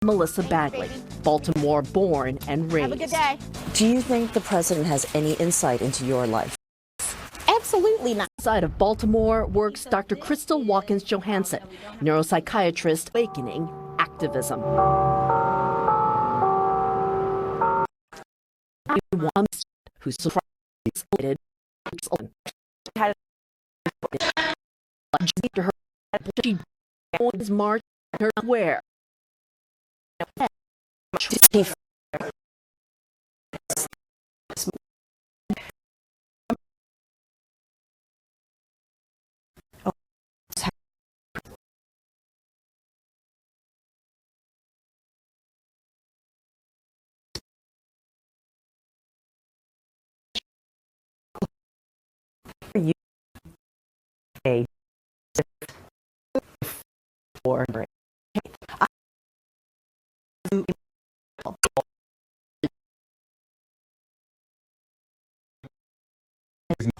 Melissa Bagley, Baltimore born and raised. Have a good day. Do you think the president has any insight into your life? Absolutely not. Outside of Baltimore works Dr. Crystal Watkins-Johansson, neuropsychiatrist, awakening activism. Who's surprised her she always marched her where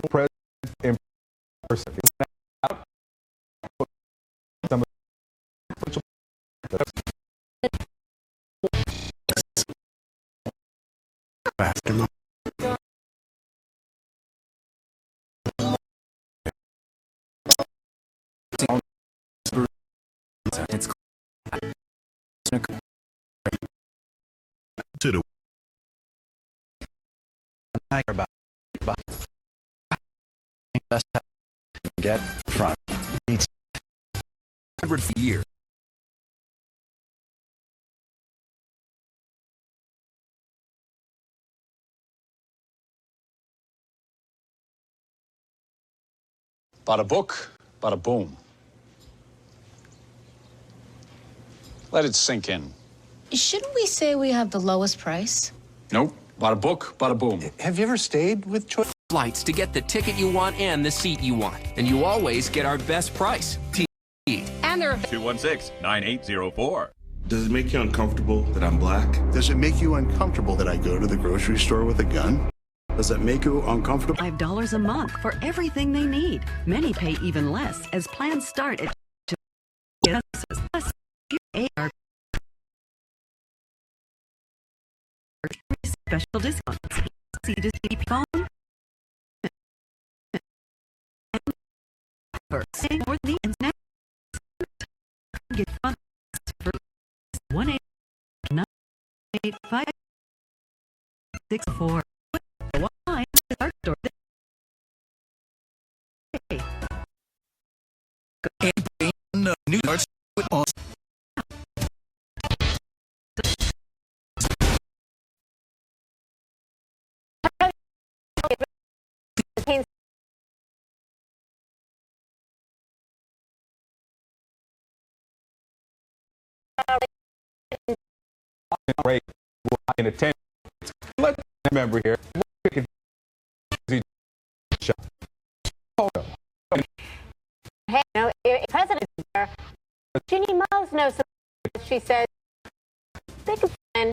president in person. Get front. 100 years. Bada book, bada boom. Let it sink in. Shouldn't we say we have the lowest price? Nope. Bada book, bada boom. Have you ever stayed with Choice Flights to get the ticket you want and the seat you want. And you always get our best price. And they're 216-9804. Does it make you uncomfortable that I'm black? Does it make you uncomfortable that I go to the grocery store with a gun? Does it make you uncomfortable? $5 a month for everything they need. Many pay even less as plans start at AR special discounts. See to see phone. Or the internet. Get funds for 1-800-985-64. Why start store? New York with us. Rate in attendance. Let remember here. Hey, no, President there. Jeanine knows something. She said, they can plan.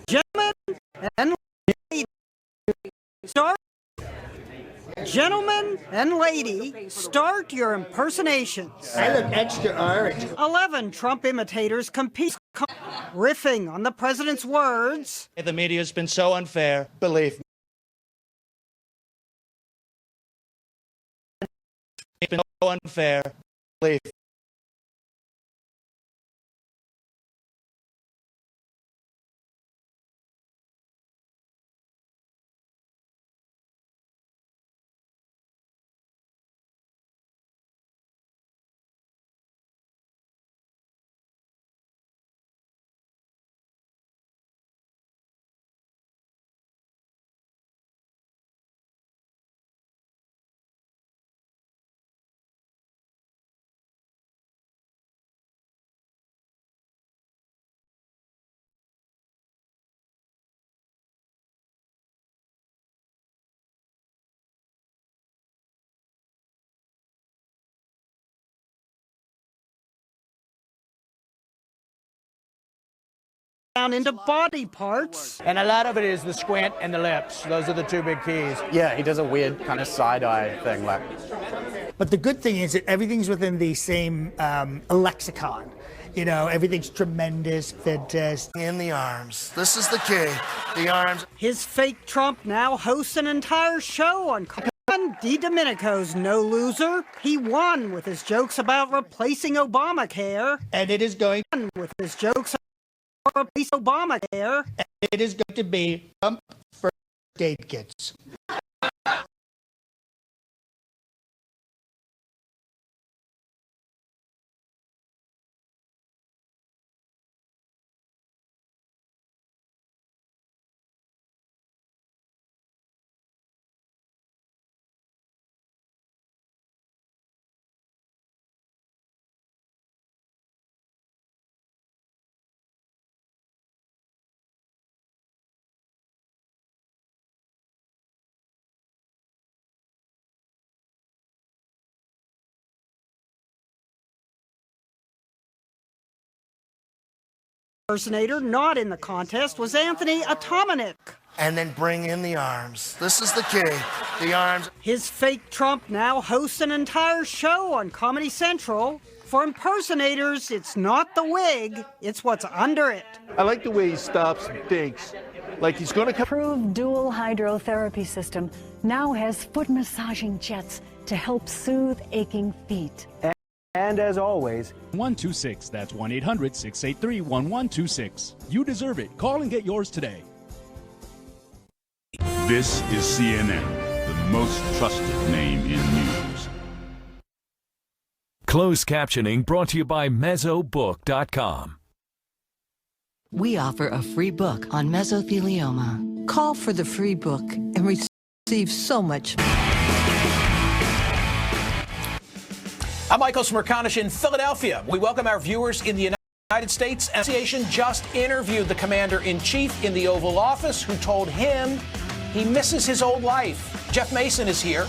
Gentlemen and ladies, Gentlemen and lady, start your impersonations. I look extra orange. 11 Trump imitators compete, riffing on the president's words. The media's been so unfair. Believe me. It's been so unfair. Believe me. Down into body parts. And a lot of it is the squint and the lips. Those are the two big keys. Yeah, he does a weird kind of side-eye thing, like. But the good thing is that everything's within the same lexicon. You know, everything's tremendous, fantastic. In the arms. This is the key. The arms. His fake Trump now hosts an entire show on DiDomenico's no loser. He won with his jokes about replacing Obamacare. And it is going with his jokes about replacing Obamacare. And it is going to be Trump first aid kits. Impersonator not in the contest was Anthony Atomanik. And then bring in the arms. This is the key. The arms. His fake Trump now hosts an entire show on Comedy Central. For impersonators, it's not the wig, it's what's under it. I like the way he stops and thinks. Like he's going to come. Approved dual hydrotherapy system now has foot massaging jets to help soothe aching feet. And as always, 126. That's 1-800-683-1126. You deserve it. Call and get yours today. This is CNN, the most trusted name in news. Closed captioning brought to you by Mesobook.com. We offer a free book on mesothelioma. Call for the free book and receive so much. I'm Michael Smerconish in Philadelphia. We welcome our viewers in the United States. Association just interviewed the commander-in-chief in the Oval Office who told him he misses his old life. Jeff Mason is here.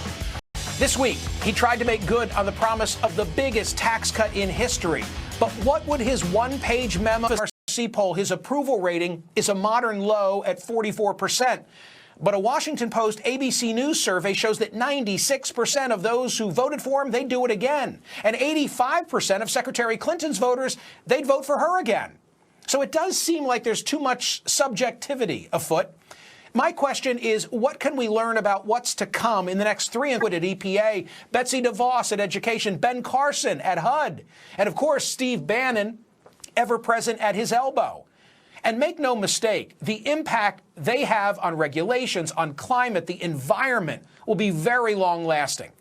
This week, he tried to make good on the promise of the biggest tax cut in history. But what would his one-page memo poll? His approval rating is a modern low at 44%. But a Washington Post ABC News survey shows that 96% of those who voted for him, they'd do it again. And 85% of Secretary Clinton's voters, they'd vote for her again. So it does seem like there's too much subjectivity afoot. My question is, what can we learn about what's to come in the next 3 at EPA, Betsy DeVos at Education, Ben Carson at HUD, and of course, Steve Bannon, ever present at his elbow. And make no mistake, the impact they have on regulations, on climate, the environment will be very long-lasting.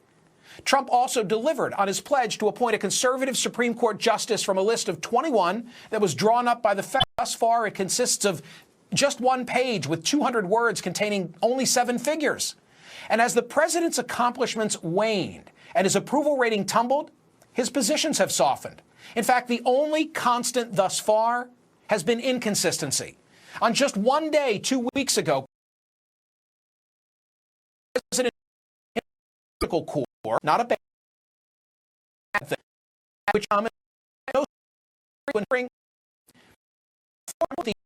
Trump also delivered on his pledge to appoint a conservative Supreme Court justice from a list of 21 that was drawn up by the Fed. Thus far, it consists of just one page with 200 words containing only 7 figures. And as the president's accomplishments waned and his approval rating tumbled, his positions have softened. In fact, the only constant thus far has been inconsistency. On just one day, 2 weeks ago, President political core, not a bad thing, which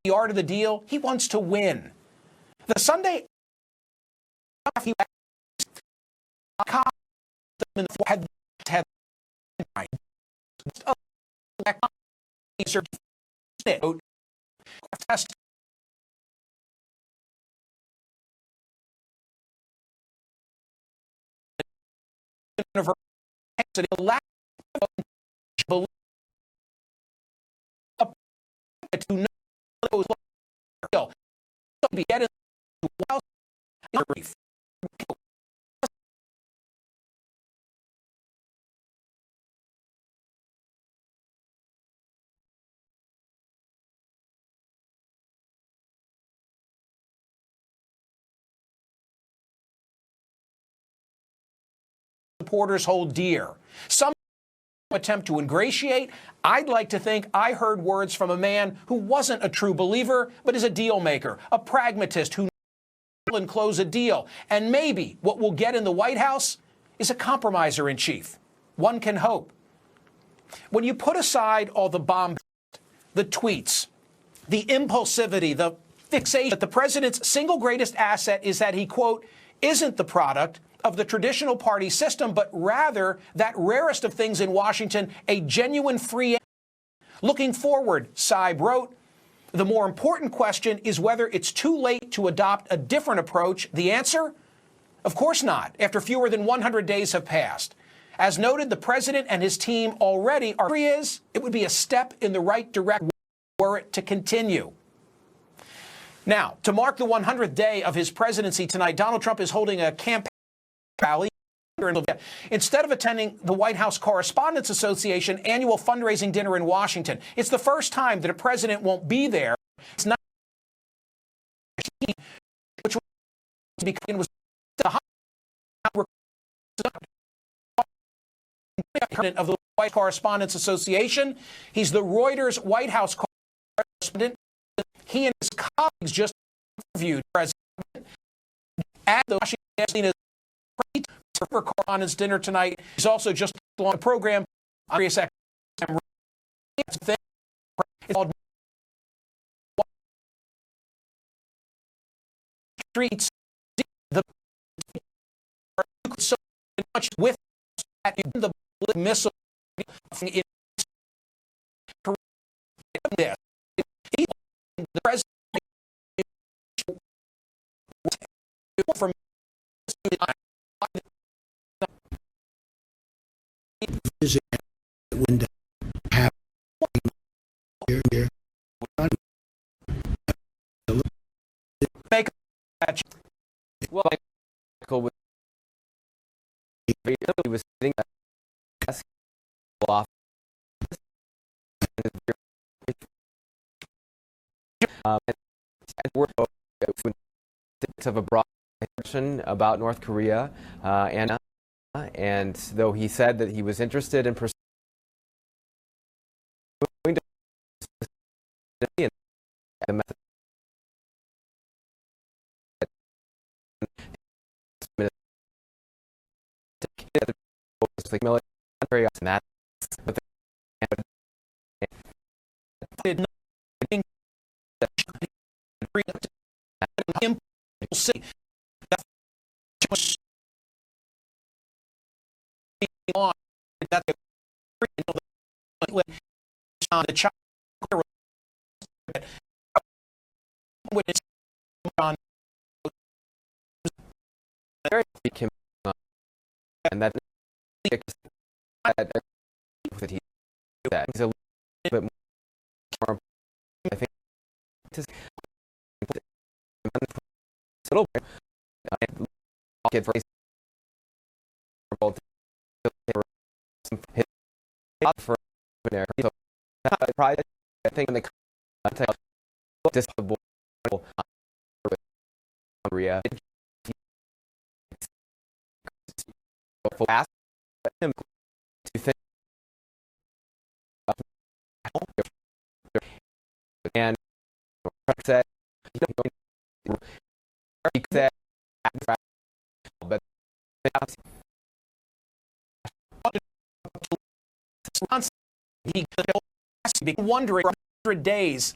the art of the deal, he wants to win. The Sunday he had test to know those be getting brief. Supporters hold dear. Some attempt to ingratiate. I'd like to think I heard words from a man who wasn't a true believer, but is a deal maker, a pragmatist who and close a deal. And maybe what we'll get in the White House is a compromiser in chief. One can hope. When you put aside all the bomb, the tweets, the impulsivity, the fixation that the president's single greatest asset is that he, quote, isn't the product of the traditional party system, but rather that rarest of things in Washington, a genuine free. Looking forward, Saib wrote, the more important question is whether it's too late to adopt a different approach. The answer? Of course not, after fewer than 100 days have passed. As noted, the president and his team already are. It would be a step in the right direction were it to continue. Now, to mark the 100th day of his presidency tonight, Donald Trump is holding a campaign rally. Instead of attending the White House Correspondents Association annual fundraising dinner in Washington. It's the first time that a president won't be there. It's not which was the president of the White Correspondents Association. He's the Reuters White House correspondent. He and his colleagues just interviewed President at the Washington for Correspondents' dinner tonight. He's also just launched a program on Sirius XM. It's called Streets. The so much with that in the missile in this. The president from window have here. Make well, Michael was sitting at the desk office and of a broad discussion about North Korea and though he said that he was interested in pursuing the method like military and that but did not think that him see that on that the child and that he that he's a little bit more I think to a little bit get very for pride I think in the context disable Korea ask him to think and said but he be wondering 100 days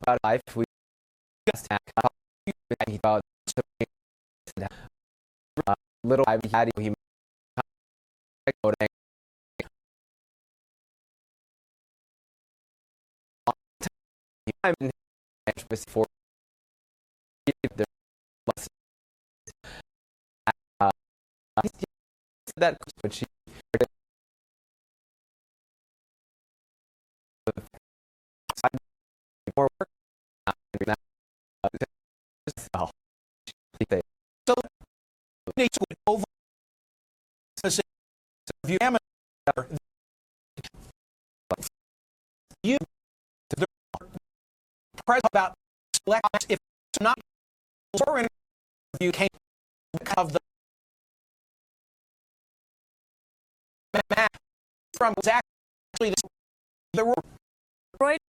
about life we just about little he before that when she more work. You the president about if it's not you came of the map from exactly the right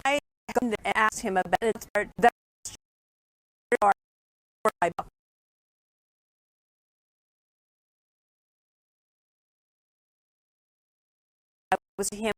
I asked him about it. Was him.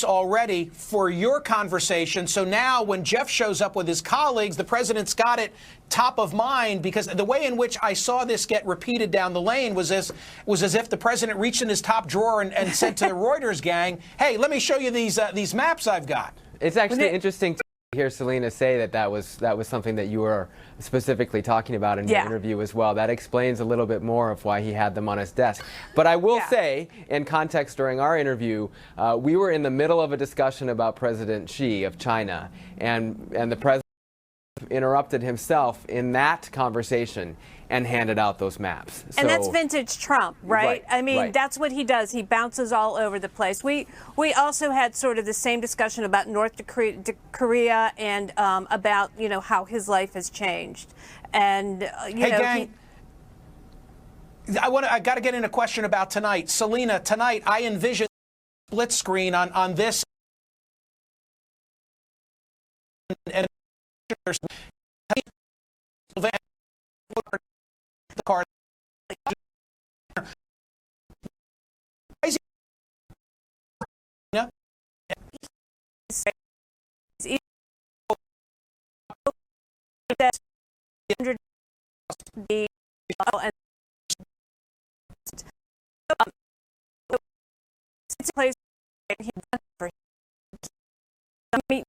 Already for your conversation. So now when Jeff shows up with his colleagues, the president's got it top of mind, because the way in which I saw this get repeated down the lane was as if the president reached in his top drawer and said to the Reuters gang, hey, let me show you these maps I've got. It's actually interesting to hear Selena say that was something that you were specifically talking about in your interview as well. That explains a little bit more of why he had them on his desk. But I will say, in context during our interview, we were in the middle of a discussion about President Xi of China, and the president interrupted himself in that conversation and handed out those maps. And that's vintage Trump, right? I mean, right. That's what he does. He bounces all over the place. We also had sort of the same discussion about North Korea and about, how his life has changed. And, gang, I got to get in a question about tonight. Selena, tonight I envision split screen on this. And the car. It's a place for meet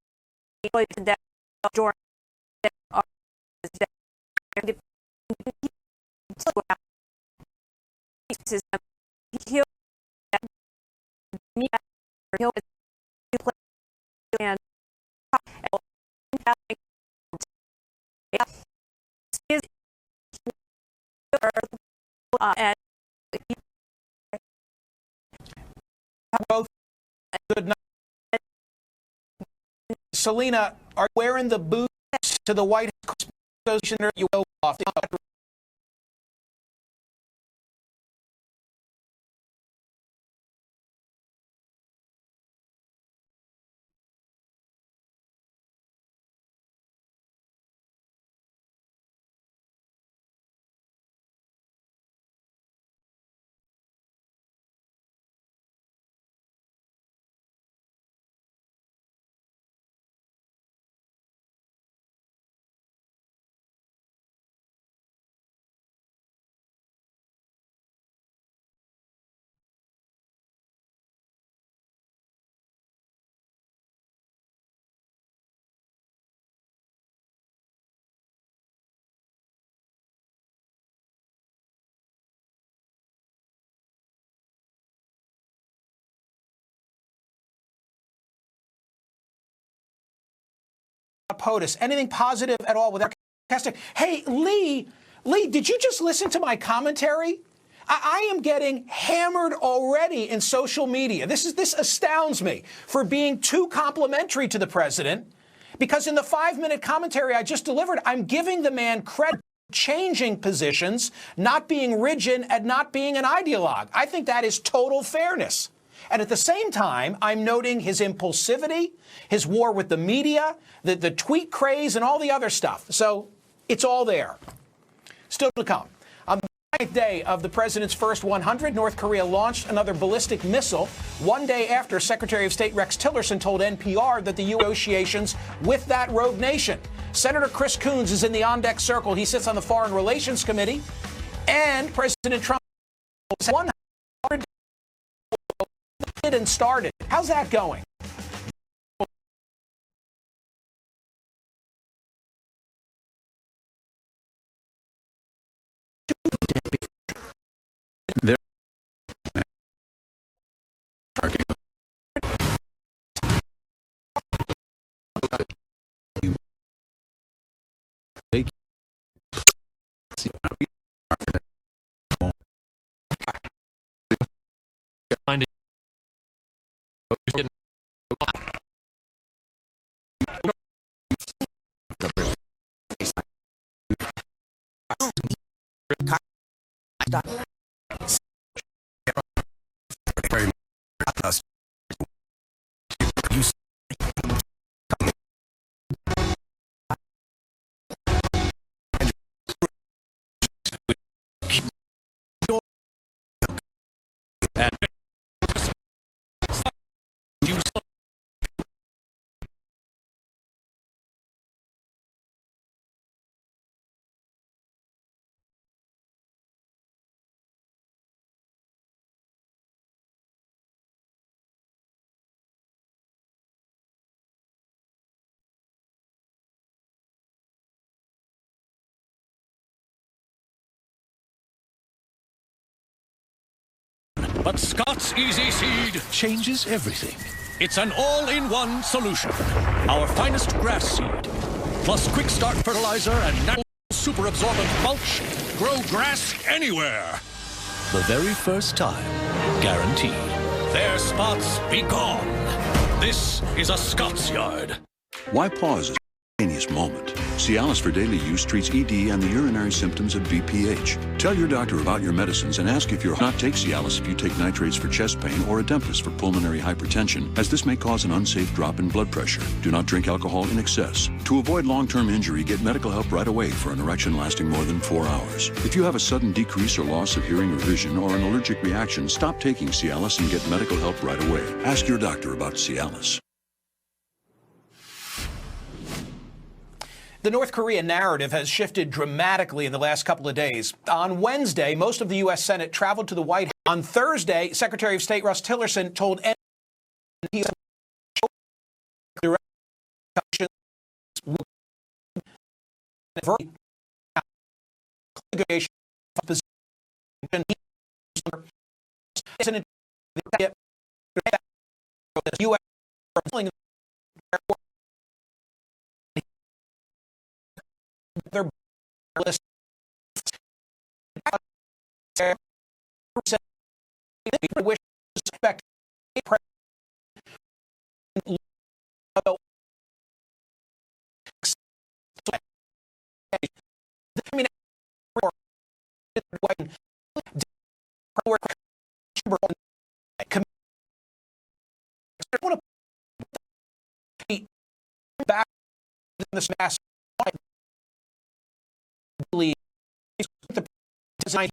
both good night. Selena, are you wearing the boots to the White House Association, or you go off the POTUS? Anything positive at all with our casting? Hey, Lee, did you just listen to my commentary? I am getting hammered already in social media. This astounds me for being too complimentary to the president, because in the 5-minute commentary I just delivered, I'm giving the man credit for changing positions, not being rigid, and not being an ideologue. I think that is total fairness. And at the same time, I'm noting his impulsivity, his war with the media, the tweet craze, and all the other stuff. So it's all there. Still to come. On the 9th day of the president's first 100, North Korea launched another ballistic missile one day after Secretary of State Rex Tillerson told NPR that the U.S. negotiations with that rogue nation. Senator Chris Coons is in the on-deck circle. He sits on the Foreign Relations Committee. And President Trump said 100 and started. How's that going? But Scott's Easy Seed changes everything. It's an all-in-one solution. Our finest grass seed, plus quick start fertilizer and natural super absorbent mulch, grow grass anywhere. The very first time, guaranteed. Their spots be gone. This is a Scott's Yard. Why pause a spontaneous moment? Cialis for daily use treats ED and the urinary symptoms of BPH. Tell your doctor about your medicines and ask if you'll not take Cialis if you take nitrates for chest pain or Adempas for pulmonary hypertension, as this may cause an unsafe drop in blood pressure. Do not drink alcohol in excess. To avoid long-term injury, get medical help right away for an erection lasting more than 4 hours. If you have a sudden decrease or loss of hearing or vision or an allergic reaction, stop taking Cialis and get medical help right away. Ask your doctor about Cialis. The North Korea narrative has shifted dramatically in the last couple of days. On Wednesday, most of the U.S. Senate traveled to the White House. On Thursday, Secretary of State Rex Tillerson told NPR their list. Wish to suspect back in this mass the design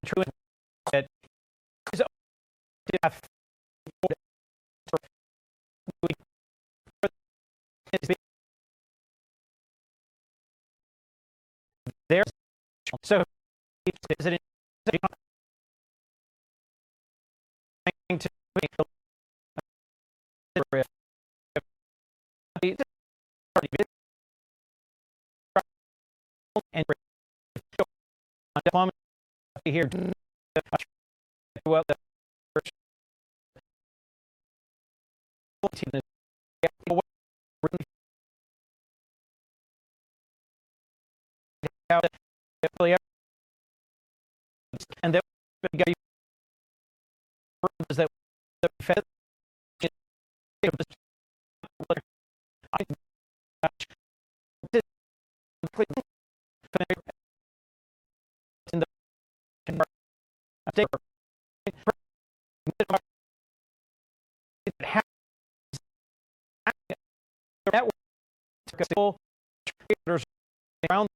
true that there so president to and here well and that that the Fed around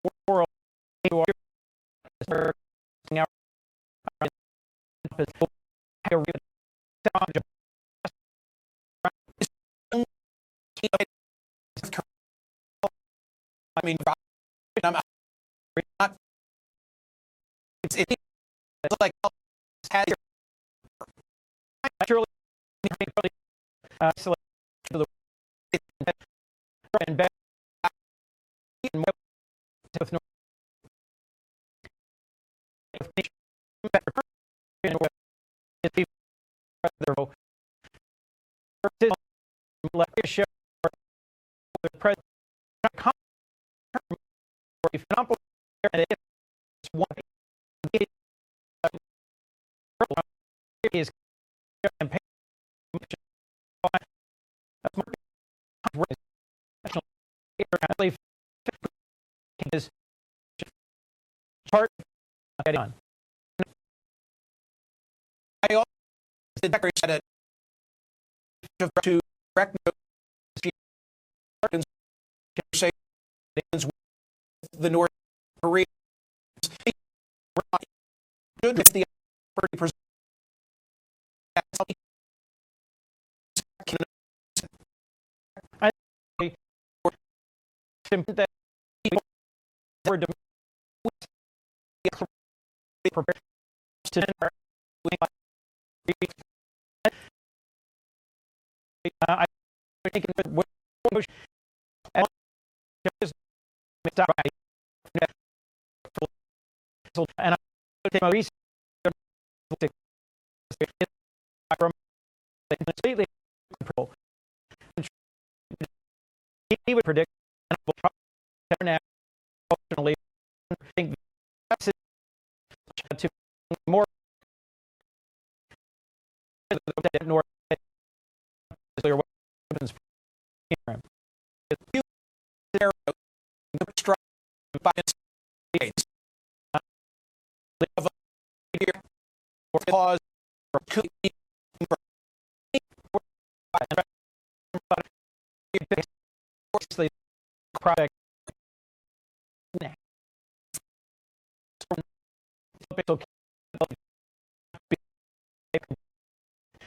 the world who are I mean, I'm not. It's like surely to the and back with no show the president is campaign is part of on. I also the Secretary said it to direct conversations with the North Koreans with the I that were prepared to I think and I think my research from completely control. He would predict internationally think to more north weapons program. By states or cause or could be project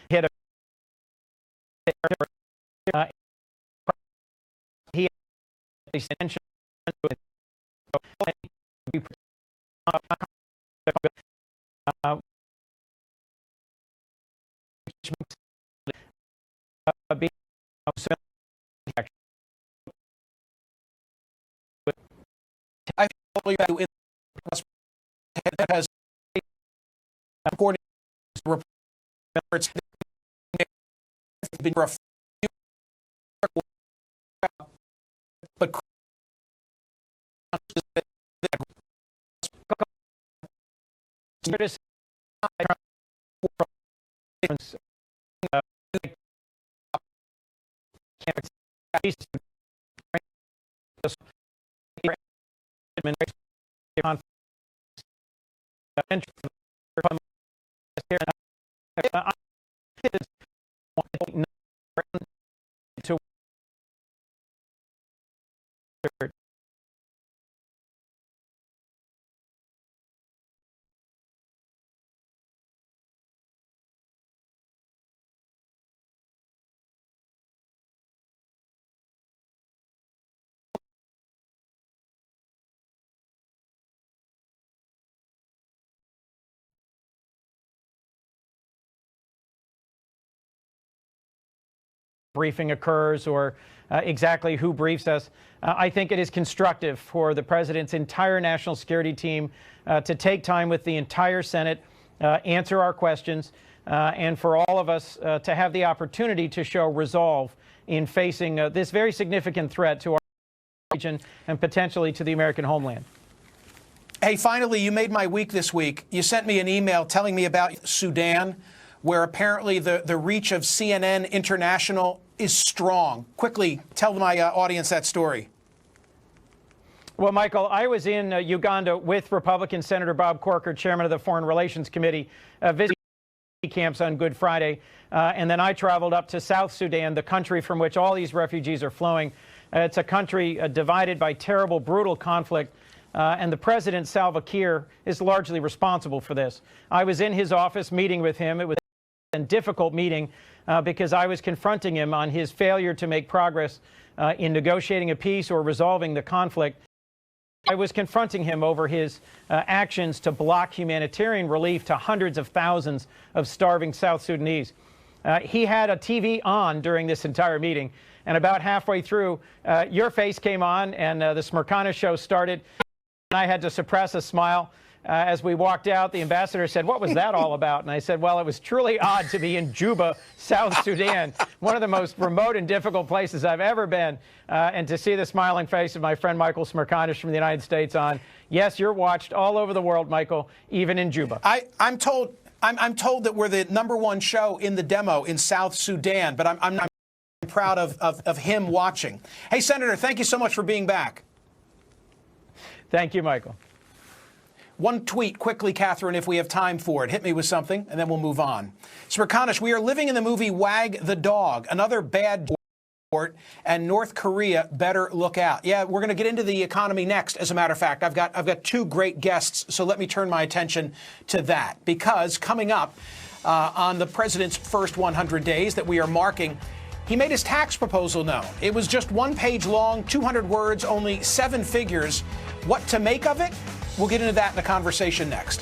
hit a he attention I feel you that has according to reports been rough, but briefing occurs or exactly who briefs us. I think it is constructive for the president's entire national security team to take time with the entire Senate, answer our questions, and for all of us to have the opportunity to show resolve in facing this very significant threat to our region and potentially to the American homeland. Hey, finally, you made my week this week. You sent me an email telling me about Sudan, where apparently the reach of CNN International is strong. Quickly, tell my audience that story. Well, Michael, I was in Uganda with Republican Senator Bob Corker, chairman of the Foreign Relations Committee, visiting camps on Good Friday. And then I traveled up to South Sudan, the country from which all these refugees are flowing. It's a country divided by terrible, brutal conflict. And the president, Salva Kiir, is largely responsible for this. I was in his office meeting with him. It was a difficult meeting because I was confronting him on his failure to make progress in negotiating a peace or resolving the conflict. I was confronting him over his actions to block humanitarian relief to hundreds of thousands of starving South Sudanese. He had a TV on during this entire meeting, and about halfway through, your face came on, and the Smirkana show started. And I had to suppress a smile. As we walked out, the ambassador said, "What was that all about?" And I said, "Well, it was truly odd to be in Juba, South Sudan, one of the most remote and difficult places I've ever been, and to see the smiling face of my friend Michael Smirkanish from the United States on. Yes, you're watched all over the world, Michael, even in Juba." I'm told that we're the #1 show in the demo in South Sudan, but I'm proud of him watching. Hey, Senator, thank you so much for being back. Thank you, Michael. One tweet quickly, Catherine, if we have time for it. Hit me with something, and then we'll move on. Smirkanish, we are living in the movie Wag the Dog, another bad report, and North Korea better look out. Yeah, we're going to get into the economy next, as a matter of fact. I've got two great guests, so let me turn my attention to that. Because coming up on the president's first 100 days that we are marking, he made his tax proposal known. It was just 1 page long, 200 words, only 7 figures. What to make of it? We'll get into that in the conversation next.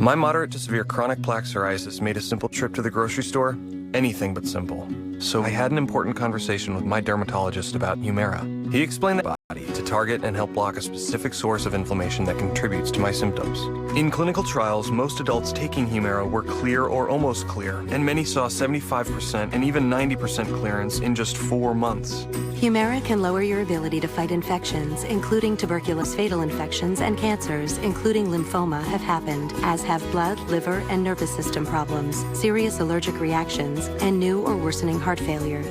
My moderate to severe chronic plaque psoriasis made a simple trip to the grocery store anything but simple. So I had an important conversation with my dermatologist about Humira. He explained the body to target and help block a specific source of inflammation that contributes to my symptoms. In clinical trials, most adults taking Humira were clear or almost clear, and many saw 75% and even 90% clearance in just 4 months. Humira can lower your ability to fight infections, including tuberculosis. Fatal infections and cancers, including lymphoma, have happened, as have blood, liver, and nervous system problems, serious allergic reactions, and new or worsening heart failure.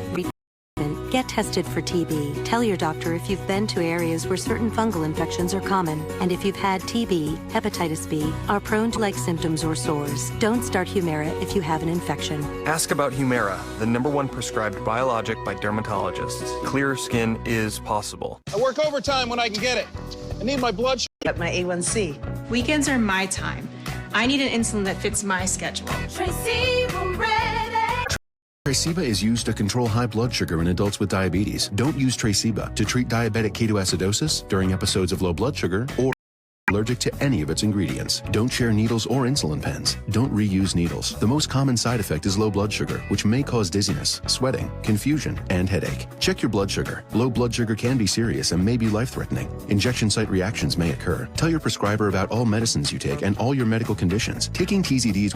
Get tested for TB. Tell your doctor if you've been to areas where certain fungal infections are common, and if you've had TB, hepatitis B, are prone to like symptoms or sores. Don't start Humira if you have an infection. Ask about Humira, the #1 prescribed biologic by dermatologists. Clearer skin is possible. I work overtime when I can get it. I need my blood sugar. At my A1C. Weekends are my time. I need an insulin that fits my schedule. Traceba is used to control high blood sugar in adults with diabetes. Don't use Traceba to treat diabetic ketoacidosis during episodes of low blood sugar or allergic to any of its ingredients. Don't share needles or insulin pens. Don't reuse needles. The most common side effect is low blood sugar, which may cause dizziness, sweating, confusion, and headache. Check your blood sugar. Low blood sugar can be serious and may be life-threatening. Injection site reactions may occur. Tell your prescriber about all medicines you take and all your medical conditions. Taking TZDs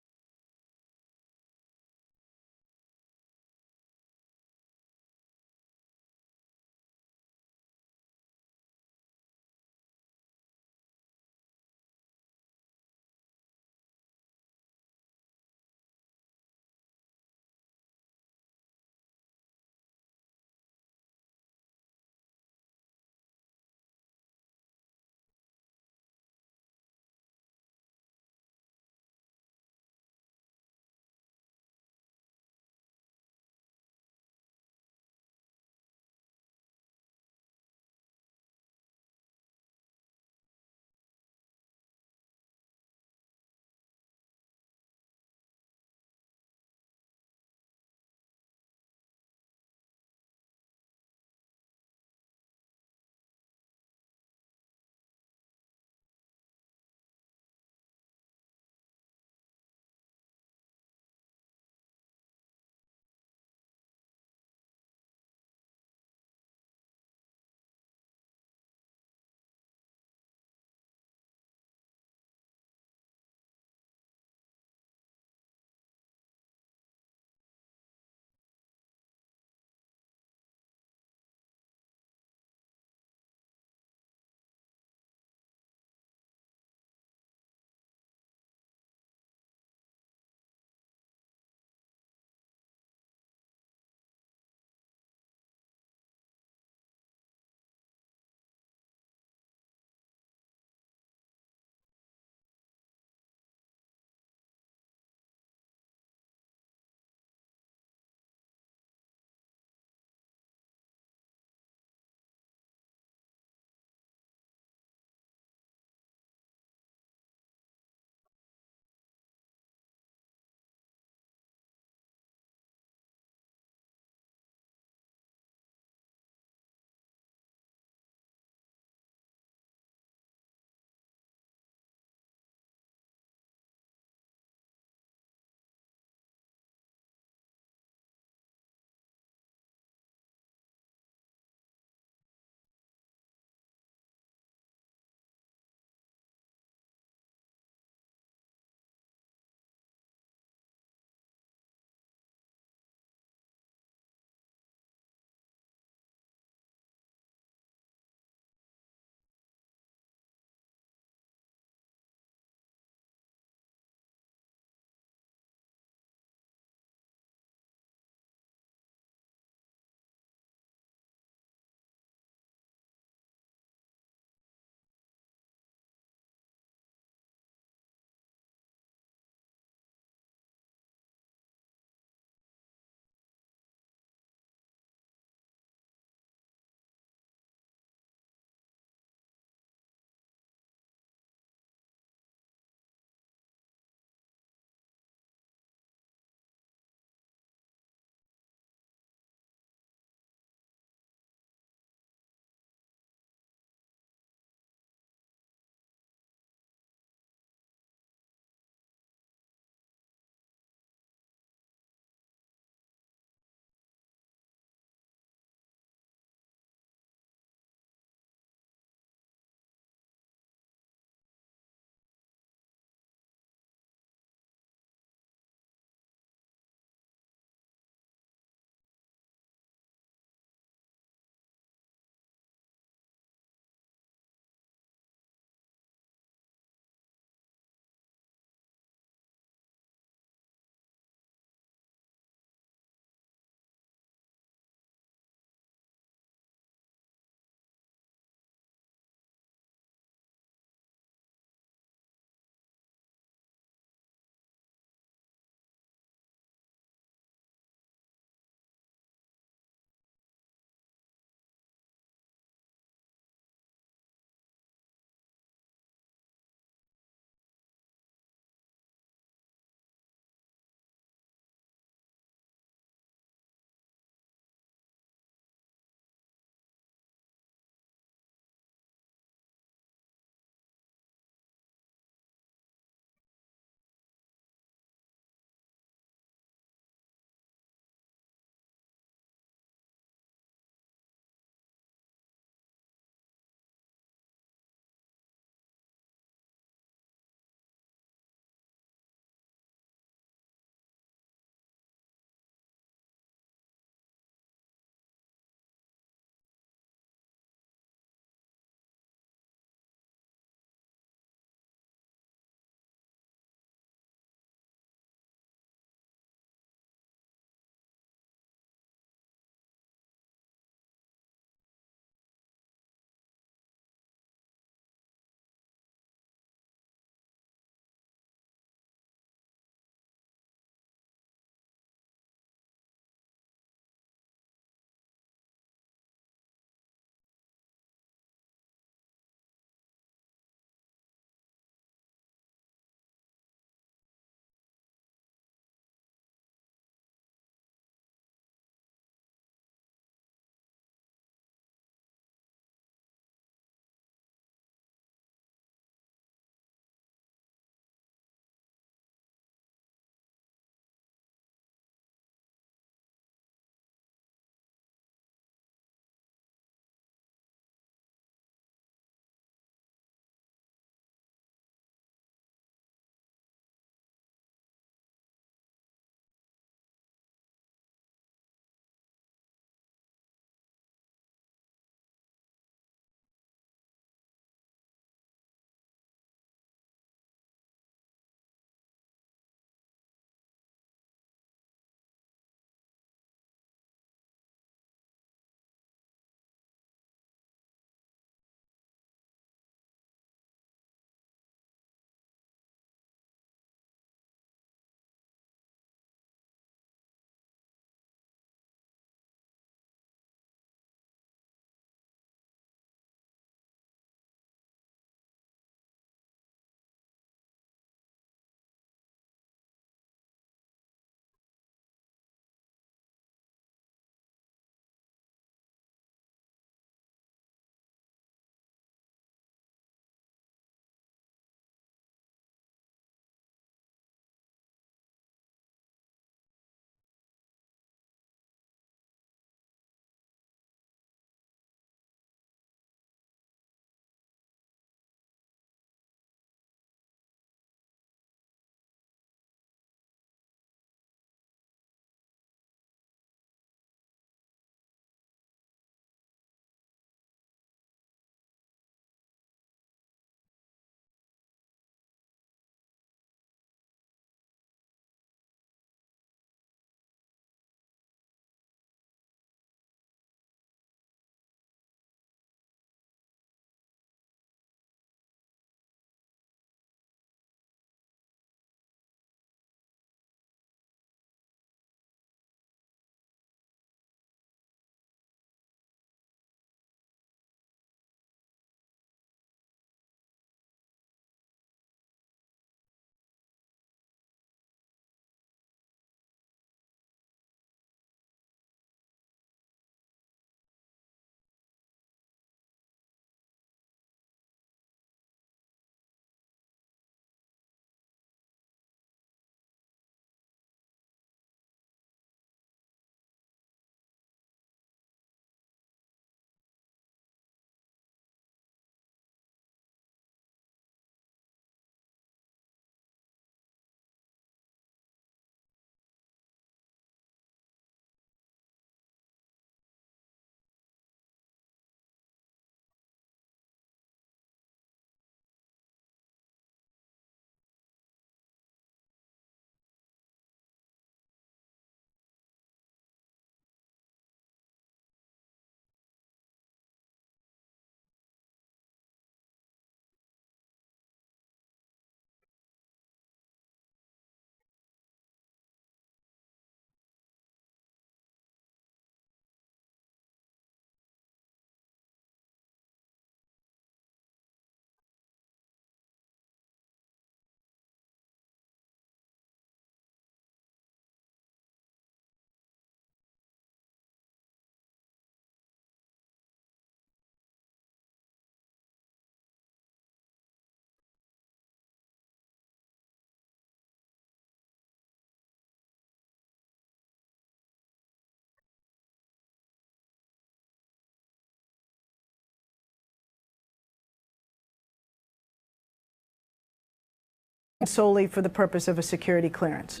solely for the purpose of a security clearance.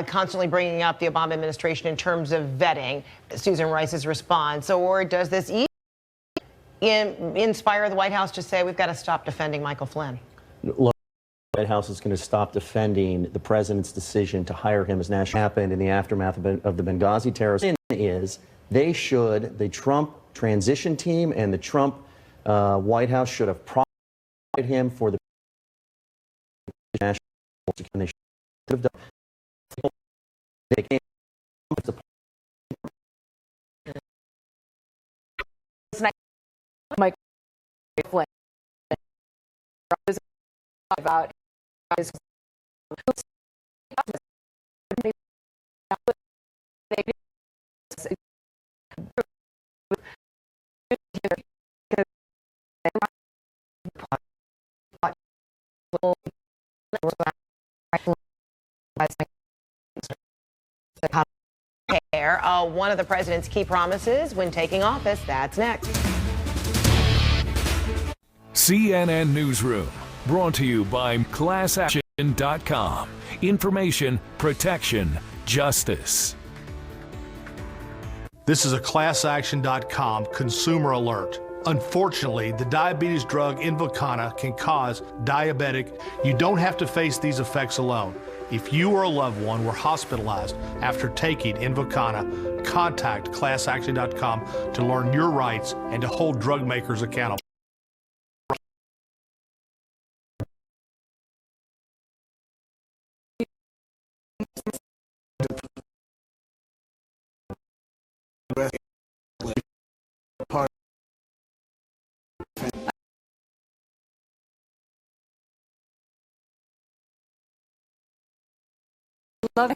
Constantly bringing up the Obama administration in terms of vetting. Susan Rice's response, or does this inspire the White House to say we've got to stop defending Michael Flynn? Look, the White House is going to stop defending the president's decision to hire him as national. Happened in the aftermath of the Benghazi terrorist is the Trump transition team and the Trump White House should have prosecuted him for the national security. They should have done. They can't. Michael Flynn about his one of the president's key promises when taking office. That's next. CNN Newsroom, brought to you by ClassAction.com. Information, protection, justice. This is a ClassAction.com consumer alert. Unfortunately, the diabetes drug Invokana can cause diabetic. You don't have to face these effects alone. If you or a loved one were hospitalized after taking Invokana, contact ClassAction.com to learn your rights and to hold drug makers accountable. Love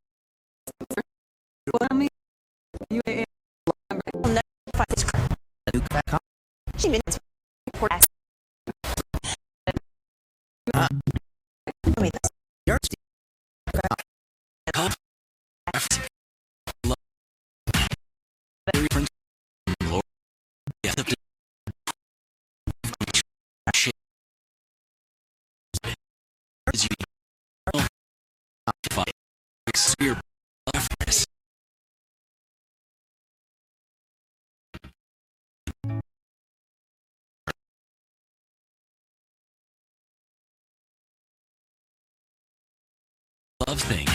Love thing.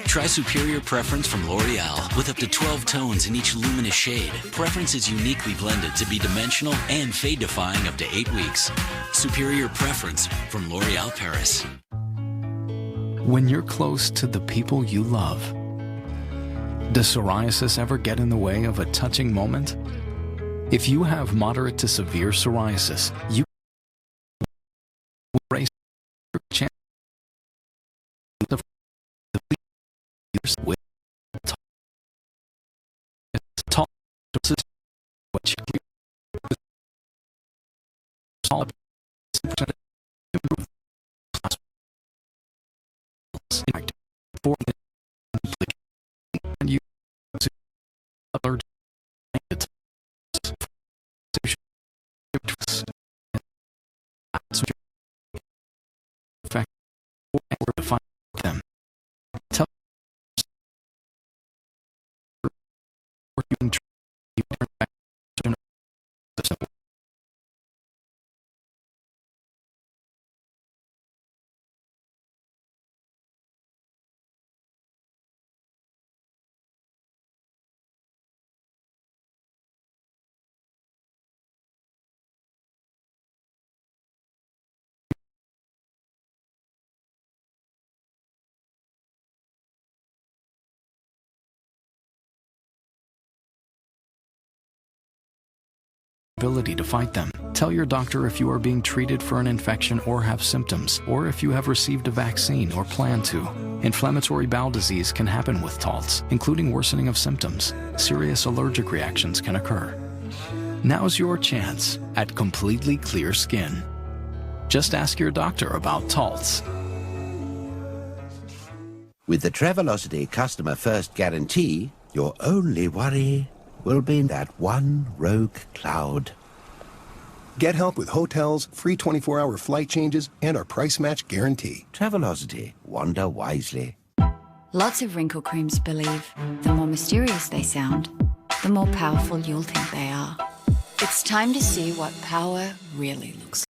Try Superior Preference from L'Oreal with up to 12 tones in each luminous shade. Preference is uniquely blended to be dimensional and fade-defying up to 8 weeks. Superior Preference from L'Oreal Paris. When you're close to the people you love, does psoriasis ever get in the way of a touching moment? If you have moderate to severe psoriasis, you will raise your chance of with tall what you and you allergic fact or define them. Tell ability to fight them. Tell your doctor if you are being treated for an infection or have symptoms, or if you have received a vaccine or plan to. Inflammatory bowel disease can happen with TALTs, including worsening of symptoms. Serious allergic reactions can occur. Now's your chance at completely clear skin. Just ask your doctor about TALTs. With the Travelocity Customer First Guarantee, your only worry will be that one rogue cloud. Get help with hotels, free 24-hour flight changes, and our price match guarantee. Travelocity. Wander wisely. Lots of wrinkle creams believe the more mysterious they sound, the more powerful you'll think they are. It's time to see what power really looks like.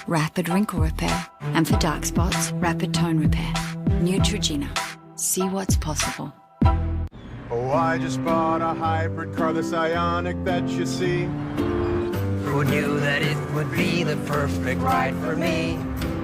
Rapid wrinkle repair. And for dark spots, rapid tone repair. Neutrogena. See what's possible. Oh, I just bought a hybrid car, this Ioniq that you see. Who knew that it would be the perfect ride for me?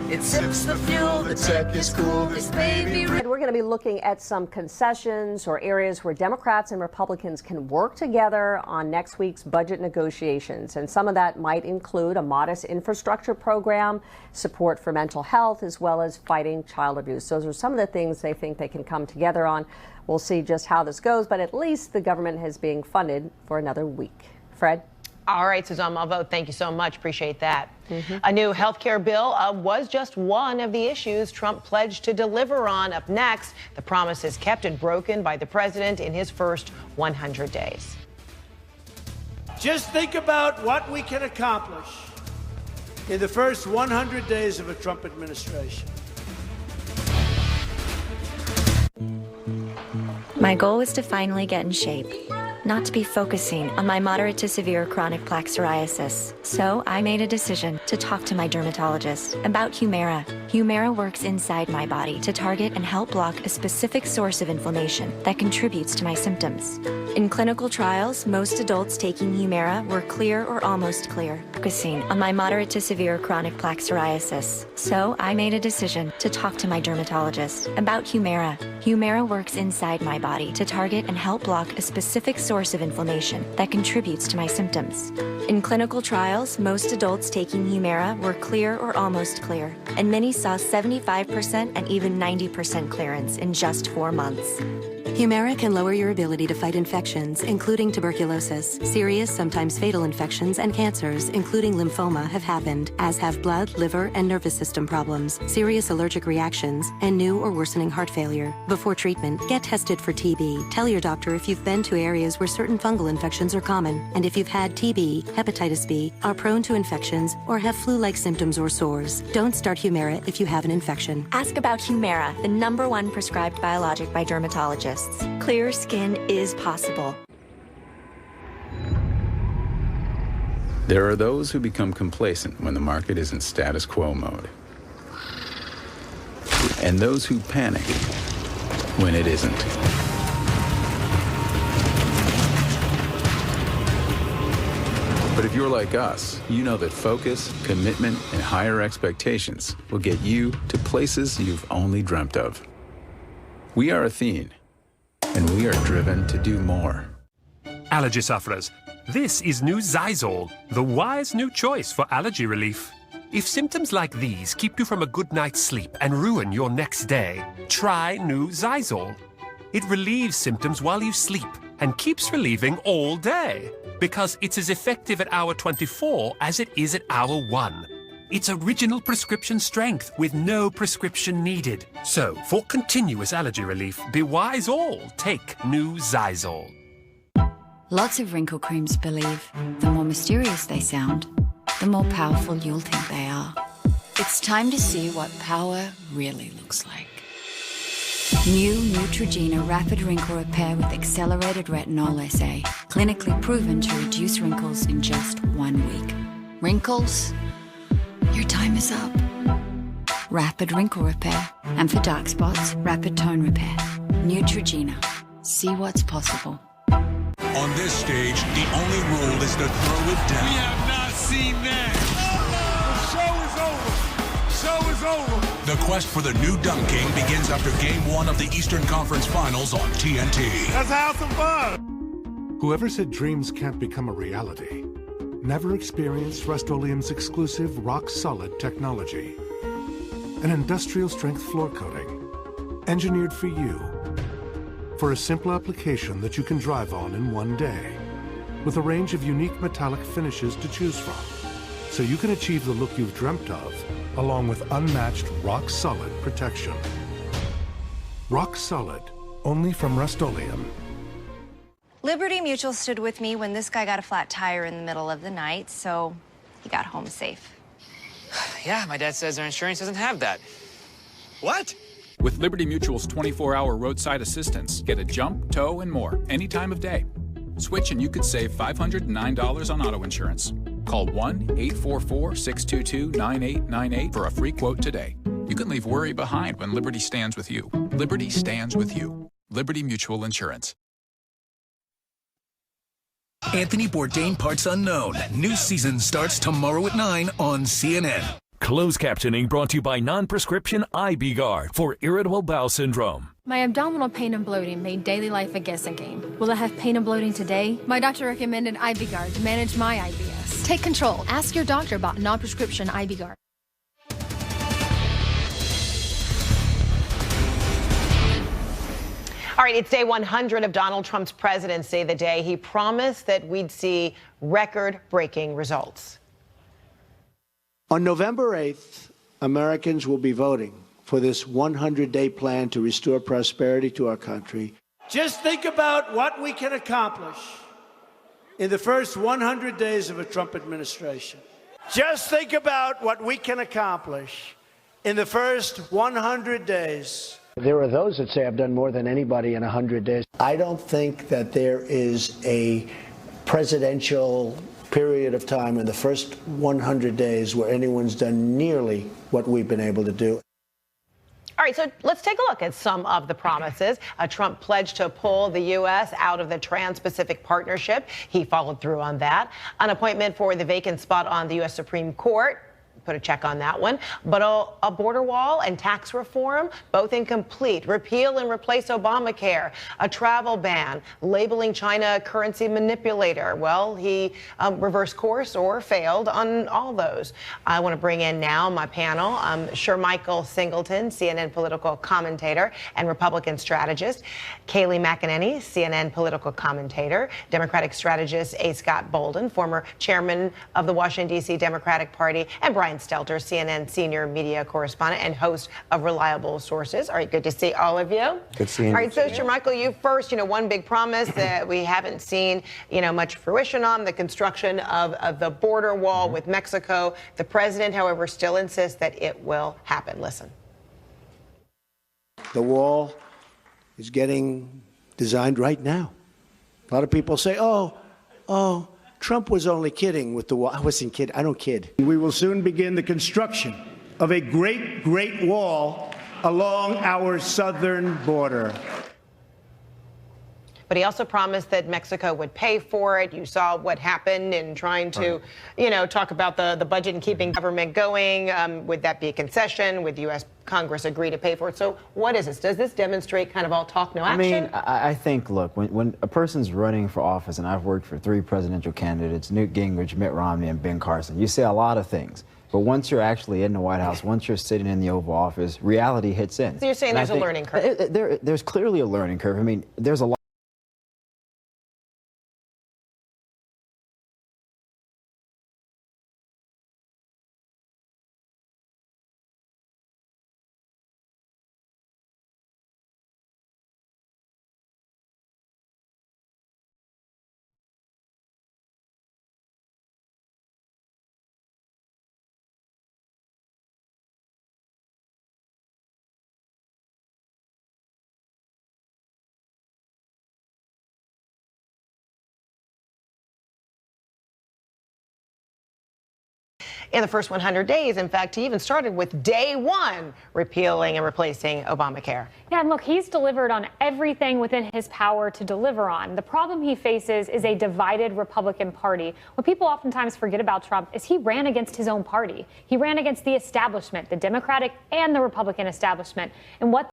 It sips the fuel, the tech is cool, this baby. We're going to be looking at some concessions or areas where Democrats and Republicans can work together on next week's budget negotiations. And some of that might include a modest infrastructure program, support for mental health, as well as fighting child abuse. Those are some of the things they think they can come together on. We'll see just how this goes, but at least the government is being funded for another week. Fred? All right, Suzanne Malveaux, thank you so much. Appreciate that. A new health care bill was just one of the issues Trump pledged to deliver on. Up next, the promises kept and broken by the president in his first 100 days. Just think about what we can accomplish in the first 100 days of a Trump administration. My goal was to finally get in shape, not to be focusing on my moderate to severe chronic plaque psoriasis. So I made a decision to talk to my dermatologist about Humira. Humira works inside my body to target and help block a specific source of inflammation that contributes to my symptoms. In clinical trials, most adults taking Humira were clear or almost clear, focusing on my moderate to severe chronic plaque psoriasis. So I made a decision to talk to my dermatologist about Humira. Humira works inside my body to target and help block a specific source of inflammation that contributes to my symptoms. In clinical trials, most adults taking Humira were clear or almost clear, and many saw 75% and even 90% clearance in just 4 months. Humira can lower your ability to fight infections, including tuberculosis. Serious, sometimes fatal infections and cancers, including lymphoma, have happened, as have blood, liver, and nervous system problems, serious allergic reactions, and new or worsening heart failure. Before treatment, get tested for TB. Tell your doctor if you've been to areas where certain fungal infections are common, and if you've had TB, hepatitis B, are prone to infections, or have flu-like symptoms or sores. Don't start Humira if you have an infection. Ask about Humira, the #1 prescribed biologic by dermatologists. Clear skin is possible. There are those who become complacent when the market is in status quo mode. And those who panic when it isn't. But if you're like us, you know that focus, commitment, and higher expectations will get you to places you've only dreamt of. We are Athene, and we are driven to do more. Allergy sufferers, this is new Zysol, the wise new choice for allergy relief. If symptoms like these keep you from a good night's sleep and ruin your next day, try new Zysol. It relieves symptoms while you sleep and keeps relieving all day because it's as effective at hour 24 as it is at hour 1. It's original prescription strength with no prescription needed. So, for continuous allergy relief, be wise all. Take new Zysol. Lots of wrinkle creams believe the more mysterious they sound, the more powerful you'll think they are. It's time to see what power really looks like. New Neutrogena Rapid Wrinkle Repair with Accelerated Retinol SA. Clinically proven to reduce wrinkles in just 1 week. Wrinkles? Your time is up. Rapid Wrinkle Repair. And for dark spots, Rapid Tone Repair. Neutrogena. See what's possible. On this stage, the only rule is to throw it down. We have not seen that. The show is over. Show is over. The quest for the new Dunk King begins after Game 1 of the Eastern Conference Finals on TNT. Let's have some fun. Whoever said dreams can't become a reality never experienced Rust-Oleum's exclusive rock-solid technology. An industrial-strength floor coating, engineered for you, for a simple application that you can drive on in 1 day, with a range of unique metallic finishes to choose from, so you can achieve the look you've dreamt of, along with unmatched rock-solid protection. Rock-solid, only from Rust-Oleum. Liberty Mutual stood with me when this guy got a flat tire in the middle of the night, so he got home safe. Yeah, my dad says their insurance doesn't have that. What? With Liberty Mutual's 24-hour roadside assistance, get a jump, tow, and more any time of day. Switch and you could save $509 on auto insurance. Call 1-844-622-9898 for a free quote today. You can leave worry behind when Liberty stands with you. Liberty stands with you. Liberty Mutual Insurance. Anthony Bourdain Parts Unknown. New season starts tomorrow at 9 on CNN. Closed captioning brought to you by non-prescription IB Guard for irritable bowel syndrome. My abdominal pain and bloating made daily life a guessing game. Will I have pain and bloating today? My doctor recommended IB Guard to manage my IBS. Take control. Ask your doctor about non-prescription IB Guard. All right, it's day 100 of Donald Trump's presidency, the day he promised that we'd see record-breaking results. On November 8th, Americans will be voting for this 100-day plan to restore prosperity to our country. Just think about what we can accomplish in the first 100 days of a Trump administration. Just think about what we can accomplish in the first 100 days. There are those that say I've done more than anybody in 100 days. I don't think that there is a presidential period of time in the first 100 days where anyone's done nearly what we've been able to do. All right, so let's take a look at some of the promises. Trump pledged to pull the U.S. out of the Trans-Pacific Partnership. He followed through on that. An appointment for the vacant spot on the U.S. Supreme Court. Put a check on that one. But a border wall and tax reform, both incomplete. Repeal and replace Obamacare. A travel ban. Labeling China a currency manipulator. Well, he reversed course or failed on all those. I want to bring in now my panel. Michael Singleton, CNN political commentator and Republican strategist. Kayleigh McEnany, CNN political commentator. Democratic strategist A. Scott Bolden, former chairman of the Washington, D.C. Democratic Party. And Brian Stelter, CNN senior media correspondent and host of Reliable Sources. All right, good to see all of you. Good seeing you. All right, so Michael, you first, one big promise that we haven't seen, much fruition on, the construction of the border wall with Mexico. The president, however, still insists that it will happen. Listen. The wall is getting designed right now. A lot of people say, oh, Trump was only kidding with the wall. I wasn't kidding. I don't kid. We will soon begin the construction of a great, great wall along our southern border. But he also promised that Mexico would pay for it. You saw what happened in trying to, talk about the budget and keeping government going. Would that be a concession? Would the U.S. Congress agree to pay for it? So what is this? Does this demonstrate kind of all talk, no action? I mean, I think, look, when a person's running for office, and I've worked for 3 presidential candidates, Newt Gingrich, Mitt Romney, and Ben Carlson, you say a lot of things. But once you're actually in the White House, once you're sitting in the Oval Office, reality hits in. So you're saying there's a learning curve? There's clearly a learning curve. I mean, there's a lot in the first 100 days. In fact, he even started with day one, repealing and replacing Obamacare. Yeah, and look, he's delivered on everything within his power to deliver on. The problem he faces is a divided Republican Party. What people oftentimes forget about Trump is he ran against his own party. He ran against the establishment, the Democratic and the Republican establishment. And what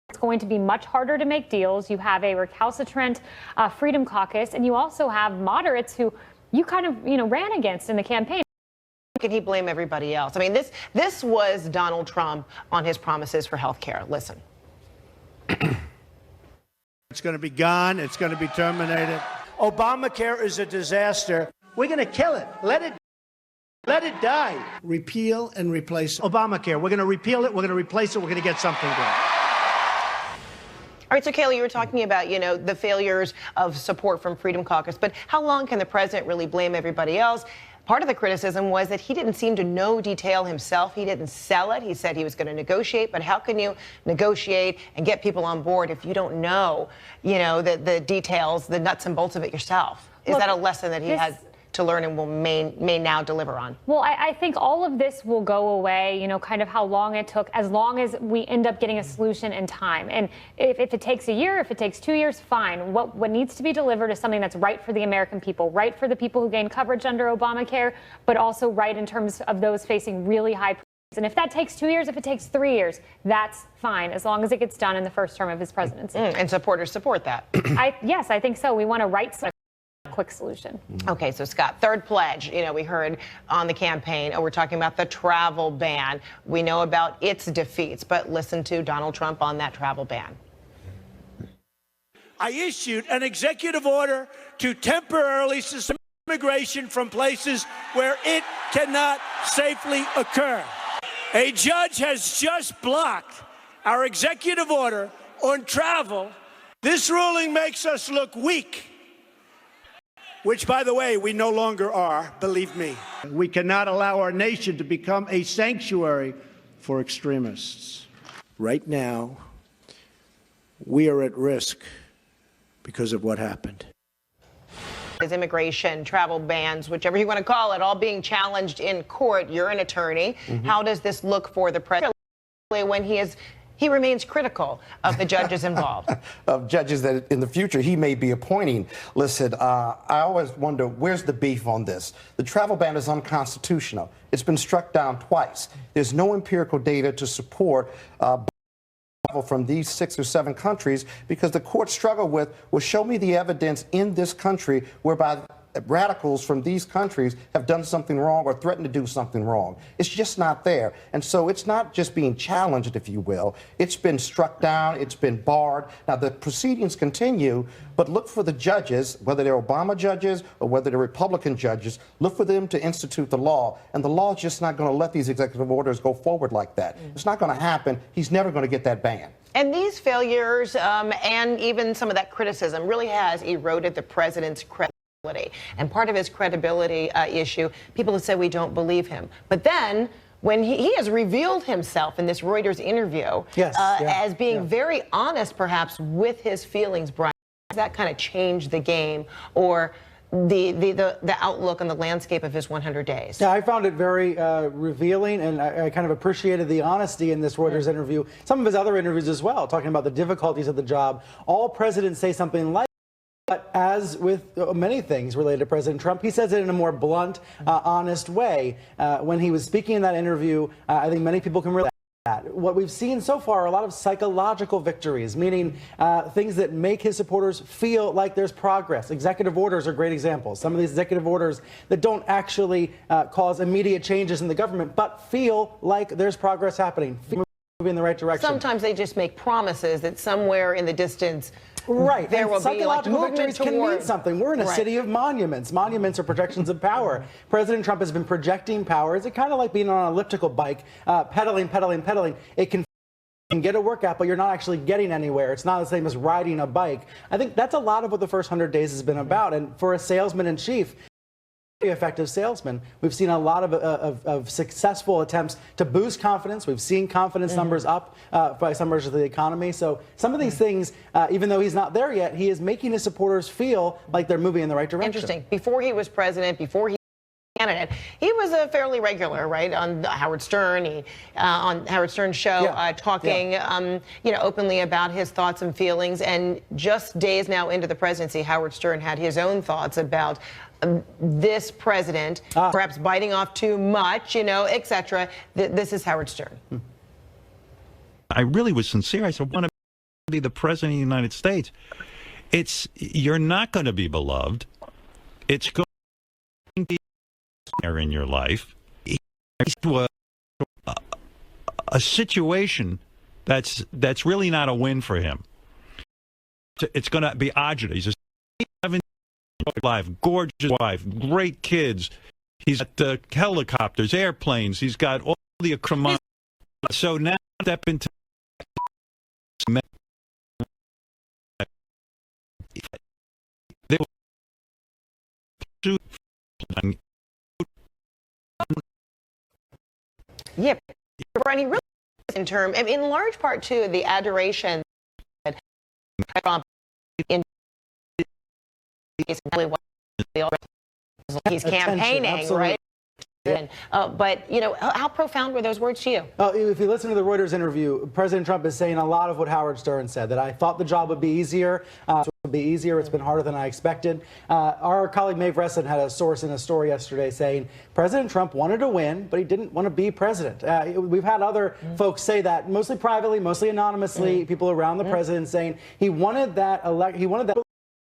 it's going to be much harder to make deals. You have a recalcitrant Freedom Caucus, and you also have moderates who you kind of, ran against in the campaign. Can he blame everybody else? I mean, this was Donald Trump on his promises for health care. Listen. It's going to be gone. It's going to be terminated. Obamacare is a disaster. We're going to kill it. Let it die. Repeal and replace Obamacare. We're going to repeal it. We're going to replace it. We're going to get something good. All right, so Kayla, you were talking about, the failures of support from Freedom Caucus, but how long can the president really blame everybody else? Part of the criticism was that he didn't seem to know detail himself. He didn't sell it. He said he was going to negotiate, but how can you negotiate and get people on board if you don't know, the details, the nuts and bolts of it yourself? Is that a lesson that he has to learn and may now deliver on? Well, I think all of this will go away, kind of how long it took, as long as we end up getting a solution in time. And if it takes a year, if it takes 2 years, fine. What needs to be delivered is something that's right for the American people, right for the people who gain coverage under Obamacare, but also right in terms of those facing really high prices. And if that takes 2 years, if it takes 3 years, that's fine, as long as it gets done in the first term of his presidency. And supporters support that. Yes, I think so. We want to quick solution. Okay, so Scott, third pledge, we heard on the campaign, we're talking about the travel ban. We know about its defeats, but listen to Donald Trump on that travel ban. I issued an executive order to temporarily suspend immigration from places where it cannot safely occur. A judge has just blocked our executive order on travel. This ruling makes us look weak, which, by the way, we no longer are, believe me. We cannot allow our nation to become a sanctuary for extremists. Right now, we are at risk because of what happened. His immigration, travel bans, whichever you want to call it, all being challenged in court. You're an attorney. How does this look for the president when he remains critical of the judges involved? Of judges that in the future he may be appointing. Listen, I always wonder, where's the beef on this? The travel ban is unconstitutional. It's been struck down twice. There's no empirical data to support travel from these 6 or 7 countries because the courts struggle with, well, show me the evidence in this country whereby radicals from these countries have done something wrong or threatened to do something wrong. It's just not there. And so it's not just being challenged, if you will. It's been struck down. It's been barred. Now, the proceedings continue, but look for the judges, whether they're Obama judges or whether they're Republican judges, look for them to institute the law. And the law is just not going to let these executive orders go forward like that. It's not going to happen. He's never going to get that ban. And these failures and even some of that criticism really has eroded the president's credibility. And part of his credibility issue, people have said we don't believe him. But then when he has revealed himself in this Reuters interview as being very honest, perhaps, with his feelings, Brian, does that kind of change the game or the outlook on the landscape of his 100 days? Yeah, I found it very revealing, and I kind of appreciated the honesty in this Reuters interview. Some of his other interviews as well, talking about the difficulties of the job. All presidents say something like, but as with many things related to President Trump, he says it in a more blunt, honest way. When he was speaking in that interview, I think many people can relate to that. What we've seen so far are a lot of psychological victories, meaning things that make his supporters feel like there's progress. Executive orders are great examples. Some of these executive orders that don't actually cause immediate changes in the government, but feel like there's progress happening, moving in the right direction. Sometimes they just make promises that somewhere in the distance, right, there will be like movement victories can mean something. We're in a city of monuments. Monuments are projections of power. President Trump has been projecting power. It's kind of like being on an elliptical bike, pedaling. It can get a workout, but you're not actually getting anywhere. It's not the same as riding a bike. I think that's a lot of what the first 100 days has been about. And for a salesman in chief, very effective salesman, we've seen a lot of successful attempts to boost confidence. We've seen confidence numbers up by some measures of the economy. So some of these things, even though he's not there yet, he is making his supporters feel like they're moving in the right direction. Interesting. Before he was president, before he candidate. He was a fairly regular, right, on Howard Stern. On Howard Stern's show, talking, openly about his thoughts and feelings. And just days now into the presidency, Howard Stern had his own thoughts about this president, perhaps biting off too much, etc. This is Howard Stern. I really was sincere. I said, I want to be the president of the United States. You're not going to be beloved. It's going to be in your life. A situation that's really not a win for him. It's going to be agita. He's a 17-year-old life, gorgeous wife, great kids. He's got helicopters, airplanes. He's got all the accoutrements. So now step into Yep, Brian, he really in large part too, the adoration that Trump in he's campaigning, right? But, how profound were those words to you? If you listen to the Reuters interview, President Trump is saying a lot of what Howard Stern said, that I thought the job would be easier. It's been harder than I expected. Our colleague Maeve Resson had a source in a story yesterday saying President Trump wanted to win, but he didn't want to be president. We've had other folks say that, mostly privately, mostly anonymously, people around the president saying he wanted that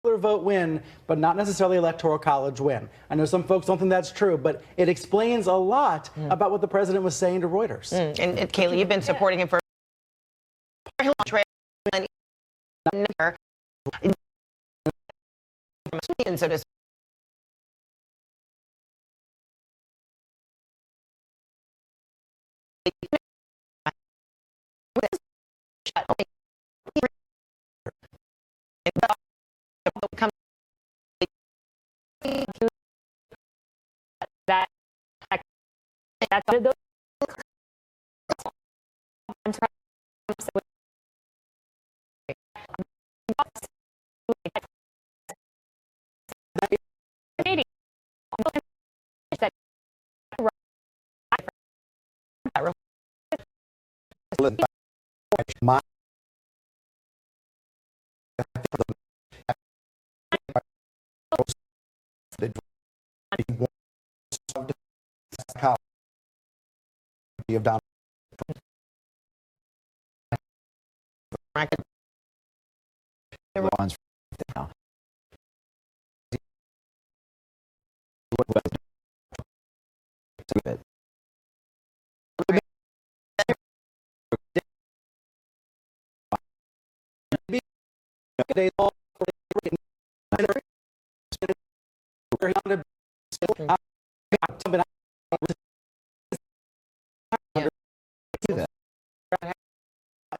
vote win, but not necessarily electoral college win. I know some folks don't think that's true, but it explains a lot about what the president was saying to Reuters. And Kaylee, you've been supporting him for so to that's of Donald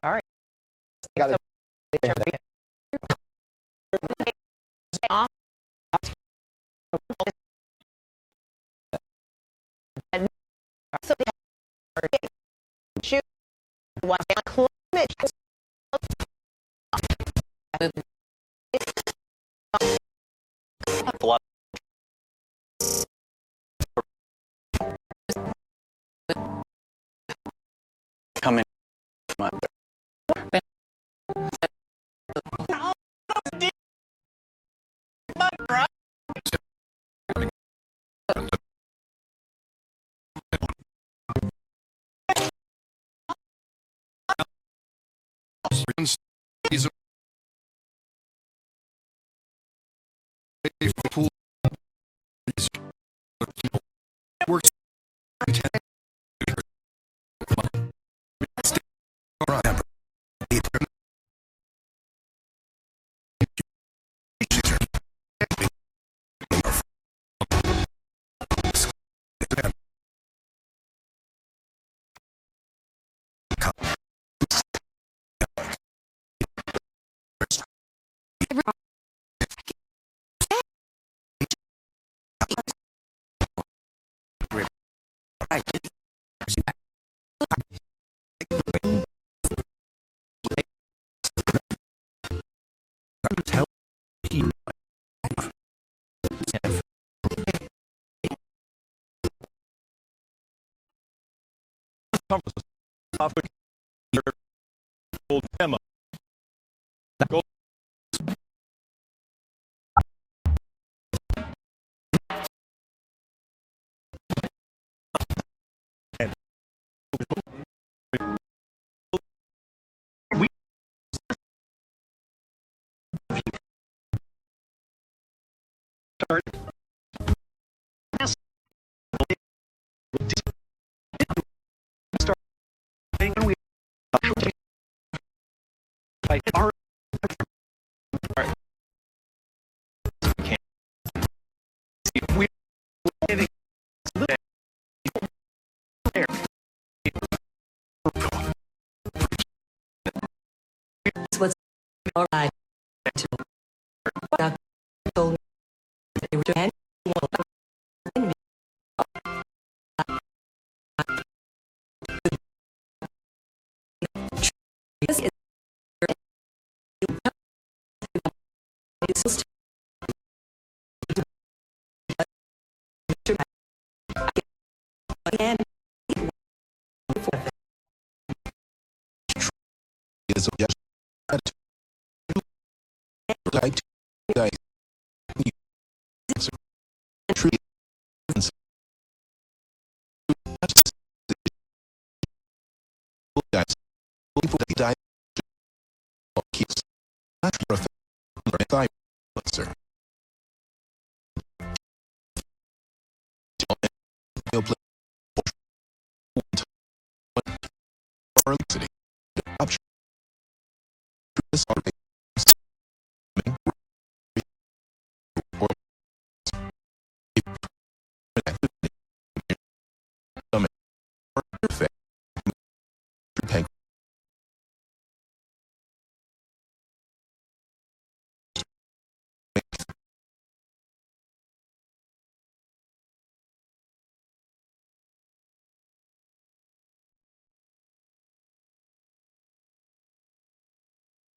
All right. Coming. Works. demo. What's all right. Told me they were doing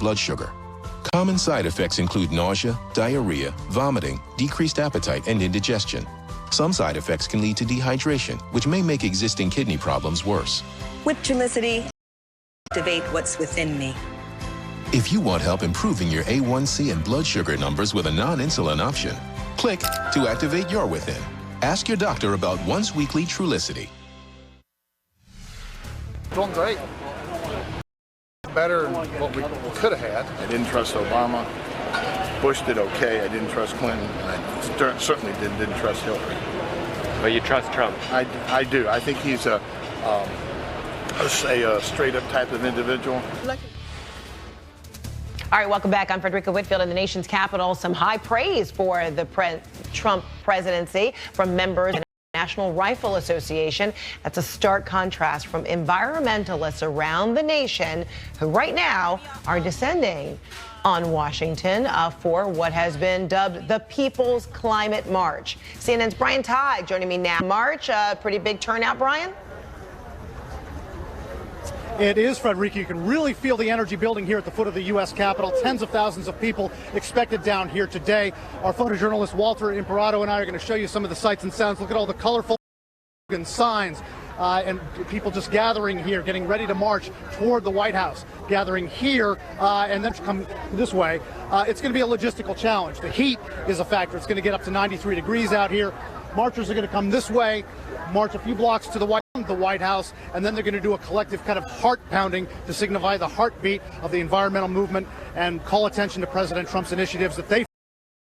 blood sugar. Common side effects include nausea, diarrhea, vomiting, decreased appetite, and indigestion. Some side effects can lead to dehydration, which may make existing kidney problems worse. with Trulicity, activate what's within me. If you want help improving your A1C and blood sugar numbers with a non-insulin option, click to activate your within. Ask your doctor about once-weekly Trulicity. Doing great. Better than what we could have had. I didn't trust Obama. Bush did okay. I didn't trust Clinton. And I certainly didn't trust Hillary. But you trust Trump? I do. I think he's a straight-up type of individual. All right, welcome back. I'm Frederica Whitfield in the nation's capital. Some high praise for the Trump presidency from members of the National Rifle Association. That's a stark contrast from environmentalists around the nation who right now are descending on Washington for what has been dubbed the People's Climate March. CNN's Brian Todd joining me now. March, pretty big turnout, Brian? It is, Frederica. You can really feel the energy building here at the foot of the U.S. Capitol. Tens of thousands of people expected down here today. Our photojournalist Walter Imparato and I are going to show you some of the sights and sounds. Look at all the colorful signs and people just gathering here, getting ready to march toward the White House, gathering here and then come this way. It's going to be a logistical challenge. The heat is a factor. It's going to get up to 93 degrees out here. Marchers are going to come this way, march a few blocks to the White House, and then they're going to do a collective kind of heart pounding to signify the heartbeat of the environmental movement and call attention to President Trump's initiatives that they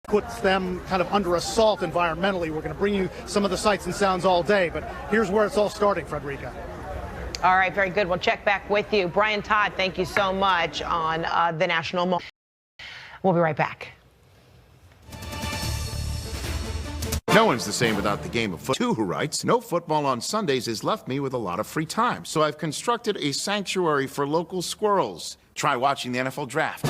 puts them kind of under assault environmentally. We're going to bring you some of the sights and sounds all day, but here's where it's all starting, Frederica. All right, very good. We'll check back with you. Brian Todd, thank you so much on the national moment. We'll be right back. No one's the same without the game of football. Who writes, no football on Sundays has left me with a lot of free time, so I've constructed a sanctuary for local squirrels. Try watching the NFL draft.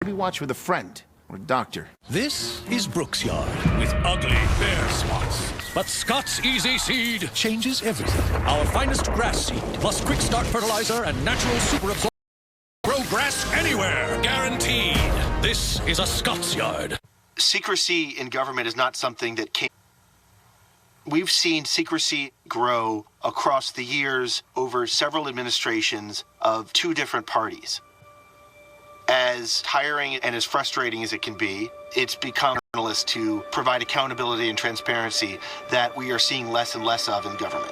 Maybe watch with a friend or a doctor. This is Brooks Yard with ugly bare spots. But Scott's Easy Seed changes everything. Our finest grass seed, plus quick start fertilizer and natural super absorb. Grow grass anywhere, guaranteed. This is a Scott's Yard. Secrecy in government is not something that we've seen secrecy grow across the years over several administrations of two different parties. As tiring and as frustrating as it can be, it's become journalists to provide accountability and transparency that we are seeing less and less of in government.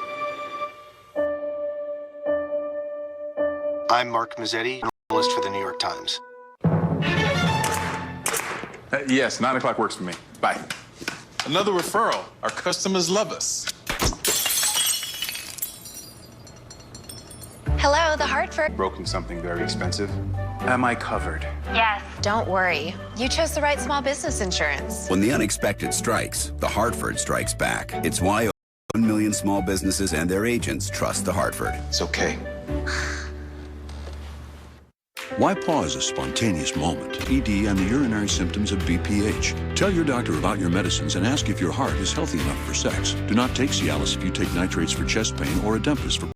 I'm Mark Mazzetti, journalist for the New York Times. Yes, 9 o'clock works for me. Bye. Another referral. Our customers love us. Hello, the Hartford. Broken something very expensive. Am I covered? Yes. Don't worry. You chose the right small business insurance. When the unexpected strikes, the Hartford strikes back. It's why 1 million small businesses and their agents trust the Hartford. It's okay. Why pause a spontaneous moment? ED and the urinary symptoms of BPH. Tell your doctor about your medicines and ask if your heart is healthy enough for sex. Do not take Cialis if you take nitrates for chest pain or Adempas for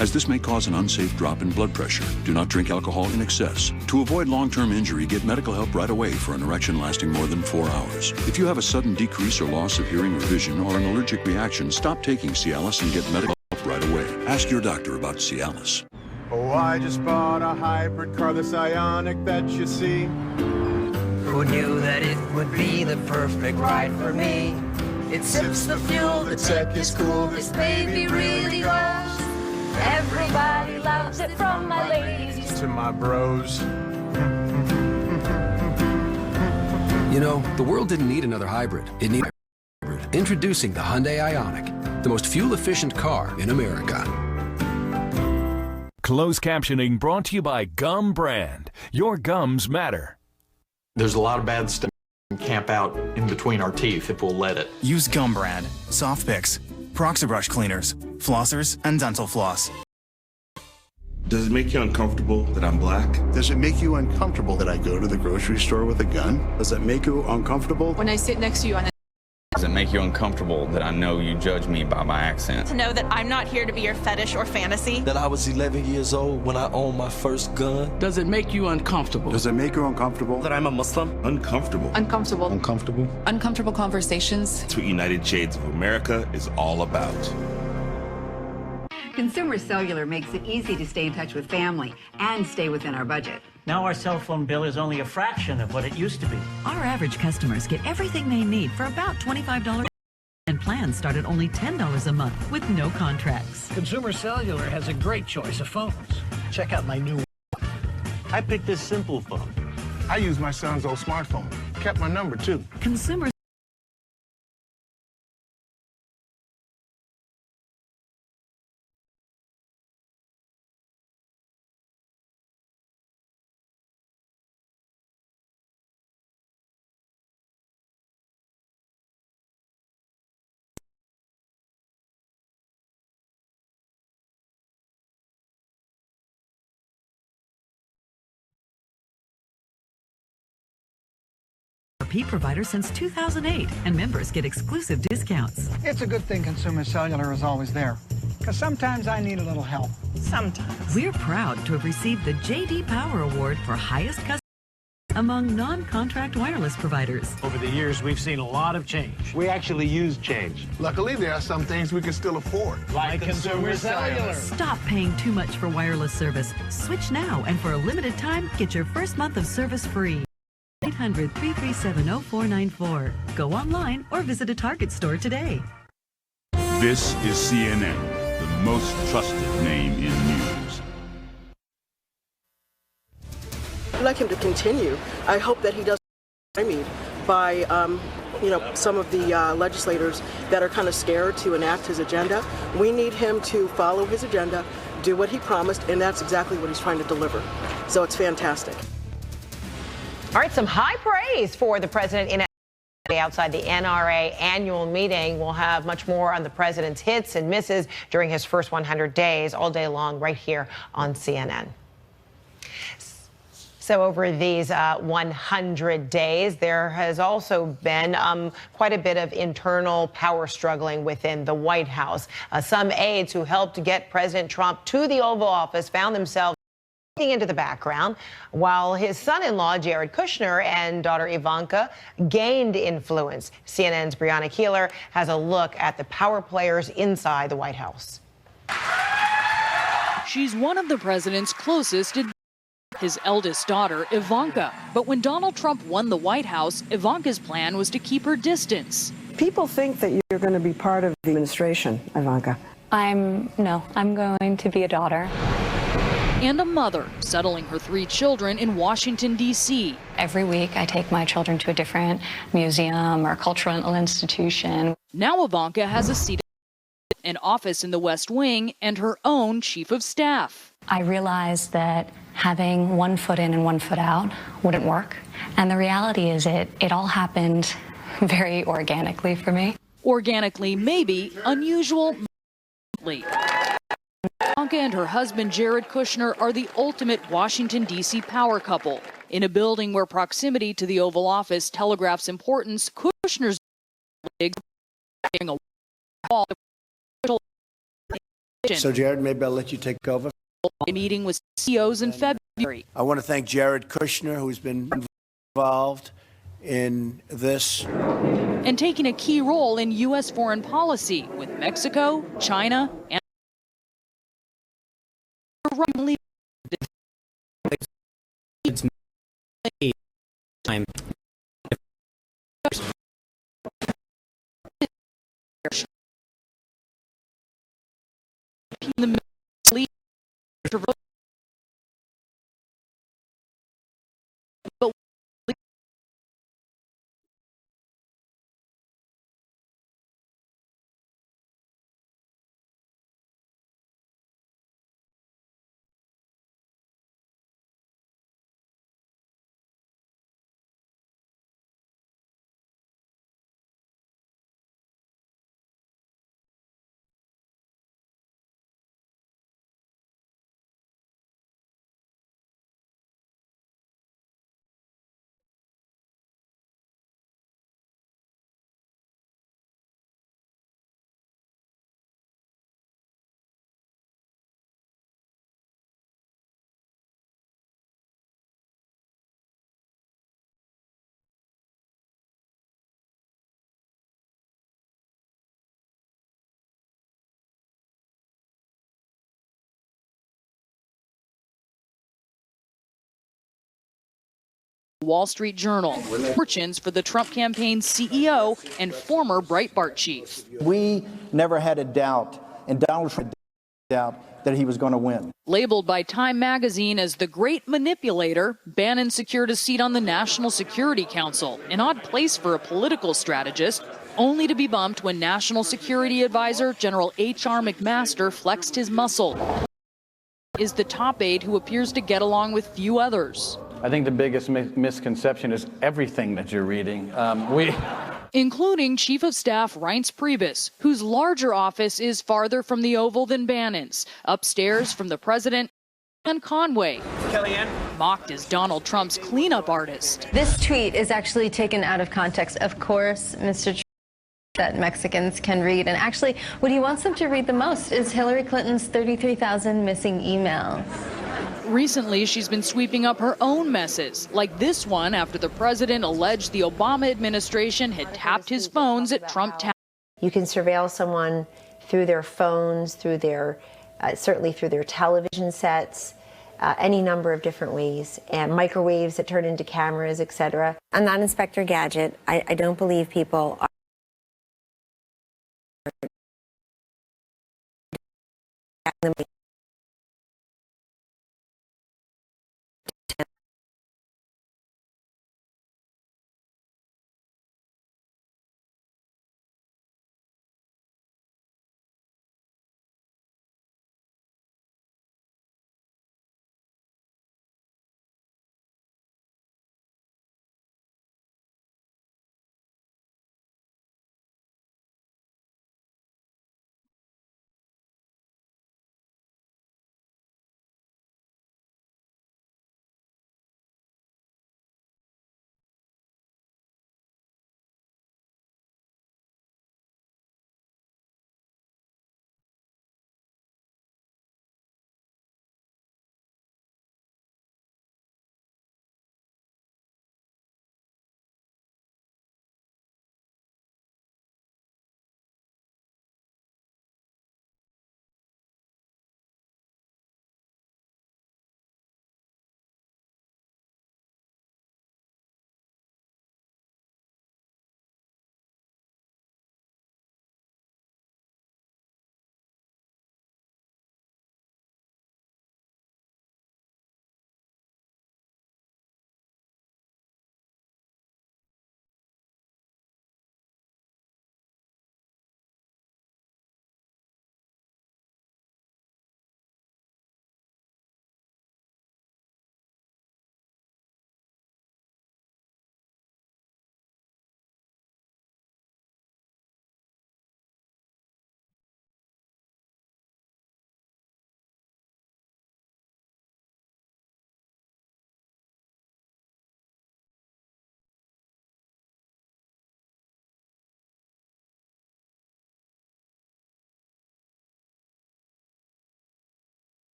as this may cause an unsafe drop in blood pressure. Do not drink alcohol in excess. To avoid long-term injury, get medical help right away for an erection lasting more than 4 hours. If you have a sudden decrease or loss of hearing or vision or an allergic reaction, stop taking Cialis and get medical help right away. Ask your doctor about Cialis. Oh, I just bought a hybrid car, this Ioniq that you see. Who knew that it would be the perfect ride for me? It sips the fuel, the tech is cool, this baby really goes. Everybody loves it, from my ladies to my bros. You know, the world didn't need another hybrid. It needed a hybrid. Introducing the Hyundai Ioniq, the most fuel-efficient car in America. Closed captioning brought to you by Gum Brand. Your gums matter. There's a lot of bad stuff camp out in between our teeth if we'll let it. Use Gum Brand, soft picks, Proxibrush cleaners, flossers, and dental floss. Does it make you uncomfortable that I'm black? Does it make you uncomfortable that I go to the grocery store with a gun? Does it make you uncomfortable when I sit next to you on the... Does it make you uncomfortable that I know you judge me by my accent? To know that I'm not here to be your fetish or fantasy? That I was 11 years old when I owned my first gun? Does it make you uncomfortable? Does it make you uncomfortable that I'm a Muslim? Uncomfortable. Uncomfortable. Uncomfortable. Uncomfortable conversations. That's what United Shades of America is all about. Consumer Cellular makes it easy to stay in touch with family and stay within our budget. Now our cell phone bill is only a fraction of what it used to be. Our average customers get everything they need for about $25, and plans start at only $10 a month with no contracts. Consumer Cellular has a great choice of phones. Check out my new one. I picked this simple phone. I use my son's old smartphone. Kept my number, too. Consumer provider since 2008, and members get exclusive discounts. It's a good thing Consumer Cellular is always there, because sometimes I need a little help. Sometimes. We're proud to have received the J.D. Power Award for highest customer among non-contract wireless providers. Over the years, we've seen a lot of change. We actually use change. Luckily, there are some things we can still afford. Like Consumer Cellular. Stop paying too much for wireless service. Switch now, and for a limited time, get your first month of service free. 800-337-0494. Go online or visit a Target store today. This is CNN, the most trusted name in news. I'd like him to continue. I hope that he does by some of the legislators that are kind of scared to enact his agenda. We need him to follow his agenda, do what he promised, and that's exactly what he's trying to deliver. So it's fantastic. All right, some high praise for the president in outside the NRA annual meeting. We'll have much more on the president's hits and misses during his first 100 days all day long right here on CNN. So over these 100 days, there has also been quite a bit of internal power struggling within the White House. Some aides who helped get President Trump to the Oval Office found themselves into the background while his son-in-law Jared Kushner and daughter Ivanka gained influence. CNN's Brianna Keeler has a look at the power players inside the White House. She's one of the president's closest advisors, his eldest daughter Ivanka. But when Donald Trump won the White House, Ivanka's plan was to keep her distance. People think that you're going to be part of the administration, Ivanka. I'm going to be a daughter. And a mother, settling her 3 children in Washington, D.C. Every week I take my children to a different museum or cultural institution. Now Ivanka has a seat, an office in the West Wing, and her own chief of staff. I realized that having one foot in and one foot out wouldn't work. And the reality is it all happened very organically for me. Organically, maybe. Unusual, Ivanka and her husband Jared Kushner are the ultimate Washington, D.C. power couple. In a building where proximity to the Oval Office telegraphs importance, Kushner's a wall. So Jared, maybe I'll let you take over. A meeting with CEOs in February. I want to thank Jared Kushner, who's been involved in this. And taking a key role in U.S. foreign policy with Mexico, China, and time. Wall Street Journal, fortunes for the Trump campaign's CEO and former Breitbart chief. We never had a doubt, and Donald Trump doubt that he was going to win. Labeled by Time magazine as the great manipulator, Bannon secured a seat on the National Security Council, an odd place for a political strategist, only to be bumped when National Security Advisor General H.R. McMaster flexed his muscle. Is the top aide who appears to get along with few others. I think the biggest misconception is everything that you're reading. Including Chief of Staff Reince Priebus, whose larger office is farther from the Oval than Bannon's, upstairs from the president, and Conway, Kellyanne, mocked as Donald Trump's cleanup artist. This tweet is actually taken out of context. Of course, Mr. Trump, that Mexicans can read. And actually, what he wants them to read the most is Hillary Clinton's 33,000 missing emails. Recently, she's been sweeping up her own messes, like this one after the president alleged the Obama administration had tapped his phones at Trump Tower. You can surveil someone through their phones, through their, certainly through their television sets, any number of different ways, and microwaves that turn into cameras, etc. I'm not Inspector Gadget. I don't believe people are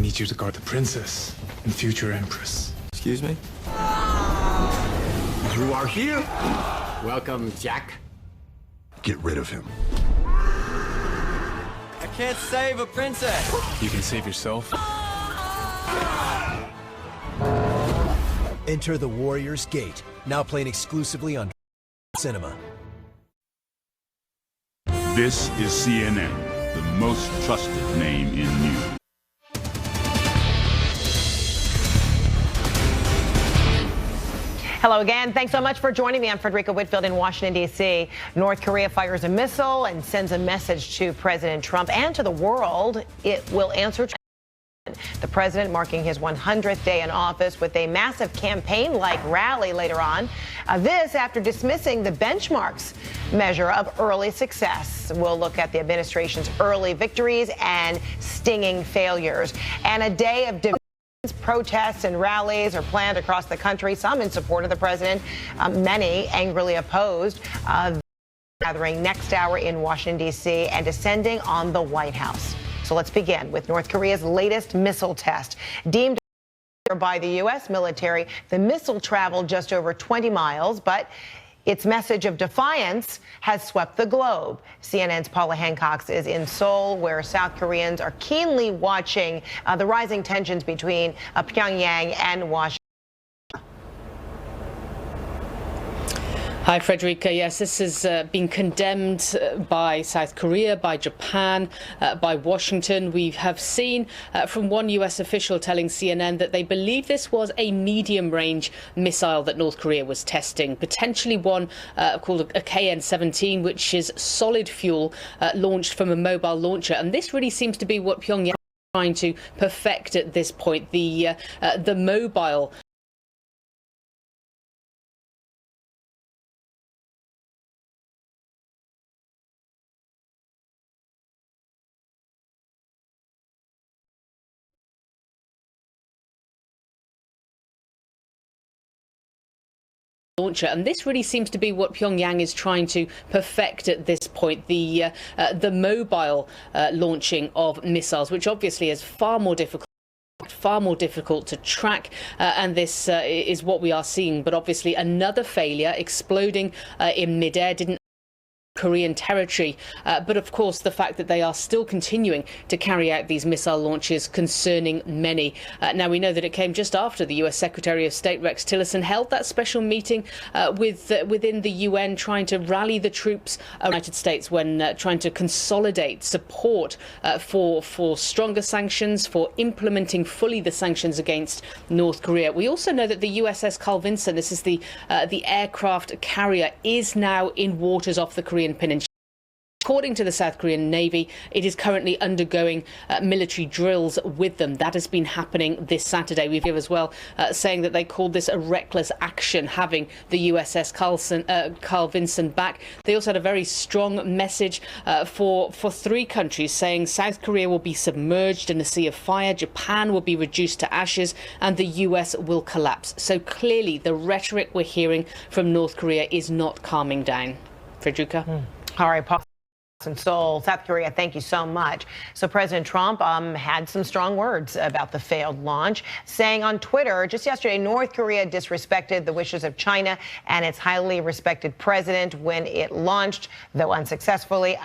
need you to guard the princess and future empress. Excuse me? You are here. Welcome, Jack. Get rid of him. I can't save a princess. You can save yourself. Enter The Warrior's Gate, now playing exclusively on Cinema. This is CNN, the most trusted name in news. Hello again. Thanks so much for joining me. I'm Frederica Whitfield in Washington, D.C. North Korea fires a missile and sends a message to President Trump and to the world. It will answer. The president marking his 100th day in office with a massive campaign-like rally later on. This after dismissing the benchmarks measure of early success. We'll look at the administration's early victories and stinging failures. And a day of protests and rallies are planned across the country, some in support of the president, many angrily opposed. Gathering next hour in Washington, D.C. and descending on the White House. So let's begin with North Korea's latest missile test. Deemed by the U.S. military, the missile traveled just over 20 miles, but its message of defiance has swept the globe. CNN's Paula Hancock is in Seoul, where South Koreans are keenly watching the rising tensions between Pyongyang and Washington. Hi, Frederica. Yes, this has been condemned by South Korea, by Japan, by Washington. We have seen from one U.S. official telling CNN that they believe this was a medium-range missile that North Korea was testing, potentially one called a KN-17, which is solid fuel launched from a mobile launcher. And this really seems to be what Pyongyang is trying to perfect at this point, the mobile launcher, and this really seems to be what Pyongyang is trying to perfect at this point, the mobile launching of missiles, which obviously is far more difficult to track, and this is what we are seeing. But obviously another failure, exploding in midair, didn't Korean territory, but of course the fact that they are still continuing to carry out these missile launches concerning many. Now we know that it came just after the US Secretary of State Rex Tillerson held that special meeting within the UN, trying to rally the troops of the United States when trying to consolidate support for stronger sanctions, for implementing fully the sanctions against North Korea. We also know that the USS Carlson, this is the aircraft carrier, is now in waters off the Korean Peninsula. According to the South Korean Navy, it is currently undergoing military drills with them. That has been happening this Saturday. We've heard as well saying that they called this a reckless action, having the USS Carlson back. They also had a very strong message for three countries, saying South Korea will be submerged in a sea of fire, Japan will be reduced to ashes, and the US will collapse. So clearly the rhetoric we're hearing from North Korea is not calming down. Frederica? All right, Paul. In Seoul, South Korea, thank you so much. So President Trump had some strong words about the failed launch, saying on Twitter just yesterday, North Korea disrespected the wishes of China and its highly respected president when it launched, though unsuccessfully,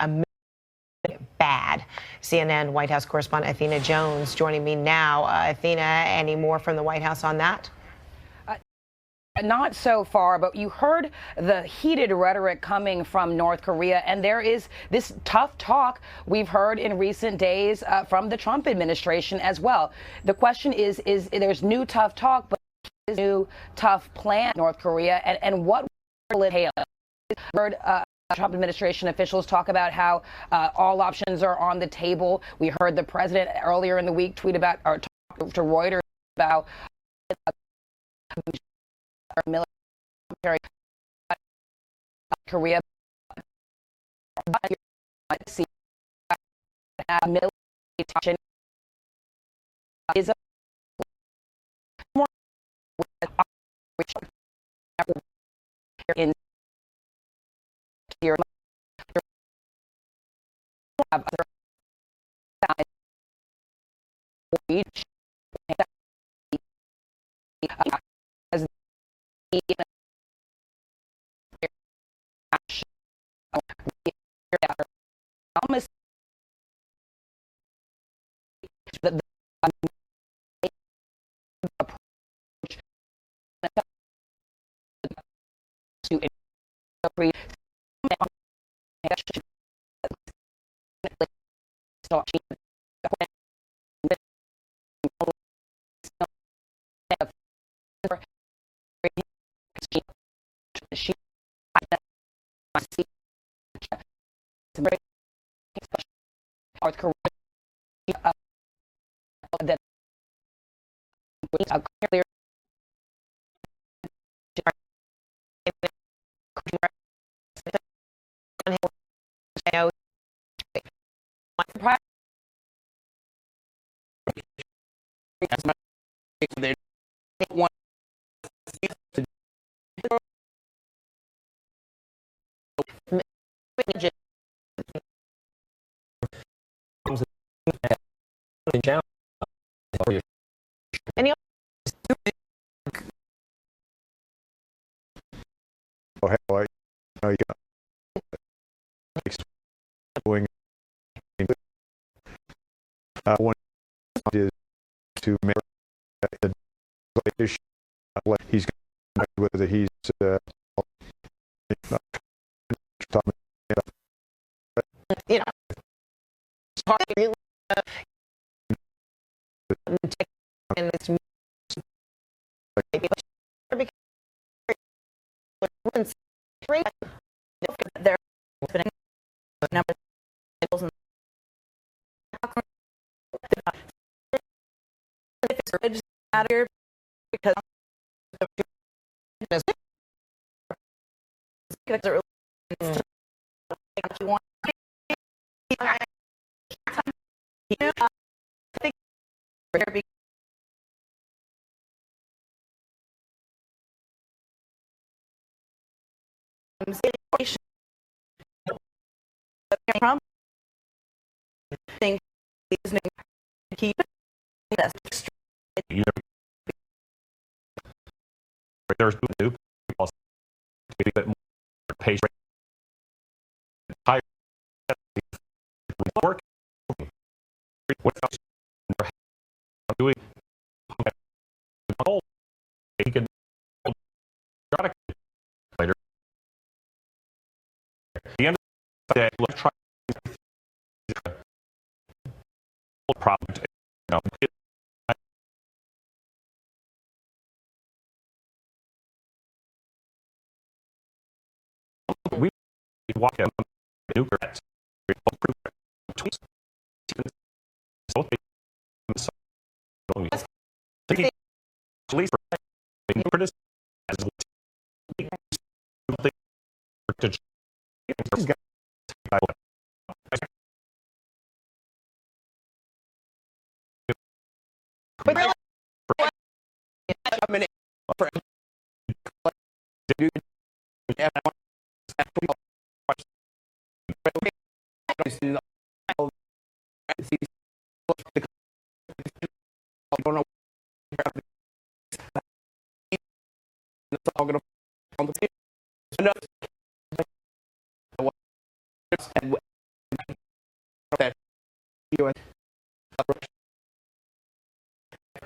bad. CNN White House correspondent Athena Jones joining me now. Athena, any more from the White House on that? Not so far, but you heard the heated rhetoric coming from North Korea, and there is this tough talk we've heard in recent days from the Trump administration as well. The question is there's new tough talk, but is new tough plan North Korea, and what will it entail? Heard Trump administration officials talk about how all options are on the table. We heard the president earlier in the week tweet about, or talk to Reuters about military Korea military is a more in your almost the approach to North Korea that clear Any Oh, hell, you got going. One is to make the issue. He's whether he's you know, really and this there numbers out here because you want think keep it. There's new a bit more patient. Higher work. What else doing? He can later. At the end of the day, let's try problem. We walk in new threats. Tweets. Both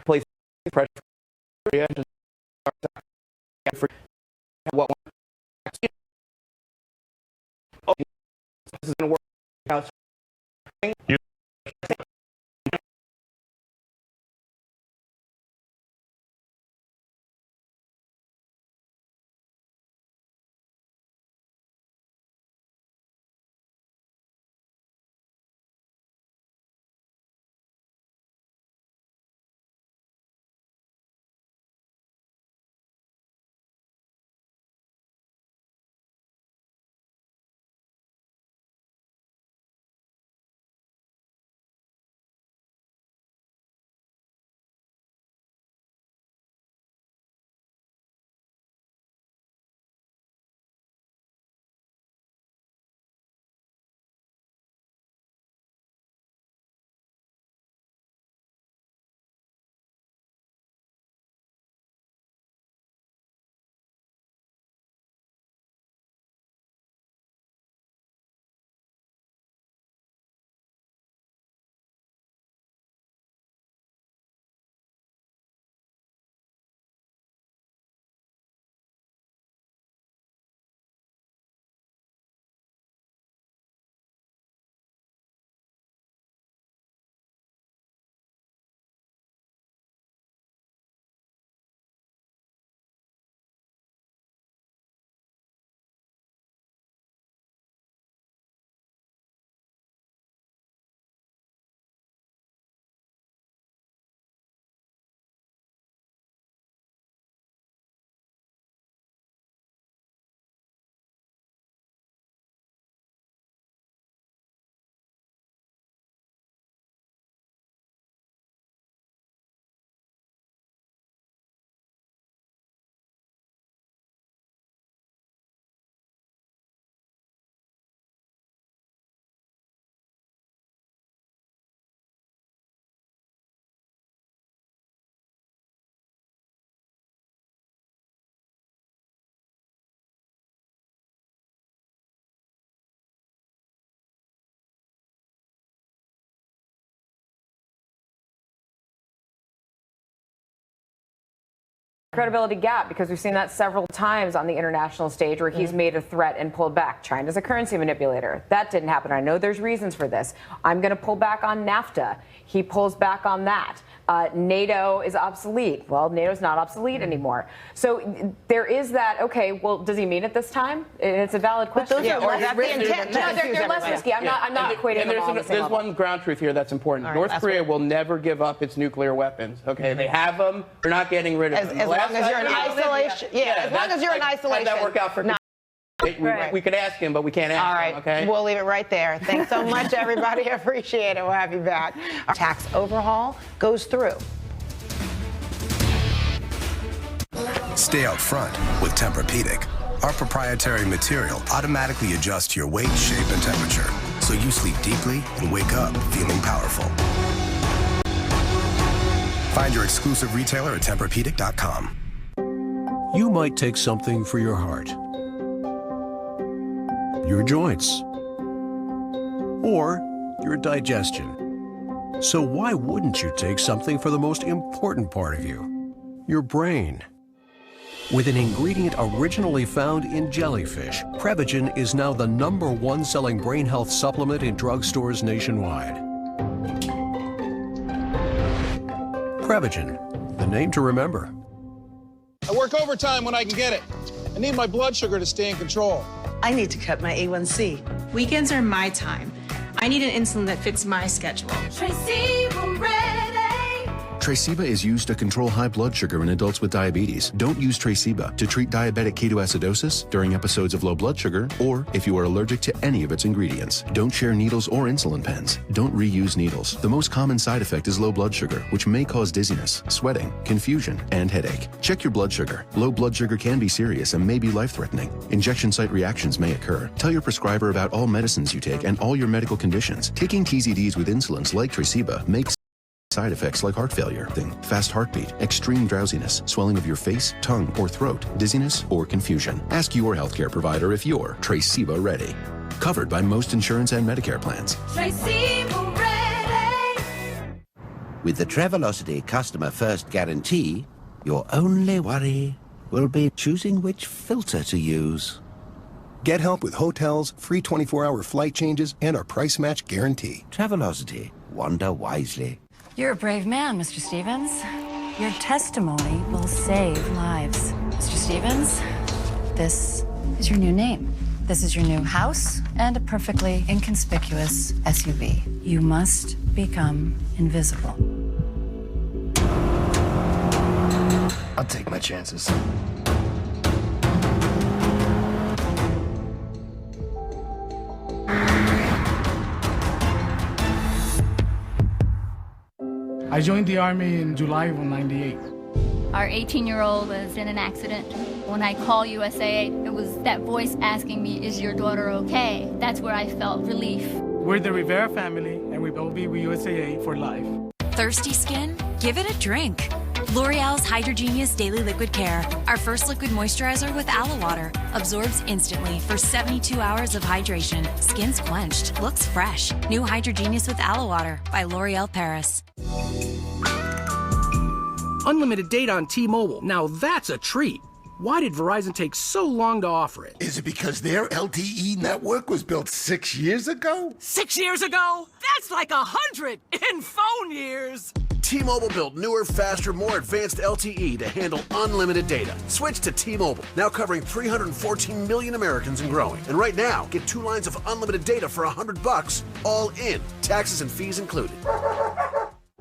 police place pressure what this is going to work out. credibility gap, because we've seen that several times on the international stage where he's made a threat and pulled back. China's a currency manipulator. That didn't happen. I know there's reasons for this. I'm going to pull back on NAFTA. He pulls back on that. NATO is obsolete. Well, NATO's not obsolete anymore. So there is that, okay, well, does he mean it this time? It's a valid question. But those are less risky. No, they're less risky. I'm not equating them all on the same There's level. one ground truth here that's important. All right, North Korea will never give up its nuclear weapons. Okay, they have them. They're not getting rid of them. As long as you're in isolation. Yeah, as long as you're in isolation. How'd that work out for? We could ask him, but we can't ask All right, him, okay? We'll leave it right there. Thanks so much, everybody. Appreciate it. We'll have you back. Our tax overhaul goes through. Stay out front with Tempur-Pedic. Our proprietary material automatically adjusts your weight, shape, and temperature, so you sleep deeply and wake up feeling powerful. Find your exclusive retailer at TempurPedic.com. You might take something for your heart, your joints, or your digestion. So why wouldn't you take something for the most important part of you, your brain? With an ingredient originally found in jellyfish, Prevagen is now the #1 selling brain health supplement in drugstores nationwide. Prevagen, the name to remember. I work overtime when I can get it. I need my blood sugar to stay in control. I need to cut my A1C. Weekends are my time. I need an insulin that fits my schedule. Traceba is used to control high blood sugar in adults with diabetes. Don't use Traceba to treat diabetic ketoacidosis during episodes of low blood sugar or if you are allergic to any of its ingredients. Don't share needles or insulin pens. Don't reuse needles. The most common side effect is low blood sugar, which may cause dizziness, sweating, confusion, and headache. Check your blood sugar. Low blood sugar can be serious and may be life-threatening. Injection site reactions may occur. Tell your prescriber about all medicines you take and all your medical conditions. Taking TZDs with insulins like Traceba makes side effects like heart failure, fast heartbeat, extreme drowsiness, swelling of your face, tongue, or throat, dizziness, or confusion. Ask your healthcare provider if you're Traceba ready. Covered by most insurance and Medicare plans. Traceba ready. With the Travelocity Customer First Guarantee, your only worry will be choosing which filter to use. Get help with hotels, free 24-hour flight changes, and our price match guarantee. Travelocity. Wander wisely. You're a brave man, Mr. Stevens. Your testimony will save lives. Mr. Stevens, this is your new name. This is your new house and a perfectly inconspicuous SUV. You must become invisible. I'll take my chances. I joined the Army in July of '98. Our 18-year-old was in an accident. When I called USAA, it was that voice asking me, is your daughter okay? That's where I felt relief. We're the Rivera family, and we will be with USAA for life. Thirsty skin? Give it a drink. L'Oreal's Hydrogenius Daily Liquid Care. Our first liquid moisturizer with aloe water. Absorbs instantly for 72 hours of hydration. Skin's quenched. Looks fresh. New Hydrogenius with aloe water by L'Oreal Paris. Unlimited data on T-Mobile. Now that's a treat. Why did Verizon take so long to offer it? Is it because their LTE network was built 6 years ago? 6 years ago? That's like 100 in phone years. T-Mobile built newer, faster, more advanced LTE to handle unlimited data. Switch to T-Mobile, now covering 314 million Americans and growing. And right now, get 2 lines of unlimited data for $100, all in, taxes and fees included.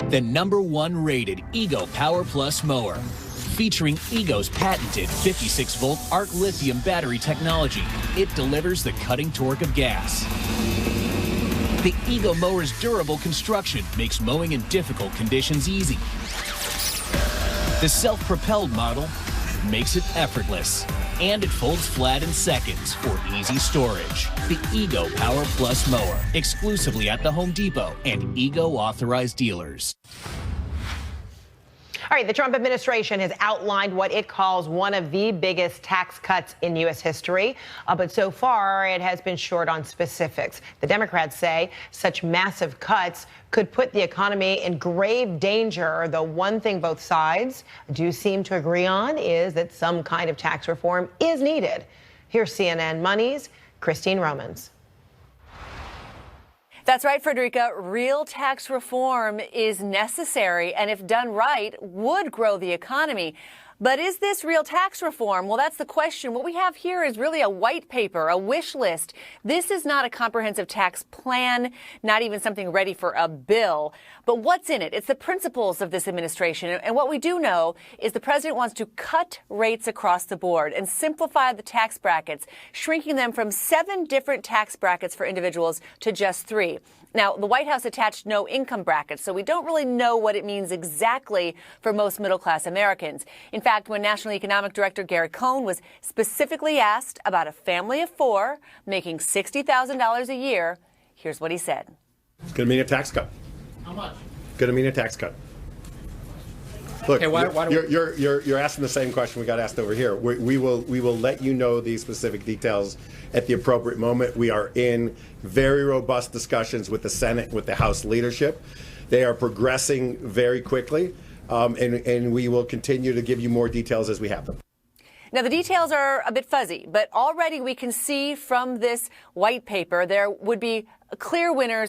The #1 rated Ego Power Plus mower, featuring Ego's patented 56-volt arc lithium battery technology. It delivers the cutting torque of gas. The Ego mower's durable construction makes mowing in difficult conditions easy. The self-propelled model makes it effortless, and it folds flat in seconds for easy storage. The Ego Power Plus mower, exclusively at the Home Depot and Ego authorized dealers. All right, the Trump administration has outlined what it calls one of the biggest tax cuts in U.S. history, but so far it has been short on specifics. The Democrats say such massive cuts could put the economy in grave danger, though one thing both sides do seem to agree on is that some kind of tax reform is needed. Here's CNN Money's Christine Romans. That's right, Frederica. Real tax reform is necessary and, if done right, would grow the economy. But is this real tax reform? Well, that's the question. What we have here is really a white paper, a wish list. This is not a comprehensive tax plan, not even something ready for a bill. But what's in it? It's the principles of this administration. And what we do know is the president wants to cut rates across the board and simplify the tax brackets, shrinking them from 7 different tax brackets for individuals to just 3. Now, the White House attached no income brackets, so we don't really know what it means exactly for most middle-class Americans. In fact, when National Economic Director Gary Cohn was specifically asked about a family of 4 making $60,000 a year, here's what he said. It's going to mean a tax cut. How much? Going to mean a tax cut. Look, Okay, you're asking the same question we got asked over here. We will let you know these specific details at the appropriate moment. We are in very robust discussions with the Senate, with the House leadership. They are progressing very quickly, and we will continue to give you more details as we have them. Now, the details are a bit fuzzy, but already we can see from this white paper there would be clear winners.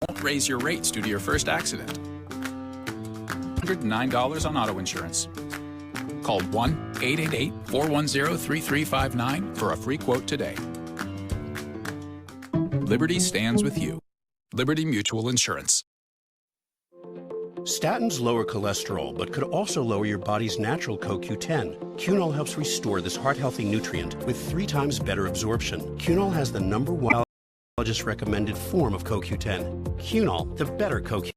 Don't raise your rates due to your first accident. $109 on auto insurance. Call 1-888-410-3359 for a free quote today. Liberty stands with you. Liberty Mutual Insurance. Statins lower cholesterol, but could also lower your body's natural CoQ10. Cunol helps restore this heart-healthy nutrient with 3 times better absorption. Cunol has the #1 recommended form of CoQ10. Cunol, the better CoQ10.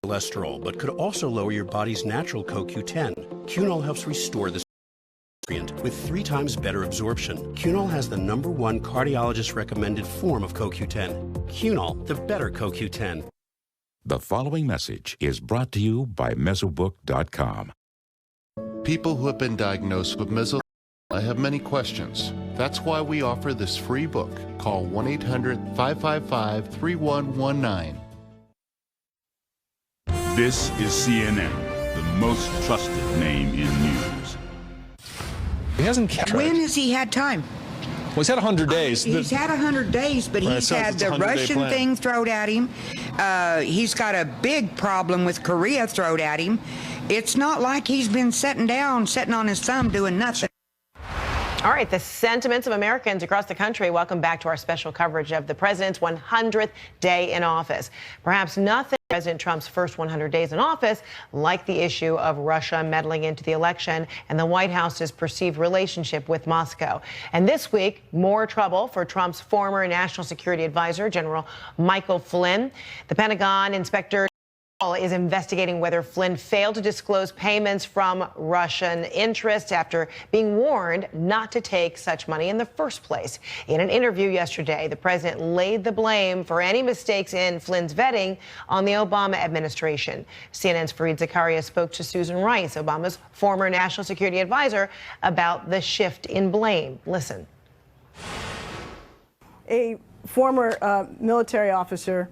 Cholesterol, but could also lower your body's natural CoQ10. Cunol helps restore this nutrient with 3 times better absorption. Cunol has the #1 cardiologist recommended form of CoQ10. Cunol, the better CoQ10. The following message is brought to you by Mesobook.com. People who have been diagnosed with mesothelioma have many questions. That's why we offer this free book. Call 1-800-555-3119. This is CNN, the most trusted name in news. He hasn't kept. When has he had time? Well, he's had 100 days. He's had 100 days, but he's had the Russian thing thrown at him. He's got a big problem with Korea thrown at him. It's not like he's been sitting on his thumb doing nothing. All right, the sentiments of Americans across the country. Welcome back to our special coverage of the president's 100th day in office. Perhaps nothing President Trump's first 100 days in office like the issue of Russia meddling into the election and the White House's perceived relationship with Moscow. And this week, more trouble for Trump's former national security advisor, General Michael Flynn. The Pentagon inspector is investigating whether Flynn failed to disclose payments from Russian interests after being warned not to take such money in the first place. In an interview yesterday, the president laid the blame for any mistakes in Flynn's vetting on the Obama administration. CNN's Fareed Zakaria spoke to Susan Rice, Obama's former national security advisor, about the shift in blame. Listen. A former military officer,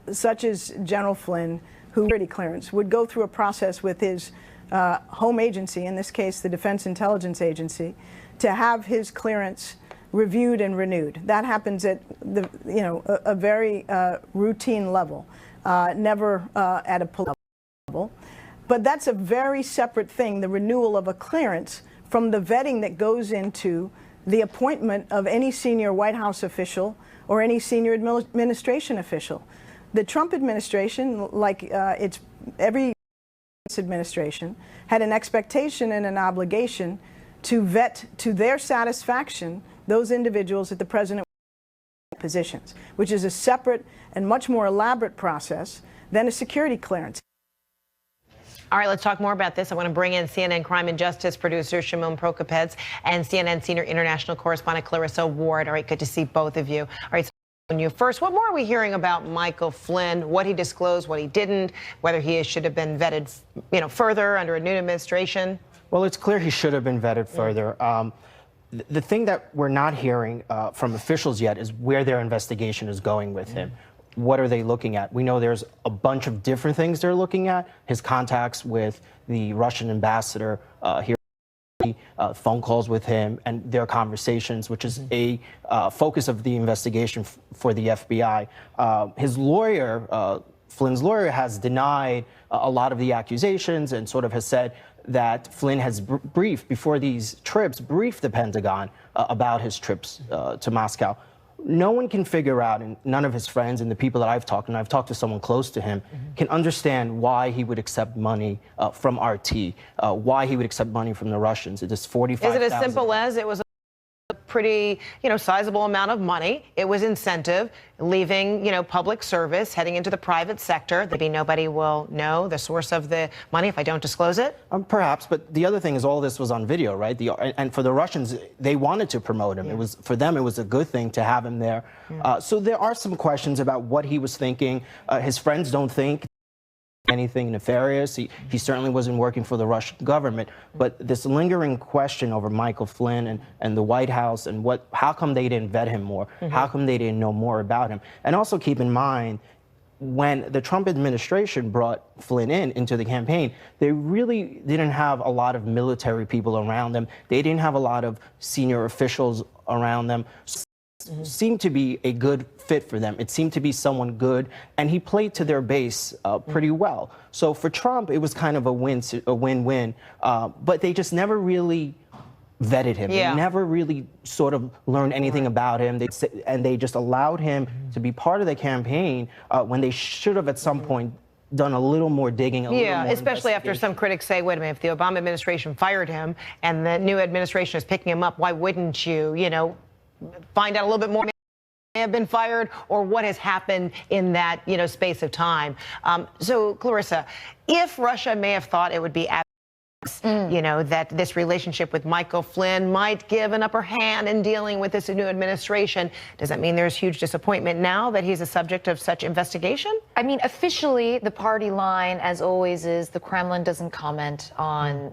such as General Flynn, who security clearance, would go through a process with his home agency, in this case the Defense Intelligence Agency, to have his clearance reviewed and renewed. That happens at a very routine level, never at a political level. But that's a very separate thing, the renewal of a clearance, from the vetting that goes into the appointment of any senior White House official or any senior administration official. The Trump administration, like every administration, had an expectation and an obligation to vet to their satisfaction those individuals at the president positions, which is a separate and much more elaborate process than a security clearance. All right, let's talk more about this. I want to bring in CNN crime and justice producer Shimon Prokopets and CNN senior international correspondent Clarissa Ward. All right, good to see both of you. All right. You first, what more are we hearing about Michael Flynn, what he disclosed, what he didn't, whether he should have been vetted, further under a new administration? Well, it's clear he should have been vetted further. The thing that we're not hearing from officials yet is where their investigation is going with him. What are they looking at? We know there's a bunch of different things they're looking at. His contacts with the Russian ambassador here. Phone calls with him and their conversations, which is a focus of the investigation for the FBI. His lawyer, Flynn's lawyer, has denied a lot of the accusations and sort of has said that Flynn has briefed the Pentagon about his trips to Moscow. No one can figure out, and none of his friends and the people that I've talked to, and I've talked to someone close to him, can understand why he would accept money from RT, why he would accept money from the Russians. It is $45,000. Is it as simple as it was a pretty, sizable amount of money. It was incentive, leaving, public service, heading into the private sector. Maybe nobody will know the source of the money if I don't disclose it. Perhaps, but the other thing is all this was on video, right? And for the Russians, they wanted to promote him. Yeah. For them, it was a good thing to have him there. Yeah. So there are some questions about what he was thinking. His friends don't think anything nefarious. He certainly wasn't working for the Russian government. But this lingering question over Michael Flynn and the White House and how come they didn't vet him more? How come they didn't know more about him? And also keep in mind, when the Trump administration brought Flynn into the campaign, they really didn't have a lot of military people around them. They didn't have a lot of senior officials around them. Seemed to be a good fit for them. It seemed to be someone good, and he played to their base pretty well. So for Trump, it was kind of a win-win, but they just never really vetted him. Yeah. They never really sort of learned anything about him, and they just allowed him to be part of the campaign when they should have at some point done a little more digging. Yeah, especially after some critics say, wait a minute, if the Obama administration fired him and the new administration is picking him up, why wouldn't you, find out a little bit more? May have been fired, or what has happened in that space of time. So Clarissa, if Russia may have thought it would be that this relationship with Michael Flynn might give an upper hand in dealing with this new administration, does that mean there's huge disappointment now that he's a subject of such investigation? I mean, officially, the party line, as always, is the Kremlin doesn't comment on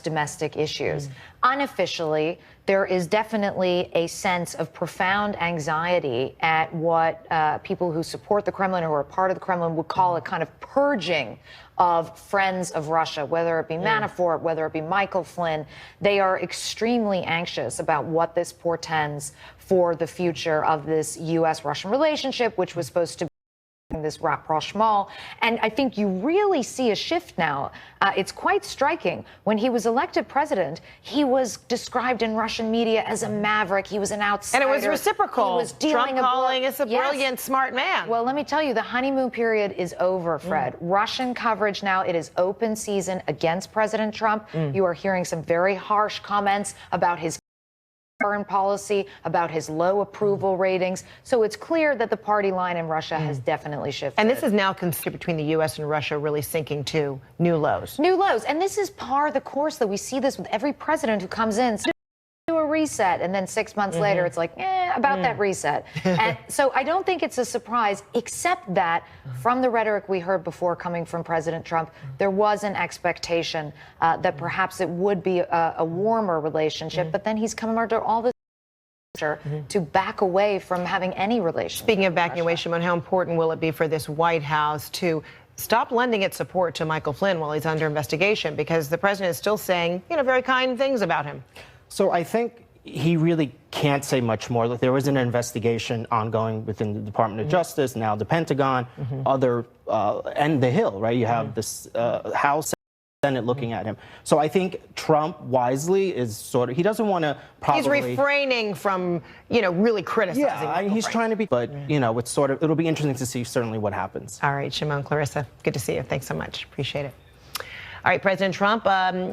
domestic issues. Unofficially, there is definitely a sense of profound anxiety at what people who support the Kremlin or are part of the Kremlin would call a kind of purging of friends of Russia, whether it be Manafort, whether it be Michael Flynn. They are extremely anxious about what this portends for the future of this U.S.-Russian relationship, which was supposed to this rapprochement. And I think you really see a shift now. It's quite striking. When he was elected president, he was described in Russian media as a maverick. He was an outsider. And it was reciprocal. He was dealing Trump calling us a brilliant, smart man. Well, let me tell you, the honeymoon period is over, Fred. Russian coverage now, it is open season against President Trump. You are hearing some very harsh comments about his foreign policy, about his low approval ratings. So it's clear that the party line in Russia has definitely shifted. And this is now considered between the U.S. and Russia really sinking to new lows. New lows. And this is par of the course that we see this with every president who comes in. Do a reset, and then 6 months later it's like, about that reset. And so I don't think it's a surprise, except that from the rhetoric we heard before coming from President Trump, there was an expectation that perhaps it would be a warmer relationship, but then he's come under all this pressure to back away from having any relationship. Speaking of backing away, Shimon, how important will it be for this White House to stop lending its support to Michael Flynn while he's under investigation? Because the president is still saying, very kind things about him. So I think he really can't say much more. Look, there was an investigation ongoing within the Department of Justice, now the Pentagon, and the Hill, right? You have this House, Senate looking at him. So I think Trump wisely is he doesn't want to probably... He's refraining from, really criticizing. Yeah, he's trying to be, but, it's it'll be interesting to see certainly what happens. All right, Shimon, Clarissa, good to see you. Thanks so much. Appreciate it. All right, President Trump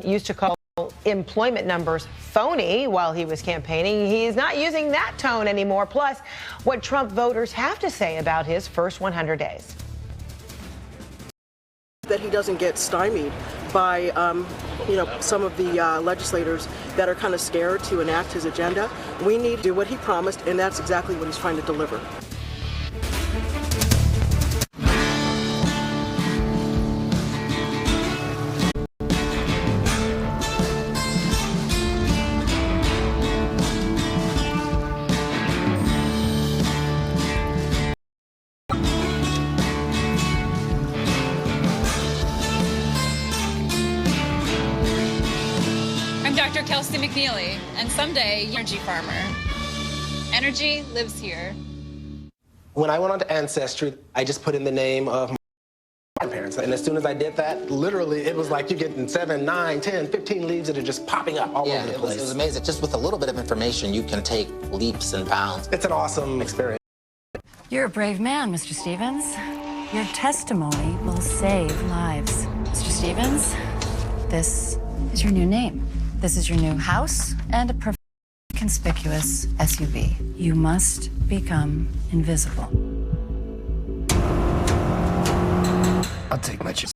used to call employment numbers phony while he was campaigning. He's not using that tone anymore. Plus, what Trump voters have to say about his first 100 days. That he doesn't get stymied by, some of the legislators that are kind of scared to enact his agenda. We need to do what he promised, and that's exactly what he's trying to deliver. And someday, energy farmer. Energy lives here. When I went on to Ancestry, I just put in the name of my grandparents. And as soon as I did that, literally, it was like you're getting 7, 9, 10, 15 leaves that are just popping up all over the place. It was amazing. Just with a little bit of information, you can take leaps and bounds. It's an awesome experience. You're a brave man, Mr. Stevens. Your testimony will save lives. Mr. Stevens, this is your new name. This is your new house and a perfect inconspicuous SUV. You must become invisible. I'll take my chance.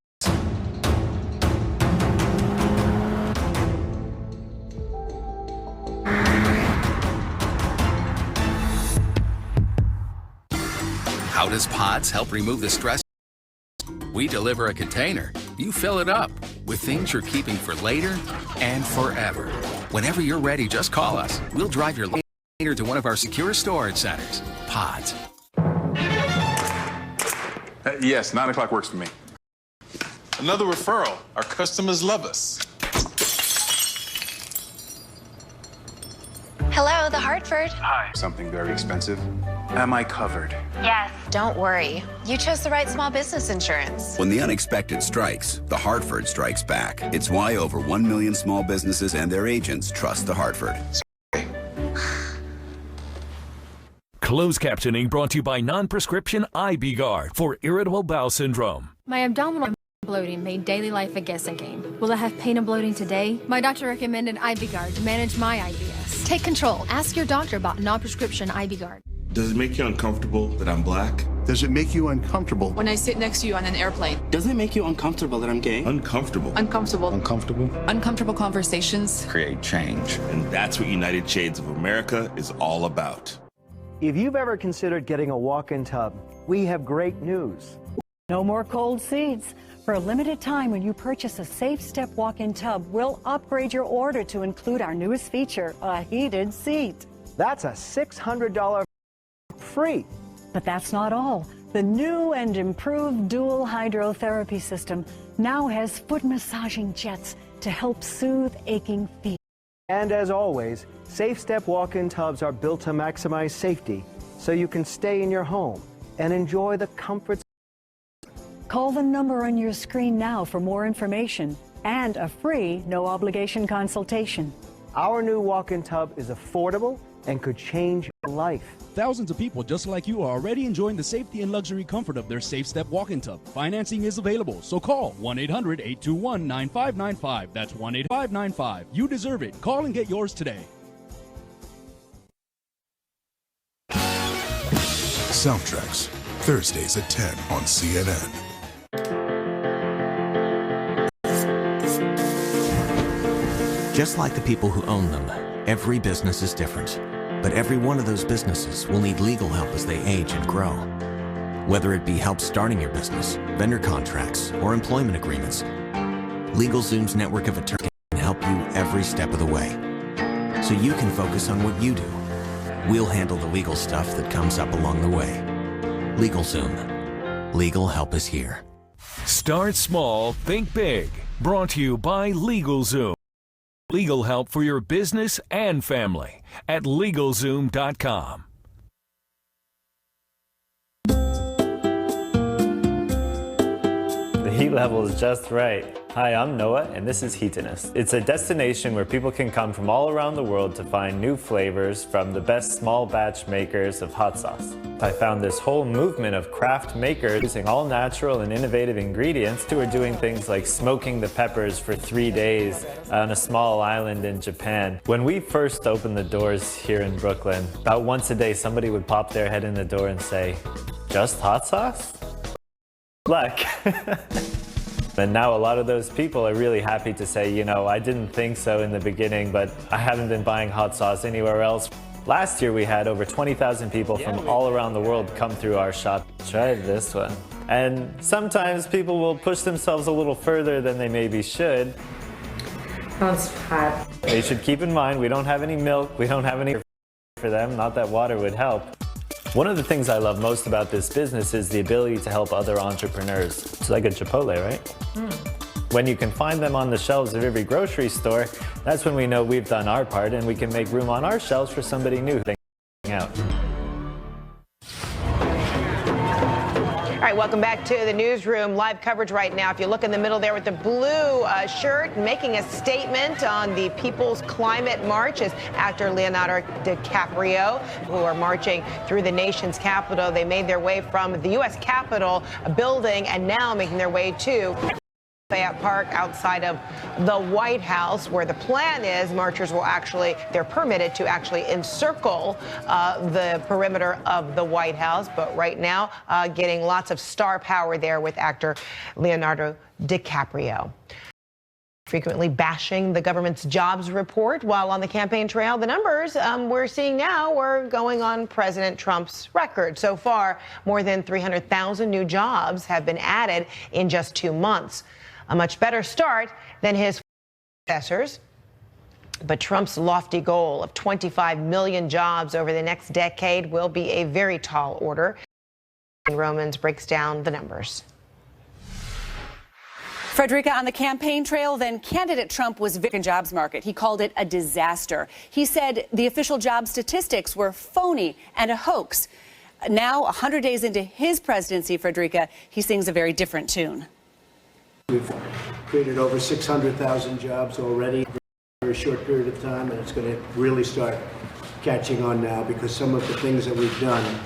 How does Pods help remove the stress? We deliver a container. You fill it up with things you're keeping for later and forever. Whenever you're ready, just call us. We'll drive your container to one of our secure storage centers. Pods. Yes, 9 o'clock works for me. Another referral. Our customers love us. Hello, the Hartford. Hi. Something very expensive. Am I covered? Yes. Don't worry. You chose the right small business insurance. When the unexpected strikes, the Hartford strikes back. It's why over 1 million small businesses and their agents trust the Hartford. Closed captioning brought to you by non-prescription IB Guard for irritable bowel syndrome. My abdominal bloating made daily life a guessing game. Will I have pain and bloating today? My doctor recommended IB Guard to manage my IBS. Take control. Ask your doctor about non-prescription IB Guard. Does it make you uncomfortable that I'm black? Does it make you uncomfortable when I sit next to you on an airplane? Does it make you uncomfortable that I'm gay? Uncomfortable. Uncomfortable. Uncomfortable. Uncomfortable conversations create change. And that's what United Shades of America is all about. If you've ever considered getting a walk-in tub, we have great news. No more cold seats. For a limited time, when you purchase a Safe Step walk-in tub, we'll upgrade your order to include our newest feature, a heated seat. That's a $600 free. But that's not all. The new and improved dual hydrotherapy system now has foot massaging jets to help soothe aching feet. And as always, Safe Step walk-in tubs are built to maximize safety so you can stay in your home and enjoy the comforts. Call the number on your screen now for more information and a free, no-obligation consultation. Our new walk-in tub is affordable and could change your life. Thousands of people just like you are already enjoying the safety and luxury comfort of their Safe Step walk-in tub. Financing is available, so call 1-800-821-9595. That's 1-800-595. You deserve it. Call and get yours today. Soundtracks, Thursdays at 10 on CNN. Just like the people who own them, every business is different. But every one of those businesses will need legal help as they age and grow. Whether it be help starting your business, vendor contracts, or employment agreements, LegalZoom's network of attorneys can help you every step of the way. So you can focus on what you do. We'll handle the legal stuff that comes up along the way. LegalZoom. Legal help is here. Start small, think big. Brought to you by LegalZoom. Legal help for your business and family at LegalZoom.com. The heat level is just right. Hi, I'm Noah, and this is Heatiness. It's a destination where people can come from all around the world to find new flavors from the best small batch makers of hot sauce. I found this whole movement of craft makers using all natural and innovative ingredients who are doing things like smoking the peppers for 3 days on a small island in Japan. When we first opened the doors here in Brooklyn, about once a day somebody would pop their head in the door and say, "Just hot sauce?" Luck. And now a lot of those people are really happy to say, you know, I didn't think so in the beginning, but I haven't been buying hot sauce anywhere else. Last year we had over 20,000 people from all around the world come through our shop. Try this one. And sometimes people will push themselves a little further than they maybe should. That's hot. They should keep in mind we don't have any milk, we don't have any for them, not that water would help. One of the things I love most about this business is the ability to help other entrepreneurs. It's like a Chipotle, right? When you can find them on the shelves of every grocery store, that's when we know we've done our part and we can make room on our shelves for somebody new out. All right, welcome back to the newsroom. Live coverage right now. If you look in the middle there with the blue shirt, making a statement on the People's Climate March is actor Leonardo DiCaprio, who are marching through the nation's capital. They made their way from the U.S. Capitol building and now making their way to Fayette Park outside of the White House, where the plan is marchers will they're permitted to actually encircle the perimeter of the White House. But right now, getting lots of star power there with actor Leonardo DiCaprio. Frequently bashing the government's jobs report while on the campaign trail. The numbers we're seeing now are going on President Trump's record. So far, more than 300,000 new jobs have been added in just 2 months. A much better start than his predecessors. But Trump's lofty goal of 25 million jobs over the next decade will be a very tall order. Romans breaks down the numbers. Frederica, on the campaign trail, then candidate Trump was victim jobs market. He called it a disaster. He said the official job statistics were phony and a hoax. Now, 100 days into his presidency, Frederica, he sings a very different tune. We've created over 600,000 jobs already in a very short period of time, and it's going to really start catching on now because some of the things that we've done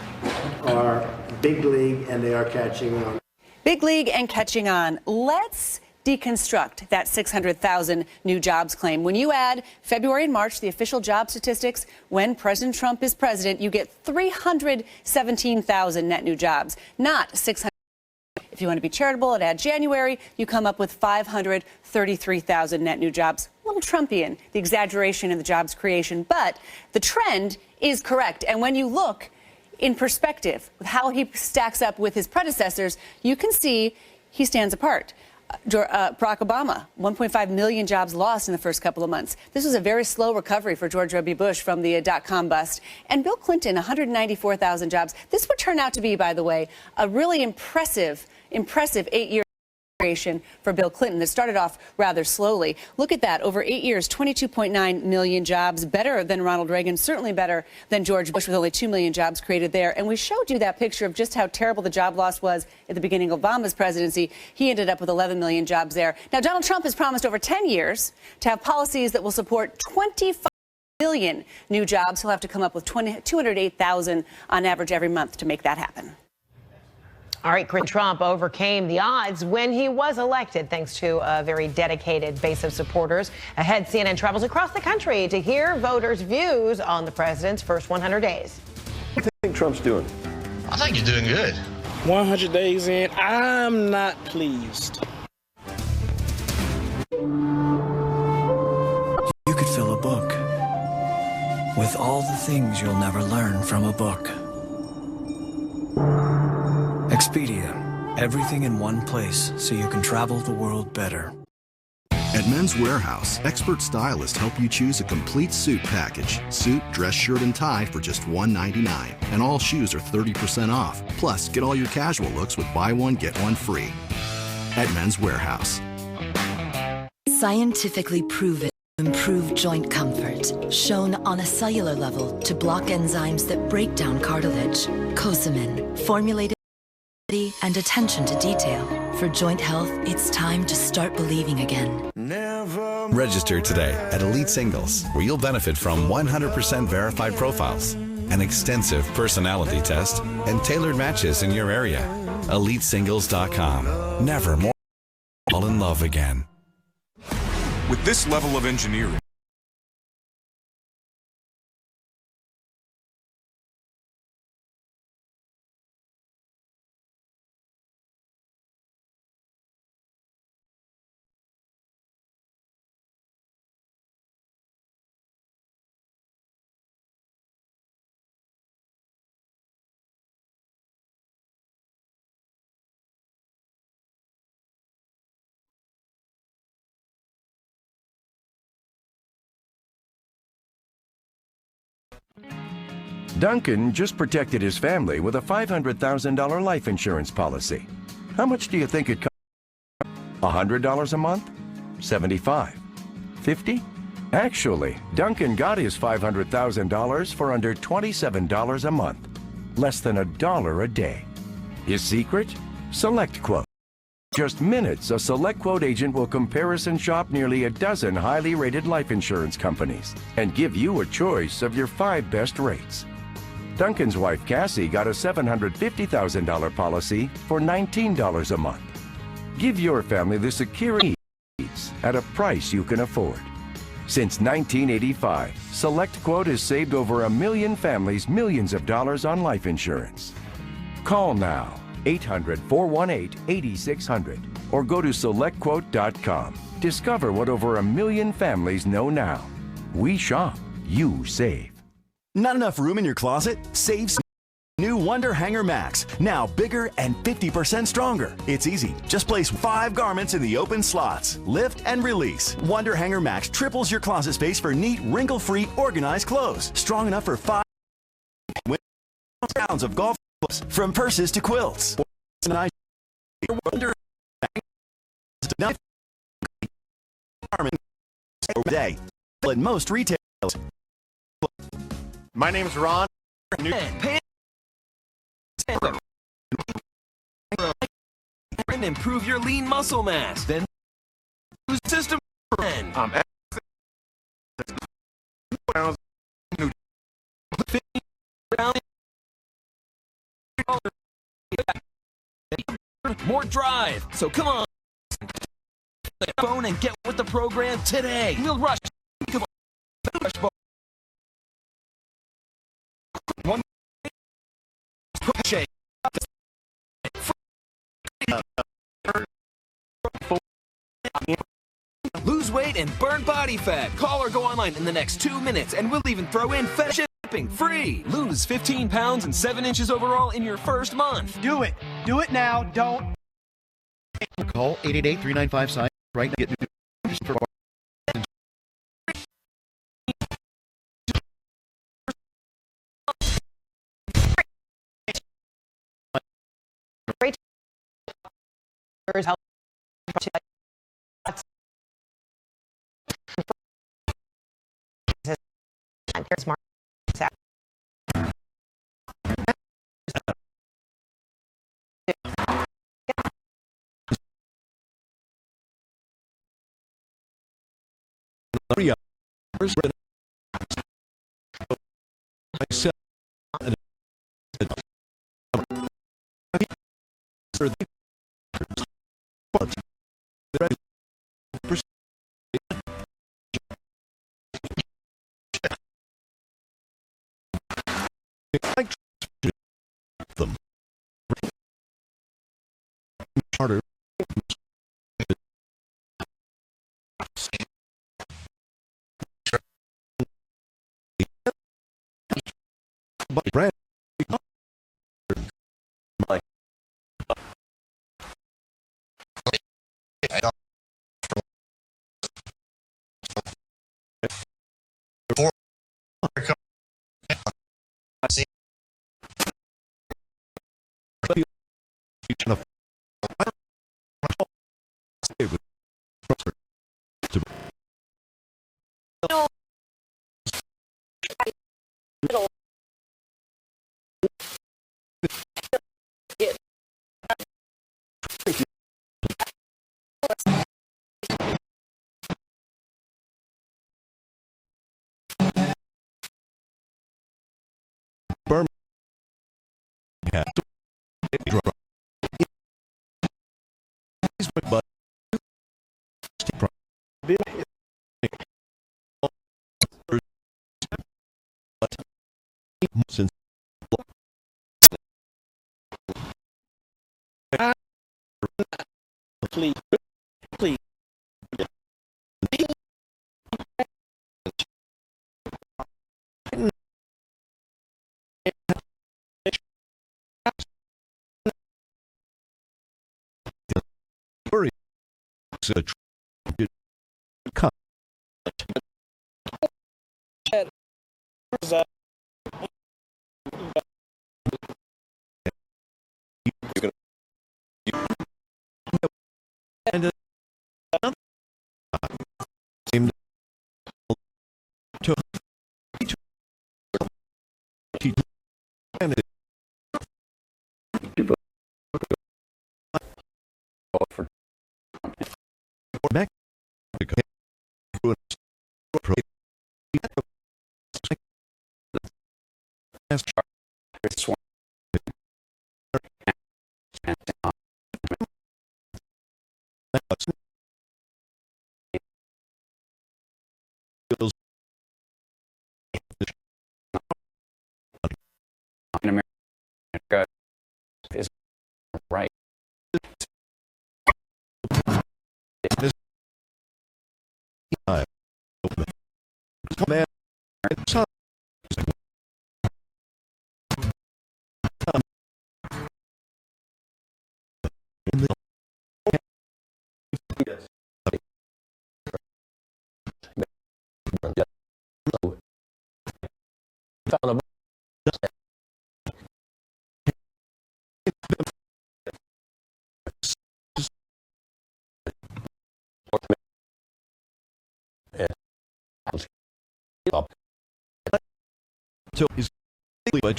are big league and they are catching on. Big league and catching on. Let's deconstruct that 600,000 new jobs claim. When you add February and March, the official job statistics, when President Trump is president, you get 317,000 net new jobs, not 600. If you want to be charitable and add January, you come up with 533,000 net new jobs. A little Trumpian, the exaggeration in the jobs creation, but the trend is correct. And when you look in perspective with how he stacks up with his predecessors, you can see he stands apart. Barack Obama, 1.5 million jobs lost in the first couple of months. This was a very slow recovery for George W. Bush from the dot-com bust. And Bill Clinton, 194,000 jobs. This would turn out to be, by the way, a really impressive 8-year creation for Bill Clinton that started off rather slowly. Look at that. Over 8 years, 22.9 million jobs, better than Ronald Reagan, certainly better than George Bush with only 2 million jobs created there. And we showed you that picture of just how terrible the job loss was at the beginning of Obama's presidency. He ended up with 11 million jobs there. Now, Donald Trump has promised over 10 years to have policies that will support 25 million new jobs. He'll have to come up with 208,000 on average every month to make that happen. All right, Trump overcame the odds when he was elected, thanks to a very dedicated base of supporters. Ahead, CNN travels across the country to hear voters' views on the president's first 100 days. What do you think Trump's doing? I think he's doing good. 100 days in, I'm not pleased. You could fill a book with all the things you'll never learn from a book. Expedia, everything in one place so you can travel the world better. At Men's Wearhouse, expert stylists help you choose a complete suit package. Suit, dress shirt, and tie for just $199. And all shoes are 30% off. Plus, get all your casual looks with buy one, get one free. At Men's Wearhouse. Scientifically proven to improve joint comfort. Shown on a cellular level to block enzymes that break down cartilage. Cosamin, formulated and attention to detail. For joint health, it's time to start believing again. Register today at Elite Singles, where you'll benefit from 100% verified profiles, an extensive personality test, and tailored matches in your area. EliteSingles.com. Never more fall in love again. With this level of engineering, Duncan just protected his family with a $500,000 life insurance policy. How much do you think it cost? $100 a month? $75? $50? Actually, Duncan got his $500,000 for under $27 a month. Less than $1 a day. His secret? SelectQuote. Just minutes, a SelectQuote agent will comparison shop nearly a dozen highly rated life insurance companies and give you a choice of your 5 best rates. Duncan's wife, Cassie, got a $750,000 policy for $19 a month. Give your family the security needs at a price you can afford. Since 1985, SelectQuote has saved over 1 million families millions of dollars on life insurance. Call now, 800-418-8600, or go to SelectQuote.com. Discover what over 1 million families know now. We shop, you save. Not enough room in your closet? Save some. New Wonder Hanger Max, now bigger and 50% stronger. It's easy. Just place 5 garments in the open slots. Lift and release. Wonder Hanger Max triples your closet space for neat, wrinkle-free, organized clothes. Strong enough for 5 pounds of golf clubs, from purses to quilts. Wonder day in most retailers. My name's Ron. And improve your lean muscle mass. Then use system. More drive. So come on, phone and get with the program today. We'll rush. One shake. Lose weight and burn body fat. Call or go online in the next 2 minutes, and we'll even throw in FedEx shipping free. Lose 15 pounds and 7 inches overall in your first month. Do it. Do it now. Don't. Call 888-395-SIGN right now. Get new for them. Charter. Bret. Since please. and In America is right. So is by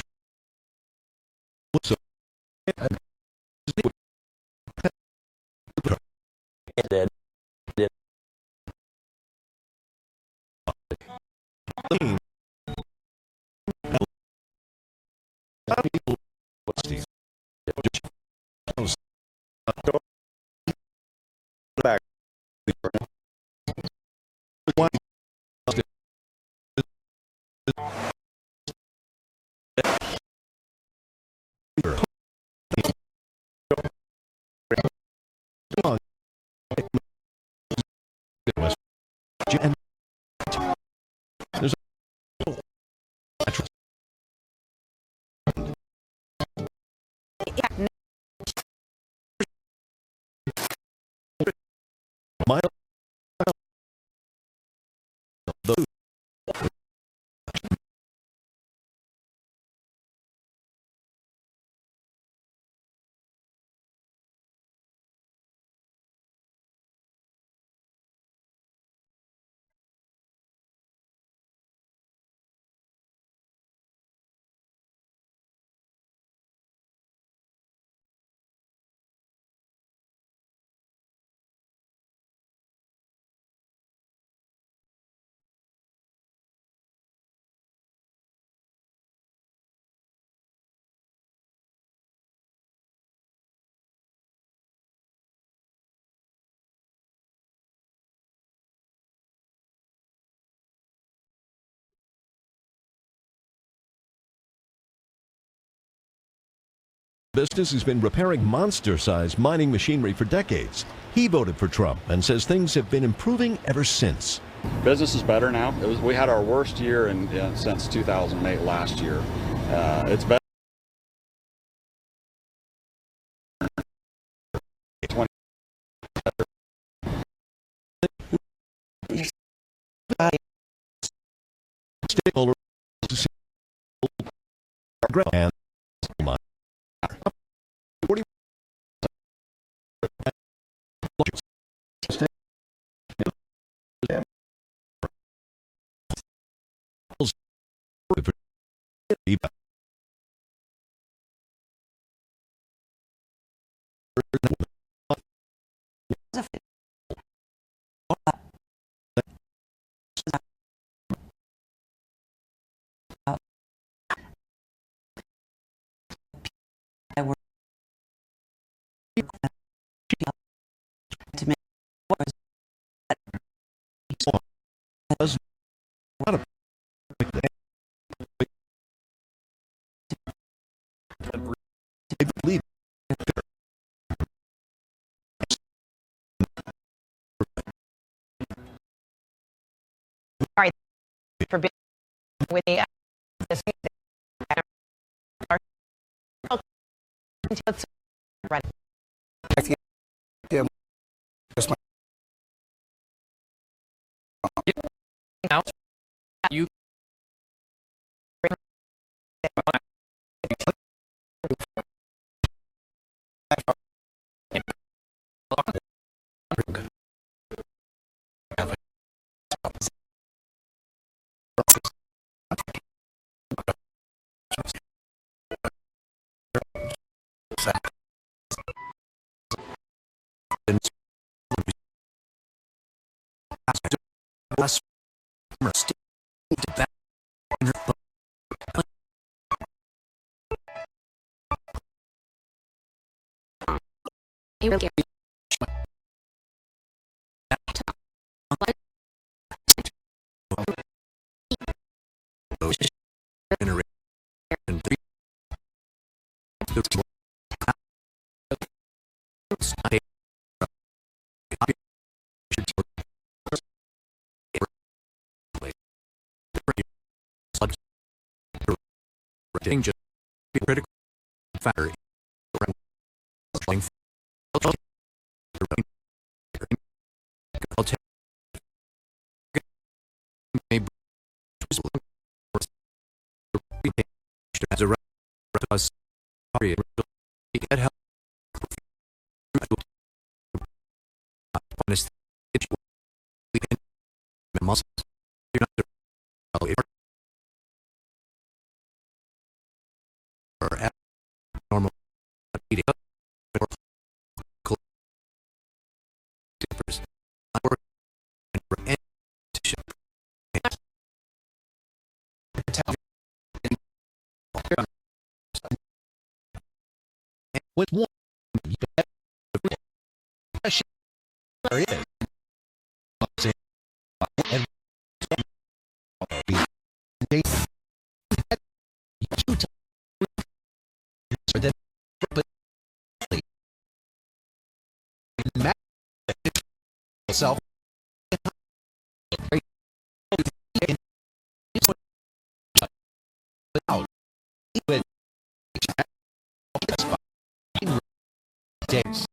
so back. There's my business has been repairing monster-sized mining machinery for decades. He voted for Trump and says things have been improving ever since. Business is better now. We had our worst year since 2008 last year. It's better. Stakeholder and All right, for being with me. You Just critical factor as a get help muscles or abnormal eating or with one there is self with days.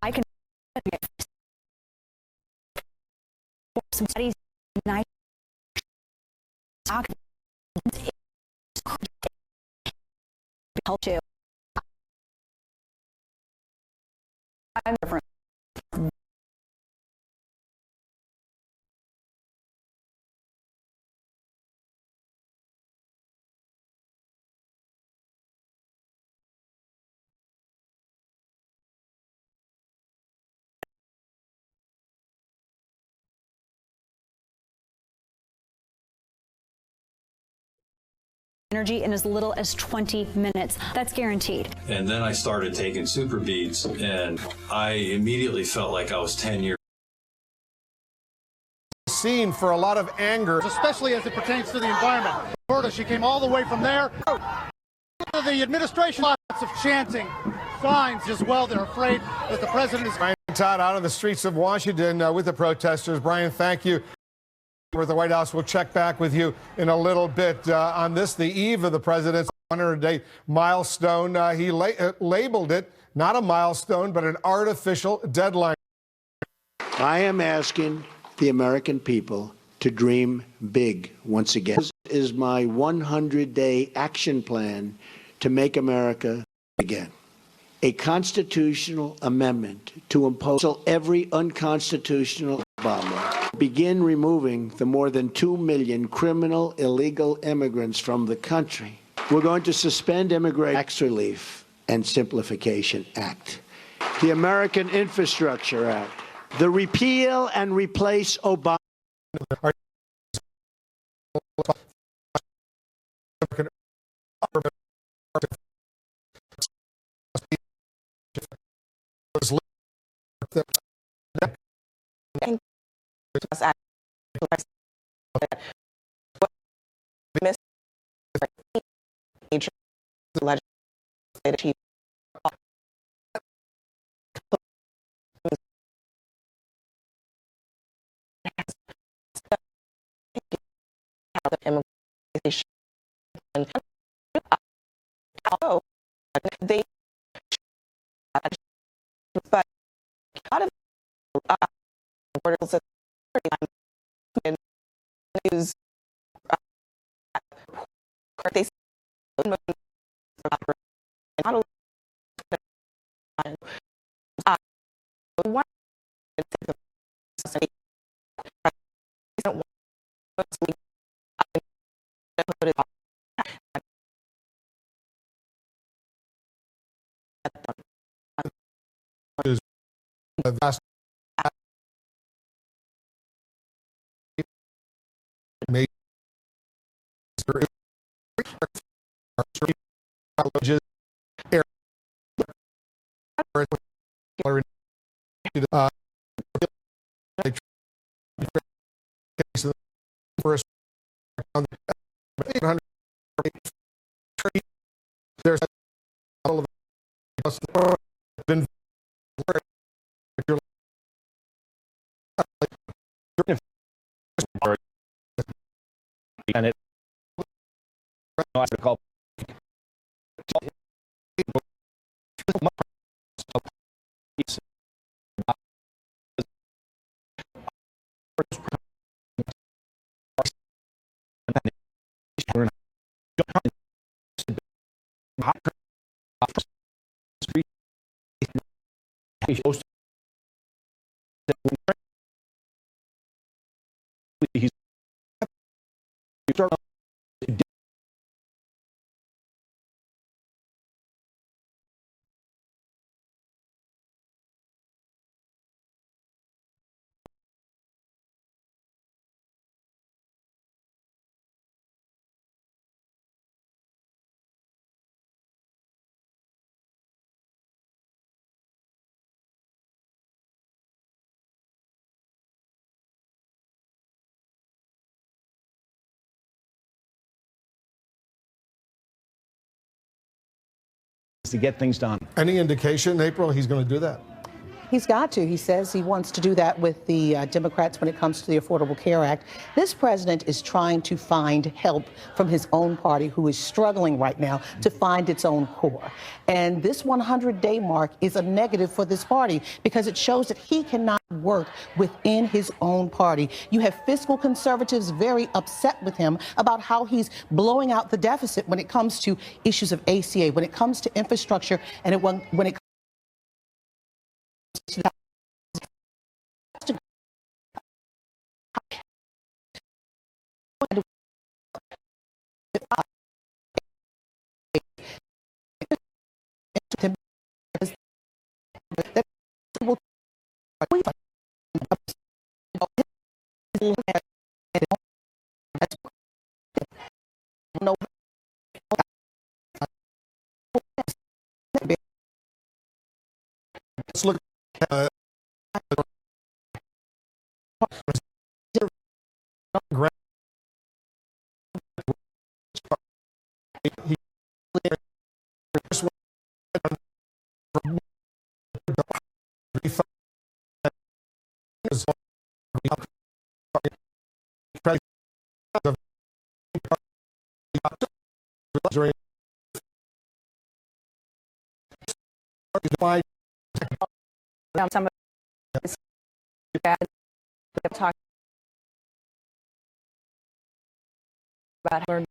I can some studies night help you. I'm different. Energy in as little as 20 minutes. That's guaranteed. And then I started taking super beads, and I immediately felt like I was 10 years. Scene for a lot of anger, especially as it pertains to the environment. Florida, she came all the way from there. The administration, lots of chanting, signs as well. They're afraid that the president is. Brian Todd out on the streets of Washington with the protesters. Brian, thank you. With the White House, we'll check back with you in a little bit on this, the eve of the president's 100-day milestone. He labeled it not a milestone, but an artificial deadline. I am asking the American people to dream big once again. This is my 100-day action plan to make America again. A constitutional amendment to impose every unconstitutional Obama. Begin removing the more than 2 million criminal illegal immigrants from the country. We're going to suspend Immigration Tax Relief and Simplification Act, the American Infrastructure Act, the Repeal and Replace Obama. They, but a lot of portals that news they There's been and it call to get things done. Any indication, April, he's going to do that? He's got to. He says he wants to do that with the Democrats when it comes to the Affordable Care Act. This president is trying to find help from his own party, who is struggling right now to find its own core. And this 100-day mark is a negative for this party because it shows that he cannot work within his own party. You have fiscal conservatives very upset with him about how he's blowing out the deficit when it comes to issues of ACA, when it comes to infrastructure, and when it Let's look at some of this bad talk about how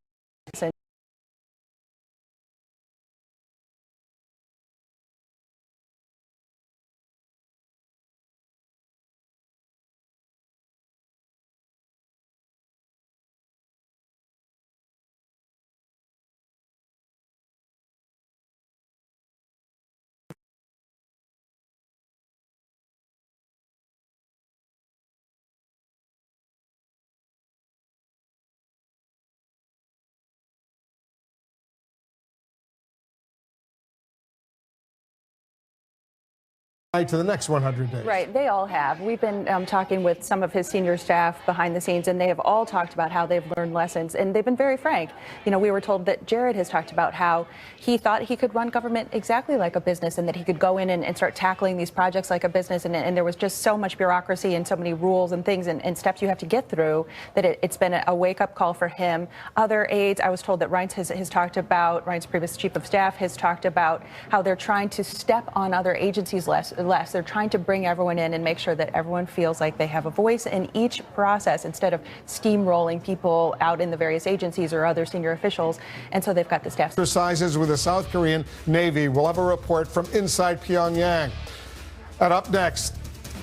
to the next 100 days. Right, they all have. We've been talking with some of his senior staff behind the scenes, and they have all talked about how they've learned lessons, and they've been very frank. You know, we were told that Jared has talked about how he thought he could run government exactly like a business, and that he could go in and start tackling these projects like a business, and there was just so much bureaucracy and so many rules and things and steps you have to get through that it's been a wake-up call for him. Other aides, I was told that Reince has talked about, Reince's previous chief of staff has talked about how they're trying to step on other agencies' less. They're trying to bring everyone in and make sure that everyone feels like they have a voice in each process instead of steamrolling people out in the various agencies or other senior officials. And so they've got the staff. Exercises with the South Korean Navy. We'll have a report from inside Pyongyang. And up next,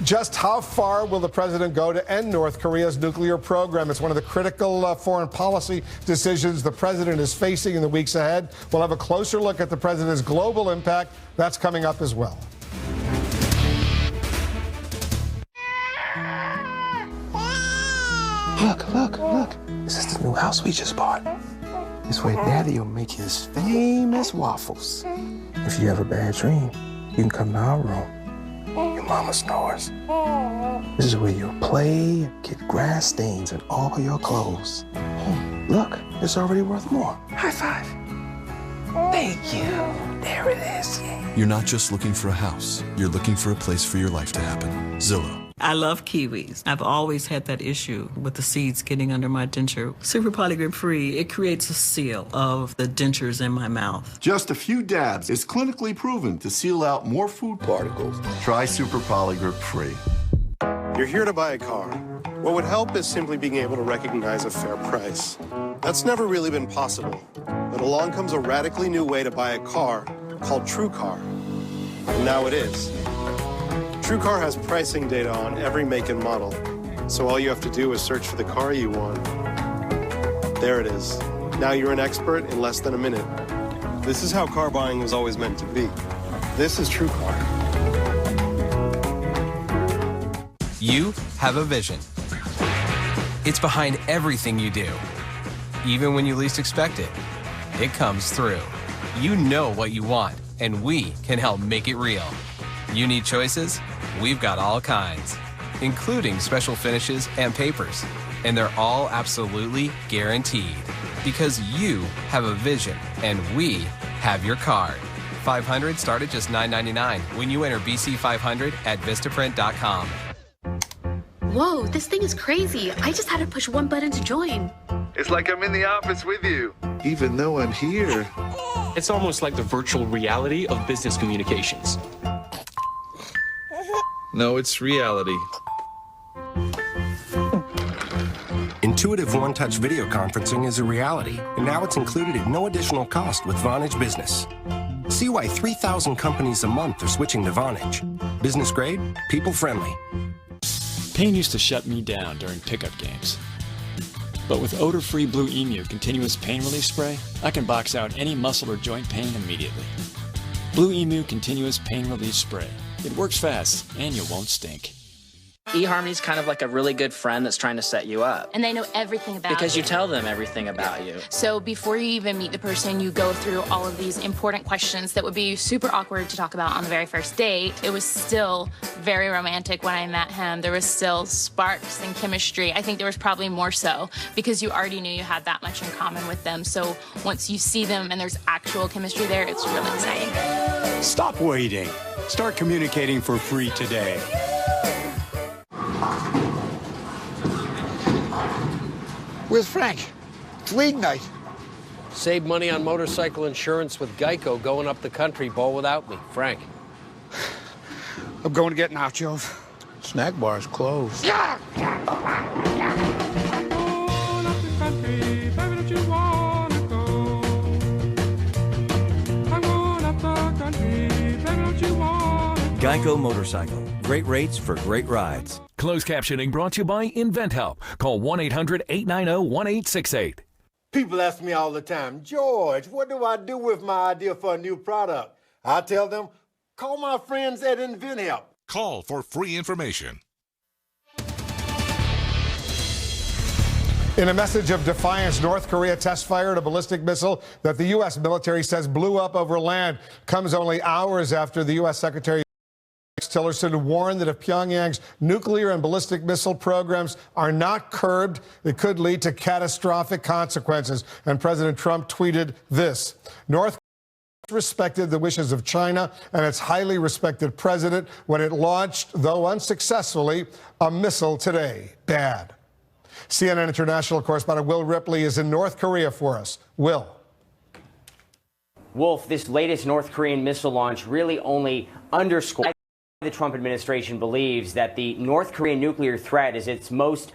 just how far will the president go to end North Korea's nuclear program? It's one of the critical foreign policy decisions the president is facing in the weeks ahead. We'll have a closer look at the president's global impact. That's coming up as well. Look. This is the new house we just bought. This way Daddy will make his famous waffles. If you have a bad dream, you can come to our room. Your mama snores. This is where you'll play, get grass stains in all your clothes. Look, it's already worth more. High five. Thank you. There it is. You're not just looking for a house. You're looking for a place for your life to happen. Zillow. I love kiwis. I've always had that issue with the seeds getting under my denture. Super Polygrip Free, it creates a seal of the dentures in my mouth. Just a few dabs is clinically proven to seal out more food particles. Try Super Polygrip Free. You're here to buy a car. What would help is simply being able to recognize a fair price. That's never really been possible. But along comes a radically new way to buy a car called TrueCar. And now it is. TrueCar has pricing data on every make and model, so all you have to do is search for the car you want. There it is. Now you're an expert in less than a minute. This is how car buying was always meant to be. This is TrueCar. You have a vision. It's behind everything you do. Even when you least expect it, it comes through. You know what you want, and we can help make it real. You need choices? We've got all kinds, including special finishes and papers. And they're all absolutely guaranteed. Because you have a vision, and we have your card. 500 start at just $9.99 when you enter BC500 at Vistaprint.com. Whoa, this thing is crazy. I just had to push one button to join. It's like I'm in the office with you, even though I'm here. It's almost like the virtual reality of business communications. No, it's reality. Intuitive one-touch video conferencing is a reality, and now it's included at no additional cost with Vonage Business. See why 3,000 companies a month are switching to Vonage. Business grade, people friendly. Pain used to shut me down during pickup games. But with odor-free Blue Emu Continuous Pain Relief Spray, I can box out any muscle or joint pain immediately. Blue Emu Continuous Pain Relief Spray. It works fast, and you won't stink. eHarmony's kind of like a really good friend that's trying to set you up. And they know everything about you. Because you tell them everything about you. So before you even meet the person, you go through all of these important questions that would be super awkward to talk about on the very first date. It was still very romantic when I met him. There was still sparks and chemistry. I think there was probably more so because you already knew you had that much in common with them. So once you see them and there's actual chemistry there, it's really exciting. Stop waiting. Start communicating for free today. Where's Frank? It's league night. Save money on motorcycle insurance with Geico going up the country, ball without me. Frank. I'm going to get nachos. Snack bar's closed. Yeah! Geico Motorcycle. Great rates for great rides. Closed captioning brought to you by InventHelp. Call 1-800-890-1868. People ask me all the time, George, what do I do with my idea for a new product? I tell them, call my friends at InventHelp. Call for free information. In a message of defiance, North Korea test-fired a ballistic missile that the U.S. military says blew up over land. Comes only hours after the U.S. Secretary Tillerson warned that if Pyongyang's nuclear and ballistic missile programs are not curbed, it could lead to catastrophic consequences. And President Trump tweeted this: North Korea respected the wishes of China and its highly respected president when it launched, though unsuccessfully, a missile today. Bad. CNN international correspondent Will Ripley is in North Korea for us. Will. Wolf, this latest North Korean missile launch really only underscores The Trump administration believes that the North Korean nuclear threat is its most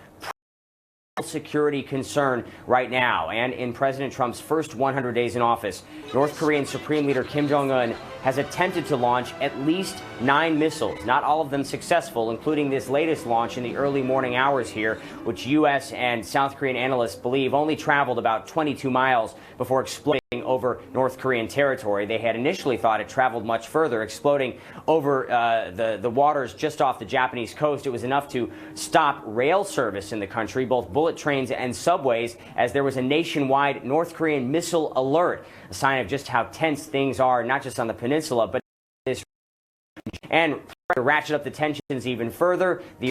security concern right now. And in President Trump's first 100 days in office, North Korean Supreme Leader Kim Jong-un has attempted to launch at least 9 missiles, not all of them successful, including this latest launch in the early morning hours here, which U.S. and South Korean analysts believe only traveled about 22 miles before exploding over North Korean territory. They had initially thought it traveled much further, exploding over the waters just off the Japanese coast. It was enough to stop rail service in the country, both bullet trains and subways, as there was a nationwide North Korean missile alert, a sign of just how tense things are, not just on the peninsula, but this. And to ratchet up the tensions even further, the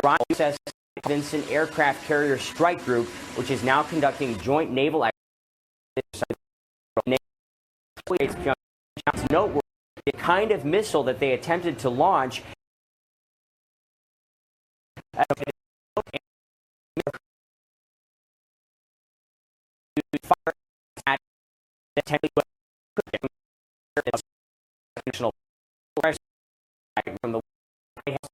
USS Vincent Aircraft Carrier Strike Group, which is now conducting joint naval noteworthy the kind of missile that they attempted to launch from the White House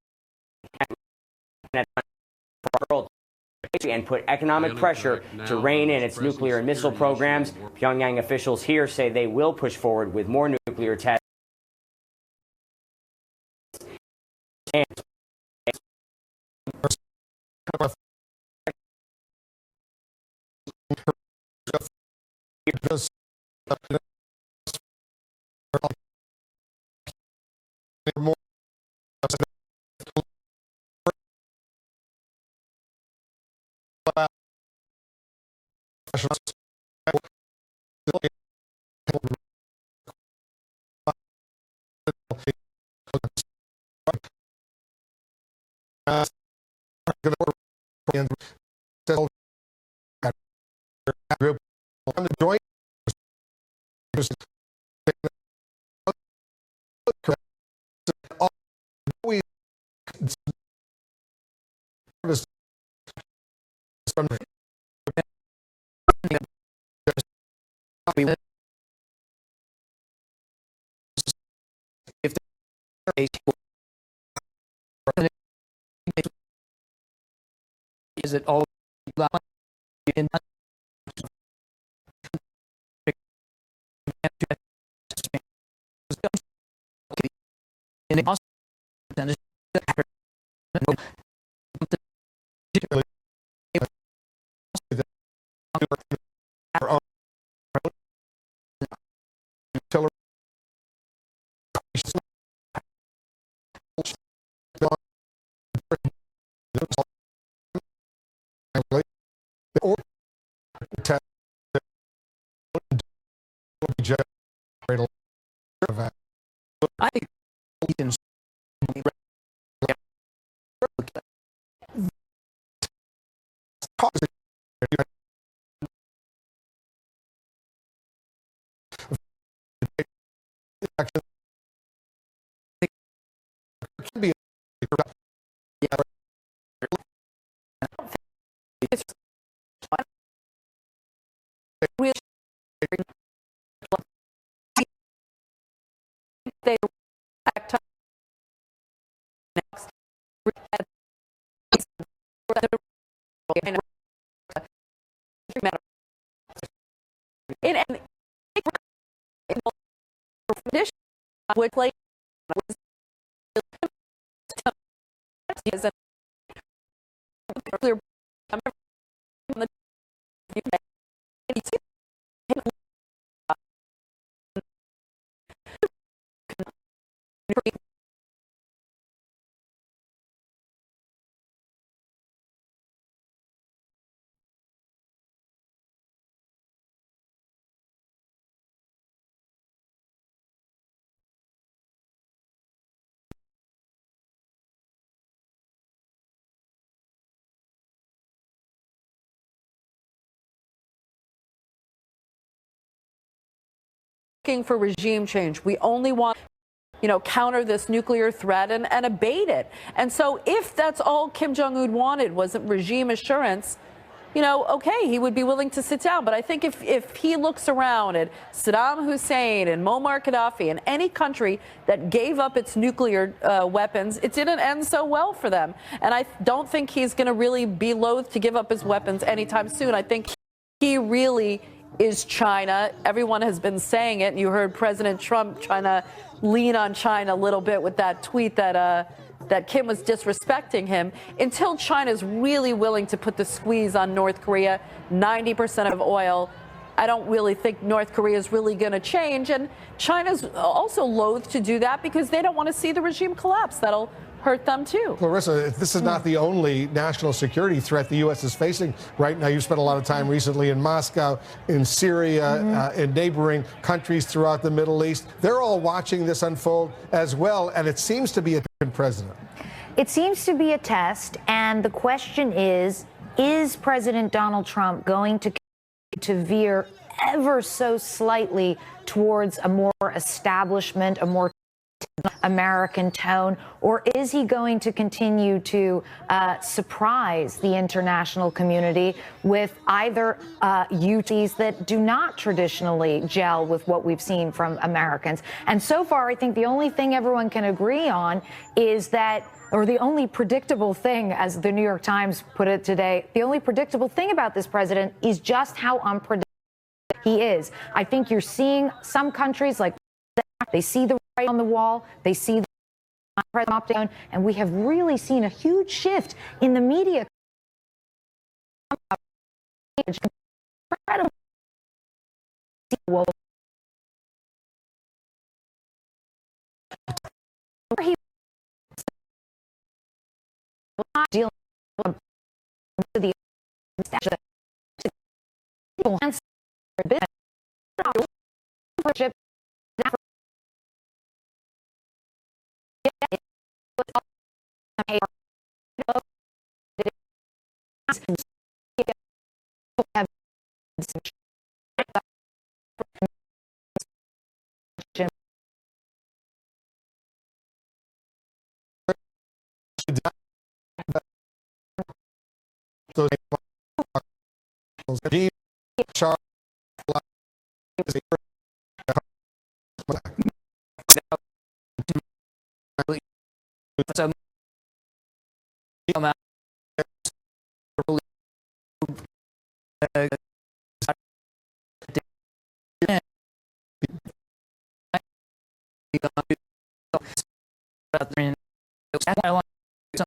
and put economic pressure to rein in its nuclear and missile programs. Pyongyang officials here say they will push forward with more nuclear tests. Is it all in I think we can they would play for regime change. We only want, counter this nuclear threat and abate it. And so if that's all Kim Jong-un wanted was regime assurance, okay, he would be willing to sit down. But I think if he looks around at Saddam Hussein and Muammar Gaddafi and any country that gave up its nuclear weapons, it didn't end so well for them. And I don't think he's going to really be loath to give up his weapons anytime soon. I think he really is China. Everyone has been saying it. You heard President Trump trying to lean on China a little bit with that tweet that Kim was disrespecting him. Until China's really willing to put the squeeze on North Korea, 90% of oil, I don't really think North Korea is really going to change. And China's also loath to do that because they don't want to see the regime collapse. That'll hurt them too. Clarissa, this is not the only national security threat the U.S. is facing right now. You've spent a lot of time recently in Moscow, in Syria, in neighboring countries throughout the Middle East. They're all watching this unfold as well, and it seems to be a president. It seems to be a test, and the question is President Donald Trump going to veer ever so slightly towards a more establishment, a more American tone, or is he going to continue to surprise the international community with either UTs that do not traditionally gel with what we've seen from Americans? And so far, I think the only thing everyone can agree on is that, or the only predictable thing, as the New York Times put it today, the only predictable thing about this president is just how unpredictable he is. I think you're seeing some countries like they see the right on the wall, they see the president down, and we have really seen a huge shift in the media. Incredible. Dealing with the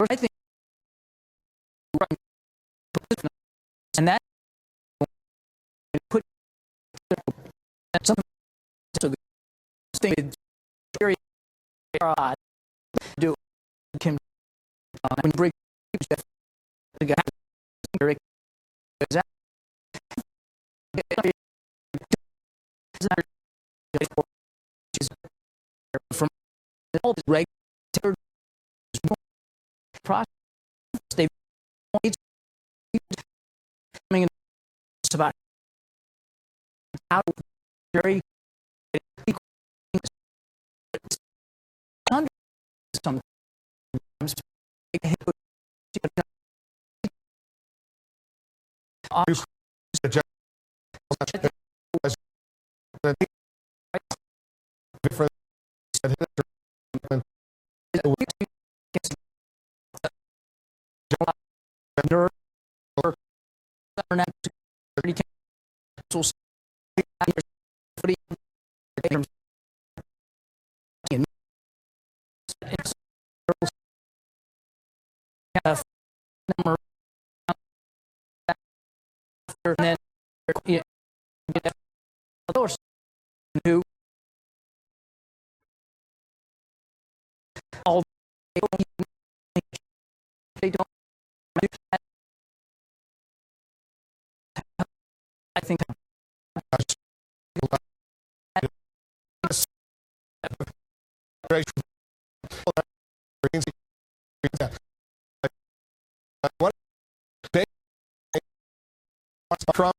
I think, and that put some thing very odd do can when break the guy from all the regular process they coming in about how very sometimes who all they don't do that. I think what Trump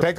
take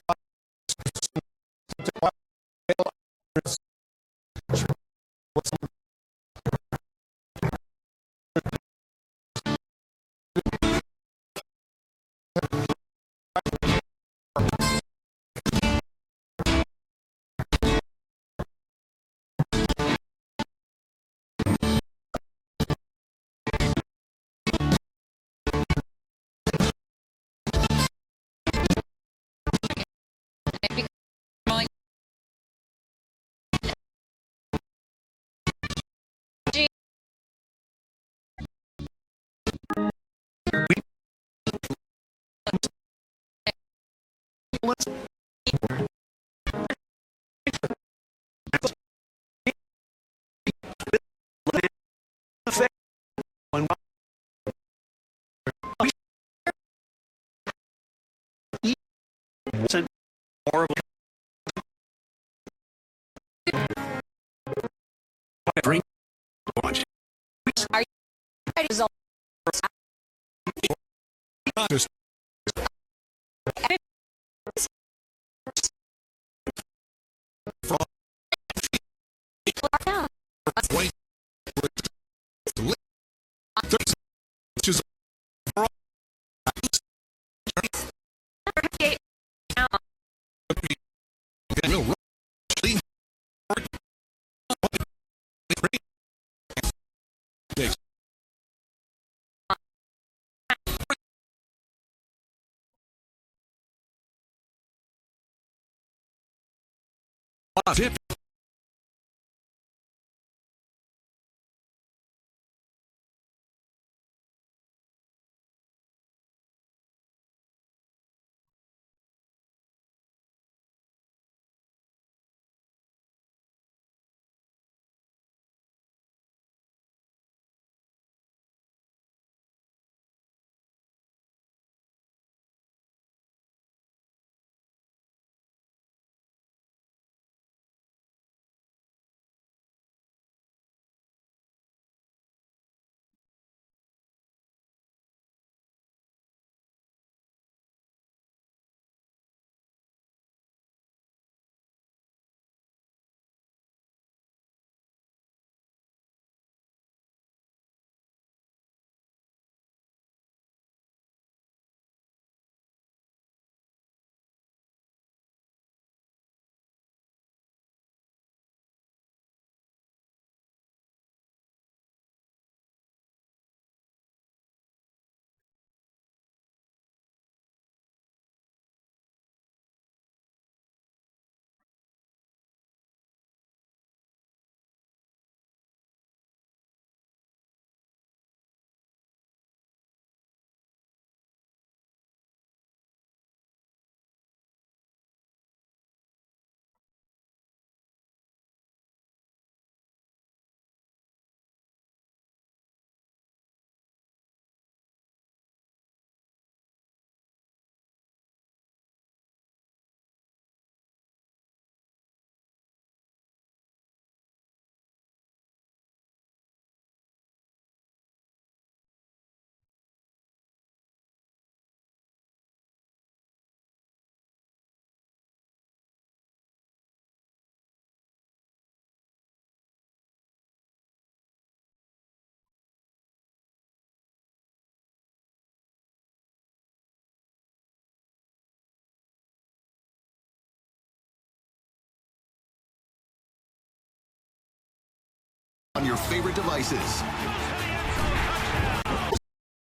On your favorite devices.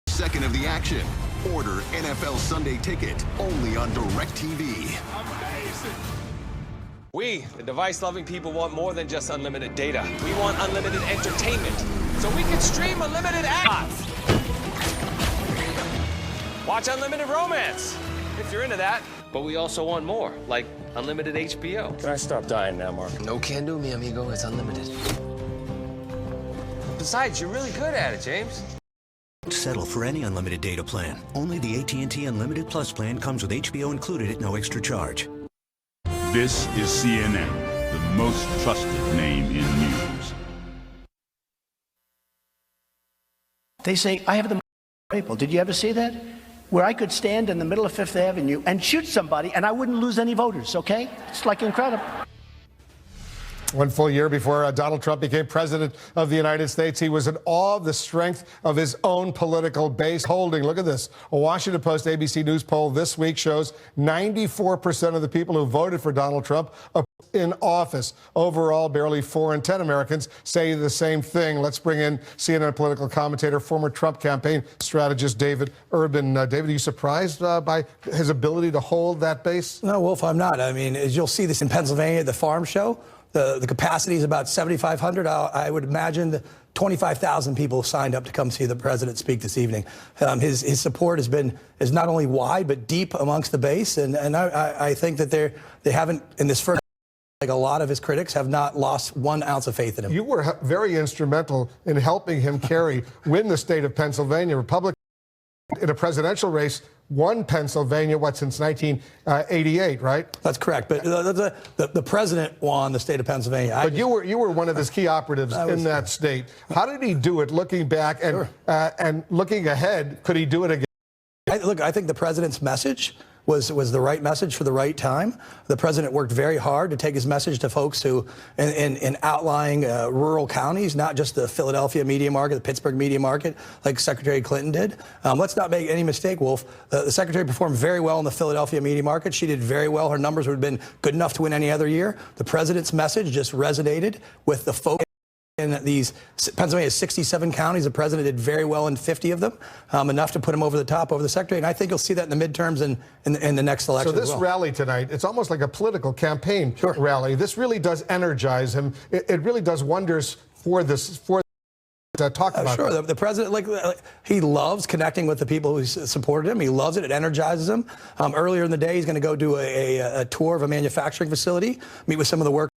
Second of the action. Order NFL Sunday Ticket only on DirecTV. We, the device-loving people, want more than just unlimited data. We want unlimited entertainment, so we can stream unlimited apps. Watch unlimited romance, if you're into that. But we also want more, like unlimited HBO. Can I stop dying now, Mark? No can do, mi amigo. It's unlimited. Besides, you're really good at it, James. Settle for any unlimited data plan. Only the AT&T Unlimited Plus plan comes with HBO included at no extra charge. This is CNN, the most trusted name in news. They say, I have the people. Did you ever see that? Where I could stand in the middle of Fifth Avenue and shoot somebody and I wouldn't lose any voters, okay? It's like incredible. One full year before Donald Trump became president of the United States, he was in awe of the strength of his own political base holding. Look at this. A Washington Post ABC News poll this week shows 94% of the people who voted for Donald Trump are in office. Overall, barely 4 in 10 Americans say the same thing. Let's bring in CNN political commentator, former Trump campaign strategist David Urban. David, are you surprised by his ability to hold that base? No, Wolf, I'm not. I mean, as you'll see this in Pennsylvania at the farm show, The capacity is about 7,500. I would imagine 25,000 people signed up to come see the president speak this evening. His support is not only wide but deep amongst the base, and I think that they haven't in this first. Like a lot of his critics have not lost 1 ounce of faith in him. You were very instrumental in helping him win the state of Pennsylvania. Republican in a presidential race won Pennsylvania, since 1988, right? That's correct. But the president won the state of Pennsylvania. But you were one of his key operatives in that state. How did he do it looking back and looking ahead? Could he do it again? I think the president's message was the right message for the right time. The president worked very hard to take his message to folks who, in outlying rural counties, not just the Philadelphia media market, the Pittsburgh media market, like Secretary Clinton did. Let's not make any mistake, Wolf. The secretary performed very well in the Philadelphia media market. She did very well. Her numbers would have been good enough to win any other year. The president's message just resonated with the folks. In these Pennsylvania 67 counties, the president did very well in 50 of them, enough to put him over the top over the secretary. And I think you'll see that in the midterms and in the next election. So this rally tonight, it's almost like a political campaign rally. This really does energize him. It really does wonders for this. Talk about sure. The president, he loves connecting with the people who supported him. He loves it. It energizes him. Earlier in the day, he's going to go do a tour of a manufacturing facility, meet with some of the workers.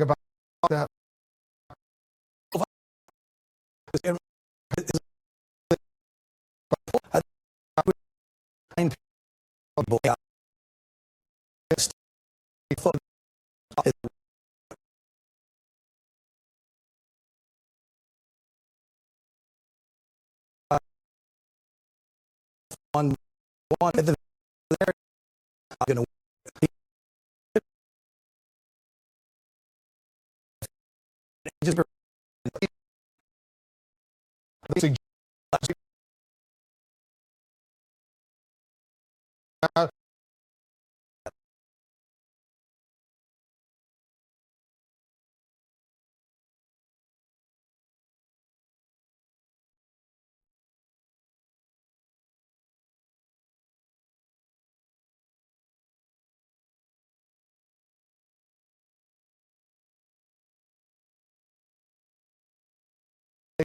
about that. One at the there going to just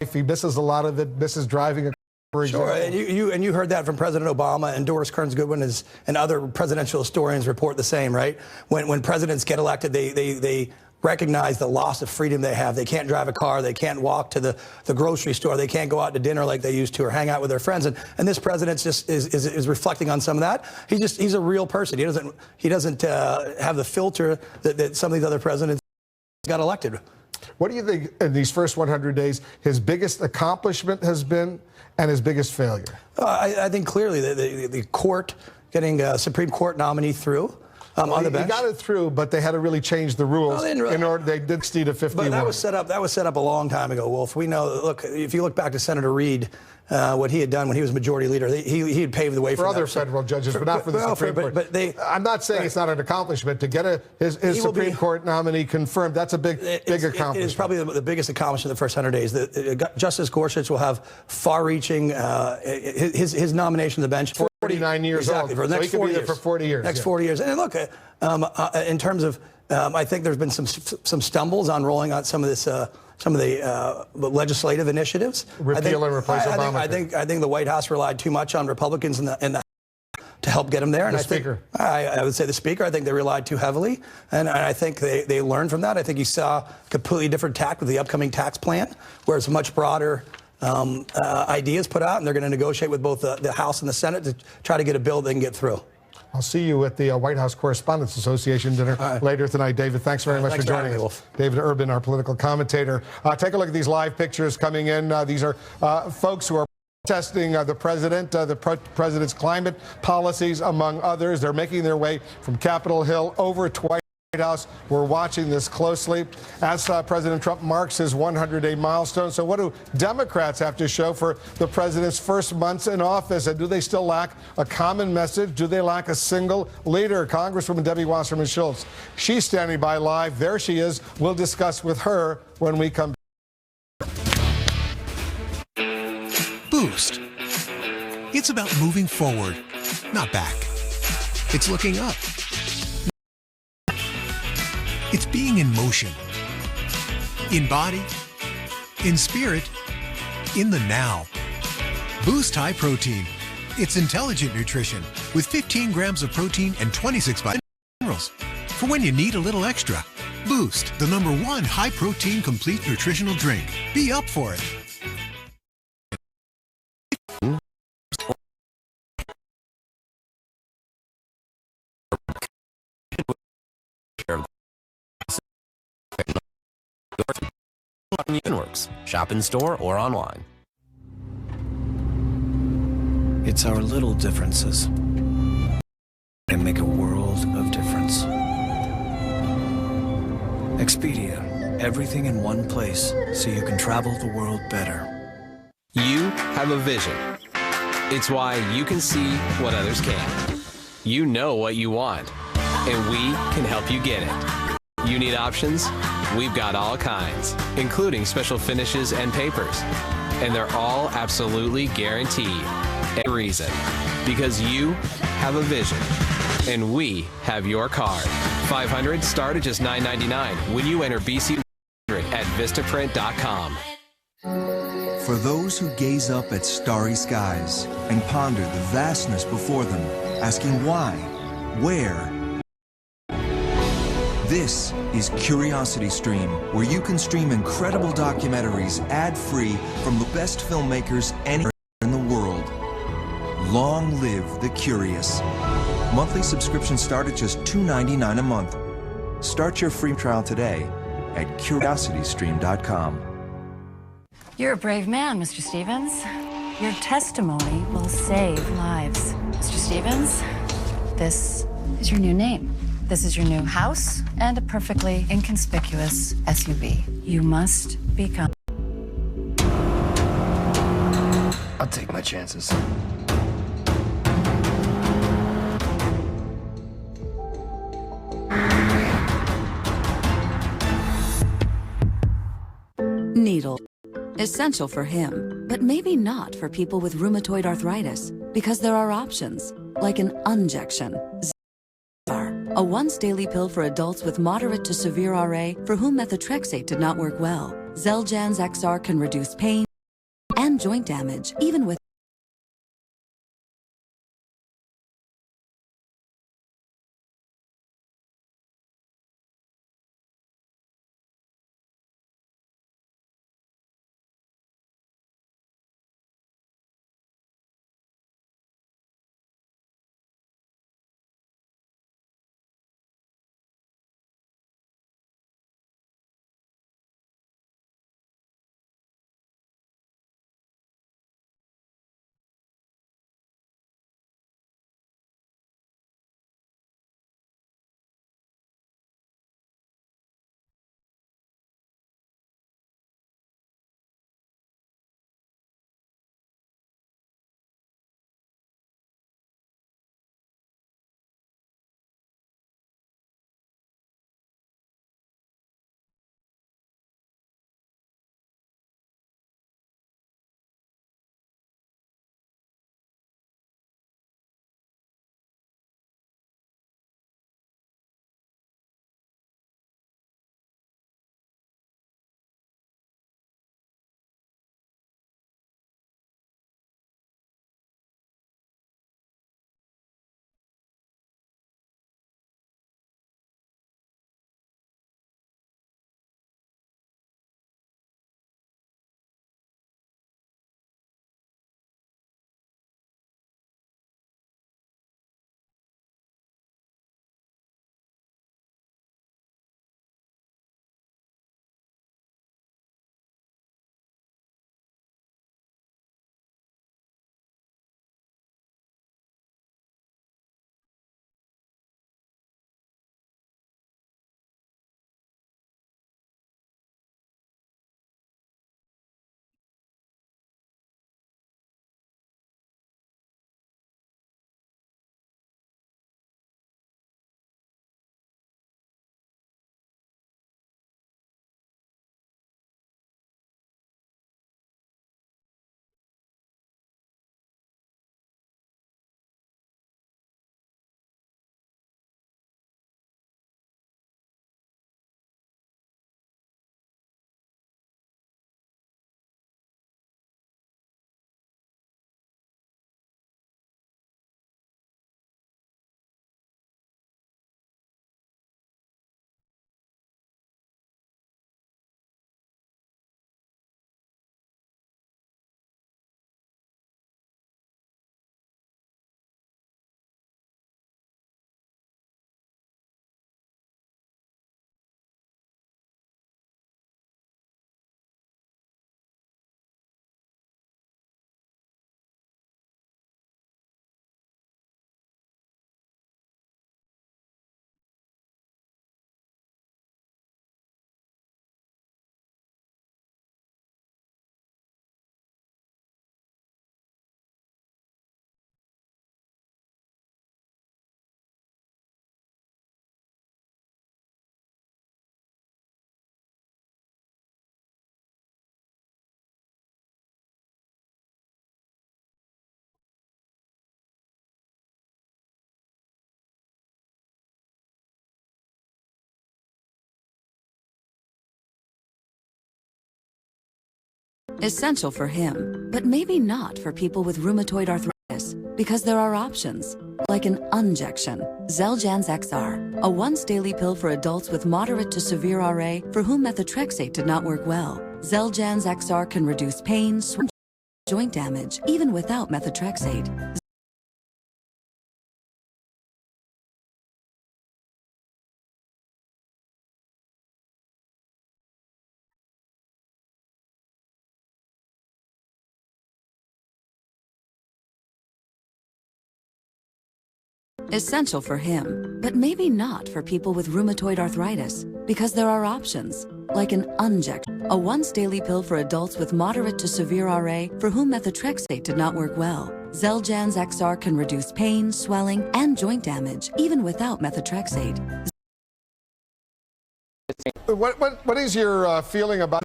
if he misses a lot of it, misses driving. Sure, and you heard that from President Obama, and Doris Kearns Goodwin and other presidential historians report the same, right? When presidents get elected, they recognize the loss of freedom they have. They can't drive a car, they can't walk to the grocery store, they can't go out to dinner like they used to or hang out with their friends. And this president just is reflecting on some of that. He's a real person. He doesn't have the filter that some of these other presidents got elected. What do you think in these first 100 days his biggest accomplishment has been and his biggest failure? I think clearly the court, getting a Supreme Court nominee through on the bench. He got it through, but they had to really change the rules in order. They did see to 51. But that was set up a long time ago, Wolf. We know. Look, if you look back to Senator Reid, what he had done when he was majority leader, he had paved the way for other federal judges, but not for the Supreme Court. I'm not saying it's not an accomplishment to get his Supreme Court nominee confirmed. That's a big accomplishment. It is probably the biggest accomplishment in the first 100 days. Justice Gorsuch will have far-reaching his nomination to the bench. 49 years old. For the next 40 years. For 40 years. Next 40 years. And look, in terms of, I think there's been some stumbles on rolling out some of the legislative initiatives. Repeal and replace Obamacare. I think the White House relied too much on Republicans in the to help get him there. And the Speaker. I would say the Speaker. I think they relied too heavily, and I think they learned from that. I think you saw a completely different tack with the upcoming tax plan, where it's much broader ideas put out, and they're going to negotiate with both the House and the Senate to try to get a bill they can get through. I'll see you at the White House Correspondents Association dinner later tonight. David, thanks very much for joining us. David Urban, our political commentator. Take a look at these live pictures coming in. These are folks who are protesting the president's climate policies, among others. They're making their way from Capitol Hill over to White House. We're watching this closely as President Trump marks his 100-day milestone. So what do Democrats have to show for the president's first months in office? And do they still lack a common message? Do they lack a single leader? Congresswoman Debbie Wasserman Schultz, she's standing by live. There she is. We'll discuss with her when we come back. Boost. It's about moving forward, not back. It's looking up. It's being in motion. In body, in spirit, in the now. Boost High Protein. It's intelligent nutrition with 15 grams of protein and 26 minerals. For when you need a little extra. Boost, the #1 high protein complete nutritional drink. Be up for it. Works. Shop in store or online. It's our little differences that make a world of difference. Expedia, everything in one place so you can travel the world better. You have a vision. It's why you can see what others can't. You know what you want, and we can help you get it. You need options? We've got all kinds, including special finishes and papers. And they're all absolutely guaranteed. A reason. Because you have a vision. And we have your card. 500 start at just $9.99 when you enter BC at Vistaprint.com. For those who gaze up at starry skies and ponder the vastness before them, asking why, where. This is Curiosity Stream, where you can stream incredible documentaries ad-free from the best filmmakers anywhere in the world. Long live the curious. Monthly subscriptions start at just $2.99 a month. Start your free trial today at curiositystream.com. You're a brave man, Mr. Stevens. Your testimony will save lives. Mr. Stevens, this is your new name. This is your new house and a perfectly inconspicuous SUV. You must become... I'll take my chances. Needle. Essential for him, but maybe not for people with rheumatoid arthritis, because there are options, like an injection. A once-daily pill for adults with moderate to severe RA for whom methotrexate did not work well. Xeljanz XR can reduce pain and joint damage, even with essential for him, but maybe not for people with rheumatoid arthritis, because there are options, like an injection. Xeljanz XR, a once-daily pill for adults with moderate to severe RA for whom methotrexate did not work well. Xeljanz XR can reduce pain, swelling, joint damage, even without methotrexate. Essential for him, but maybe not for people with rheumatoid arthritis, because there are options, like an injection, a once-daily pill for adults with moderate to severe RA for whom methotrexate did not work well. Xeljanz XR can reduce pain, swelling, and joint damage, even without methotrexate. What is your feeling about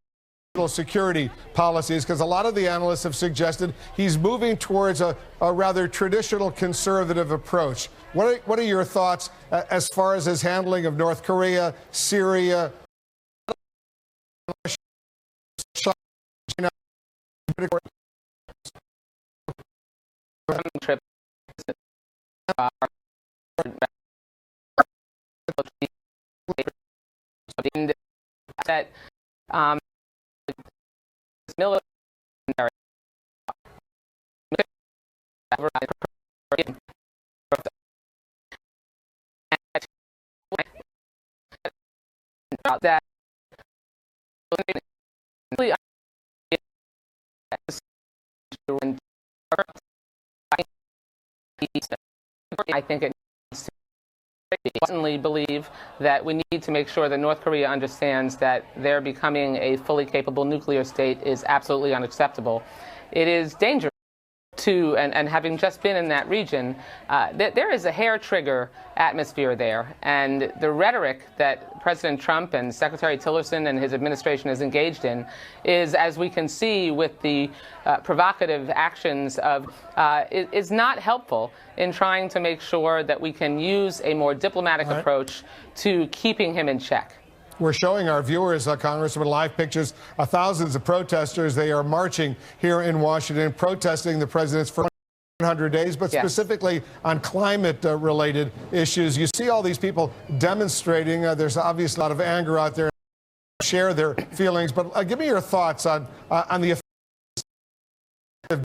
security policies? Because a lot of the analysts have suggested he's moving towards a rather traditional conservative approach. What are your thoughts as far as his handling of North Korea, Syria, China? That military that I think it needs to certainly believe that we need to make sure that North Korea understands that their becoming a fully capable nuclear state is absolutely unacceptable. It is dangerous to, and having just been in that region, there is a hair trigger atmosphere there, and the rhetoric that President Trump and Secretary Tillerson and his administration is engaged in is, as we can see with the provocative actions of, is not helpful in trying to make sure that we can use a more diplomatic approach to keeping him in check. We're showing our viewers, Congressman, live pictures of thousands of protesters. They are marching here in Washington, protesting the president's first 100 days, but specifically on climate-related issues. You see all these people demonstrating. There's obviously a lot of anger out there. Share their feelings, but give me your thoughts on the effect of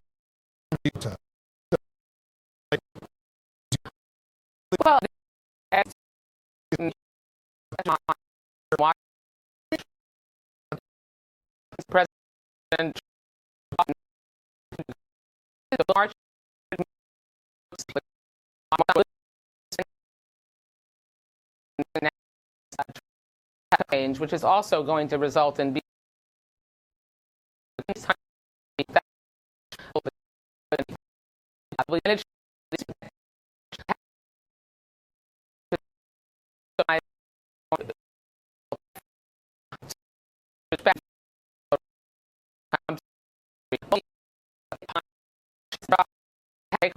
well, President the march change, which is also going to result in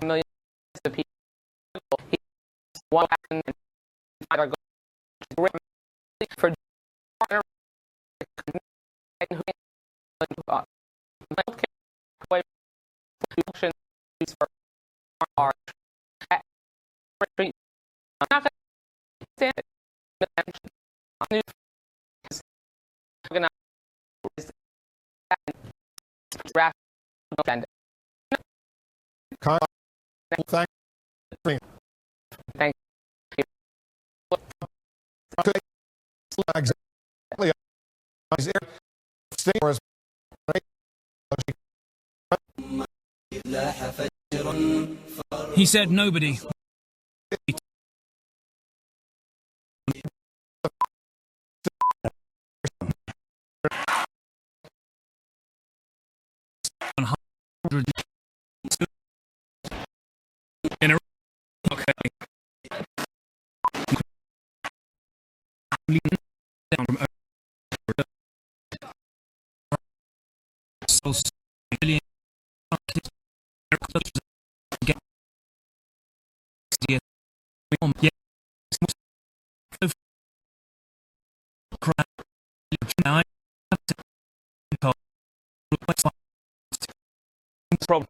millions of people for I'm not going to stand it. Thank you. He said nobody. In a okay. Down from so million problem.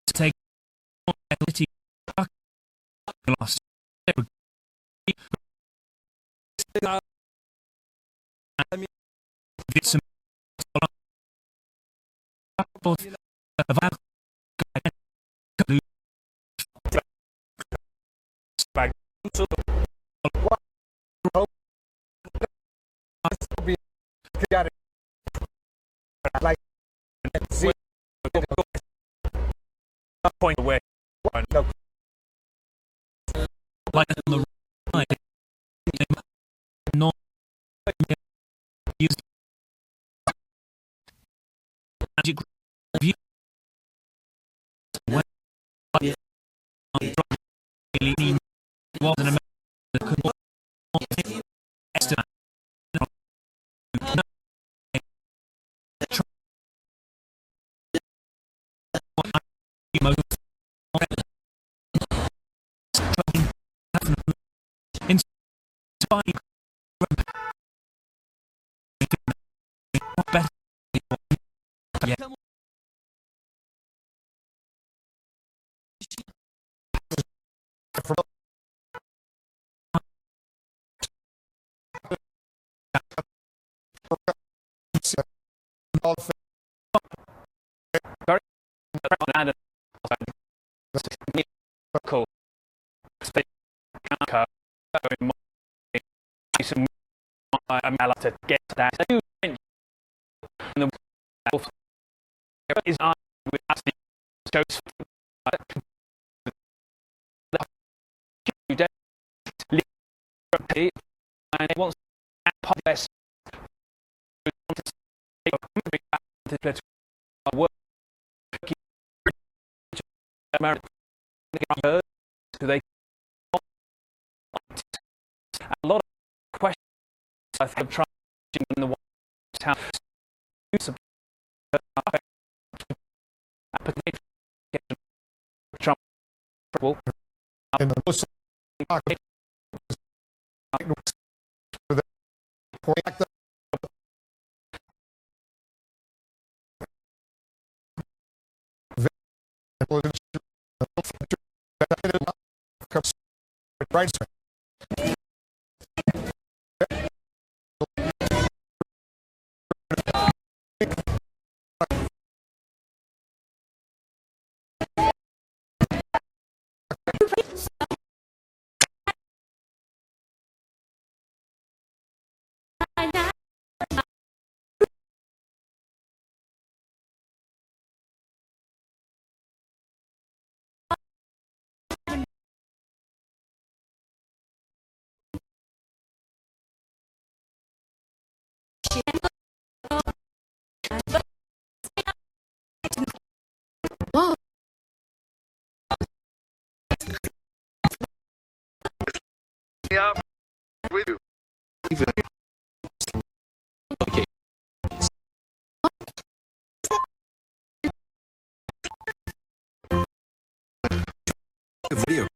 To take lost. Point away. Like on the right, not use magic view. When was an American estimate. I'm allowed to get that. Is on with us and it wants to less work America they a lot of questions I think I'm trying in the White House Trump and the right. Yeah, with you. Okay. Video.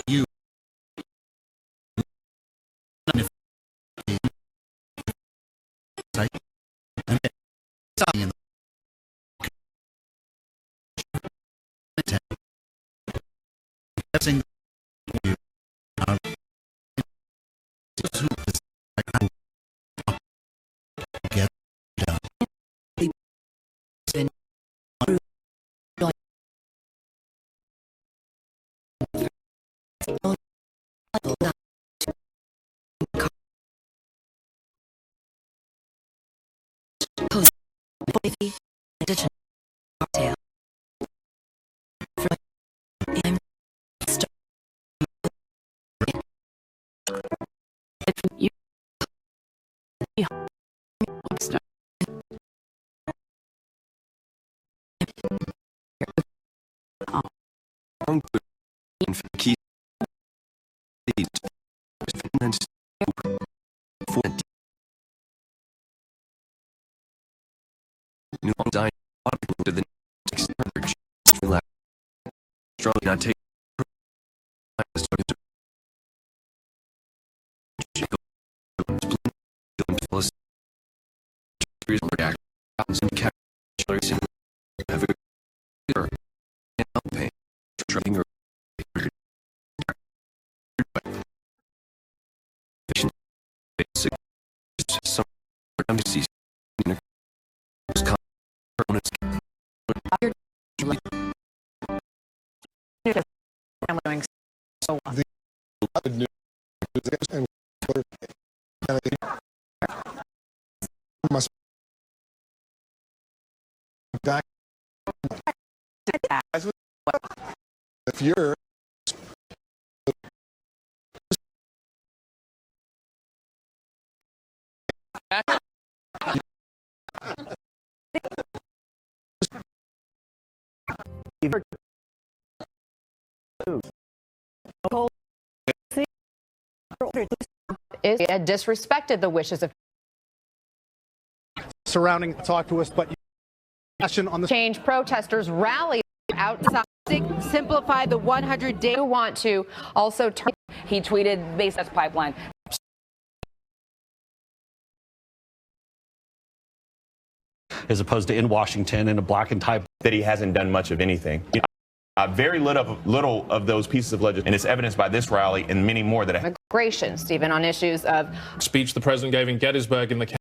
You If you're disrespected the wishes of surrounding talk to us, but on the change. Protesters rallied outside, simplify the 100-day. Want to also turn. He tweeted, "Base pipeline." As opposed to in Washington in a black and tie. That he hasn't done much of anything. Very little of those pieces of legislation, and it's evidenced by this rally and many more that have. Immigration, Stephen, on issues of speech the president gave in Gettysburg in the time.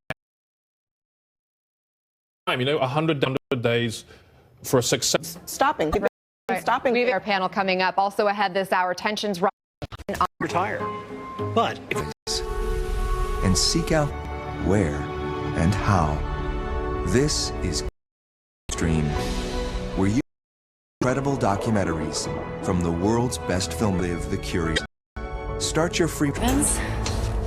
100 days for a success. Stopping. We have our panel coming up. Also ahead this hour, tensions rising. Retire. But if it's and seek out where and how. This is Stream, where you incredible documentaries from the world's best film. Live the curious. Start your free.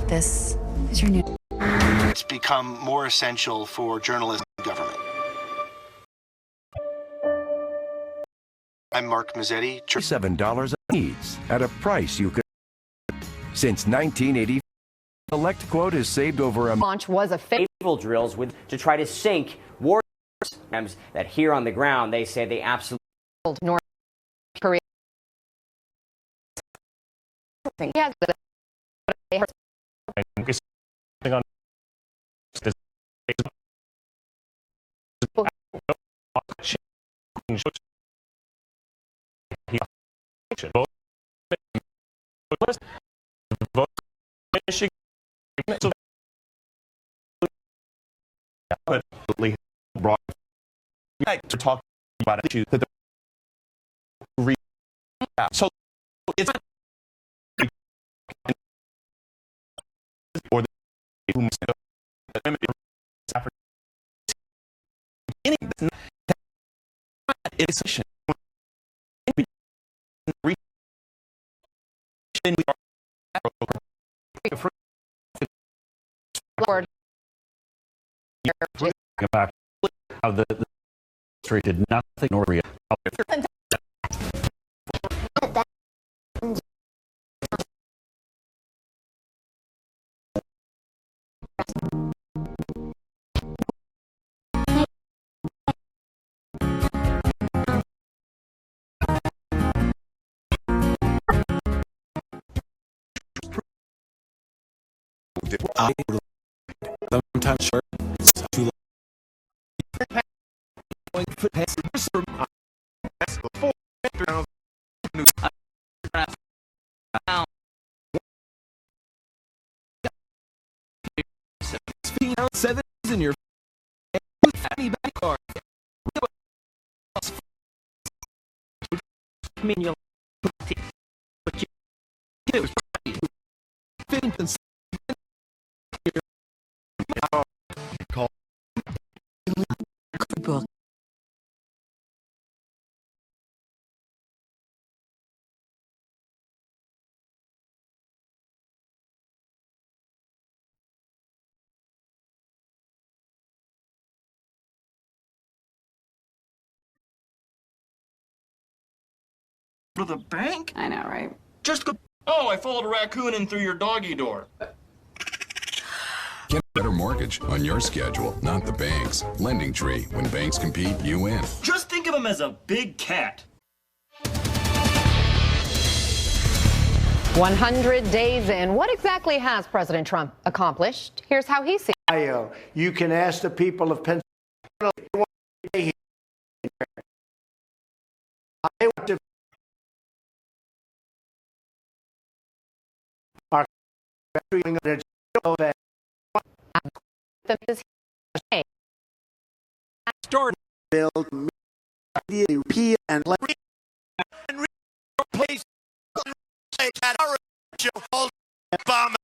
This is your new. It's become more essential for journalism and government. I'm Mark Mazzetti. $7 each at a price you could. Since 1980, Select Quote has saved over a launch was a naval drills to try to sink war programs that here on the ground they say they absolutely North Korea. Yes. To talk about an issue that so it's or Lord. Back how the street did nothing nor react. Sometimes short, it's too long. Seven in your funny back car. I mean, you'll but you it was call to the bank? I know, right? Just go. Oh, I followed a raccoon in through your doggy door. Get a better mortgage on your schedule, not the bank's. Lending Tree. When banks compete, you win. Just think of him as a big cat. 100 days in. What exactly has President Trump accomplished? Here's how he sees it. You can ask the people of Pennsylvania. I want to our start build media repeal and replace Obama.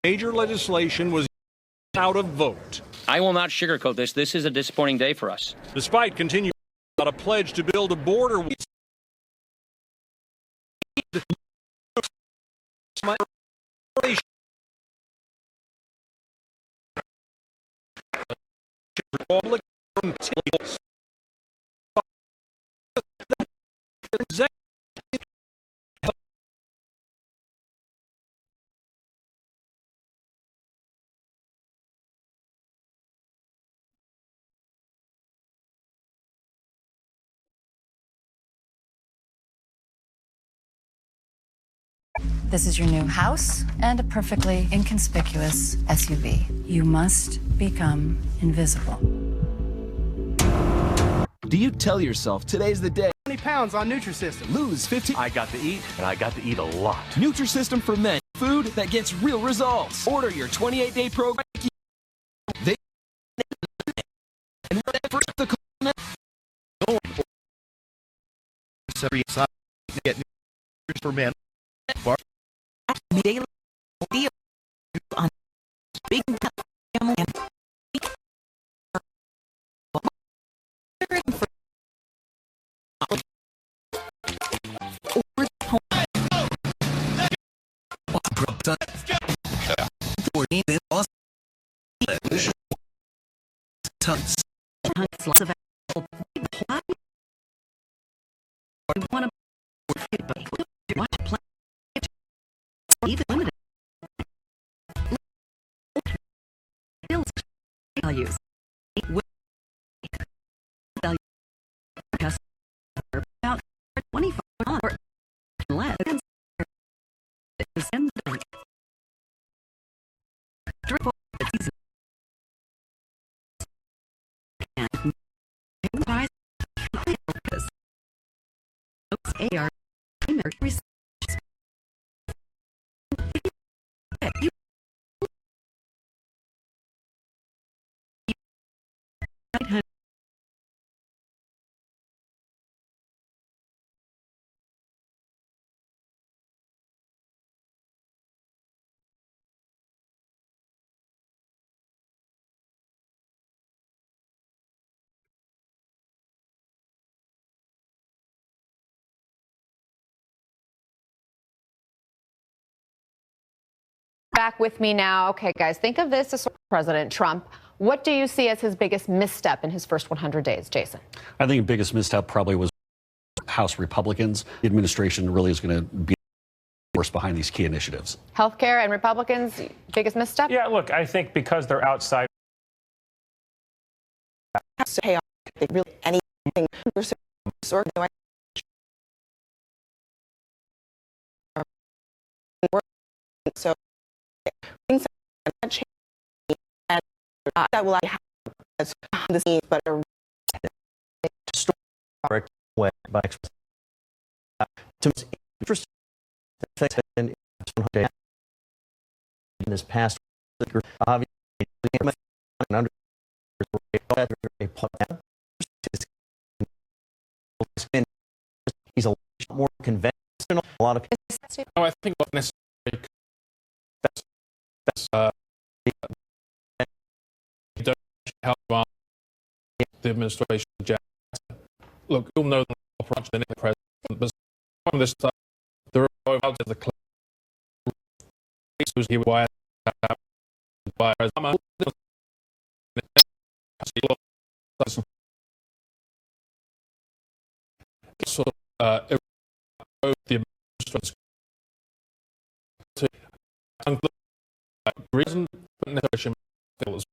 Major legislation was out of vote. I will not sugarcoat this. This is a disappointing day for us. Despite continuing a pledge to build a border. This is your new house and a perfectly inconspicuous SUV. You must become invisible. Do you tell yourself today's the day? 20 pounds on Nutrisystem. Lose 15. I got to eat, and I got to eat a lot. Nutrisystem for men. Food that gets real results. Order your 28-day program. They and the get for men. Daily deal on big family and even limited values. About 25 or less. AR back with me now. Okay, guys, think of this as President Trump. What do you see as his biggest misstep in his first 100 days, Jason? I think the biggest misstep probably was House Republicans. The administration really is going to be the force behind these key initiatives. Healthcare and Republicans, biggest misstep? Yeah, look, I think because they're outside. Pay off really anything or no, so things that change and that will happen as behind the scenes, but a way by to interesting in this past obviously he's a lot more conventional. A lot of no, I think not necessarily. That's don't help the administration. Look, you'll know the president, but From this time, the report out of the claim he wired by Obama. So, the administration's to reason negotiation was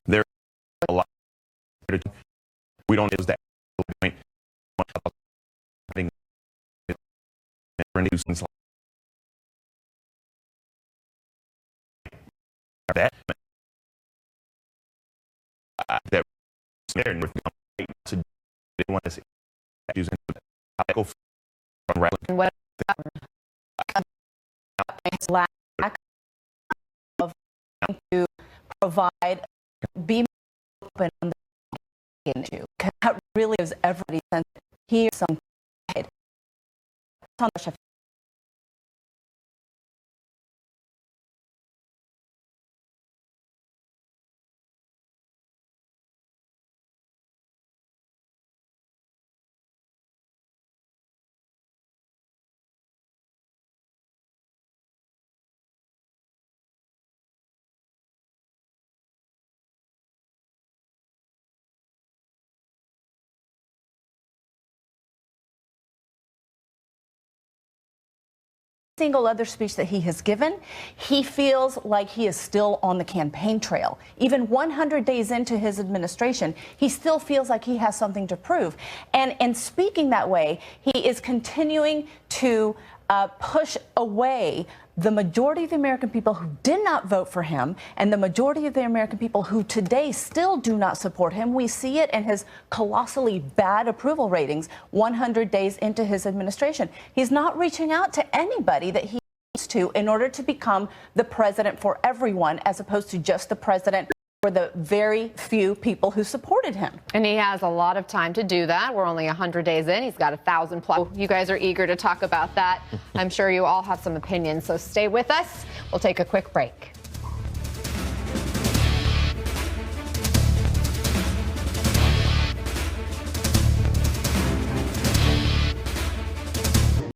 there a lot we don't use that point that that there and to they want to see using from what lack of to provide be open on the issue. That really gives everybody sense here's some on the single other speech that he has given, he feels like he is still on the campaign trail. Even 100 days into his administration, he still feels like he has something to prove. And in speaking that way, he is continuing to push away the majority of the American people who did not vote for him and the majority of the American people who today still do not support him. We see it in his colossally bad approval ratings 100 days into his administration. He's not reaching out to anybody that he needs to in order to become the president for everyone, as opposed to just the president for the very few people who supported him. And he has a lot of time to do that. We're only 100 days in. He's got 1,000 plus. You guys are eager to talk about that. I'm sure you all have some opinions, so stay with us. We'll take a quick break.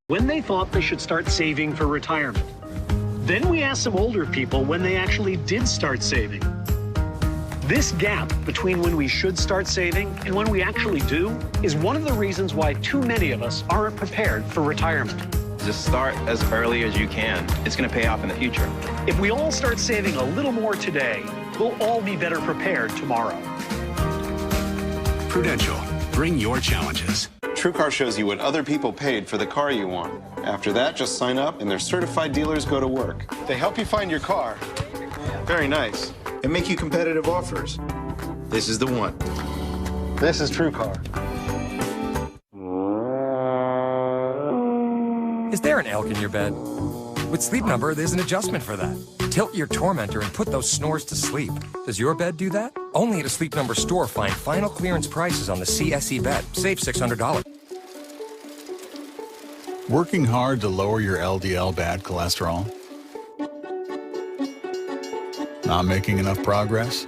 When they thought they should start saving for retirement. Then we asked some older people when they actually did start saving. This gap between when we should start saving and when we actually do is one of the reasons why too many of us aren't prepared for retirement. Just start as early as you can. It's going to pay off in the future. If we all start saving a little more today, we'll all be better prepared tomorrow. Prudential, bring your challenges. TrueCar shows you what other people paid for the car you want. After that, just sign up and their certified dealers go to work. They help you find your car. Very nice. And make you competitive offers. This is the one. This is TrueCar. Is there an elk in your bed? With Sleep Number, there's an adjustment for that. Tilt your tormentor and put those snores to sleep. Does your bed do that? Only at a Sleep Number store, find final clearance prices on the CSE bed. Save $600. Working hard to lower your LDL bad cholesterol? Not making enough progress?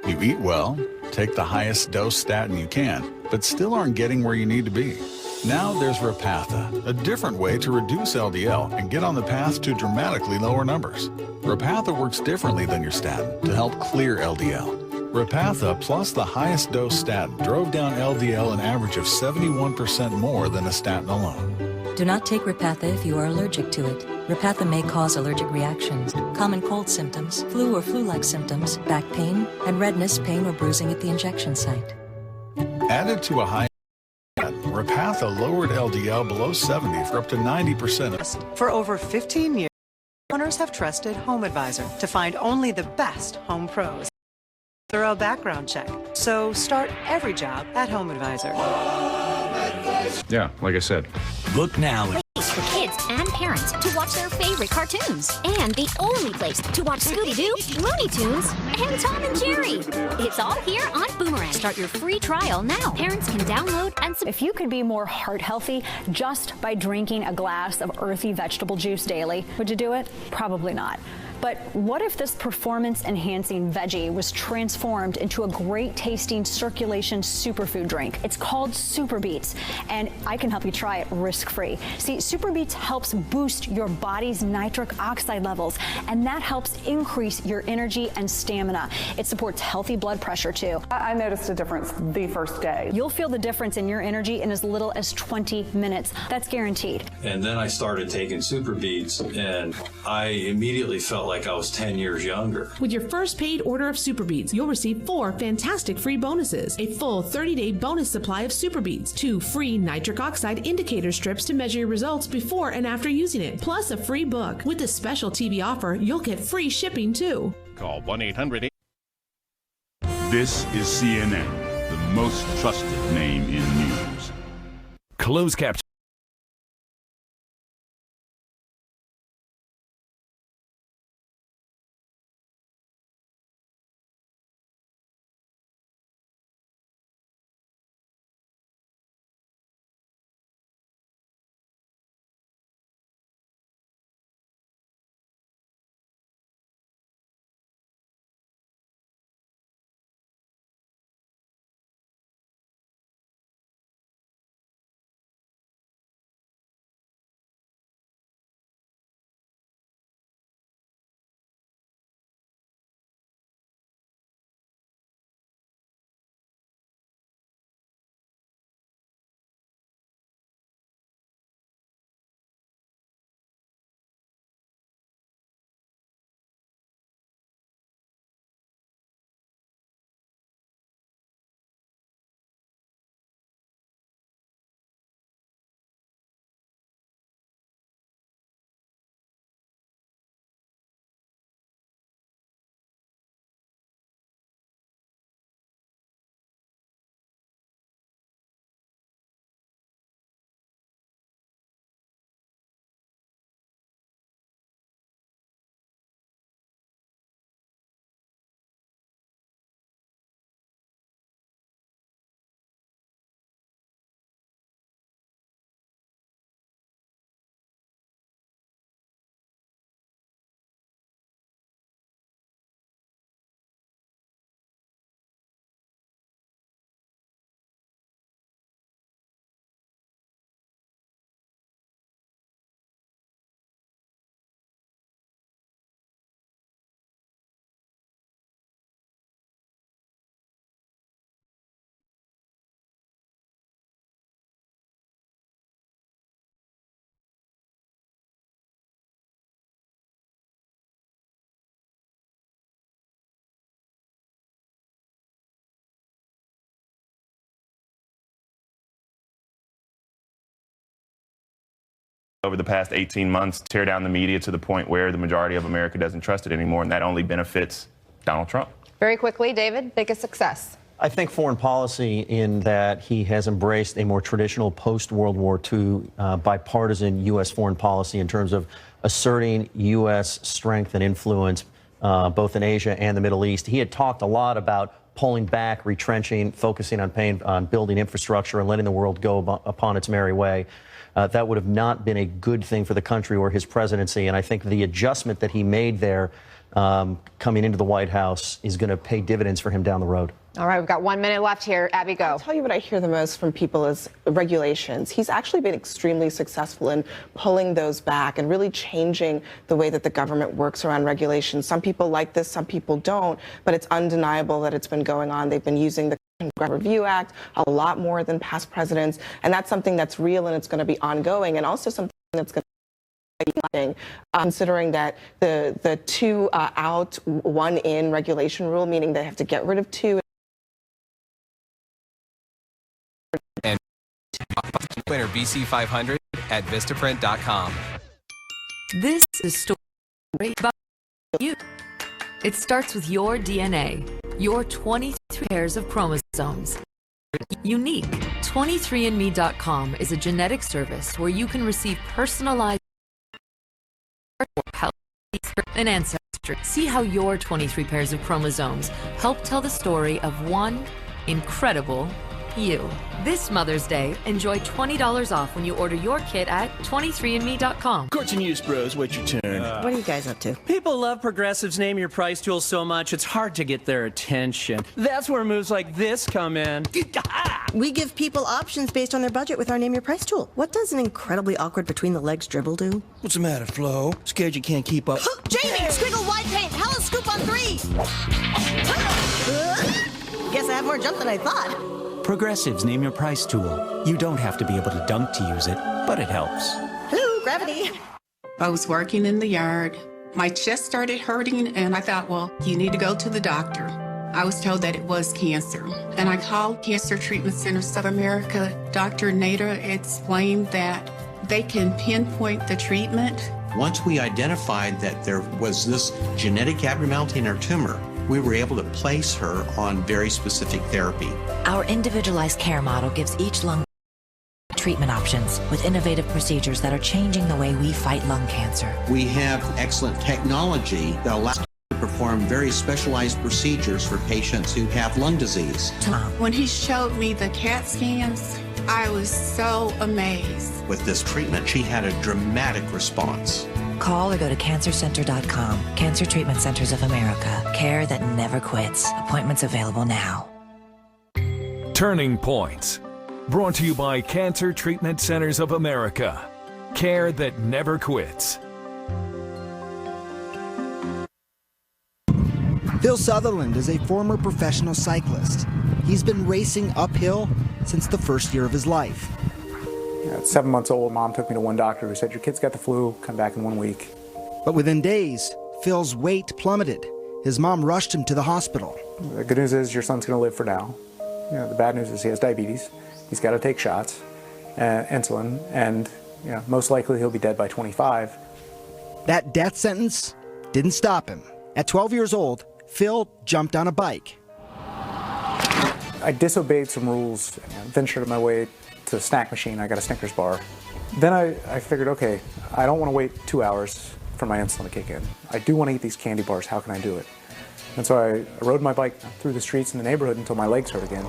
You eat well, take the highest dose statin you can, but still aren't getting where you need to be. Now there's Repatha, a different way to reduce LDL and get on the path to dramatically lower numbers. Repatha works differently than your statin to help clear LDL. Repatha plus the highest dose statin drove down LDL an average of 71% more than a statin alone. Do not take Repatha if you are allergic to it. Repatha may cause allergic reactions, common cold symptoms, flu or flu-like symptoms, back pain, and redness, pain, or bruising at the injection site. Added to a high Repatha lowered LDL below 70 for up to 90%. For over 15 years, owners have trusted HomeAdvisor to find only the best home pros. Thorough background check. So start every job at HomeAdvisor. Yeah, like I said. Look now. For kids kids and parents to watch their favorite cartoons. And the only place to watch Scooby-Doo, Looney Tunes, and Tom and Jerry. It's all here on Boomerang. Start your free trial now. Parents can download and... If you could be more heart healthy just by drinking a glass of earthy vegetable juice daily, would you do it? Probably not. But what if this performance-enhancing veggie was transformed into a great-tasting circulation superfood drink? It's called Super Beets, and I can help you try it risk-free. See, Super Beets helps boost your body's nitric oxide levels, and that helps increase your energy and stamina. It supports healthy blood pressure, too. I noticed a difference the first day. You'll feel the difference in your energy in as little as 20 minutes. That's guaranteed. And then I started taking Super Beets, and I immediately felt like I was 10 years younger. With your first paid order of Super Beets, you'll receive 4 fantastic free bonuses. A full 30-day bonus supply of Super Beets, 2 free nitric oxide indicator strips to measure your results before and after using it, plus a free book. With this special TV offer, you'll get free shipping too. Call 1-800. This is CNN, the most trusted name in news. Closed caption. Over the past 18 months, tear down the media to the point where the majority of America doesn't trust it anymore, and that only benefits Donald Trump. Very quickly, David, biggest success. I think foreign policy in that he has embraced a more traditional post-World War II bipartisan U.S. foreign policy in terms of asserting U.S. strength and influence both in Asia and the Middle East. He had talked a lot about pulling back, retrenching, focusing on building infrastructure and letting the world go upon its merry way. That would have not been a good thing for the country or his presidency. And I think the adjustment that he made there coming into the White House is going to pay dividends for him down the road. All right, we've got 1 minute left here. Abby, go. I'll tell you what I hear the most from people is regulations. He's actually been extremely successful in pulling those back and really changing the way that the government works around regulations. Some people like this, some people don't, but it's undeniable that it's been going on. They've been using the Congressional Review Act a lot more than past presidents, and that's something that's real and it's going to be ongoing, and also something that's going to be considering that the 2 out, 1 in regulation rule, meaning they have to get rid of 2. And winner BC 500 at Vistaprint.com. This is a story about you. It starts with your DNA, your 23 pairs of chromosomes. Unique. 23andme.com is a genetic service where you can receive personalized and ancestry. See how your 23 pairs of chromosomes help tell the story of one incredible you. This Mother's Day, enjoy $20 off when you order your kit at 23andme.com. Courts and News Bros, wait your turn. What are you guys up to? People love Progressive's Name Your Price tool so much, it's hard to get their attention. That's where moves like this come in. We give people options based on their budget with our Name Your Price tool. What does an incredibly awkward between the legs dribble do? What's the matter, Flo? Scared you can't keep up? Jamie, squiggle wide paint, hella scoop on 3. Guess I have more jump than I thought. Progressive's Name Your Price tool. You don't have to be able to dunk to use it, but it helps. Hello, gravity. I was working in the yard. My chest started hurting, and I thought, well, you need to go to the doctor. I was told that it was cancer, and I called Cancer Treatment Centers of America. Dr. Nader explained that they can pinpoint the treatment. Once we identified that there was this genetic abnormality in her tumor, we were able to place her on very specific therapy. Our individualized care model gives each lung treatment options with innovative procedures that are changing the way we fight lung cancer. We have excellent technology that allows us to perform very specialized procedures for patients who have lung disease. When he showed me the CAT scans, I was so amazed. With this treatment, she had a dramatic response. Call or go to cancercenter.com. Cancer Treatment Centers of America. Care that never quits. Appointments available now. Turning Points. Brought to you by Cancer Treatment Centers of America. Care that never quits. Phil Sutherland is a former professional cyclist. He's been racing uphill since the first year of his life. At 7 months old, Mom took me to one doctor who said, your kid's got the flu, come back in 1 week. But within days, Phil's weight plummeted. His mom rushed him to the hospital. The good news is your son's going to live for now. The bad news is he has diabetes. He's got to take shots, insulin, and most likely he'll be dead by 25. That death sentence didn't stop him. At 12 years old, Phil jumped on a bike. I disobeyed some rules, ventured my way to the snack machine. I got a Snickers bar. Then I figured, okay, I don't want to wait 2 hours for my insulin to kick in. I do want to eat these candy bars. How can I do it? And so I rode my bike through the streets in the neighborhood until my legs hurt again.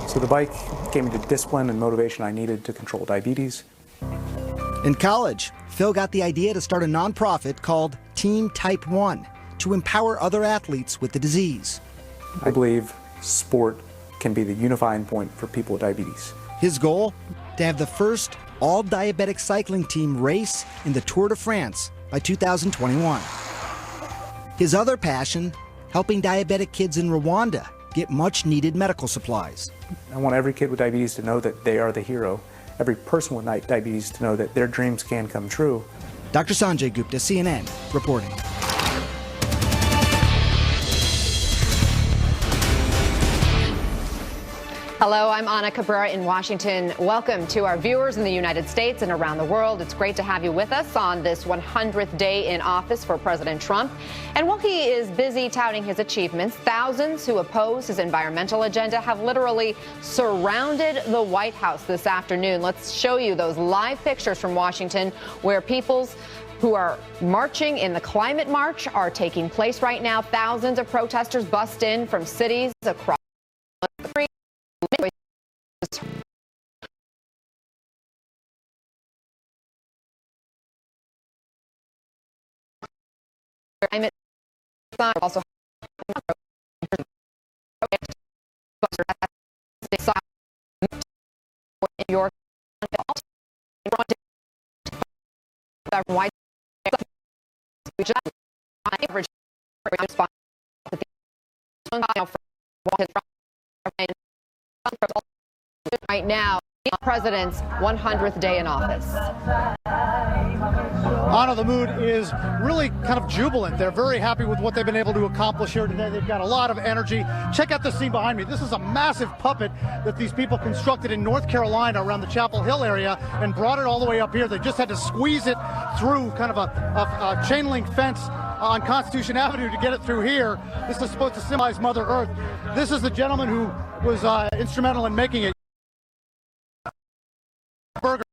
So the bike gave me the discipline and motivation I needed to control diabetes. In college, Phil got the idea to start a nonprofit called Team Type 1 to empower other athletes with the disease. I believe sport can be the unifying point for people with diabetes. His goal? To have the first all-diabetic cycling team race in the Tour de France by 2021. His other passion? Helping diabetic kids in Rwanda get much-needed medical supplies. I want every kid with diabetes to know that they are the hero. Every person with diabetes to know that their dreams can come true. Dr. Sanjay Gupta, CNN, reporting. Hello, I'm Ana Cabrera in Washington. Welcome to our viewers in the United States and around the world. It's great to have you with us on this 100th day in office for President Trump. And while he is busy touting his achievements, thousands who oppose his environmental agenda have literally surrounded the White House this afternoon. Let's show you those live pictures from Washington where people's who are marching in the climate march are taking place right now. Thousands of protesters bust in from cities across the country. Also your right now, the president's 100th day in office. Anna, the mood is really kind of jubilant. They're very happy with what they've been able to accomplish here today. They've got a lot of energy. Check out the scene behind me. This is a massive puppet that these people constructed in North Carolina around the Chapel Hill area and brought it all the way up here. They just had to squeeze it through kind of a chain link fence on Constitution Avenue to get it through here. This is supposed to symbolize Mother Earth. This is the gentleman who was instrumental in making it. Burger.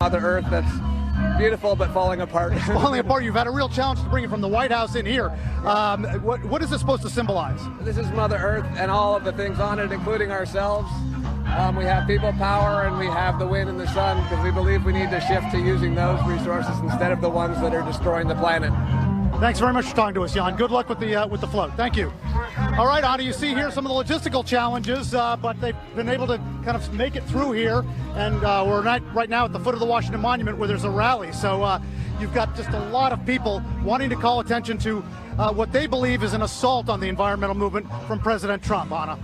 Mother Earth that's beautiful but falling apart. Falling apart. You've had a real challenge to bring it from the White House in here. What is this supposed to symbolize? This is Mother Earth and all of the things on it, including ourselves. We have people power and we have the wind and the sun because we believe we need to shift to using those resources instead of the ones that are destroying the planet. Thanks very much for talking to us, Jan. Good luck with the float. Thank you. All right, Anna, you see here some of the logistical challenges, but they've been able to kind of make it through here, and we're right now at the foot of the Washington Monument where there's a rally. So you've got just a lot of people wanting to call attention to what they believe is an assault on the environmental movement from President Trump, Anna.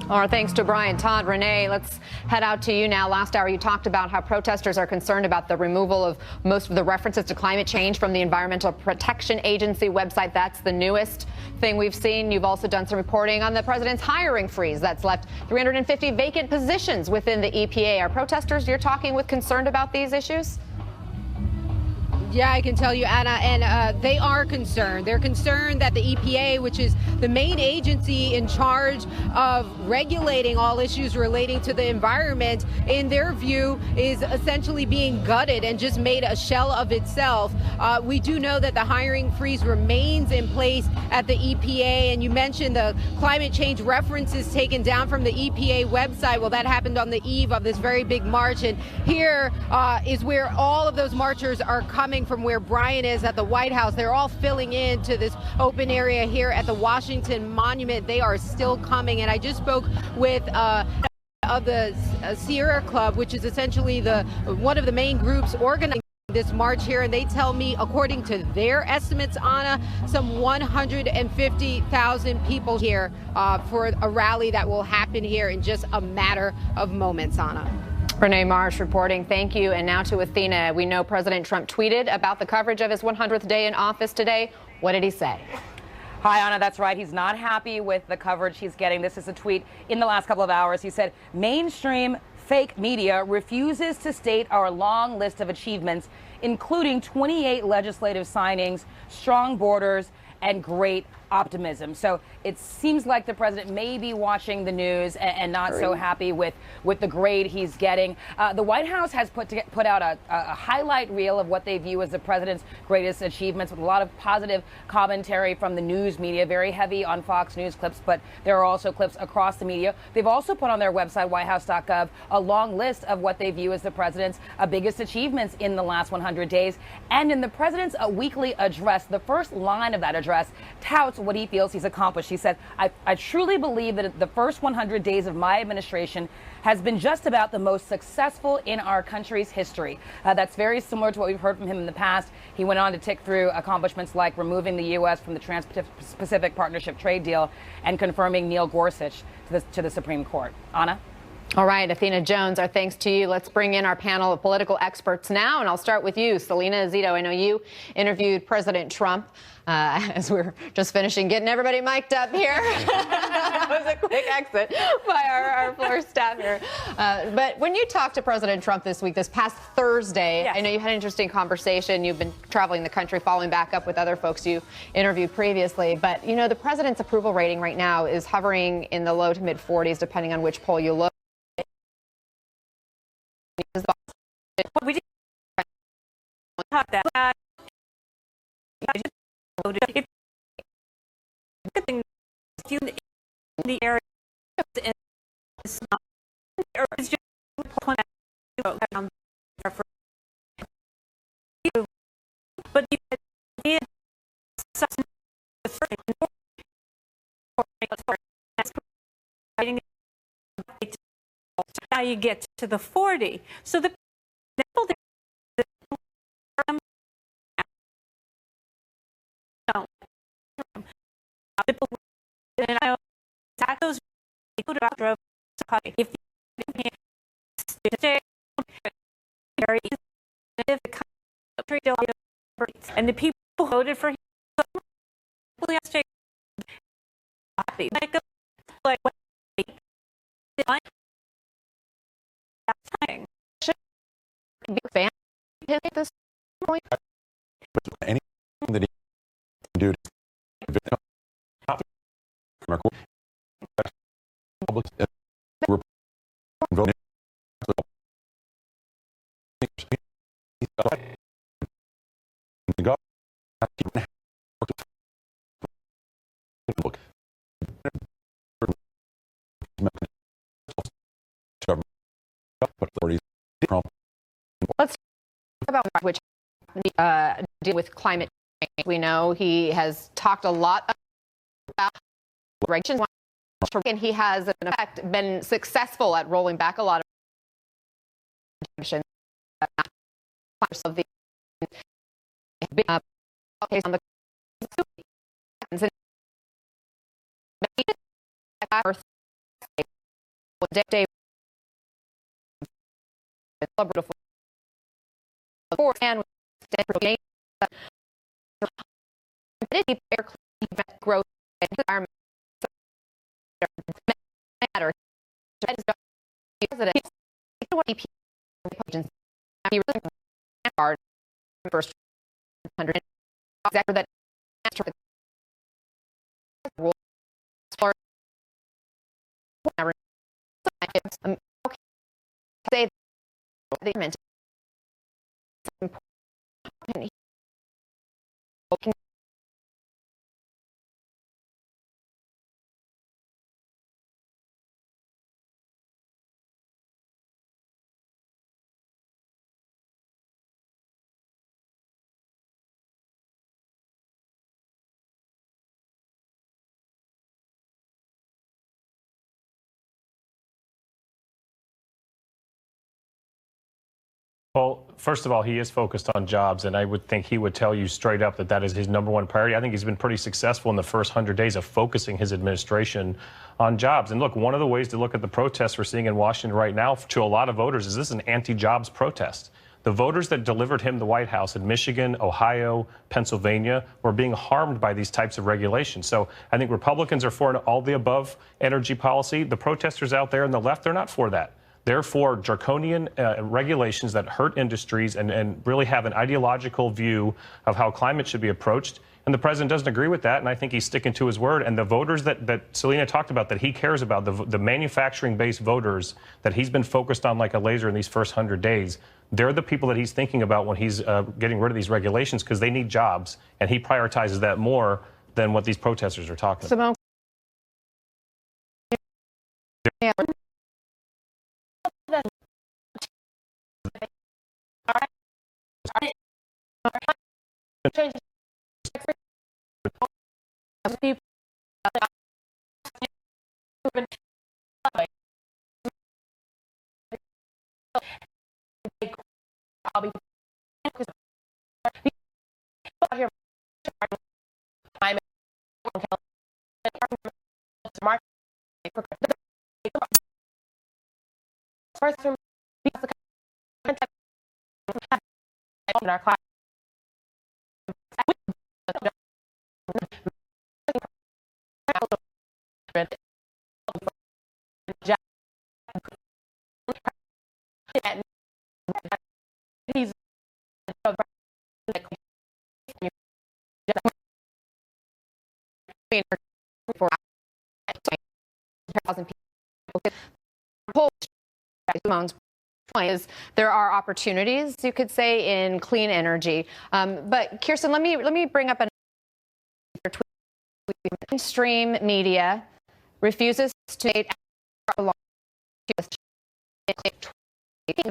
Our thanks to Brian. Todd, Renee, let's head out to you now. Last hour, you talked about how protesters are concerned about the removal of most of the references to climate change from the Environmental Protection Agency website. That's the newest thing we've seen. You've also done some reporting on the president's hiring freeze that's left 350 vacant positions within the EPA. Are protesters you're talking with concerned about these issues? Yeah, I can tell you, Anna, and they are concerned. They're concerned that the EPA, which is the main agency in charge of regulating all issues relating to the environment, in their view, is essentially being gutted and just made a shell of itself. We do know that the hiring freeze remains in place at the EPA, and you mentioned the climate change references taken down from the EPA website. Well, that happened on the eve of this very big march, and here is where all of those marchers are coming from, where Brian is at the White House. They're all filling into this open area here at the Washington Monument. They are still coming, and I just spoke with of the Sierra Club, which is essentially one of the main groups organizing this march here, and they tell me, according to their estimates, Anna, some 150,000 people here for a rally that will happen here in just a matter of moments, Anna. Renee Marsh reporting. Thank you. And now to Athena. We know President Trump tweeted about the coverage of his 100th day in office today. What did he say? Hi, Anna. That's right. He's not happy with the coverage he's getting. This is a tweet in the last couple of hours. He said, mainstream fake media refuses to state our long list of achievements, including 28 legislative signings, strong borders, and great optimism. So it seems like the president may be watching the news and not so happy with the grade he's getting. The White House has put out a highlight reel of what they view as the president's greatest achievements, with a lot of positive commentary from the news media, very heavy on Fox News clips, but there are also clips across the media. They've also put on their website, whitehouse.gov, a long list of what they view as the president's biggest achievements in the last 100 days. And in the president's weekly address, the first line of that address touts what he feels he's accomplished. He said, I truly believe that the first 100 days of my administration has been just about the most successful in our country's history. That's very similar to what we've heard from him in the past. He went on to tick through accomplishments like removing the U.S. from the Trans-Pacific Partnership trade deal and confirming Neil Gorsuch to the Supreme Court. Anna? All right, Athena Jones, our thanks to you. Let's bring in our panel of political experts now, and I'll start with you, Selena Zito. I know you interviewed President Trump as we're just finishing getting everybody mic'd up here. That was a quick exit by our floor staff here. But when you talked to President Trump this past Thursday, yes. I know you had an interesting conversation. You've been traveling the country, following back up with other folks you interviewed previously. But, you know, the president's approval rating right now is hovering in the low to mid 40s, depending on which poll you look. We did talk that. In the area, down there for you, but you need now you get to the 40. So the and I that goes drove if and the people who voted for him at this point. Anything that he can do to Let's talk about which deal with climate change. We know he has talked a lot about regulations, and he has, in effect, been successful at rolling back a lot of the on the and growth and environment matter. President first 100 exactly that say the Well, first of all, he is focused on jobs, and I would think he would tell you straight up that that is his #1 priority. I think he's been pretty successful in the first 100 days of focusing his administration on jobs. And look, one of the ways to look at the protests we're seeing in Washington right now to a lot of voters is this is an anti-jobs protest. The voters that delivered him the White House in Michigan, Ohio, Pennsylvania were being harmed by these types of regulations. So I think Republicans are for an all the above energy policy. The protesters out there on the left, they're not for that. They're for draconian regulations that hurt industries and really have an ideological view of how climate should be approached. And the president doesn't agree with that, and I think he's sticking to his word. And the voters that Selena talked about, that he cares about, the manufacturing-based voters that he's been focused on like a laser in these first 100 days, they're the people that he's thinking about when he's getting rid of these regulations because they need jobs, and he prioritizes that more than what these protesters are talking about. in our class. He's for 1,000 people. Is there are opportunities, you could say, in clean energy. But Kirsten, let me bring up another tweet. Mainstream media refuses to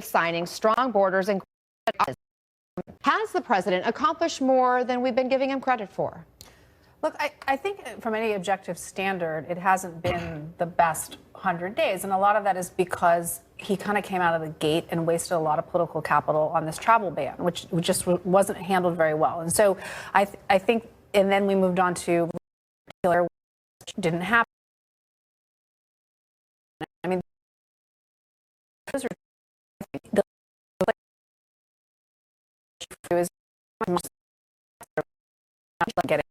signing strong borders and has the president accomplished more than we've been giving him credit for? Look, I think from any objective standard, it hasn't been the best 100 days. And a lot of that is because he kind of came out of the gate and wasted a lot of political capital on this travel ban, which just wasn't handled very well. And so I think, and then we moved on to which didn't happen. I mean, those are it was getting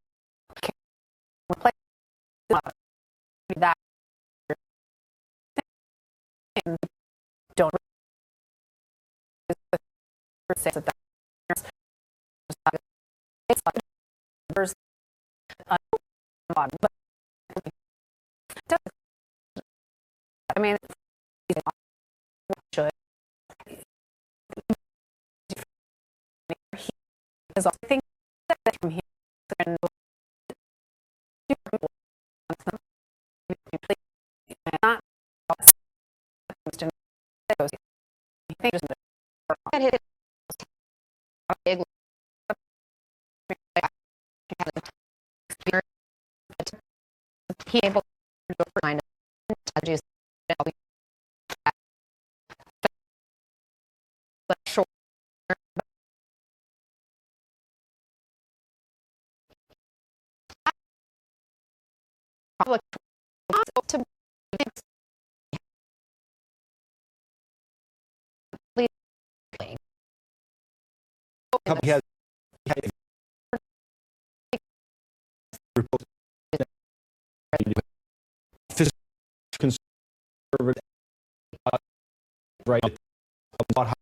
that don't I mean, should because I think that from here and not he able to find public to company has conservative right about how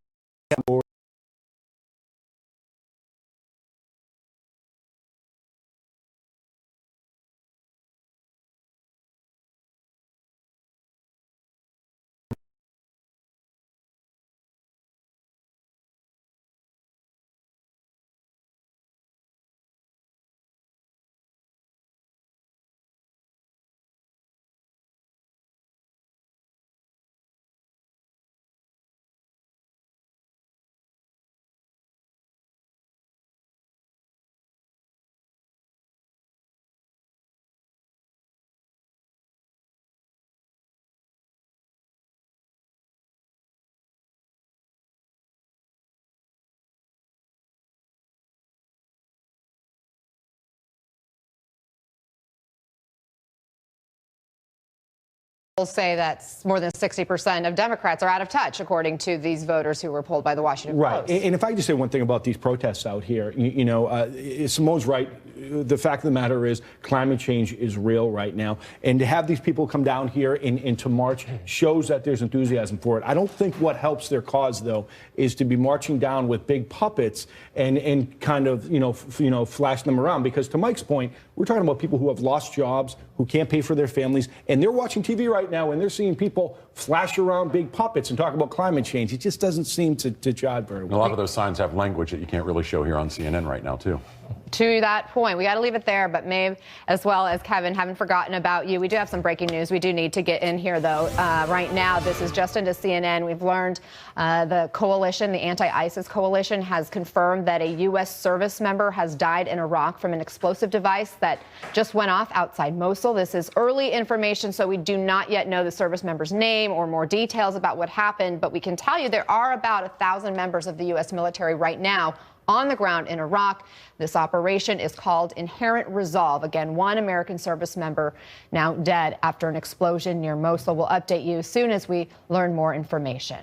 say that more than 60% of Democrats are out of touch, according to these voters who were polled by the Washington Post. Right. And if I could just say one thing about these protests out here, Simone's right. The fact of the matter is climate change is real right now. And to have these people come down here and to march shows that there's enthusiasm for it. I don't think what helps their cause, though, is to be marching down with big puppets and kind of, flash them around. Because to Mike's point, we're talking about people who have lost jobs, who can't pay for their families, and they're watching TV right now and they're seeing people flash around big puppets and talk about climate change. It just doesn't seem to jive very well. A lot of those signs have language that you can't really show here on CNN right now, too. To that point, we got to leave it there. But Maeve, as well as Kevin, haven't forgotten about you. We do have some breaking news. We do need to get in here, though. Right now, this is just into CNN. We've learned the coalition, the anti-ISIS coalition, has confirmed that a U.S. service member has died in Iraq from an explosive device that just went off outside Mosul. This is early information, so we do not yet know the service member's name or more details about what happened. But we can tell you there are about 1,000 members of the U.S. military right now on the ground in Iraq. This operation is called Inherent Resolve. Again, one American service member now dead after an explosion near Mosul. We'll update you as soon as we learn more information.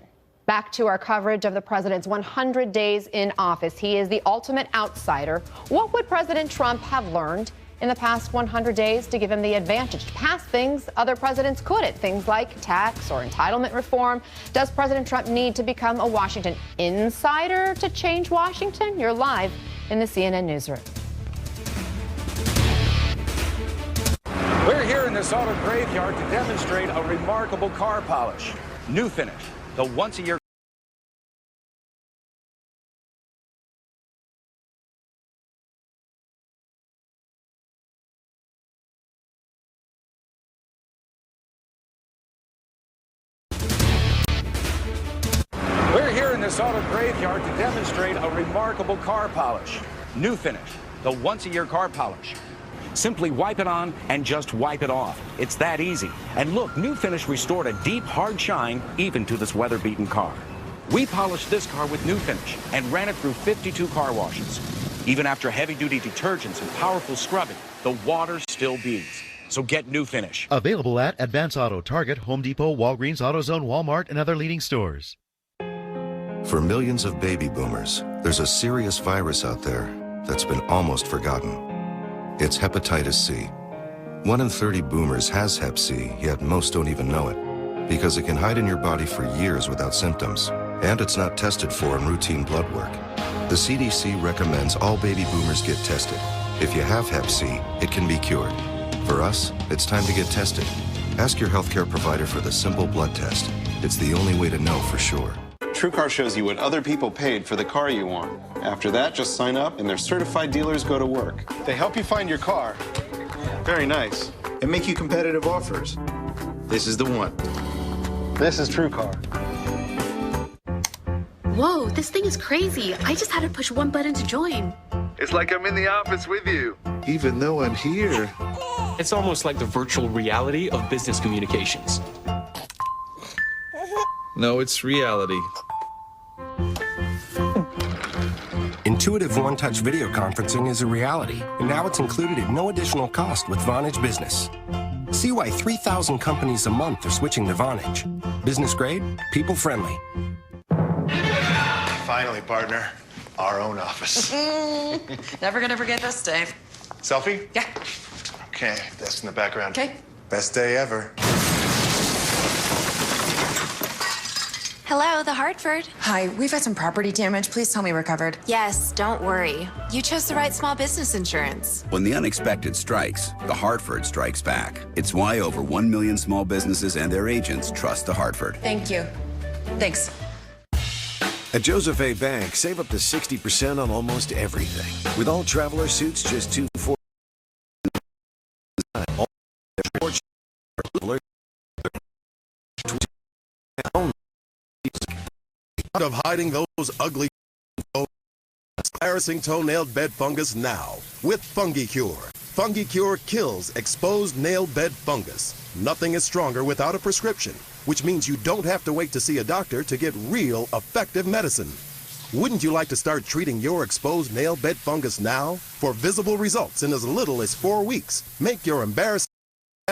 Back to our coverage of the president's 100 days in office. He is the ultimate outsider. What would President Trump have learned in the past 100 days to give him the advantage to pass things other presidents couldn't? Things like tax or entitlement reform. Does President Trump need to become a Washington insider to change Washington? You're live in the CNN Newsroom. We're here in this auto graveyard to demonstrate a remarkable car polish. New Finish, the once-a-year this auto graveyard to demonstrate a remarkable car polish. New Finish, the once-a-year car polish. Simply wipe it on and just wipe it off. It's that easy. And look, New Finish restored a deep, hard shine even to this weather-beaten car. We polished this car with New Finish and ran it through 52 car washes. Even after heavy-duty detergents and powerful scrubbing, the water still beads. So get New Finish. Available at Advance Auto, Target, Home Depot, Walgreens, AutoZone, Walmart, and other leading stores. For millions of baby boomers, there's a serious virus out there that's been almost forgotten. It's hepatitis C. 1 in 30 boomers has hep C, yet most don't even know it, because it can hide in your body for years without symptoms, and it's not tested for in routine blood work. The CDC recommends all baby boomers get tested. If you have hep C, it can be cured. For us, it's time to get tested. Ask your healthcare provider for the simple blood test. It's the only way to know for sure. TrueCar shows you what other people paid for the car you want. After that, just sign up and their certified dealers go to work. They help you find your car. Very nice. And make you competitive offers. This is the one. This is TrueCar. Whoa, this thing is crazy. I just had to push one button to join. It's like I'm in the office with you, even though I'm here. It's almost like the virtual reality of business communications. No, it's reality. Intuitive one-touch video conferencing is a reality, and now it's included at no additional cost with Vonage Business. See why 3,000 companies a month are switching to Vonage. Business grade, people friendly. Finally, partner. Our own office. Never gonna forget this day. Selfie? Yeah. Okay, that's in the background. Okay. Best day ever. Hello, the Hartford. Hi, we've had some property damage. Please tell me we're covered. Yes, don't worry. You chose the right small business insurance. When the unexpected strikes, the Hartford strikes back. It's why over 1 million small businesses and their agents trust the Hartford. Thank you. Thanks. At Joseph A. Bank, save up to 60% on almost everything. With all traveler suits, just $249. Of hiding those ugly, embarrassing toenail bed fungus now with FungiCure. FungiCure kills exposed nail bed fungus. Nothing is stronger without a prescription, which means you don't have to wait to see a doctor to get real, effective medicine. Wouldn't you like to start treating your exposed nail bed fungus now? For visible results in as little as 4 weeks, make your embarrassing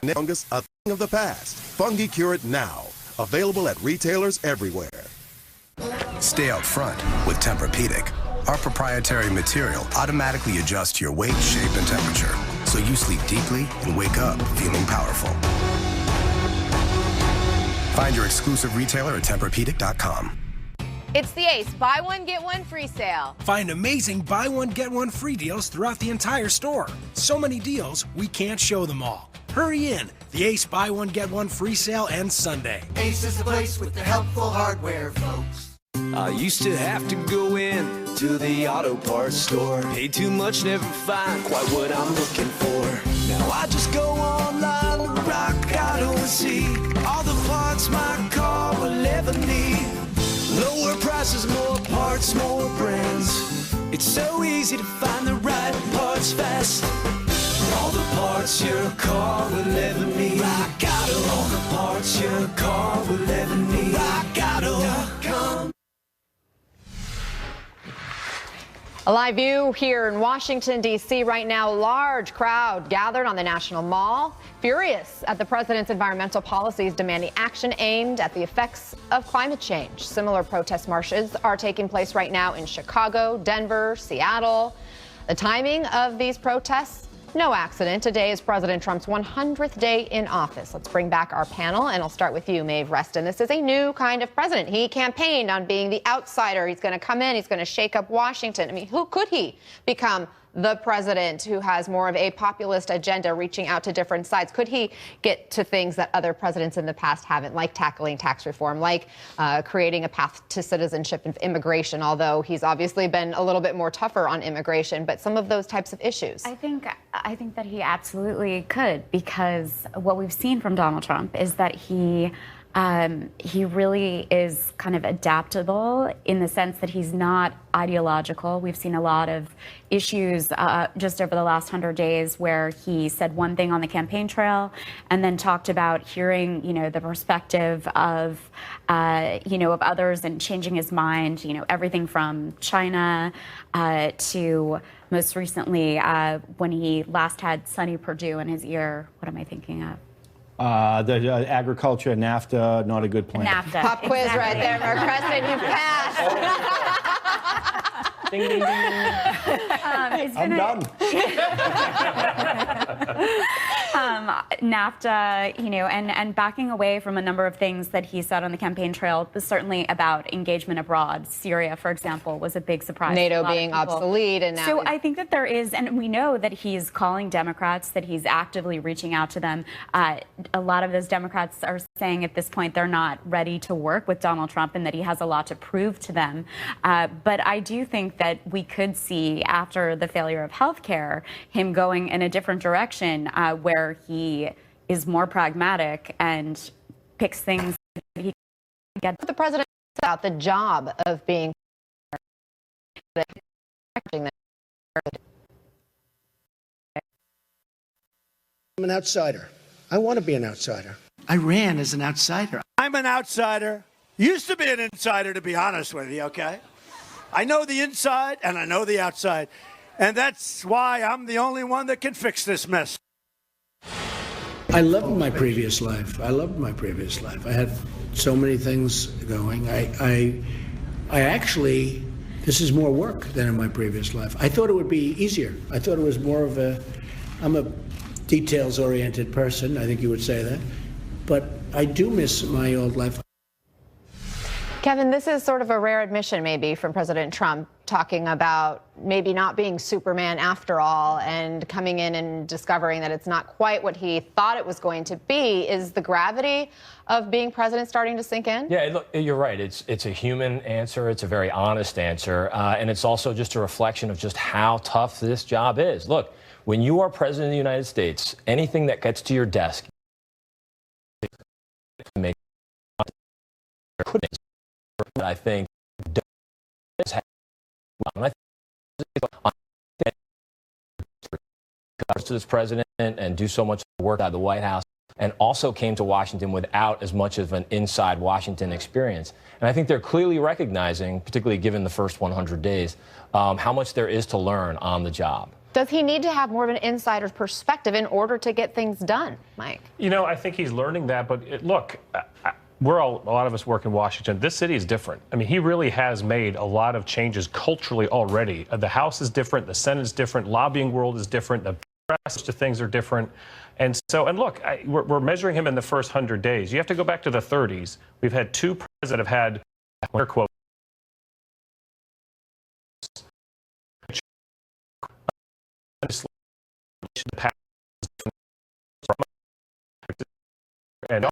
nail fungus a thing of the past. FungiCure it now. Available at retailers everywhere. Stay out front with Tempur-Pedic. Our proprietary material automatically adjusts your weight, shape, and temperature, so you sleep deeply and wake up feeling powerful. Find your exclusive retailer at Tempur-Pedic.com. It's the Ace Buy One, Get One free sale. Find amazing buy one, get one free deals throughout the entire store. So many deals, we can't show them all. Hurry in. The Ace Buy One, Get One free sale ends Sunday. Ace is the place with the helpful hardware, folks. I used to have to go in to the auto parts store. Pay too much, never find quite what I'm looking for. Now I just go online to Rock Auto and see all the parts my car will ever need. Lower prices, more parts, more brands. It's so easy to find the right parts fast. All the parts your car will ever need. Rock Auto. All the parts your car will ever need. RockAuto.com. A live view here in Washington, D.C. right now. Large crowd gathered on the National Mall, furious at the president's environmental policies demanding action aimed at the effects of climate change. Similar protest marches are taking place right now in Chicago, Denver, Seattle. The timing of these protests, no accident. Today is President Trump's 100th day in office. Let's bring back our panel, and I'll start with you, Maeve Reston. This is a new kind of president. He campaigned on being the outsider. He's going to come in. He's going to shake up Washington. I mean, who could he become the president who has more of a populist agenda, reaching out to different sides? Could he get to things that other presidents in the past haven't, like tackling tax reform, like creating a path to citizenship and immigration, although he's obviously been a little bit more tougher on immigration, but some of those types of issues? I think that he absolutely could, because what we've seen from Donald Trump is that he he really is kind of adaptable in the sense that he's not ideological. We've seen a lot of issues just over the last 100 days where he said one thing on the campaign trail and then talked about hearing, the perspective of, of others and changing his mind, everything from China to most recently when he last had Sonny Perdue in his ear. What am I thinking of? The agriculture, NAFTA, not a good plan. NAFTA. Pop quiz right there, Mark Preston. You passed. Ding, ding, ding. I'm done. NAFTA, and backing away from a number of things that he said on the campaign trail, was certainly about engagement abroad. Syria, for example, was a big surprise. NATO being obsolete, and now so I think that there is, and we know that he's calling Democrats, that he's actively reaching out to them. A lot of those Democrats are saying at this point they're not ready to work with Donald Trump and that he has a lot to prove to them. But I do think that we could see, after the failure of healthcare, him going in a different direction where he is more pragmatic and picks things that he can get. The president about the job of being I'm an outsider. I want to be an outsider. I ran as an outsider. I'm an outsider. Used to be an insider, to be honest with you, okay? I know the inside and I know the outside. And that's why I'm the only one that can fix this mess. I loved my previous life. I had so many things going. I actually, this is more work than in my previous life. I thought it would be easier. I thought it was more of I'm a details-oriented person. I think you would say that. But I do miss my old life. Kevin, this is sort of a rare admission maybe from President Trump, talking about maybe not being Superman after all and coming in and discovering that it's not quite what he thought it was going to be. Is the gravity of being president starting to sink in? Yeah, look, you're right. It's a human answer. It's a very honest answer. And it's also just a reflection of just how tough this job is. Look, when you are president of the United States, anything that gets to your desk make I think does have to this president and do so much work out of the White House, and also came to Washington without as much of an inside Washington experience. And I think they're clearly recognizing, particularly given the first 100 days, how much there is to learn on the job. Does he need to have more of an insider's perspective in order to get things done, Mike? I think he's learning that. But look, a lot of us work in Washington. This city is different. I mean, he really has made a lot of changes culturally already. The House is different. The Senate is different. Lobbying world is different. The press to things are different. And look, we're measuring him in the first 100 days. You have to go back to the 30s. We've had two presidents that have had, quote, and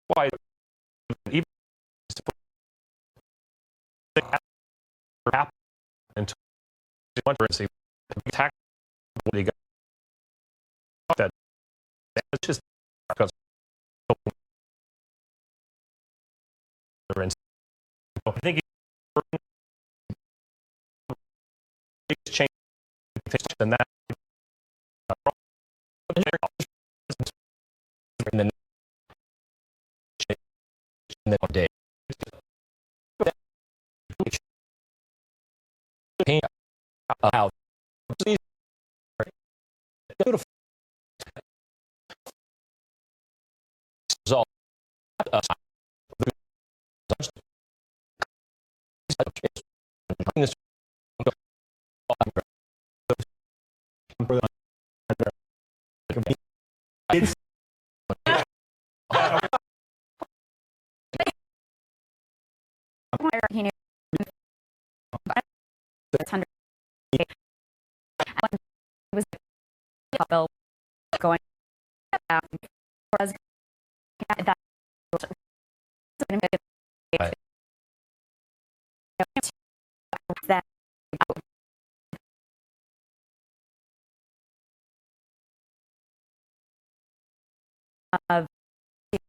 why even until tax that that's just because I think he's changed than that. In the day. How beautiful result. He knew was going that of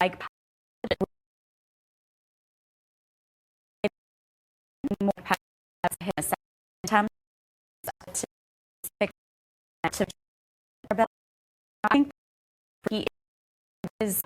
like more attempt to fix to I think he is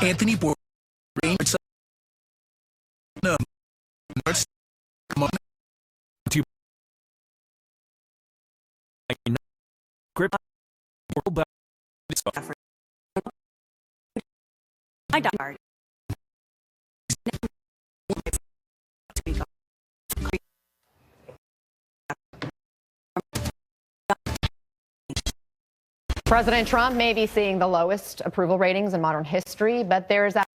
Anthony Bourdain. No. Come on. Grip. My dog. President Trump may be seeing the lowest approval ratings in modern history, but there's that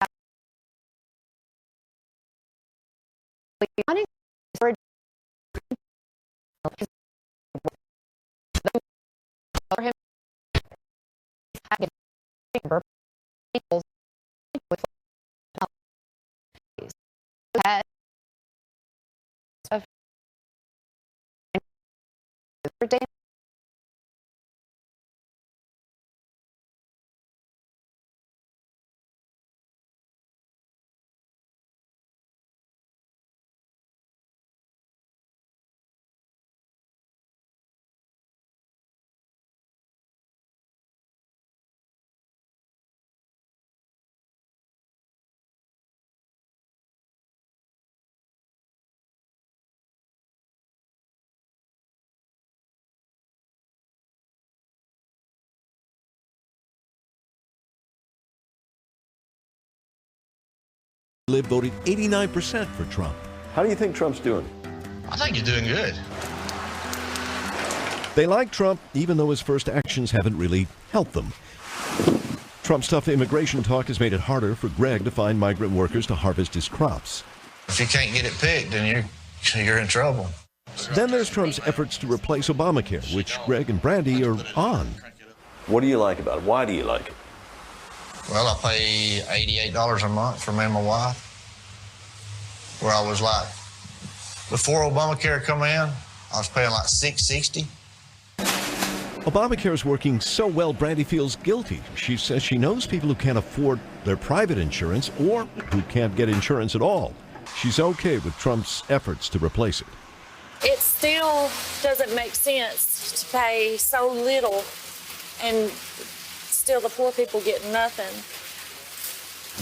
voted 89% for Trump. How do you think Trump's doing? I think he's doing good. They like Trump, even though his first actions haven't really helped them. Trump's tough immigration talk has made it harder for Greg to find migrant workers to harvest his crops. If you can't get it picked, then you're in trouble. Then there's Trump's efforts to replace Obamacare, which Greg and Brandy are on. What do you like about it? Why do you like it? Well, I pay $88 a month for me and my wife. Where I was like, before Obamacare come in, I was paying like $660. Obamacare is working so well, Brandy feels guilty. She says she knows people who can't afford their private insurance or who can't get insurance at all. She's okay with Trump's efforts to replace it. It still doesn't make sense to pay so little and still the poor people get nothing.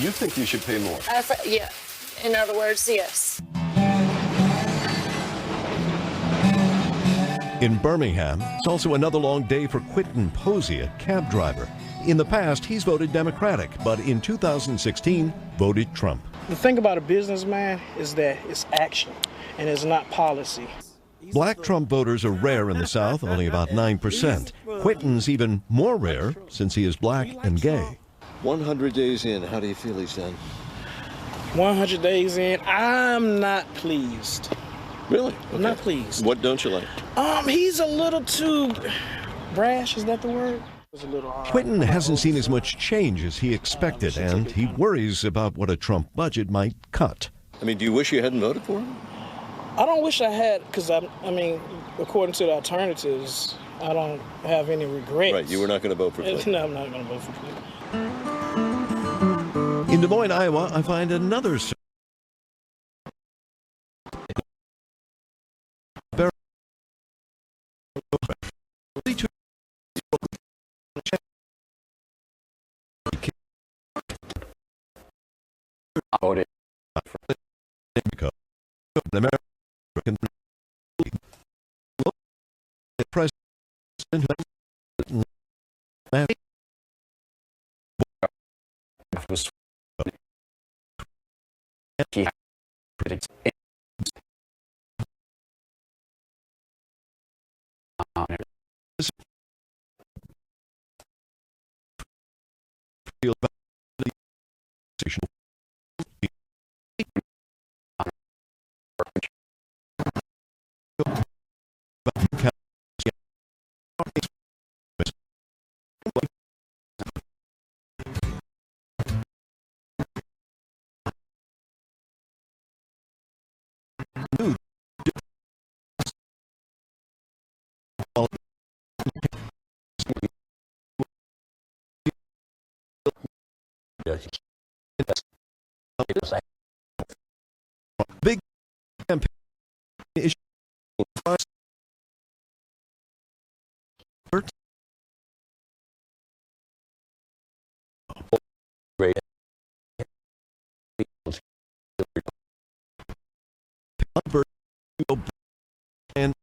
You think you should pay more? Yeah. In other words, yes. In Birmingham, it's also another long day for Quentin Posey, a cab driver. In the past, he's voted Democratic, but in 2016, voted Trump. The thing about a businessman is that it's action, and it's not policy. Black Trump voters are rare in the South, only about 9%. Quentin's even more rare since he is black and gay. 100 days in, how do you feel he's done? 100 days in, I'm not pleased. Really? I'm not pleased. What don't you like? He's a little too brash, is that the word? Quentin hasn't seen as much change as he expected, and he worries about what a Trump budget might cut. I mean, do you wish you hadn't voted for him? I don't wish I had, because I mean, according to the alternatives, I don't have any regrets. Right, you were not going to vote for Clinton. No, I'm not going to vote for Clinton. In Des Moines, Iowa, I find another voted for American president was big campaign issue. And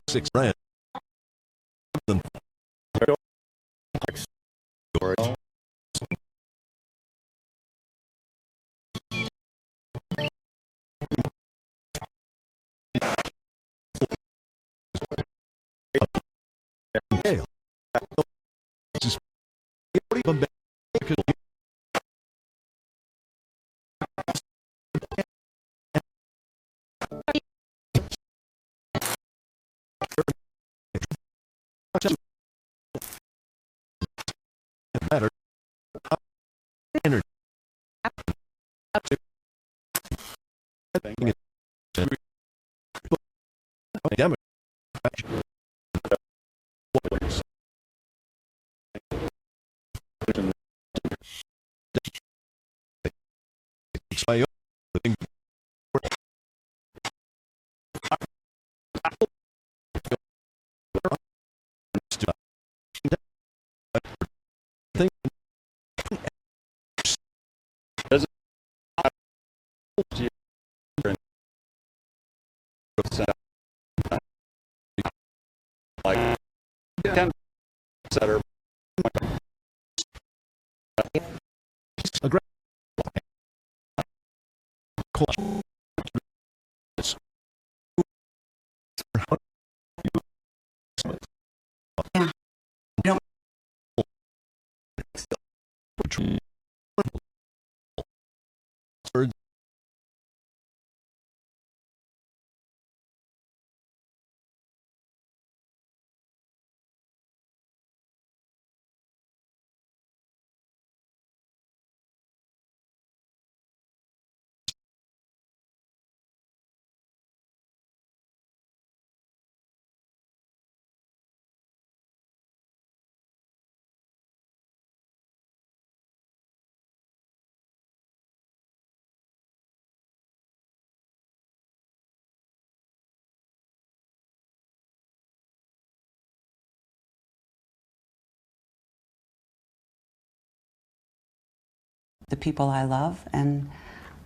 $6 matter. Energy. The people I love, and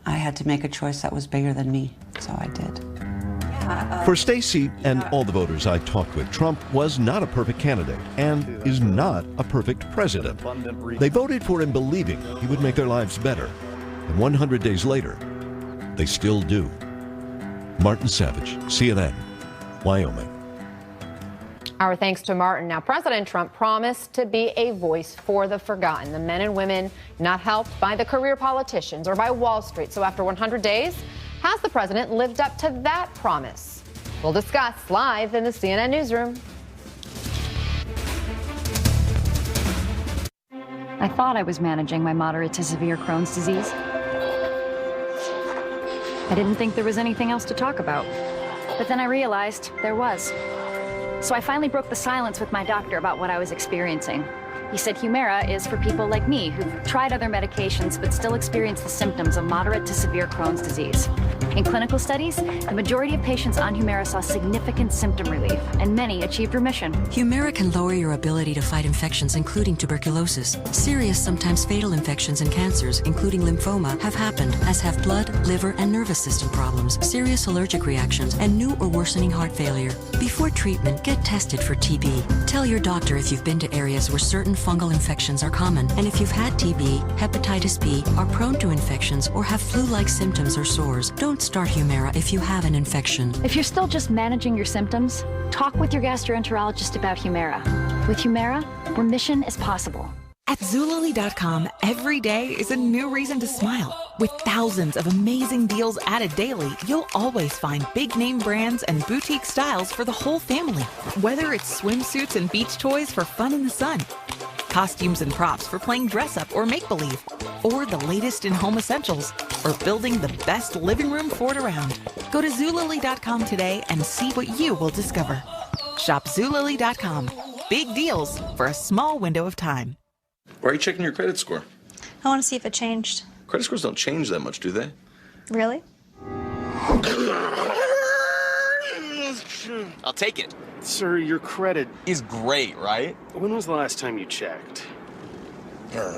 I had to make a choice that was bigger than me, so I did. For Stacey and all the voters I talked with, Trump was not a perfect candidate and is not a perfect president. They voted for him believing he would make their lives better. And 100 days later, they still do. Martin Savage, CNN, Wyoming. Our thanks to Martin. Now, President Trump promised to be a voice for the forgotten, the men and women not helped by the career politicians or by Wall Street. So after 100 days, has the president lived up to that promise? We'll discuss live in the CNN Newsroom. I thought I was managing my moderate to severe Crohn's disease. I didn't think there was anything else to talk about. But then I realized there was. So I finally broke the silence with my doctor about what I was experiencing. He said Humira is for people like me who've tried other medications but still experience the symptoms of moderate to severe Crohn's disease. In clinical studies, the majority of patients on Humira saw significant symptom relief, and many achieved remission. Humira can lower your ability to fight infections, including tuberculosis. Serious, sometimes fatal infections and cancers, including lymphoma, have happened, as have blood, liver, and nervous system problems, serious allergic reactions, and new or worsening heart failure. Before treatment, get tested for TB. Tell your doctor if you've been to areas where certain fungal infections are common, and if you've had TB, hepatitis B, are prone to infections, or have flu-like symptoms or sores. Don't start Humira if you have an infection. If you're still just managing your symptoms, talk with your gastroenterologist about Humira. With Humira, remission is possible. At Zulily.com, every day is a new reason to smile. With thousands of amazing deals added daily, you'll always find big-name brands and boutique styles for the whole family. Whether it's swimsuits and beach toys for fun in the sun, costumes and props for playing dress-up or make-believe, or the latest in home essentials, or building the best living room fort around. Go to Zulily.com today and see what you will discover. Shop Zulily.com. Big deals for a small window of time. Why are you checking your credit score? I want to see if it changed. Credit scores don't change that much, do they? Really? I'll take it. Sir, your credit is great, right? When was the last time you checked? Yeah,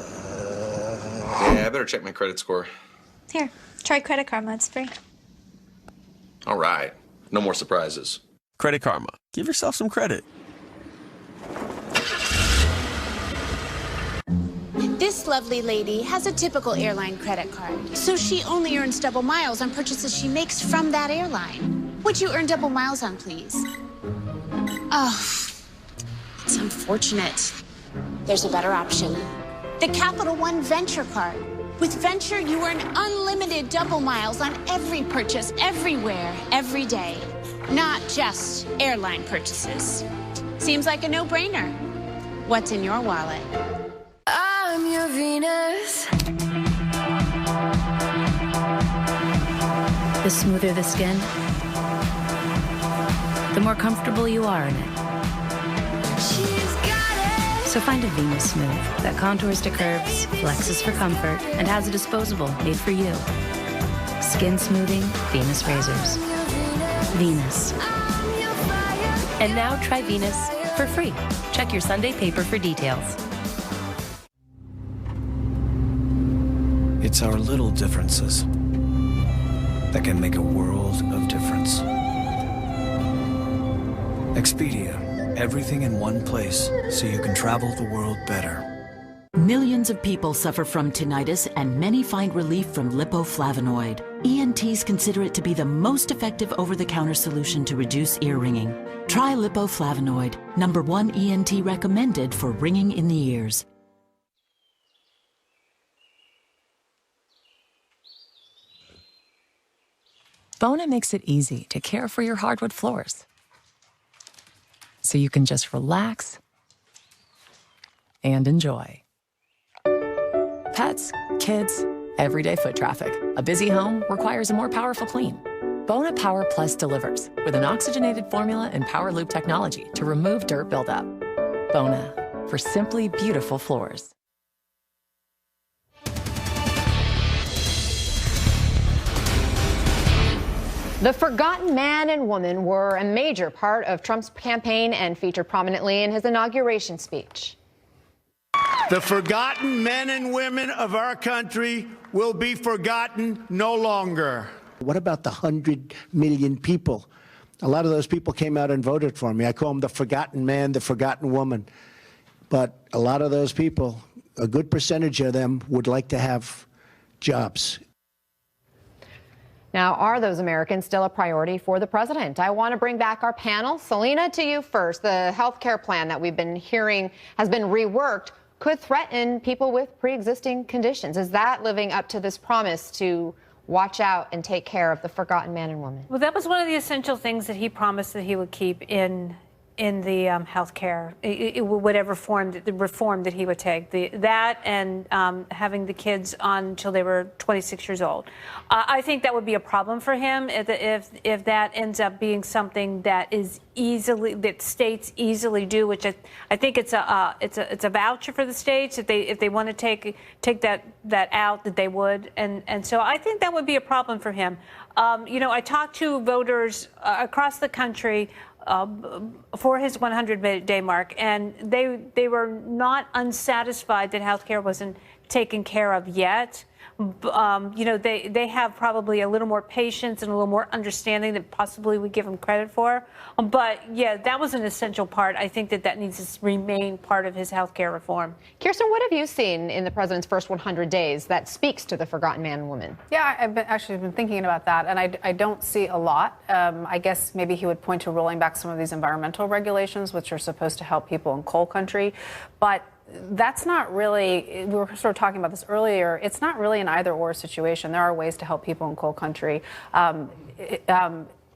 I better check my credit score. Here, try Credit Karma. It's free. All right. No more surprises. Credit Karma. Give yourself some credit. This lovely lady has a typical airline credit card, so she only earns double miles on purchases she makes from that airline. Would you earn double miles on, please? Oh, it's unfortunate. There's a better option. The Capital One Venture Card. With Venture, you earn unlimited double miles on every purchase, everywhere, every day. Not just airline purchases. Seems like a no-brainer. What's in your wallet? I'm your Venus. The smoother the skin, the more comfortable you are in it. So find a Venus Smooth that contours to curves, flexes for comfort, and has a disposable made for you. Skin smoothing Venus razors. Venus. And now try Venus for free. Check your Sunday paper for details. It's our little differences that can make a world of difference. Expedia. Everything in one place so you can travel the world better. Millions of people suffer from tinnitus and many find relief from lipoflavonoid. ENTs consider it to be the most effective over-the-counter solution to reduce ear ringing. Try lipoflavonoid, #1 ENT recommended for ringing in the ears. Bona makes it easy to care for your hardwood floors, so you can just relax and enjoy. Pets, kids, everyday foot traffic. A busy home requires a more powerful clean. Bona Power Plus delivers with an oxygenated formula and Power Loop technology to remove dirt buildup. Bona, for simply beautiful floors. The forgotten man and woman were a major part of Trump's campaign and featured prominently in his inauguration speech. The forgotten men and women of our country will be forgotten no longer. What about the 100 million people A lot of those people came out and voted for me. I call them the forgotten man, the forgotten woman. But a lot of those people, a good percentage of them, would like to have jobs. Now, are those Americans still a priority for the president? I want to bring back our panel. Selena, to you first. The health care plan that we've been hearing has been reworked, could threaten people with pre-existing conditions. Is that living up to this promise to watch out and take care of the forgotten man and woman? Well, that was one of the essential things that he promised that he would keep in the health care, whatever form, the reform that he would take. That and having the kids on until they were 26 years old. I think that would be a problem for him if that ends up being something that is that states easily do, which I think it's a voucher for the states if they want to take that out, that they would, and so I think that would be a problem for him. I talked to voters across the country for his 100-day mark, and they were not unsatisfied that health care wasn't taken care of yet. They have probably a little more patience and a little more understanding that possibly we give them credit for. But yeah, that was an essential part. I think that needs to remain part of his health care reform. Kirsten, what have you seen in the president's first 100 days that speaks to the forgotten man and woman? Yeah, I've been thinking about that, and I don't see a lot. I guess maybe he would point to rolling back some of these environmental regulations, which are supposed to help people in coal country. But that's not really, we were sort of talking about this earlier, it's not really an either-or situation. There are ways to help people in coal country,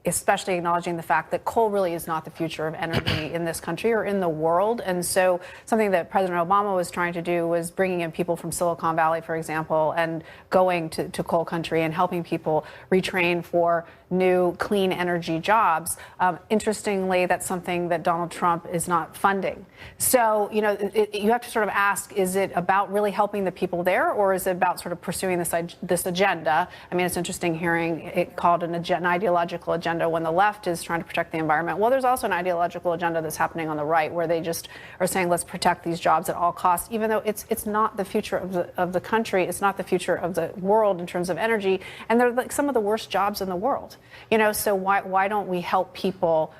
especially acknowledging the fact that coal really is not the future of energy in this country or in the world. And so something that President Obama was trying to do was bringing in people from Silicon Valley, for example, and going to coal country and helping people retrain for new clean energy jobs. Interestingly, that's something that Donald Trump is not funding. So, you have to sort of ask, is it about really helping the people there, or is it about sort of pursuing this agenda? I mean, it's interesting hearing it called an ideological agenda when the left is trying to protect the environment. Well, there's also an ideological agenda that's happening on the right, where they just are saying, let's protect these jobs at all costs, even though it's not the future of the country, it's not the future of the world in terms of energy, and they're like some of the worst jobs in the world. So why don't we help people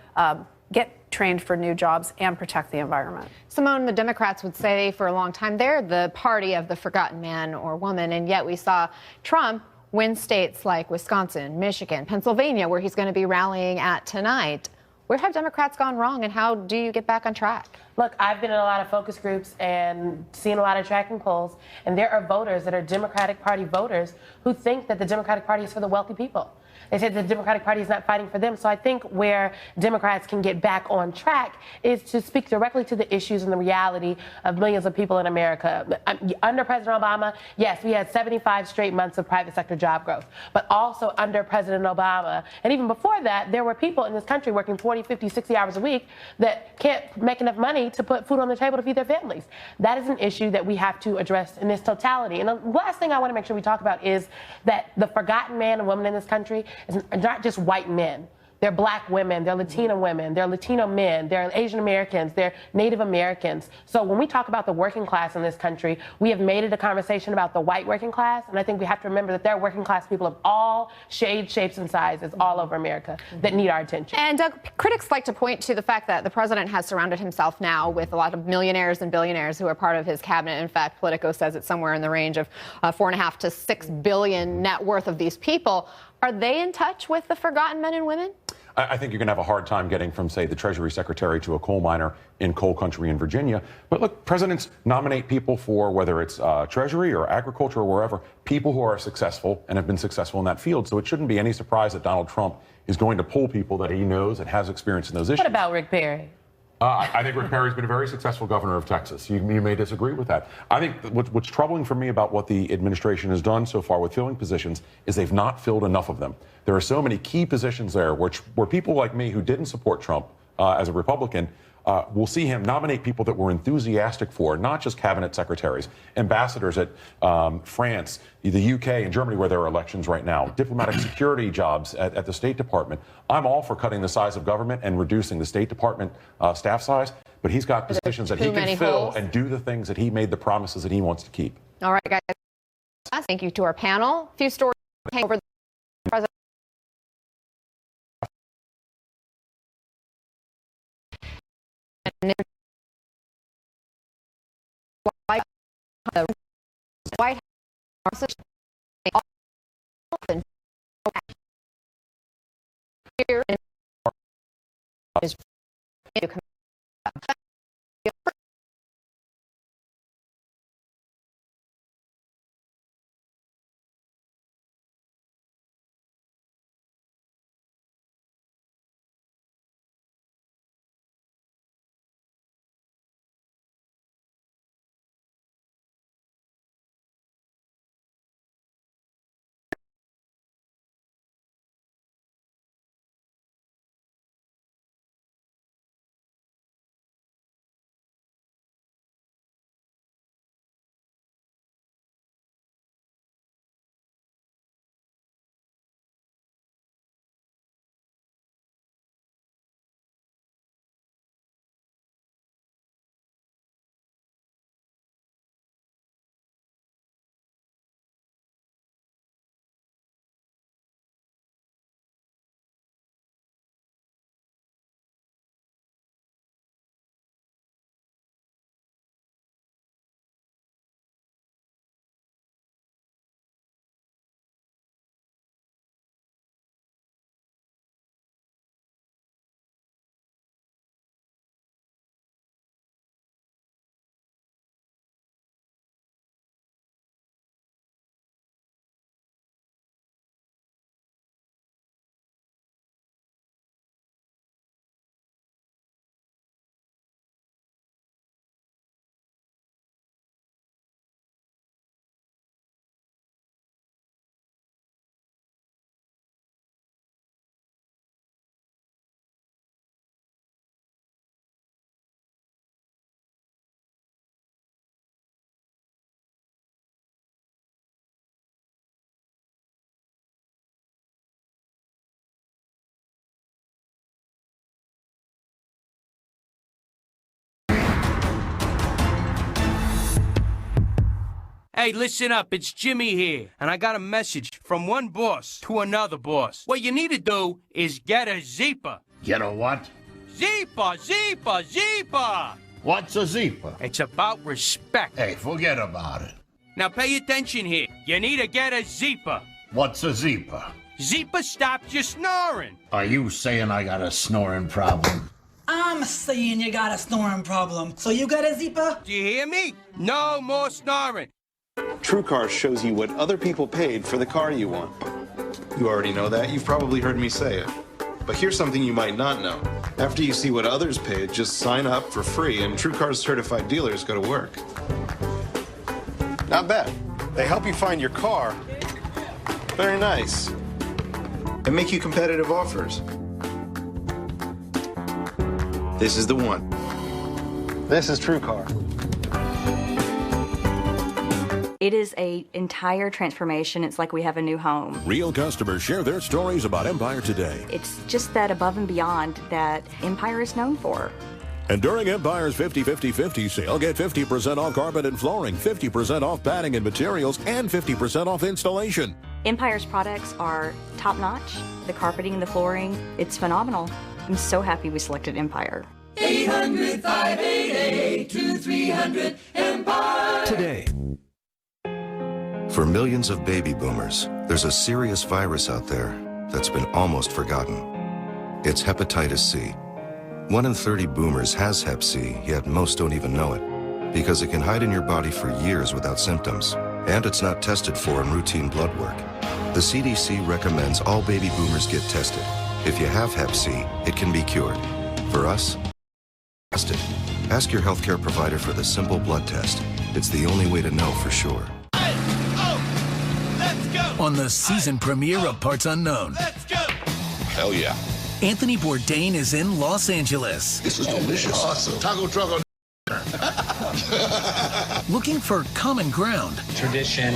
get trained for new jobs and protect the environment? Simone, the Democrats would say for a long time they're the party of the forgotten man or woman, and yet we saw Trump win states like Wisconsin, Michigan, Pennsylvania, where he's going to be rallying at tonight. Where have Democrats gone wrong, and how do you get back on track? Look, I've been in a lot of focus groups and seen a lot of tracking polls, and there are voters that are Democratic Party voters who think that the Democratic Party is for the wealthy people. They say the Democratic Party is not fighting for them. So I think where Democrats can get back on track is to speak directly to the issues and the reality of millions of people in America. Under President Obama, yes, we had 75 straight months of private sector job growth. But also under President Obama, and even before that, there were people in this country working 40, 50, 60 hours a week that can't make enough money to put food on the table to feed their families. That is an issue that we have to address in its totality. And the last thing I want to make sure we talk about is that the forgotten man and woman in this country is not just white men. They're black women, they're Latina women, they're Latino men, they're Asian Americans, they're Native Americans. So when we talk about the working class in this country, we have made it a conversation about the white working class, and I think we have to remember that there are working class people of all shades, shapes, and sizes all over America that need our attention. And Doug, critics like to point to the fact that the president has surrounded himself now with a lot of millionaires and billionaires who are part of his cabinet. In fact, Politico says it's somewhere in the range of $4.5 to $6 billion net worth of these people. Are they in touch with the forgotten men and women? I think you're going to have a hard time getting from, say, the Treasury Secretary to a coal miner in coal country in Virginia. But look, presidents nominate people for, whether it's Treasury or agriculture or wherever, people who are successful and have been successful in that field. So it shouldn't be any surprise that Donald Trump is going to pull people that he knows and has experience in those issues. What about Rick Perry? I think Rick Perry's been a very successful governor of Texas. You may disagree with that. I think what's troubling for me about what the administration has done so far with filling positions is they've not filled enough of them. There are so many key positions there where people like me who didn't support Trump as a Republican will see him nominate people that we're enthusiastic for, not just cabinet secretaries, ambassadors at France, the UK, and Germany, where there are elections right now, diplomatic security jobs at the State Department. I'm all for cutting the size of government and reducing the State Department staff size, but he's got positions that he can fill and do the things that he made the promises that he wants to keep. All right, guys. Thank you to our panel. A few stories hang over the president. White House here is Hey, listen up, it's Jimmy here, and I got a message from one boss to another boss. What you need to do is get a Zeepa. Get a what? Zeepa! What's a Zeepa? It's about respect. Hey, forget about it. Now pay attention here. You need to get a Zeepa. What's a Zeepa? Zeepa stops you snoring. Are you saying I got a snoring problem? I'm saying you got a snoring problem. So you got a Zeepa? Do you hear me? No more snoring. TrueCar shows you what other people paid for the car you want. You already know that. You've probably heard me say it. But here's something you might not know. After you see what others paid, just sign up for free and TrueCar's certified dealers go to work. Not bad. They help you find your car. Very nice. And make you competitive offers. This is the one. This is TrueCar. It is an entire transformation. It's like we have a new home. Real customers share their stories about Empire today. It's just that above and beyond that Empire is known for. And during Empire's 50-50-50 sale, get 50% off carpet and flooring, 50% off padding and materials, and 50% off installation. Empire's products are top-notch. The carpeting and the flooring, it's phenomenal. I'm so happy we selected Empire. 800-588-2300 Empire. For millions of baby boomers, there's a serious virus out there that's been almost forgotten. It's hepatitis C. 1 in 30 boomers has hep C, yet most don't even know it, because it can hide in your body for years without symptoms, and it's not tested for in routine blood work. The CDC recommends all baby boomers get tested. If you have hep C, it can be cured. For us, test it. Ask your healthcare provider for the simple blood test. It's the only way to know for sure. On the season premiere of Parts Unknown. Let's go! Hell yeah. Anthony Bourdain is in Los Angeles. This is delicious. Awesome. Taco truck on. Looking for common ground. Tradition.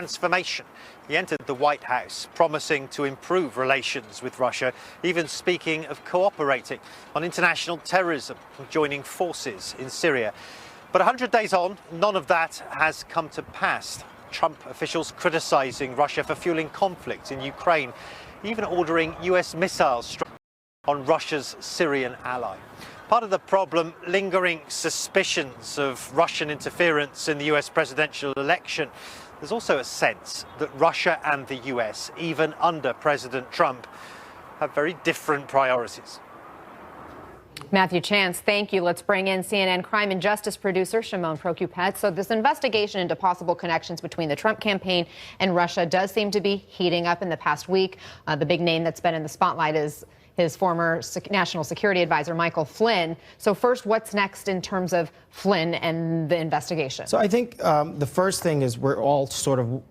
transformation. He entered the White House promising to improve relations with Russia, even speaking of cooperating on international terrorism and joining forces in Syria. But 100 days on, none of that has come to pass. Trump officials criticizing Russia for fueling conflict in Ukraine, even ordering US missiles on Russia's Syrian ally. Part of the problem, lingering suspicions of Russian interference in the US presidential election. There's also a sense that Russia and the US, even under President Trump, have very different priorities. Matthew Chance, thank you. Let's bring in CNN crime and justice producer Shimon Prokupet. So this investigation into possible connections between the Trump campaign and Russia does seem to be heating up in the past week. The big name that's been in the spotlight is his former national security advisor, Michael Flynn. So first, what's next in terms of Flynn and the investigation? So I think the first thing is we're all sort of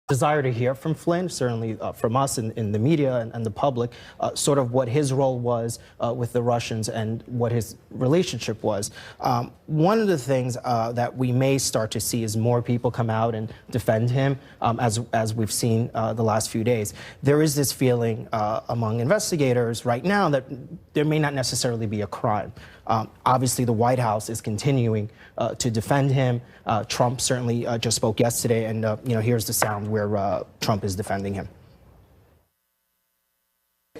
desire to hear from Flynn, certainly from us in the media and the public, sort of what his role was with the Russians and what his relationship was. One of the things that we may start to see is more people come out and defend him, as we've seen the last few days. There is this feeling among investigators right now that there may not necessarily be a crime. Obviously, the White House is continuing to defend him. Trump certainly just spoke yesterday, and here's the sound where Trump is defending him.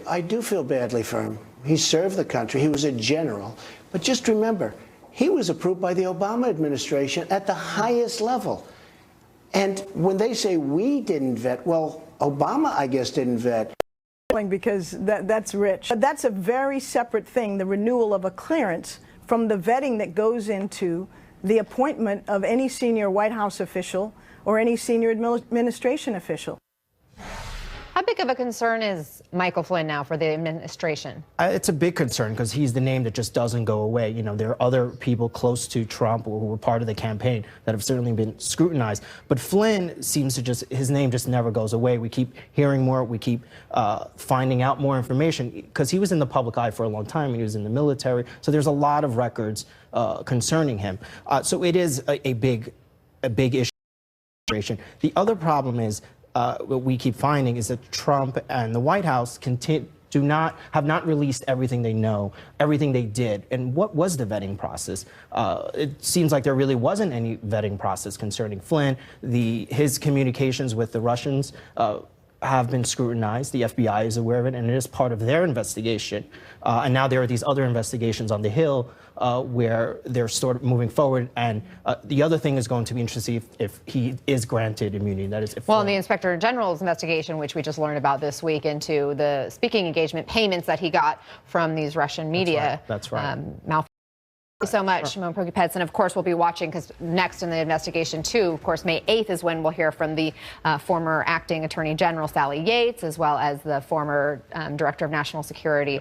I do feel badly for him. He served the country. He was a general. But just remember, he was approved by the Obama administration at the highest level. And when they say we didn't vet, well, Obama, I guess, didn't vet. Because that's rich. But that's a very separate thing, the renewal of a clearance from the vetting that goes into the appointment of any senior White House official or any senior administration official. How big of a concern is Michael Flynn now for the administration? It's a big concern because he's the name that just doesn't go away. You know, there are other people close to Trump who were part of the campaign that have certainly been scrutinized. But Flynn seems to his name just never goes away. We keep hearing more. We keep finding out more information because he was in the public eye for a long time. He was in the military. So there's a lot of records concerning him. So it is a big issue. The other problem is, what we keep finding is that Trump and the White House have not released everything they know, everything they did. And what was the vetting process? It seems like there really wasn't any vetting process concerning Flynn. His communications with the Russians have been scrutinized. The FBI is aware of it, and it is part of their investigation. And now there are these other investigations on the Hill where they're sort of moving forward. And the other thing is going to be interesting if he is granted immunity. That is, well, in the Inspector General's investigation, which we just learned about this week, into the speaking engagement payments that he got from these Russian media. That's right. Thank you so much, Shimon Prokupet. And of course, we'll be watching because next in the investigation, too, of course, May 8th is when we'll hear from the former acting Attorney General Sally Yates, as well as the former Director of National Security,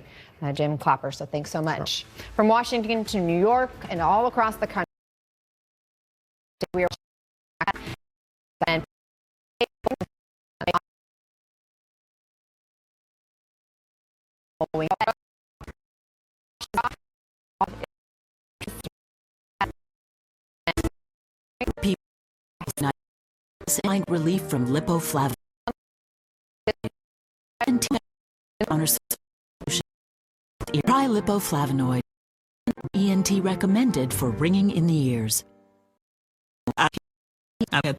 Jim Clapper. So thanks so much. Sure. From Washington to New York and all across the country, we are people find relief from lipoflavin. Try lipoflavinoid. ENT recommended for ringing in the ears. I got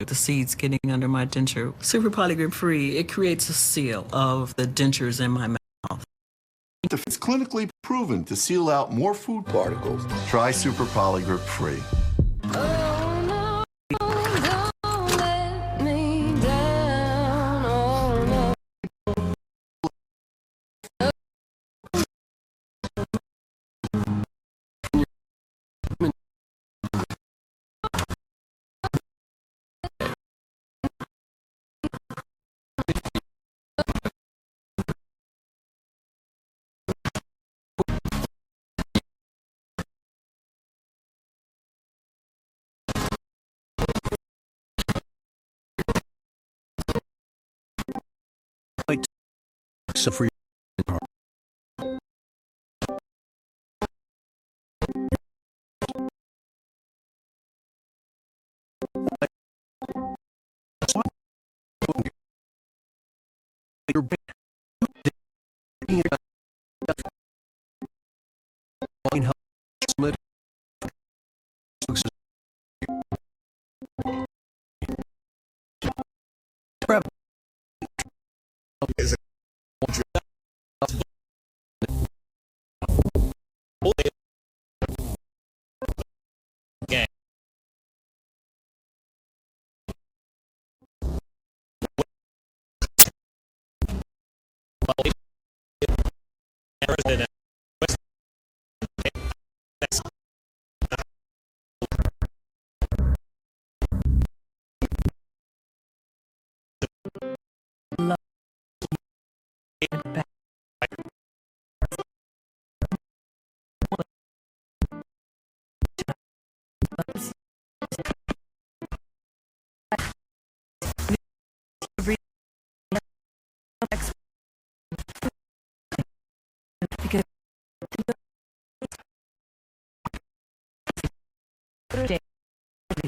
the seeds getting under my denture. Super polygrip free. It creates a seal of the dentures in my mouth. It's clinically proven to seal out more food particles. Try Super Polygrip Free. So for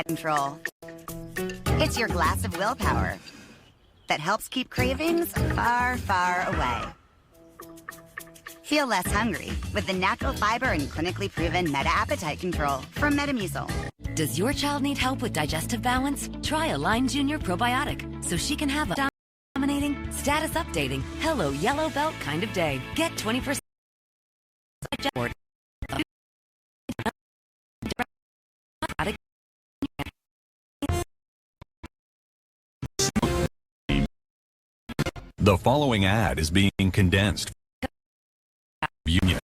Control. It's your glass of willpower that helps keep cravings far, far away. Feel less hungry with the natural fiber and clinically proven Meta Appetite Control from Metamucil. Does your child need help with digestive balance? Try Align Junior Probiotic so she can have a dominating, status updating, hello yellow belt kind of day. Get 20% The following ad is being condensed. Union.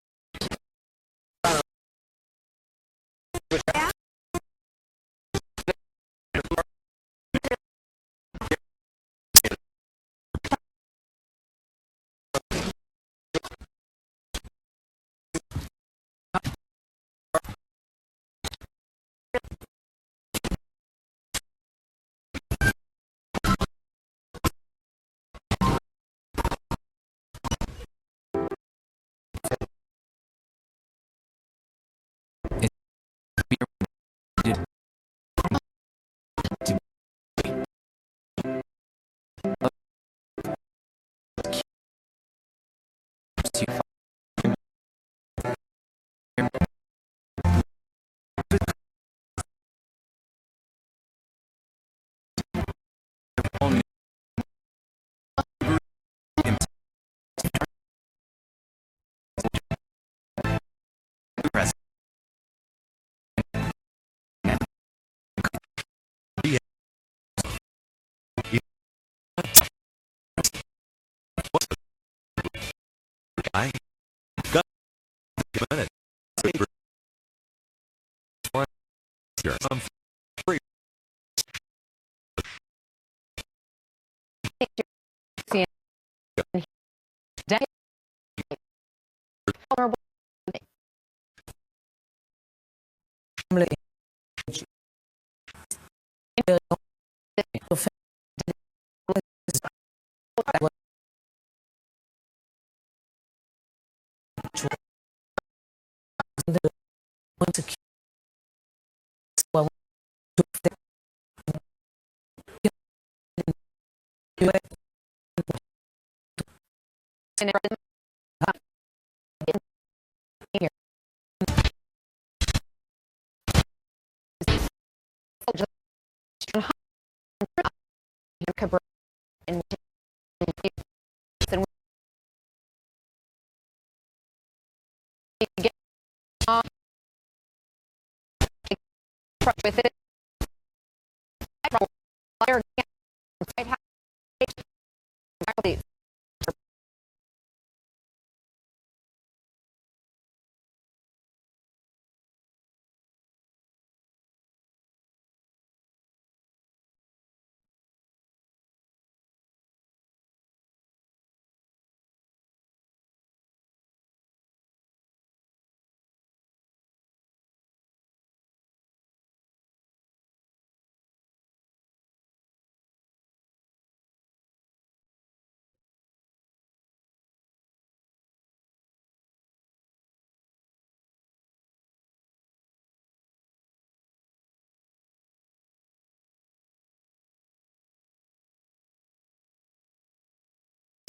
I got a minute. I'm free. with it.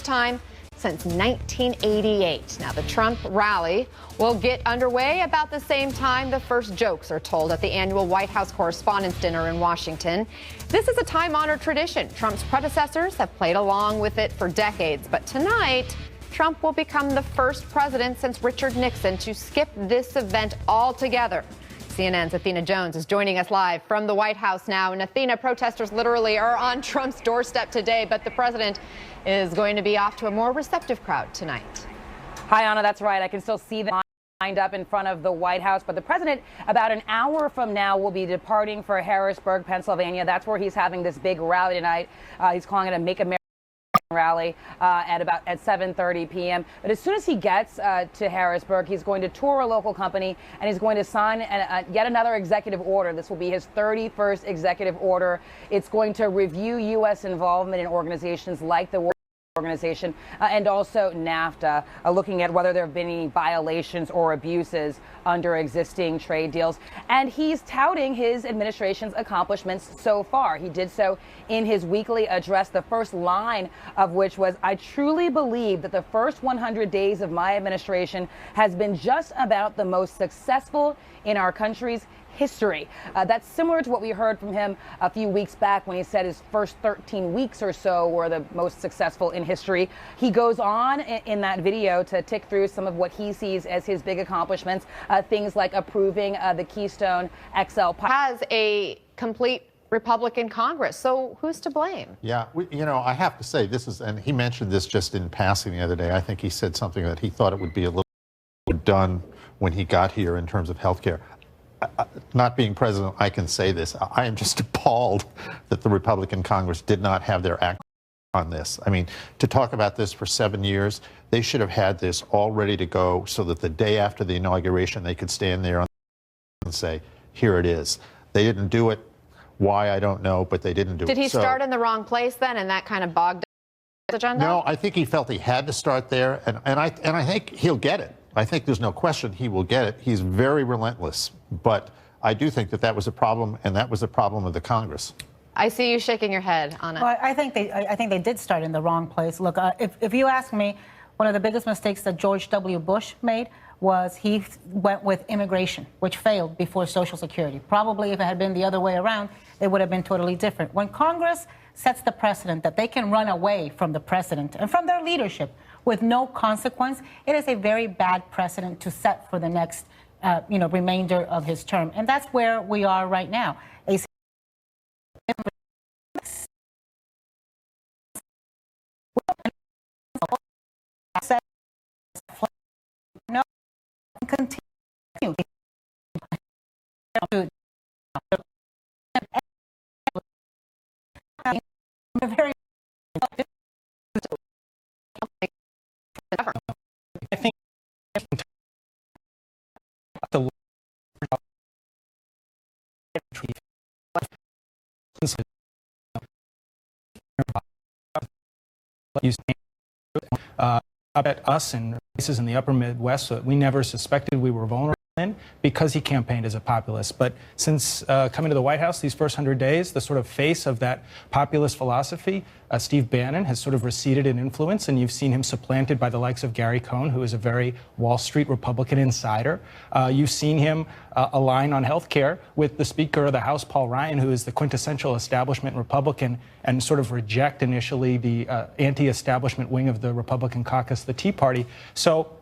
time since 1988. Now, the Trump rally will get underway about the same time the first jokes are told at the annual White House Correspondents' Dinner in Washington. This is a time-honored tradition. Trump's predecessors have played along with it for decades, but tonight, Trump will become the first president since Richard Nixon to skip this event altogether. CNN's Athena Jones is joining us live from the White House now. And Athena, protesters literally are on Trump's doorstep today, but the president is going to be off to a more receptive crowd tonight. Hi, Anna, that's right. I can still see them lined up in front of the White House, but the president, about an hour from now, will be departing for Harrisburg, Pennsylvania. That's where he's having this big rally tonight. He's calling it a Make America rally at 7:30 p.m. But as soon as he gets to Harrisburg, he's going to tour a local company and he's going to sign yet another executive order. This will be his 31st executive order. It's going to review U.S. involvement in organizations like the World Organization and also NAFTA, looking at whether there have been any violations or abuses under existing trade deals. And he's touting his administration's accomplishments so far. He did so in his weekly address, the first line of which was, "I truly believe that the first 100 days of my administration has been just about the most successful in our country's history." That's similar to what we heard from him a few weeks back when he said his first 13 weeks or so were the most successful in history. He goes on in that video to tick through some of what he sees as his big accomplishments, things like approving the Keystone XL pipeline. Has a complete Republican Congress. So who's to blame? Yeah, I have to say this is, and he mentioned this just in passing the other day. I think he said something that he thought it would be a little done when he got here in terms of health care. Not being president, I can say this. I am just appalled that the Republican Congress did not have their act on this. I mean, to talk about this for 7 years, they should have had this all ready to go so that the day after the inauguration, they could stand there and say, here it is. They didn't do it. Why, I don't know, but they didn't do it. Did he start in the wrong place then, and that kind of bogged his agenda? No, I think he felt he had to start there, and I think he'll get it. I think there's no question he will get it. He's very relentless, but I do think that was a problem, and that was a problem of the Congress. I see you shaking your head on it. Well, I think they did start in the wrong place. Look, if you ask me, one of the biggest mistakes that George W. Bush made was he went with immigration, which failed before Social Security. Probably if it had been the other way around, it would have been totally different. When Congress sets the precedent that they can run away from the president and from their leadership with no consequence, it is a very bad precedent to set for the next, remainder of his term. And that's where we are right now. Continue to very I think the up at us and places in the upper Midwest that we never suspected we were vulnerable in because he campaigned as a populist. But since coming to the White House these first 100 days, the sort of face of that populist philosophy, Steve Bannon, has sort of receded in influence, and you've seen him supplanted by the likes of Gary Cohn, who is a very Wall Street Republican insider. You've seen him align on health care with the Speaker of the House, Paul Ryan, who is the quintessential establishment Republican, and sort of reject initially the anti-establishment wing of the Republican caucus, the Tea Party. So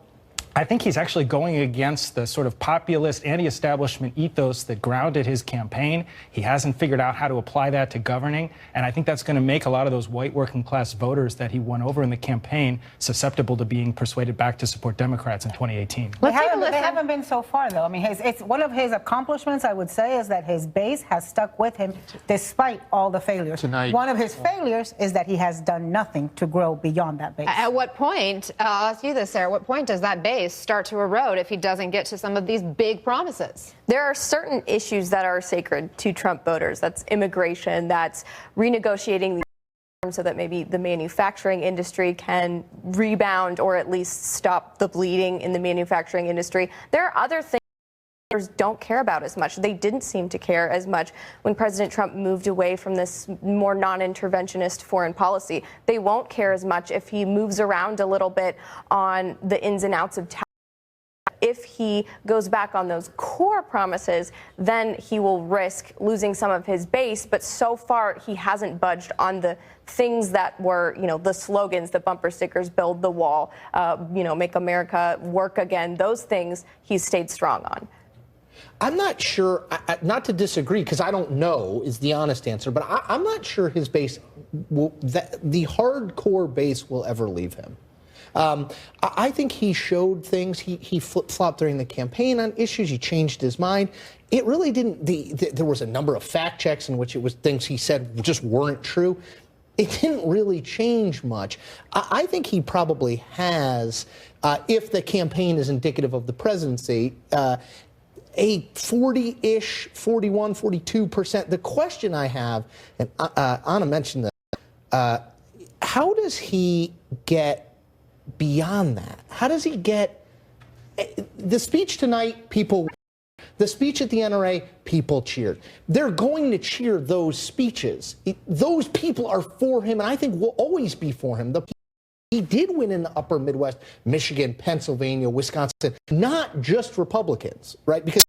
I think he's actually going against the sort of populist anti-establishment ethos that grounded his campaign. He hasn't figured out how to apply that to governing, and I think that's going to make a lot of those white working class voters that he won over in the campaign susceptible to being persuaded back to support Democrats in 2018. They haven't been so far, though. I mean, it's one of his accomplishments, I would say, is that his base has stuck with him despite all the failures. One of his failures is that he has done nothing to grow beyond that base. At what point, I'll ask you this, Sarah, at what point does that base start to erode if he doesn't get to some of these big promises? There are certain issues that are sacred to Trump voters. That's immigration, that's renegotiating the so that maybe the manufacturing industry can rebound or at least stop the bleeding in the manufacturing industry. There are other things don't care about as much. They didn't seem to care as much when President Trump moved away from this more non-interventionist foreign policy. They won't care as much if he moves around a little bit on the ins and outs of if he goes back on those core promises, then he will risk losing some of his base. But so far, he hasn't budged on the things that were, the slogans, the bumper stickers, build the wall, make America work again. Those things he's stayed strong on. I'm not sure, not to disagree, because I don't know is the honest answer, but I'm not sure his base, the hardcore base will ever leave him. I think he showed things. He flip-flopped during the campaign on issues. He changed his mind. It really didn't. There was a number of fact checks in which it was things he said just weren't true. It didn't really change much. I think he probably has, if the campaign is indicative of the presidency, a 40-ish, 41, 42%. The question I have, and Anna mentioned this, how does he get beyond that? How does he get the speech tonight? The speech at the NRA, people cheered. They're going to cheer those speeches. Those people are for him, and I think will always be for him. He did win in the upper Midwest, Michigan, Pennsylvania, Wisconsin, not just Republicans, right? Because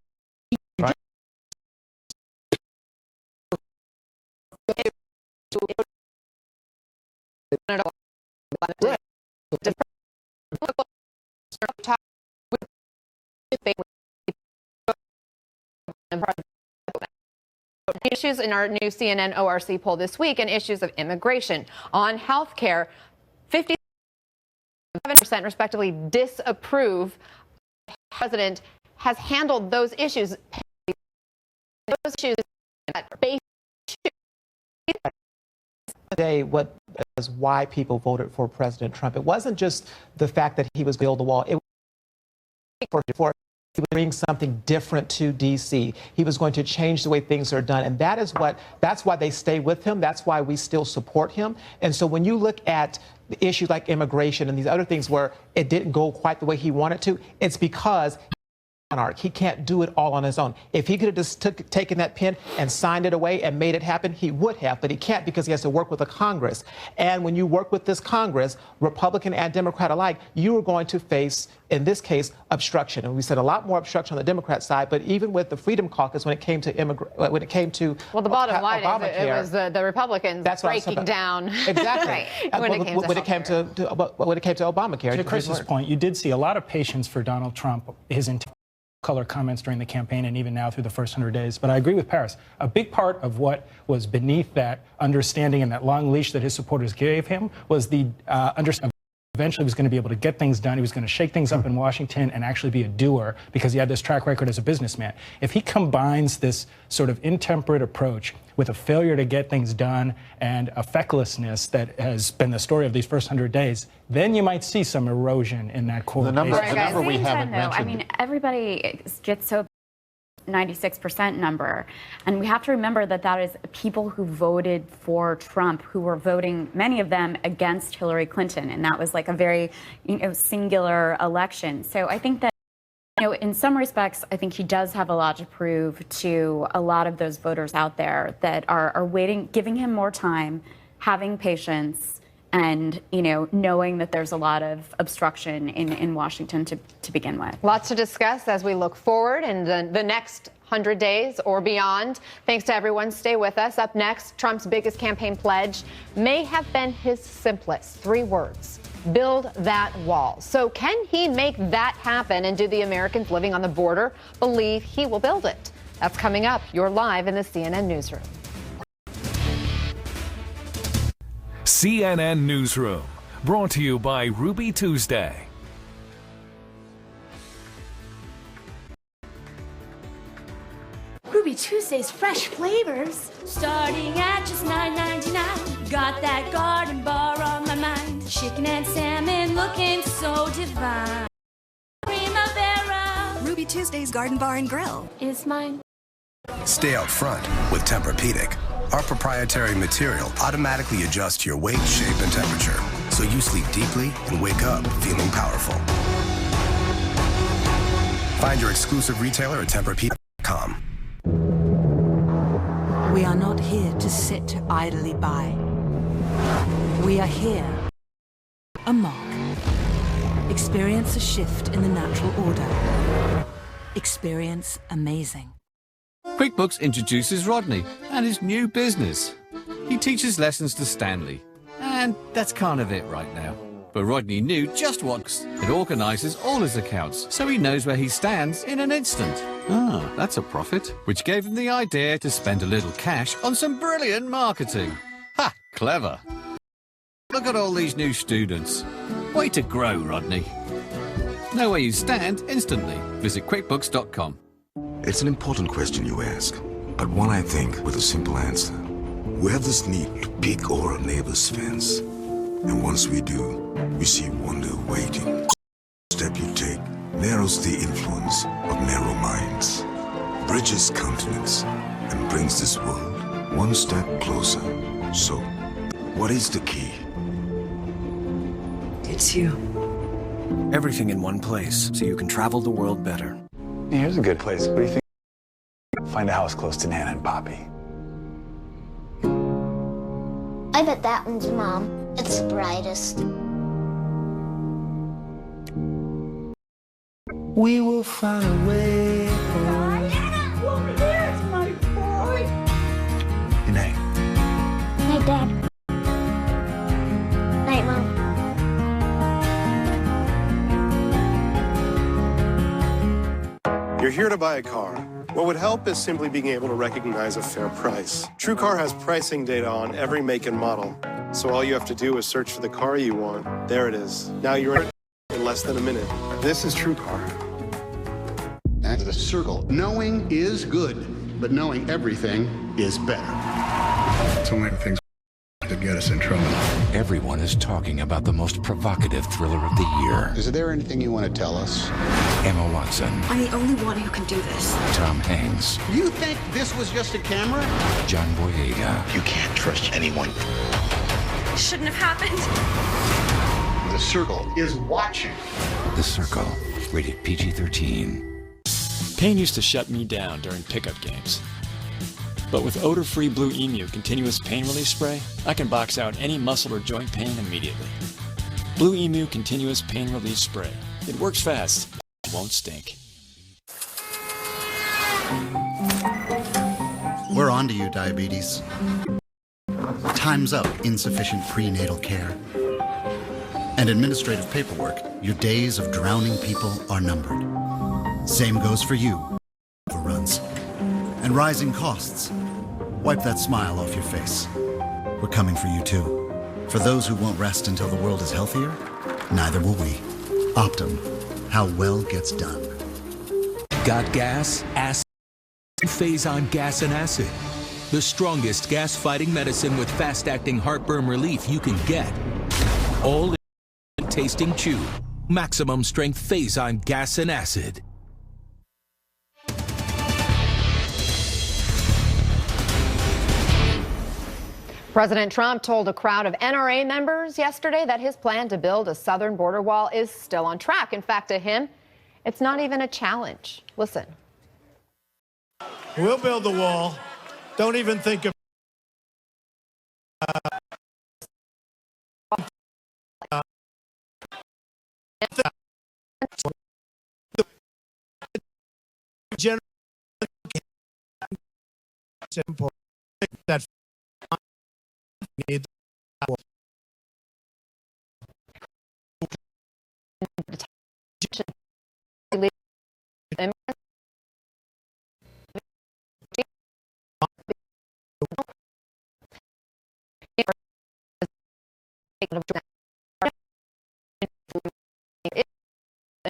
Issues in our new CNN ORC poll this week, and issues of immigration, on health care, 57% respectively disapprove how the president has handled those issues. Those issues today, what is why people voted for President Trump. It wasn't just the fact that he was build the wall. It was for he would bring something different to D.C. He was going to change the way things are done, and that's why they stay with him. That's why we still support him. And so when you look at the issues like immigration and these other things where it didn't go quite the way he wanted to, it's because he can't do it all on his own. If he could have just taken that pen and signed it away and made it happen, he would have, but he can't because he has to work with a Congress. And when you work with this Congress, Republican and Democrat alike, you are going to face, in this case, obstruction. And we said a lot more obstruction on the Democrat side, but even with the Freedom Caucus, when it came to well, the bottom line is it was the Republicans breaking down. Exactly. when it came to Obamacare. To Chris's point, you did see a lot of patience for Donald Trump, his color comments during the campaign and even now through the first 100 days. But I agree with Paris. A big part of what was beneath that understanding and that long leash that his supporters gave him was the understanding eventually was going to be able to get things done. He was going to shake things up in Washington and actually be a doer because he had this track record as a businessman. If he combines this sort of intemperate approach with a failure to get things done and a fecklessness that has been the story of these first 100 days, then you might see some erosion in that core. The number we haven't mentioned. I mean, everybody gets so 96% number. And we have to remember that that is people who voted for Trump, who were voting, many of them, against Hillary Clinton. And that was like a very, singular election. So I think that, in some respects, I think he does have a lot to prove to a lot of those voters out there that are waiting, giving him more time, having patience, and, knowing that there's a lot of obstruction in Washington to begin with. Lots to discuss as we look forward in the next 100 days or beyond. Thanks to everyone. Stay with us. Up next, Trump's biggest campaign pledge may have been his simplest. 3 words. Build that wall. So can he make that happen, and do the Americans living on the border believe he will build it? That's coming up. You're live in the CNN Newsroom. CNN Newsroom, brought to you by Ruby Tuesday. Ruby Tuesday's fresh flavors, starting at just $9.99. Got that garden bar on my mind. Chicken and salmon looking so divine. Primavera. Ruby Tuesday's Garden Bar and Grill is mine. Stay out front with Tempur-Pedic. Our proprietary material automatically adjusts your weight, shape, and temperature, so you sleep deeply and wake up feeling powerful. Find your exclusive retailer at TemperPeak.com. We are not here to sit idly by. We are here. A mark. Experience a shift in the natural order. Experience amazing. QuickBooks introduces Rodney and his new business. He teaches lessons to Stanley, and that's kind of it right now. But Rodney knew just what it organizes all his accounts, so he knows where he stands in an instant. Ah, that's a profit, which gave him the idea to spend a little cash on some brilliant marketing. Ha! Clever. Look at all these new students. Way to grow, Rodney. Know where you stand instantly. Visit QuickBooks.com. It's an important question you ask, but one I think with a simple answer. We have this need to peek over our neighbor's fence. And once we do, we see wonder waiting. The step you take narrows the influence of narrow minds, bridges continents, and brings this world one step closer. So, what is the key? It's you. Everything in one place, so you can travel the world better. Here's a good place. What do you think? Find a house close to Nana and Poppy. I bet that one's Mom. It's the brightest. We will find a way home. Over there's my boy. Good night. Night, Dad. Night, Mom. You're here to buy a car. What would help is simply being able to recognize a fair price. TrueCar has pricing data on every make and model. So all you have to do is search for the car you want. There it is. Now you're in less than a minute. This is TrueCar. Act the circle. Knowing is good, but knowing everything is better. It's only the things that get us in trouble. Everyone is talking about the most provocative thriller of the year. Is there anything you want to tell us? Emma Watson. I'm the only one who can do this. Tom Hanks. You think this was just a camera? John Boyega. You can't trust anyone. Shouldn't have happened. The circle is watching. The Circle. Rated PG-13. Pain used to shut me down during pickup games. But with odor-free Blue Emu Continuous Pain Relief Spray, I can box out any muscle or joint pain immediately. Blue Emu Continuous Pain Relief Spray. It works fast. It won't stink. We're on to you, diabetes. Time's up insufficient prenatal care. And administrative paperwork, your days of drowning people are numbered. Same goes for you. Overruns. And rising costs. Wipe that smile off your face. We're coming for you too. For those who won't rest until the world is healthier, neither will we. Optum. How well gets done. Got gas? Acid. Phase-on gas and acid. The strongest gas-fighting medicine with fast-acting heartburn relief you can get. All in tasting chew. Maximum strength Phase-on gas and acid. President Trump told a crowd of NRA members yesterday that his plan to build a southern border wall is still on track. In fact, to him, it's not even a challenge. Listen. We'll build the wall. Don't even think of that need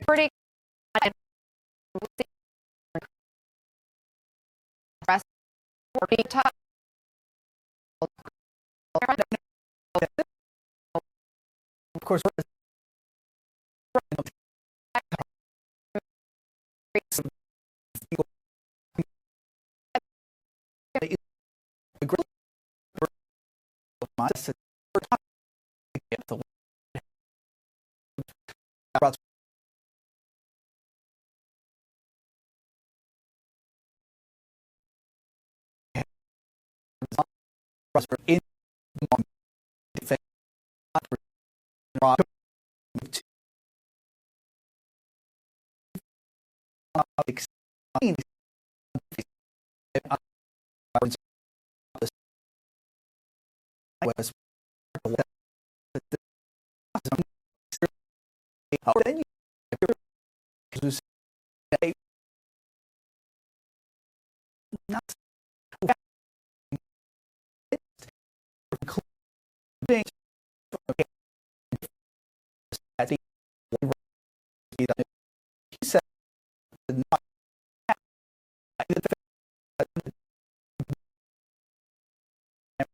pretty of course, in he said not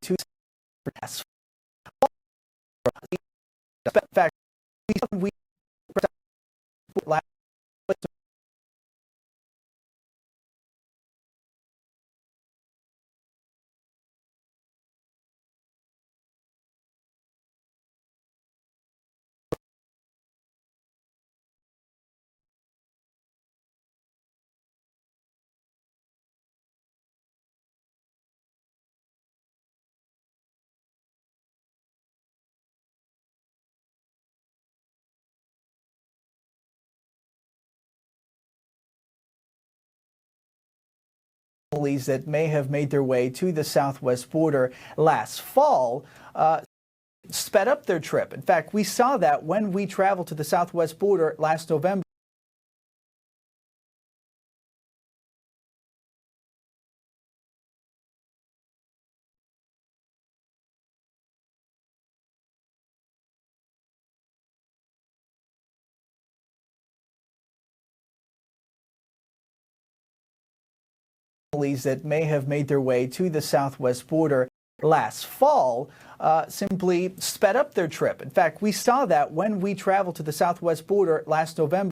to fact we that may have made their way to the southwest border last fall sped up their trip. In fact, we saw that when we traveled to the southwest border last November. That may have made their way to the southwest border last fall simply sped up their trip. In fact, we saw that when we traveled to the southwest border last November.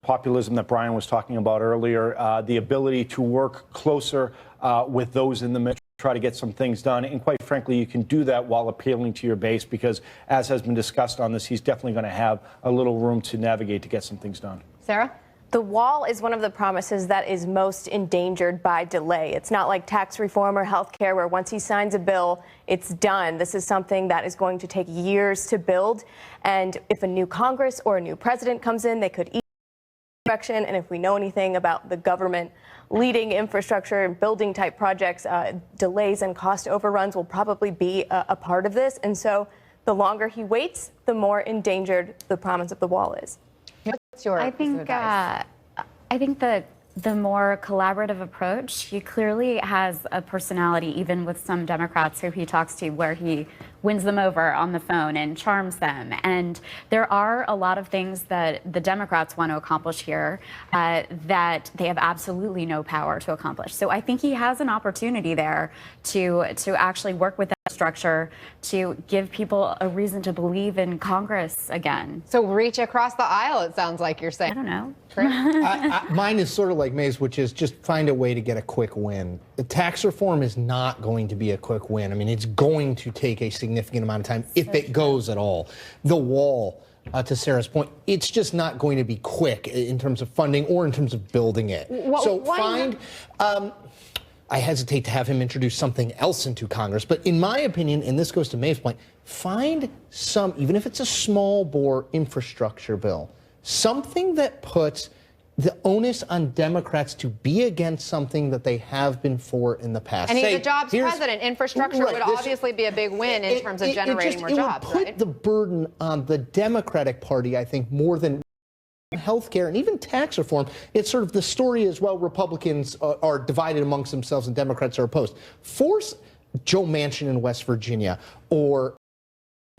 Populism that Brian was talking about earlier, the ability to work closer with those in the middle, try to get some things done. And quite frankly, you can do that while appealing to your base because, as has been discussed on this, he's definitely going to have a little room to navigate to get some things done. Sarah? The wall is one of the promises that is most endangered by delay. It's not like tax reform or health care where once he signs a bill, it's done. This is something that is going to take years to build. And if a new Congress or a new president comes in, they could direction. And if we know anything about the government leading infrastructure and building type projects, delays and cost overruns will probably be a part of this. And so the longer he waits, the more endangered the promise of the wall is. What's your I think that the more collaborative approach, he clearly has a personality, even with some Democrats who he talks to, where he wins them over on the phone and charms them. And there are a lot of things that the Democrats want to accomplish here that they have absolutely no power to accomplish. So I think he has an opportunity there to actually work with that structure to give people a reason to believe in Congress again. So reach across the aisle, it sounds like you're saying. I don't know. Mine is sort of like May's, which is just find a way to get a quick win. The tax reform is not going to be a quick win. I mean, it's going to take a significant amount of time, if it goes at all. The wall, to Sarah's point, it's just not going to be quick in terms of funding or in terms of building it. I hesitate to have him introduce something else into Congress, but in my opinion, and this goes to May's point, find some, even if it's a small bore infrastructure bill, something that puts the onus on Democrats to be against something that they have been for in the past. And he's a jobs president. Infrastructure would obviously be a big win in terms of generating more jobs. It would put the burden on the Democratic Party, I think, more than healthcare and even tax reform, it's sort of the story as well. Republicans are divided amongst themselves and Democrats are opposed. Force Joe Manchin in West Virginia or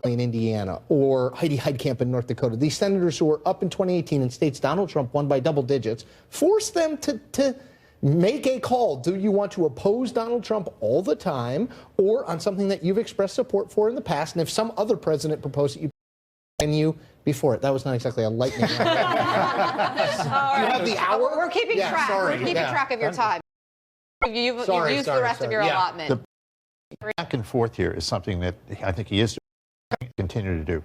in Indiana or Heidi Heitkamp in North Dakota, these senators who were up in 2018 in states Donald Trump won by double digits, force them to make a call. Do you want to oppose Donald Trump all the time or on something that you've expressed support for in the past? And if some other president proposed it, you before it. That was not exactly a lightning round. All right. You have the hour? We're keeping track. Sorry. We're keeping track of your time. You've used the rest of your allotment. The back and forth here is something that I think he is continue to do.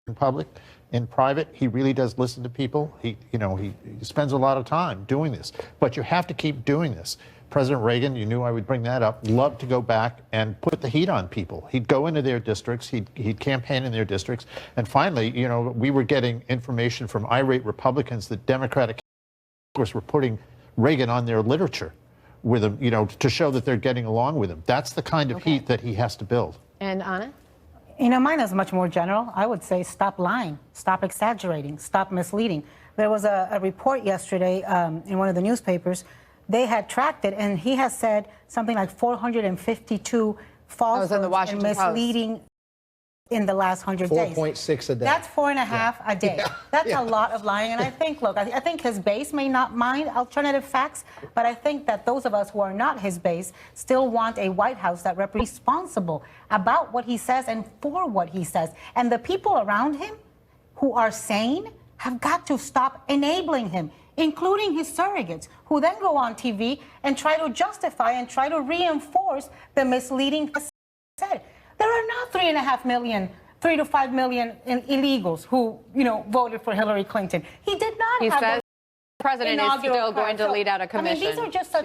In public, in private, he really does listen to people. He spends a lot of time doing this, but you have to keep doing this. President Reagan, you knew I would bring that up, loved to go back and put the heat on people. He'd go into their districts, he'd campaign in their districts, and finally, we were getting information from irate Republicans that Democratic Congress were putting Reagan on their literature with him, to show that they're getting along with him. That's the kind of heat that he has to build. And Anna? Mine is much more general. I would say stop lying, stop exaggerating, stop misleading. There was a report yesterday in one of the newspapers. They had tracked it, and he has said something like 452 falsehoods and misleading in the last 100 days. 4.6 a day. That's 4.5 a day. Yeah. That's a lot of lying. And I think, look, I think his base may not mind alternative facts, but I think that those of us who are not his base still want a White House that is responsible about what he says and for what he says. And the people around him who are sane have got to stop enabling him, including his surrogates, who then go on TV and try to justify and try to reinforce the misleading said. There are not 3.5 million, 3 to 5 million illegals who, voted for Hillary Clinton. He did not he have says the president is still going to lead out a commission. These are just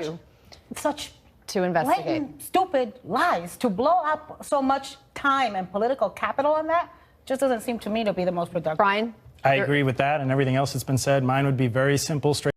such to investigate blatant, stupid lies. To blow up so much time and political capital on that just doesn't seem to me to be the most productive. Brian? I agree with that and everything else that's been said. Mine would be very simple, straight,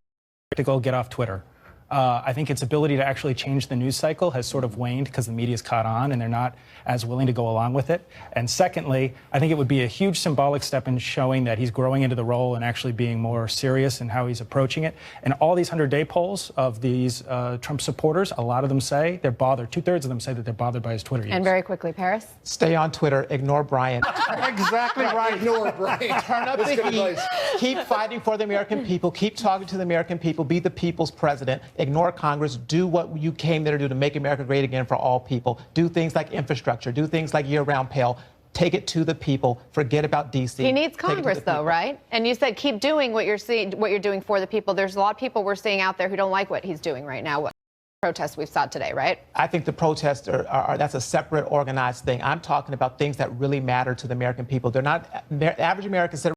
practical, get off Twitter. I think its ability to actually change the news cycle has sort of waned because the media's caught on and they're not as willing to go along with it. And secondly, I think it would be a huge symbolic step in showing that he's growing into the role and actually being more serious in how he's approaching it. And all these 100-day polls of these Trump supporters, a lot of them say they're bothered. 2/3 of them say that they're bothered by his Twitter use. And very quickly, Paris? Stay on Twitter, ignore Brian. Exactly right. Ignore Brian. Turn up the heat. Keep fighting for the American people. Keep talking to the American people. Be the people's president. Ignore Congress. Do what you came there to do to make America great again for all people. Do things like infrastructure. Do things like year-round pay. Take it to the people. Forget about D.C. He needs Congress, though, right? And you said keep doing what you're doing for the people. There's a lot of people we're seeing out there who don't like what he's doing right now. What protests we saw today, right? I think the protests are that's a separate organized thing. I'm talking about things that really matter to the American people. They're not average Americans that are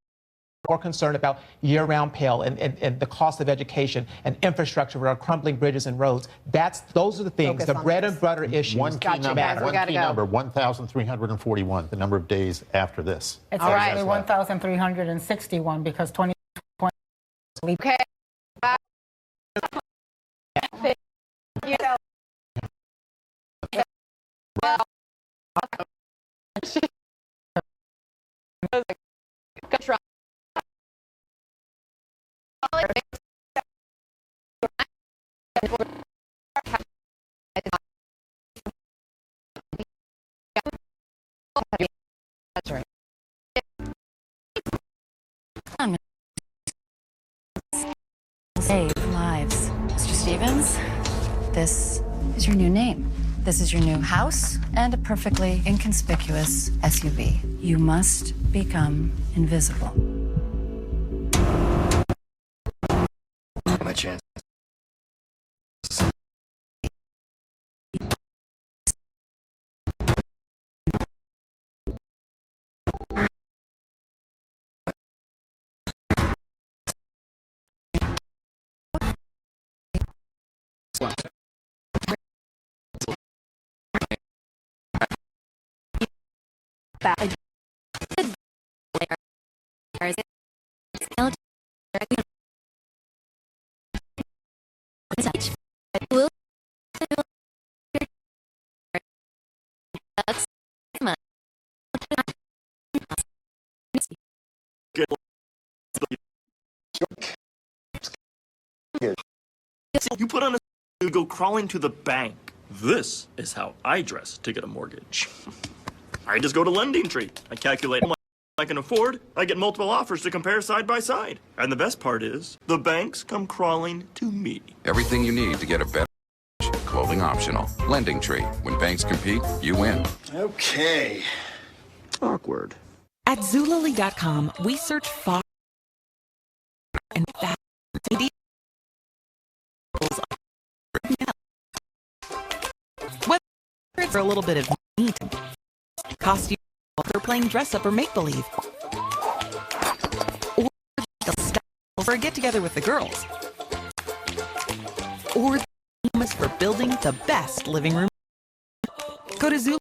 more concerned about year-round pay and the cost of education and infrastructure with our crumbling bridges and roads. Those are the things, the bread and butter issues. One key number, 1,341, the number of days after this. It's actually 1,361 because 2020. Okay. Save lives. Mr. Stevens, this is your new name. This is your new house and a perfectly inconspicuous SUV. You must become invisible. My chance. You put on a you go crawling to the bank. This is how I dress to get a mortgage. I just go to LendingTree. I calculate how much I can afford. I get multiple offers to compare side by side. And the best part is, the banks come crawling to me. Everything you need to get a better mortgage. Clothing optional. LendingTree. When banks compete, you win. Okay. Awkward. At Zulily.com, we search far and fast. Whether it's for a little bit of neat costume, or playing dress up or make believe, or for a get together with the girls, or the for building the best living room. Go to Zulily.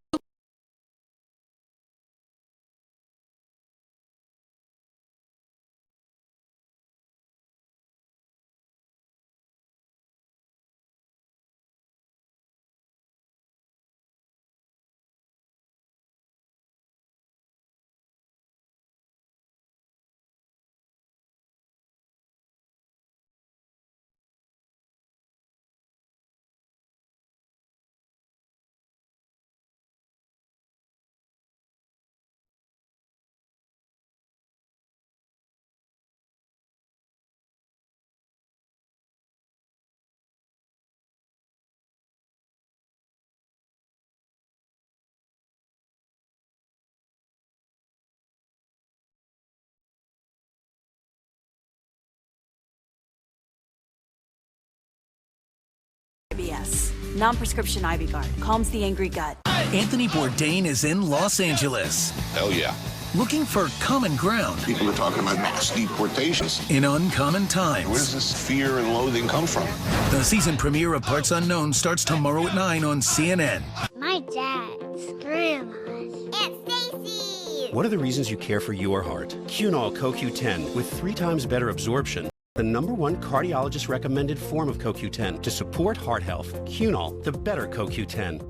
CBS. Non-prescription Ivy Guard calms the angry gut. Anthony Bourdain is in Los Angeles. Hell yeah. Looking for common ground. People are talking about mass deportations. In uncommon times. Where does this fear and loathing come from? The season premiere of Parts Unknown starts tomorrow at 9 on CNN. My dad's, grandma's, Aunt Stacy. What are the reasons you care for your heart? Cunol CoQ10 with 3 times better absorption. The #1 cardiologist recommended form of CoQ10 to support heart health. Cunol, the better CoQ10.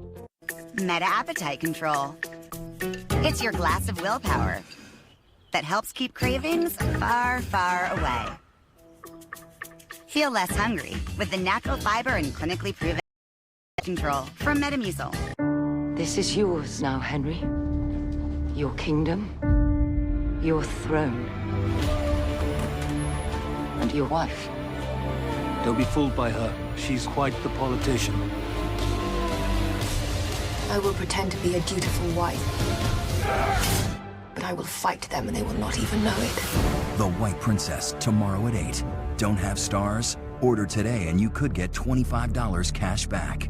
Meta appetite control. It's your glass of willpower that helps keep cravings far, far away. Feel less hungry with the natural fiber and clinically proven control from Metamucil. This is yours now, Henry. Your kingdom, your throne, and your wife. Don't be fooled by her. She's quite the politician. I will pretend to be a dutiful wife. But I will fight them and they will not even know it. The White Princess, tomorrow at 8. Don't have stars? Order today and you could get $25 cash back.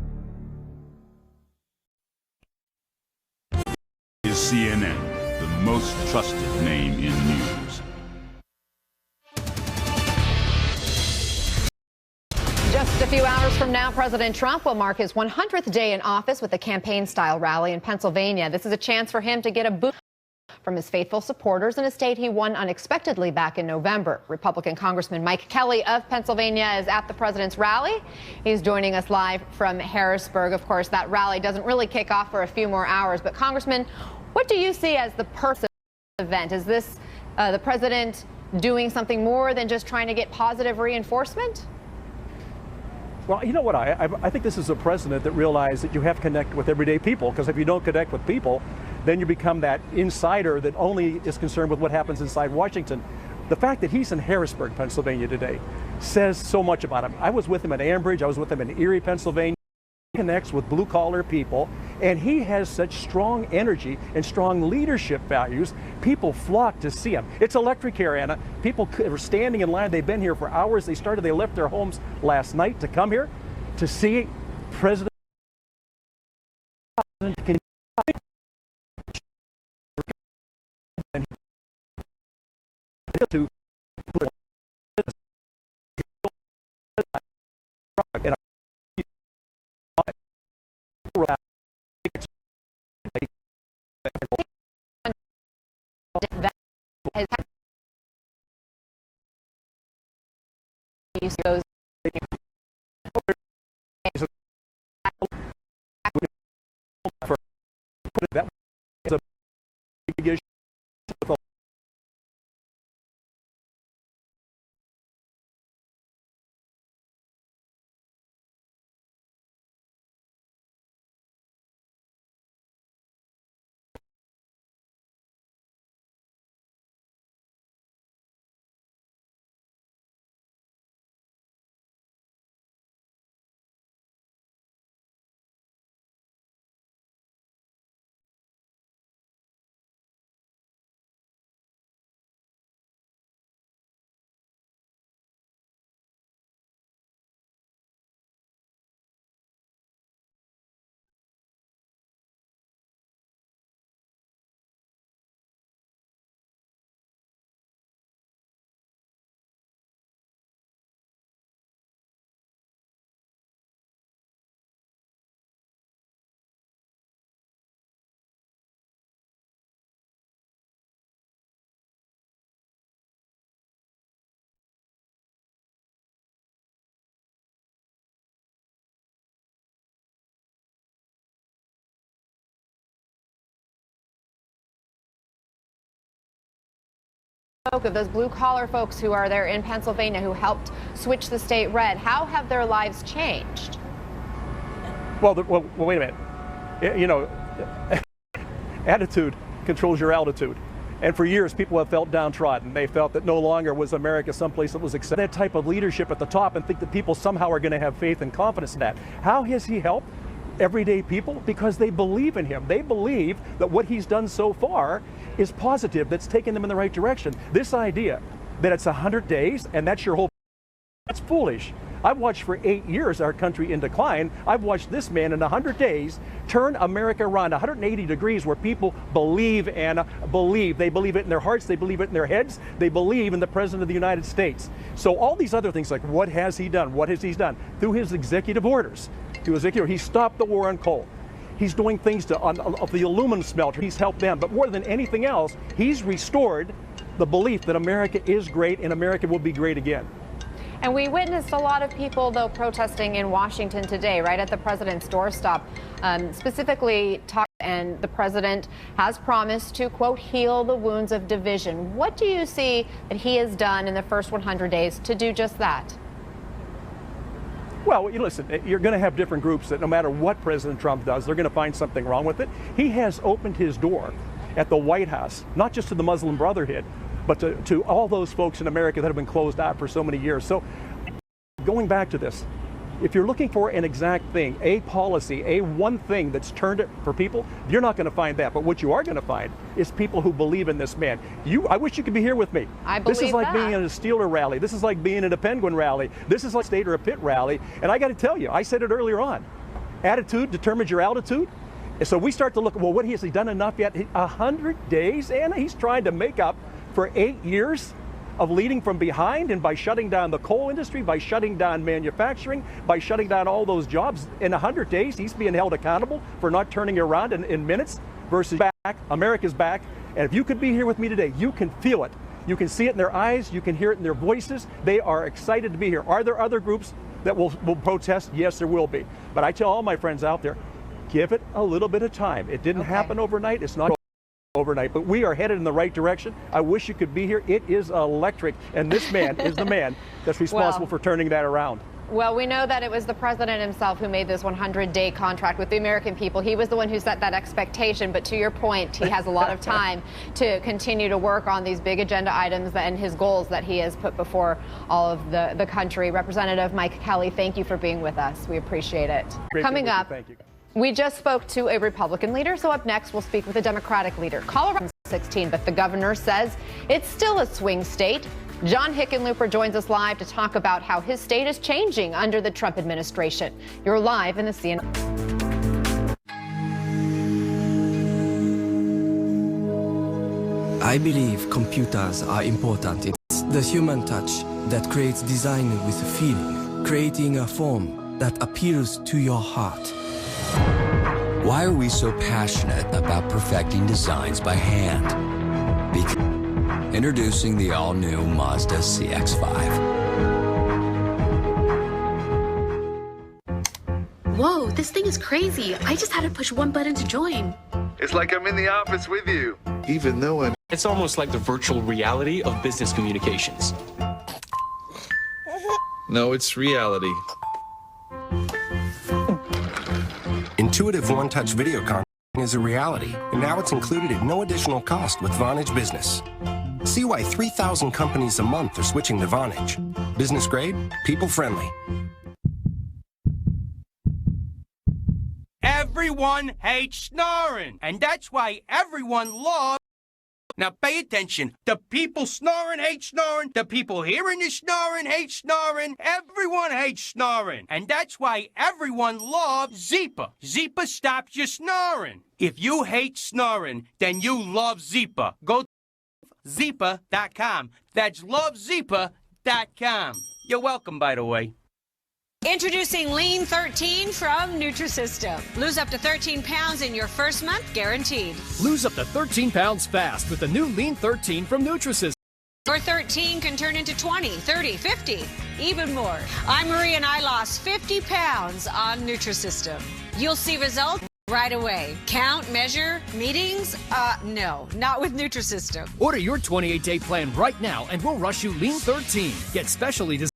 Is CNN, the most trusted name in news. Just a few hours from now, President Trump will mark his 100th day in office with a campaign-style rally in Pennsylvania. This is a chance for him to get a boost from his faithful supporters in a state he won unexpectedly back in November. Republican Congressman Mike Kelly of Pennsylvania is at the president's rally. He's joining us live from Harrisburg. Of course, that rally doesn't really kick off for a few more hours. But Congressman, what do you see as the purpose of the event? Is this the president doing something more than just trying to get positive reinforcement? Well, you know what, I think this is a president that realized that you have to connect with everyday people, because if you don't connect with people, then you become that insider that only is concerned with what happens inside Washington. The fact that he's in Harrisburg, Pennsylvania today says so much about him. I was with him at Ambridge, I was with him in Erie, Pennsylvania. He connects with blue-collar people, and he has such strong energy and strong leadership values. People flock to see him. It's electric here, Anna. People are standing in line. They've been here for hours. They left their homes last night to come here to see President to goes of those blue-collar folks who are there in Pennsylvania who helped switch the state red, how have their lives changed? Well, wait a minute. You know, attitude controls your altitude. And for years, people have felt downtrodden. They felt that no longer was America someplace that was accepted. That type of leadership at the top and think that people somehow are going to have faith and confidence in that. How has he helped everyday people? Because they believe in him. They believe that what he's done so far is positive, that's taken them in the right direction. This idea that it's 100 days and that's your whole, that's foolish. I've watched for 8 years our country in decline. I've watched this man in 100 days turn America around 180 degrees where people believe and believe. They believe it in their hearts. They believe it in their heads. They believe in the President of the United States. So all these other things like what has he done? What has he done? Through his executive orders, he stopped the war on coal. He's doing things to of the aluminum smelter. He's helped them. But more than anything else, he's restored the belief that America is great and America will be great again. And we witnessed a lot of people, though, protesting in Washington today, right at the president's doorstep, specifically and the president has promised to, quote, heal the wounds of division. What do you see that he has done in the first 100 days to do just that? Well, listen, you're going to have different groups that no matter what President Trump does, they're going to find something wrong with it. He has opened his door at the White House, not just to the Muslim Brotherhood, but to all those folks in America that have been closed out for so many years. So going back to this, if you're looking for an exact thing, a policy, a one thing that's turned it for people, you're not going to find that. But what you are going to find is people who believe in this man. I wish you could be here with me. I believe this is like that. being at a Steeler rally. This is like being at a Penguin rally. This is like a State or a Pitt rally. And I got to tell you, I said it earlier on, attitude determines your altitude. So we start to look, well, what has he done enough yet? 100 days, Anna, he's trying to make up for 8 years of leading from behind, and by shutting down the coal industry, by shutting down manufacturing, by shutting down all those jobs. In 100 days, he's being held accountable for not turning it around in minutes versus back. America's back. And if you could be here with me today, you can feel it. You can see it in their eyes. You can hear it in their voices. They are excited to be here. Are there other groups that will protest? Yes, there will be. But I tell all my friends out there, give it a little bit of time. It didn't happen overnight. It's not overnight, but we are headed in the right direction. I wish you could be here. It is electric, and this man is the man that's responsible for turning that around. Well, we know that it was the president himself who made this 100-day contract with the American people. He was the one who set that expectation, but to your point, he has a lot of time to continue to work on these big agenda items and his goals that he has put before all of the country. Representative Mike Kelly, thank you for being with us. We appreciate it. Coming up, thank you. We just spoke to a Republican leader, so up next we'll speak with a Democratic leader. Colorado's 16, but the governor says it's still a swing state. John Hickenlooper joins us live to talk about how his state is changing under the Trump administration. You're live in the CNN. I believe computers are important. It's the human touch that creates design with a feeling, creating a form that appeals to your heart. Why are we so passionate about perfecting designs by hand? Introducing the all-new Mazda CX-5. Whoa, this thing is crazy. I just had to push one button to join. It's like I'm in the office with you, even though it's almost like the virtual reality of business communications. No, it's reality. Intuitive one-touch video conferencing is a reality, and now it's included at no additional cost with Vonage Business. See why 3,000 companies a month are switching to Vonage. Business grade, people friendly. Everyone hates snoring, and that's why everyone loves. Now pay attention. The people snoring hate snoring. The people hearing the snoring hate snoring. Everyone hates snoring. And that's why everyone loves Zeepa. Zeepa stops you snoring. If you hate snoring, then you love Zeepa. Go to Zeepa.com. That's lovezeepa.com. You're welcome, by the way. Introducing Lean 13 from Nutrisystem. Lose up to 13 pounds in your first month, guaranteed. Lose up to 13 pounds fast with the new Lean 13 from Nutrisystem. Your 13 can turn into 20, 30, 50, even more. I'm Marie and I lost 50 pounds on Nutrisystem. You'll see results right away. Count, measure, meetings? No, not with Nutrisystem. Order your 28-day plan right now and we'll rush you Lean 13. Get specially designed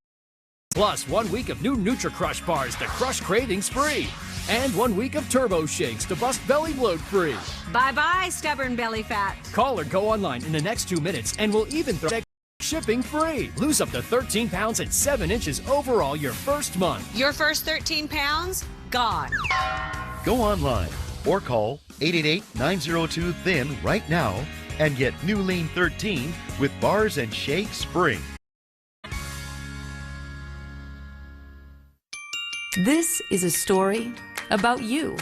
plus 1 week of new NutriCrush bars to crush cravings free. And 1 week of turbo shakes to bust belly bloat free. Bye-bye, stubborn belly fat. Call or go online in the next 2 minutes and we'll even throw shipping free. Lose up to 13 pounds and 7 inches overall your first month. Your first 13 pounds? Gone. Go online or call 888-902-THIN right now and get new Lean 13 with bars and shakes free. This is a story about you.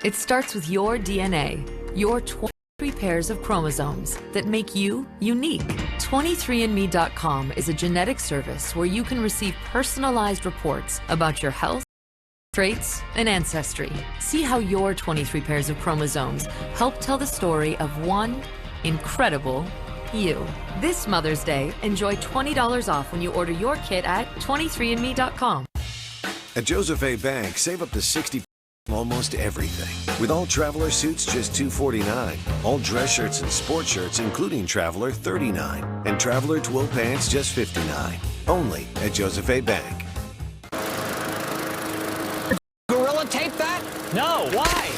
It starts with your DNA, your 23 pairs of chromosomes that make you unique. 23andme.com is a genetic service where you can receive personalized reports about your health, traits, and ancestry. See how your 23 pairs of chromosomes help tell the story of one incredible you. This Mother's Day, enjoy $20 off when you order your kit at 23andme.com. At Joseph A. Bank, save up to 60% on almost everything. With all traveler suits, just $249. All dress shirts and sports shirts, including Traveler, $39. And Traveler twill pants, just $59. Only at Joseph A. Bank. Gorilla tape that? No, why?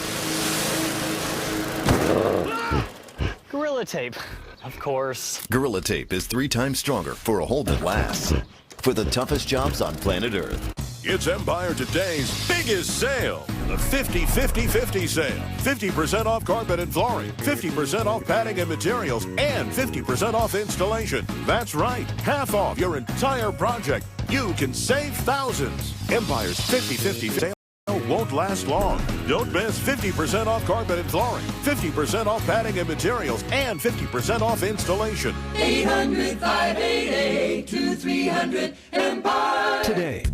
Gorilla tape, of course. Gorilla Tape is 3 times stronger for a hold that lasts. For the toughest jobs on planet Earth. It's Empire Today's biggest sale, the 50-50-50 sale. 50% off carpet and flooring, 50% off padding and materials, and 50% off installation. That's right, half off your entire project. You can save thousands. Empire's 50-50 sale won't last long. Don't miss 50% off carpet and flooring, 50% off padding and materials, and 50% off installation. 800-588-2300 Empire. Today.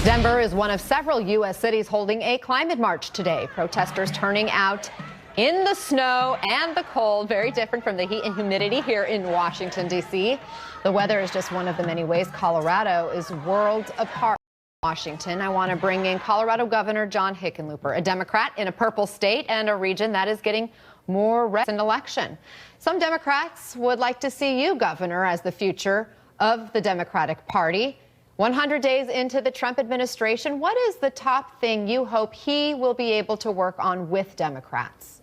Denver is one of several U.S. cities holding a climate march today. Protesters turning out in the snow and the cold, very different from the heat and humidity here in Washington, D.C. The weather is just one of the many ways Colorado is worlds apart from Washington. I want to bring in Colorado Governor John Hickenlooper, a Democrat in a purple state and a region that is getting more red in election. Some Democrats would like to see you, Governor, as the future of the Democratic Party. 100 days into the Trump administration, what is the top thing you hope he will be able to work on with Democrats?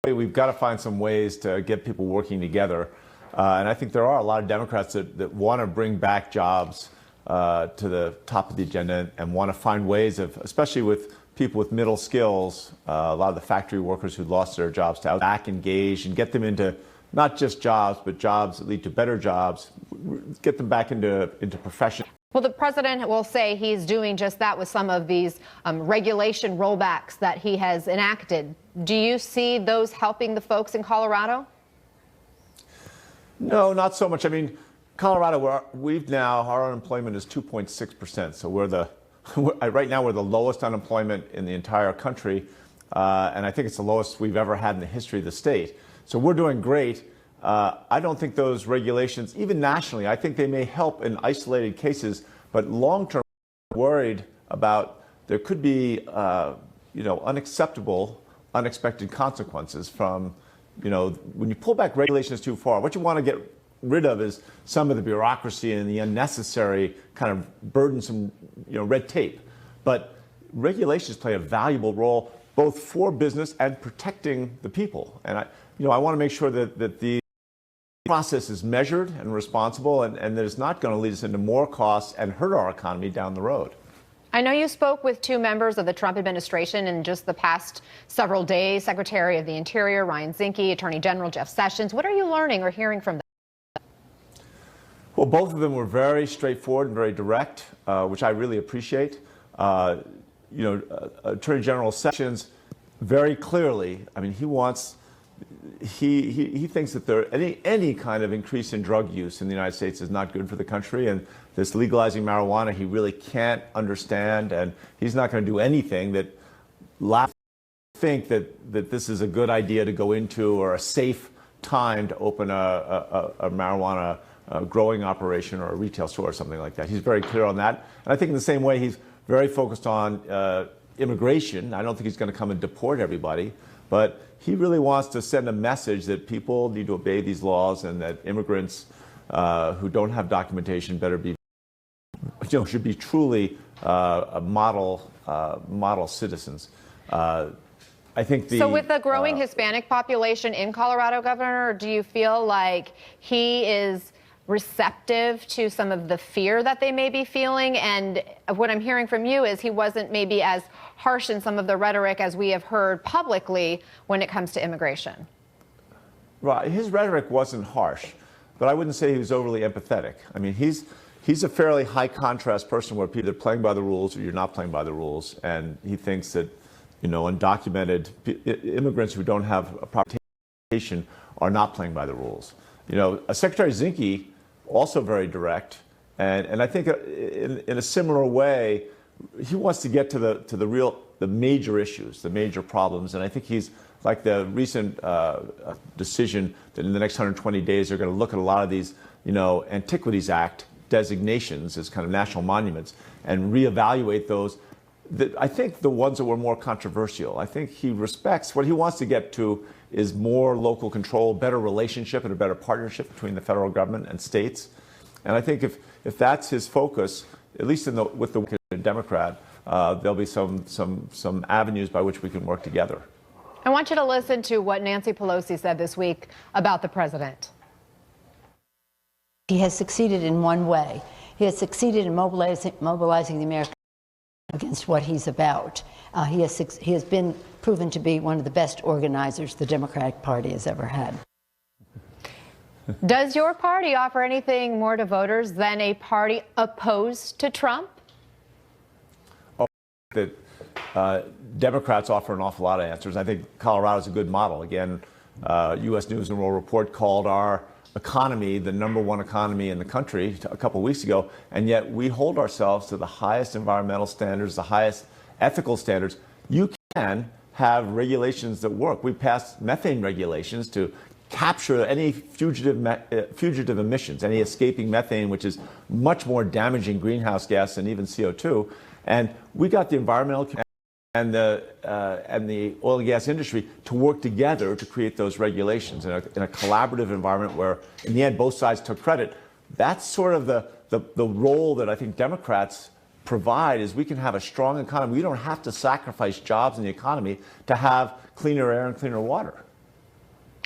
We've got to find some ways to get people working together. And I think there are a lot of Democrats that want to bring back jobs to the top of the agenda and want to find ways of, especially with people with middle skills, a lot of the factory workers who lost their jobs, to back engaged and get them into not just jobs, but jobs that lead to better jobs, get them back into profession. Well, the president will say he's doing just that with some of these regulation rollbacks that he has enacted. Do you see those helping the folks in Colorado? No, not so much. I mean, Colorado, our unemployment is 2.6%. So right now we're the lowest unemployment in the entire country. And I think it's the lowest we've ever had in the history of the state. So we're doing great. I don't think those regulations, even nationally, I think they may help in isolated cases, but long-term, I'm worried about there could be, unacceptable, unexpected consequences from, when you pull back regulations too far. What you want to get rid of is some of the bureaucracy and the unnecessary kind of burdensome, red tape. But regulations play a valuable role both for business and protecting the people. And I want to make sure that the process is measured and responsible and that it's not going to lead us into more costs and hurt our economy down the road. I know you spoke with 2 members of the Trump administration in just the past several days, Secretary of the Interior Ryan Zinke, Attorney General Jeff Sessions. What are you learning or hearing from them? Well, both of them were very straightforward and very direct, which I really appreciate. Attorney General Sessions very clearly, he thinks that any kind of increase in drug use in the United States is not good for the country, and this legalizing marijuana he really can't understand, and he's not going to do anything that think that this is a good idea to go into or a safe time to open a marijuana growing operation or a retail store or something like that. He's very clear on that. And I think in the same way, he's very focused on immigration. I don't think he's going to come and deport everybody, but he really wants to send a message that people need to obey these laws and that immigrants who don't have documentation better be, should be truly model citizens. I think so with the growing Hispanic population in Colorado, Governor, do you feel like he is receptive to some of the fear that they may be feeling? And what I'm hearing from you is he wasn't maybe as harsh in some of the rhetoric as we have heard publicly when it comes to immigration. Right. His rhetoric wasn't harsh, but I wouldn't say he was overly empathetic. I mean, he's a fairly high contrast person where people are playing by the rules or you're not playing by the rules. And he thinks that, undocumented immigrants who don't have a proper education are not playing by the rules. Secretary Zinke, also very direct, and I think in a similar way, he wants to get to the major issues, the major problems, and I think he's like the recent decision that in the next 120 days they're going to look at a lot of these, Antiquities Act designations as kind of national monuments and reevaluate those. I think the ones that were more controversial. I think he respects what he wants to get to is more local control, better relationship and a better partnership between the federal government and states. And I think if that's his focus, at least with the Democrat, there'll be some avenues by which we can work together. I want you to listen to what Nancy Pelosi said this week about the president. He has succeeded in one way. He has succeeded in mobilizing the American against what he's about. He has been proven to be one of the best organizers the Democratic Party has ever had. Does your party offer anything more to voters than a party opposed to Trump? That Democrats offer an awful lot of answers. I think Colorado is a good model. Again, U.S. Newsroom report called our economy the #1 economy in the country a couple of weeks ago, and yet we hold ourselves to the highest environmental standards, the highest ethical standards. You can have regulations that work. We passed methane regulations to capture any fugitive emissions, any escaping methane, which is much more damaging greenhouse gas than even CO2. And we got the environmental and the oil and gas industry to work together to create those regulations in a collaborative environment where, in the end, both sides took credit. That's sort of the role that I think Democrats provide, is we can have a strong economy. We don't have to sacrifice jobs in the economy to have cleaner air and cleaner water.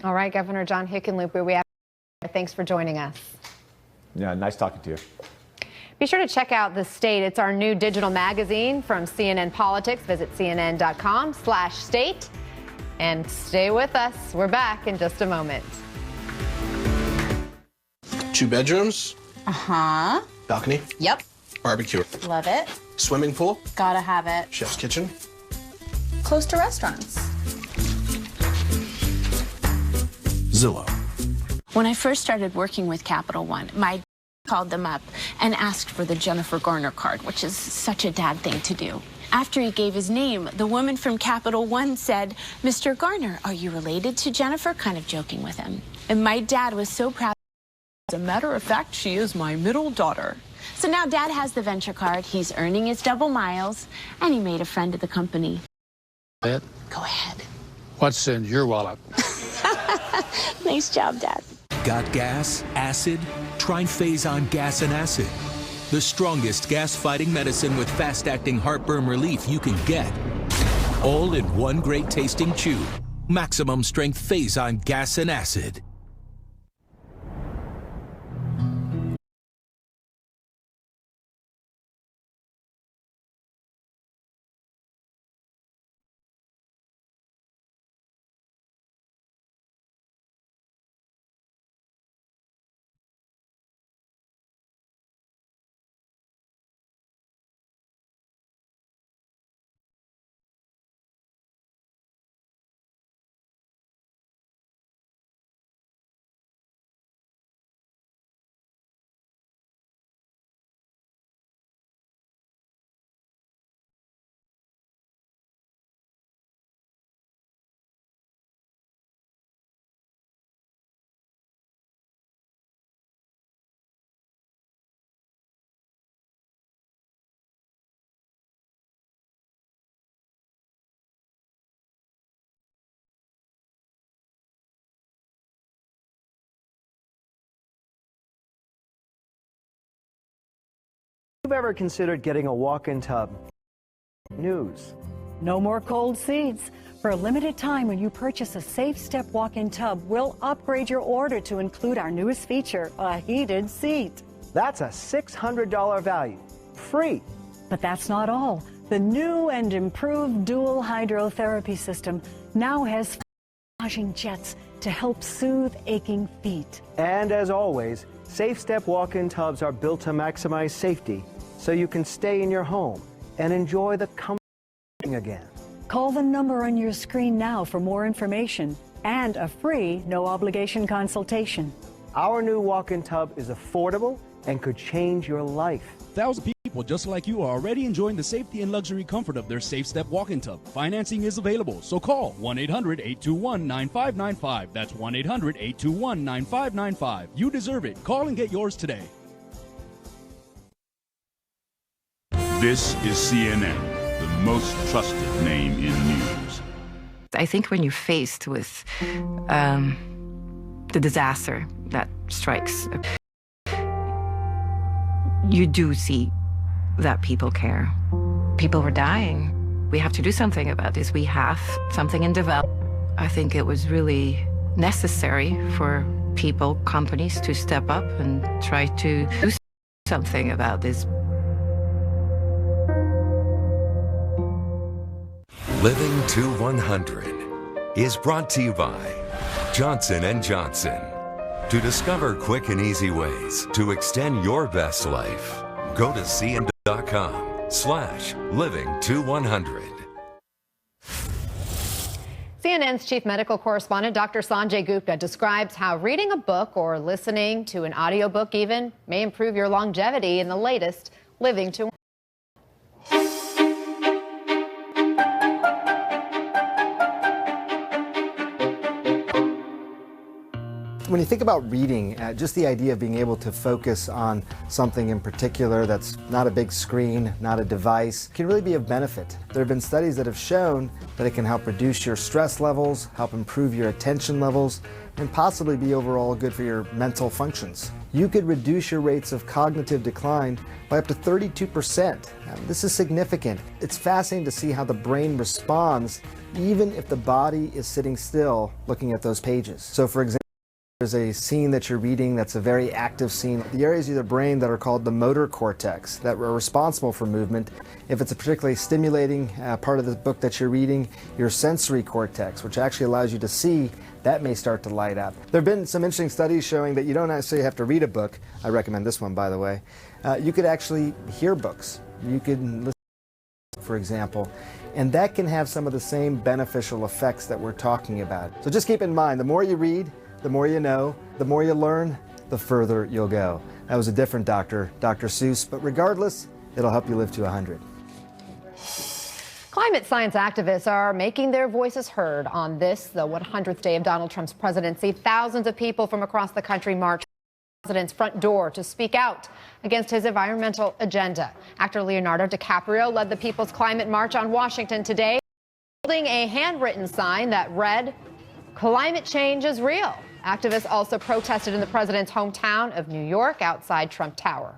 All right, Governor John Hickenlooper, we have. Thanks for joining us. Yeah, nice talking to you. Be sure to check out The State. It's our new digital magazine from CNN Politics. Visit cnn.com/state and stay with us. We're back in just a moment. 2 bedrooms. Uh-huh. Balcony. Yep. Barbecue. Love it. Swimming pool. Gotta have it. Chef's kitchen. Close to restaurants. Zillow. When I first started working with Capital One, my dad called them up and asked for the Jennifer Garner card, which is such a dad thing to do. After he gave his name, the woman from Capital One said, "Mr. Garner, are you related to Jennifer?" kind of joking with him. And my dad was so proud. As a matter of fact, she is my middle daughter. So now Dad has the venture card, he's earning his double miles, and he made a friend of the company. Go ahead. What's in your wallet? Nice job, Dad. Got gas? Acid? Try Faison Gas and Acid. The strongest gas-fighting medicine with fast-acting heartburn relief you can get. All in one great tasting chew. Maximum strength Faison Gas and Acid. you've ever considered getting a walk-in tub. News. No more cold seats. For a limited time, when you purchase a Safe Step walk-in tub, we'll upgrade your order to include our newest feature, a heated seat. That's a $600 value. Free. But that's not all. The new and improved dual hydrotherapy system now has massaging jets to help soothe aching feet. And as always, Safe Step walk-in tubs are built to maximize safety so you can stay in your home and enjoy the comfort again. Call the number on your screen now for more information and a free, no-obligation consultation. Our new walk-in tub is affordable and could change your life. Thousands of people just like you are already enjoying the safety and luxury comfort of their Safe Step walk-in tub. Financing is available, so call 1-800-821-9595. That's 1-800-821-9595. You deserve it. Call and get yours today. This is CNN. The most trusted name in news. I think when you're faced with the disaster that strikes, you do see that people care. People were dying. We have to do something about this. We have something in development. I think it was really necessary for people, companies to step up and try to do something about this. Living to 100 is brought to you by Johnson & Johnson. To discover quick and easy ways to extend your best life, go to cn.com/living-to-100. CNN's chief medical correspondent, Dr. Sanjay Gupta, describes how reading a book or listening to an audiobook even may improve your longevity in the latest Living to 100. When you think about reading, just the idea of being able to focus on something in particular that's not a big screen, not a device, can really be of benefit. There have been studies that have shown that it can help reduce your stress levels, help improve your attention levels, and possibly be overall good for your mental functions. You could reduce your rates of cognitive decline by up to 32%. Now, this is significant. It's fascinating to see how the brain responds even if the body is sitting still looking at those pages. So for example, there's a scene that you're reading that's a very active scene. The areas of the brain that are called the motor cortex that are responsible for movement. If it's a particularly stimulating part of the book that you're reading, your sensory cortex, which actually allows you to see, that may start to light up. There have been some interesting studies showing that you don't necessarily have to read a book. I recommend this one, by the way. You could actually hear books. You could listen, for example. And that can have some of the same beneficial effects that we're talking about. So just keep in mind, the more you read, the more you know, the more you learn, the further you'll go. That was a different doctor, Dr. Seuss, but regardless, it'll help you live to 100. Climate science activists are making their voices heard on this, the 100th day of Donald Trump's presidency. Thousands of people from across the country marched to the president's front door to speak out against his environmental agenda. Actor Leonardo DiCaprio led the People's Climate March on Washington today, holding a handwritten sign that read, "Climate change is real." Activists also protested in the president's hometown of New York outside Trump Tower.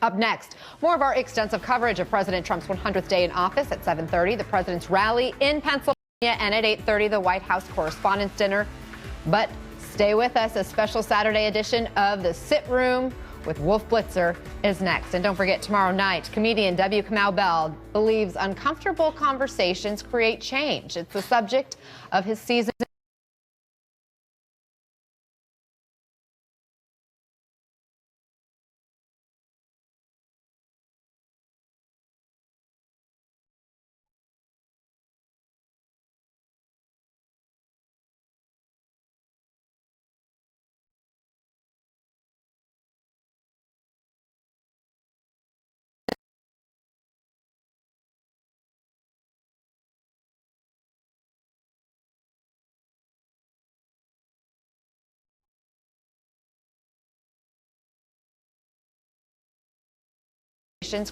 Up next, more of our extensive coverage of President Trump's 100th day in office at 7:30, the president's rally in Pennsylvania, and at 8:30, the White House Correspondents' Dinner. But stay with us. A special Saturday edition of The Sit Room with Wolf Blitzer is next. And don't forget, tomorrow night, comedian W. Kamau Bell believes uncomfortable conversations create change. It's the subject of his season.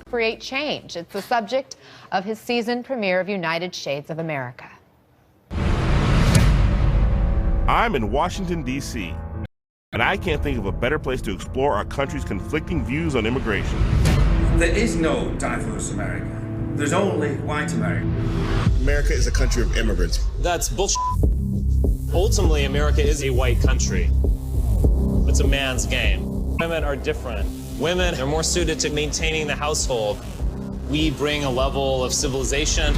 Create change. It's the subject of his season premiere of United Shades of America. I'm in Washington, D.C., and I can't think of a better place to explore our country's conflicting views on immigration. There is no diverse America. There's only white America. America is a country of immigrants. That's bullshit. Ultimately, America is a white country. It's a man's game. Women are different. Women are more suited to maintaining the household. We bring a level of civilization.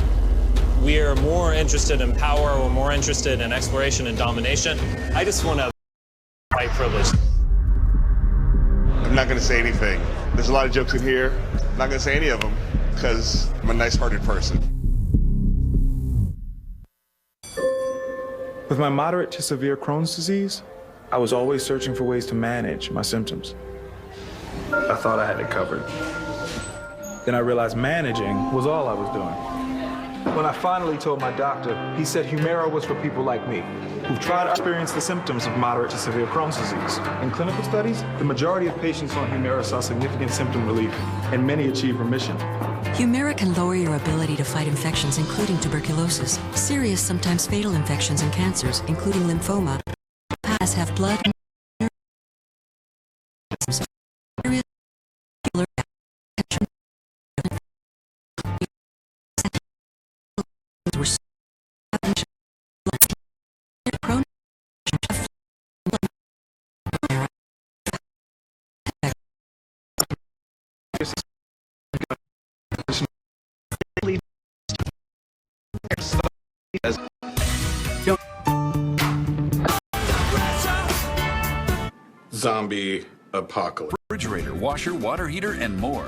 We are more interested in power. We're more interested in exploration and domination. I just want to white privilege. I'm not going to say anything. There's a lot of jokes in here. I'm not going to say any of them because I'm a nice-hearted person. With my moderate to severe Crohn's disease, I was always searching for ways to manage my symptoms. I thought I had it covered. Then I realized managing was all I was doing. When I finally told my doctor, he said Humira was for people like me, who've tried to experience the symptoms of moderate to severe Crohn's disease. In clinical studies, the majority of patients on Humira saw significant symptom relief, and many achieved remission. Humira can lower your ability to fight infections, including tuberculosis, serious, sometimes fatal infections and cancers, including lymphoma. Pass have blood. Zombie apocalypse. Refrigerator, washer, water heater, and more.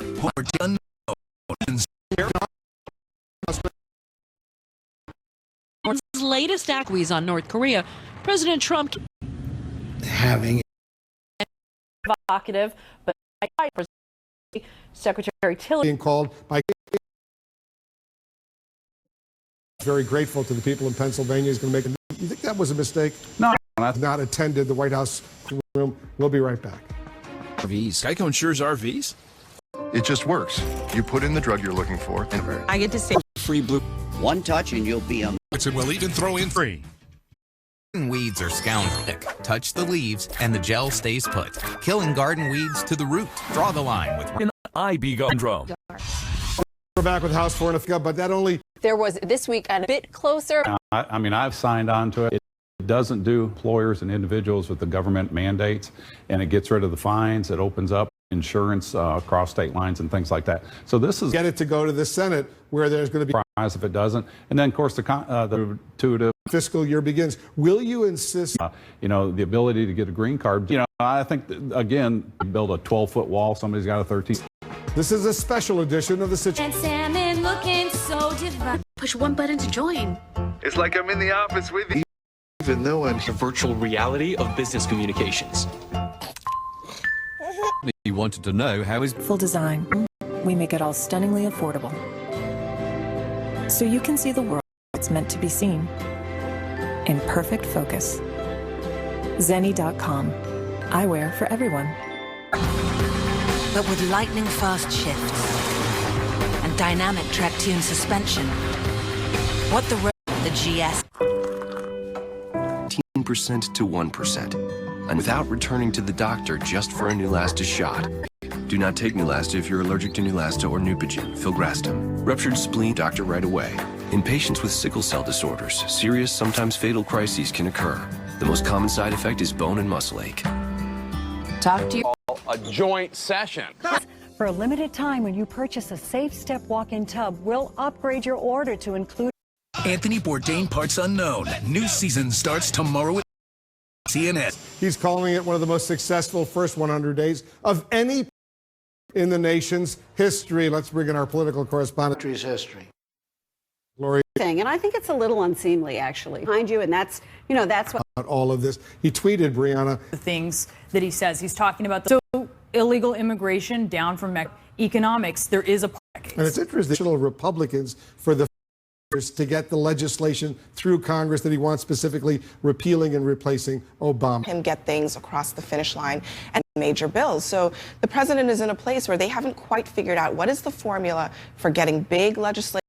His latest squeeze on North Korea, President Trump having provocative, but Secretary Tillerson being called by. Very grateful to the people in Pennsylvania. He's going to make a. You think that was a mistake? No, not attended the White House room. We'll be right back. RVs. Geico insures RVs. It just works. You put in the drug you're looking for, and I get to say free blue. One touch and you'll be on. And we'll even throw in free. Weeds are scoundrel. Touch the leaves and the gel stays put, killing garden weeds to the root. Draw the line with an IB syndrome. We're back with House Floor, but that only. There was this week a bit closer. I mean, I've signed on to it. It doesn't do employers and individuals with the government mandates, and it gets rid of the fines. It opens up insurance across state lines and things like that. So this is get it to go to the Senate, where there's going to be prize if it doesn't, and then of course the fiscal year begins. Will you insist? The ability to get a green card. I think again, build a 12-foot wall. Somebody's got a 13. This is a special edition of the situation. And salmon looking so divine. Push one button to join. It's like I'm in the office with you. Even though I'm the virtual reality of business communications. He wanted to know how his full design. We make it all stunningly affordable, so you can see the world it's meant to be seen in perfect focus. Zenni.com. Eyewear for everyone. But with lightning fast shifts and dynamic track tune suspension, what the GS 15% to 1%, and without returning to the doctor just for a Neulasta shot. Do not take Neulasta if you're allergic to Neulasta or Neupogen, filgrastim. Ruptured spleen, doctor right away. In patients with sickle cell disorders, serious, sometimes fatal crises can occur. The most common side effect is bone and muscle ache. Talk to you. A joint session. For a limited time, when you purchase a Safe Step walk-in tub, we'll upgrade your order to include Anthony Bourdain Parts Unknown. New season starts tomorrow at CNN. He's calling it one of the most successful first 100 days of any in the nation's history. Let's bring in our political correspondent. History. Lori. And I think it's a little unseemly, actually, behind you, and that's what. All of this. He tweeted, Brianna. The things that he says. He's talking about the illegal immigration down from economics. There is a. And it's interesting, Republicans for the to get the legislation through Congress that he wants, specifically repealing and replacing Obama. Him get things across the finish line and major bills. So the president is in a place where they haven't quite figured out what is the formula for getting big legislation,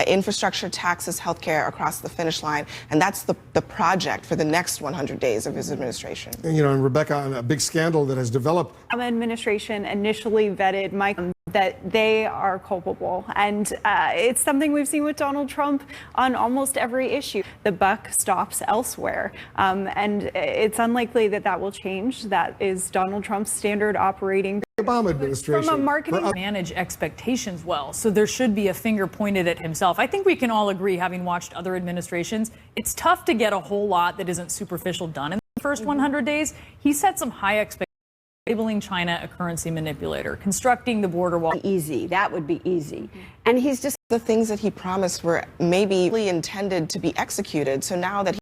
infrastructure, taxes, healthcare across the finish line. And that's the project for the next 100 days of his administration. And Rebecca, on a big scandal that has developed. The administration initially vetted Mike that they are culpable. And it's something we've seen with Donald Trump on almost every issue. The buck stops elsewhere. And it's unlikely that that will change. That is Donald Trump's standard operating. Obama administration. From a marketing manage expectations well. So there should be a finger pointed at himself. I think we can all agree, having watched other administrations, it's tough to get a whole lot that isn't superficial done in the first 100 days. He set some high expectations. Labeling China a currency manipulator, constructing the border wall. Easy. That would be easy. And he's just the things that he promised were maybe really intended to be executed. So now that he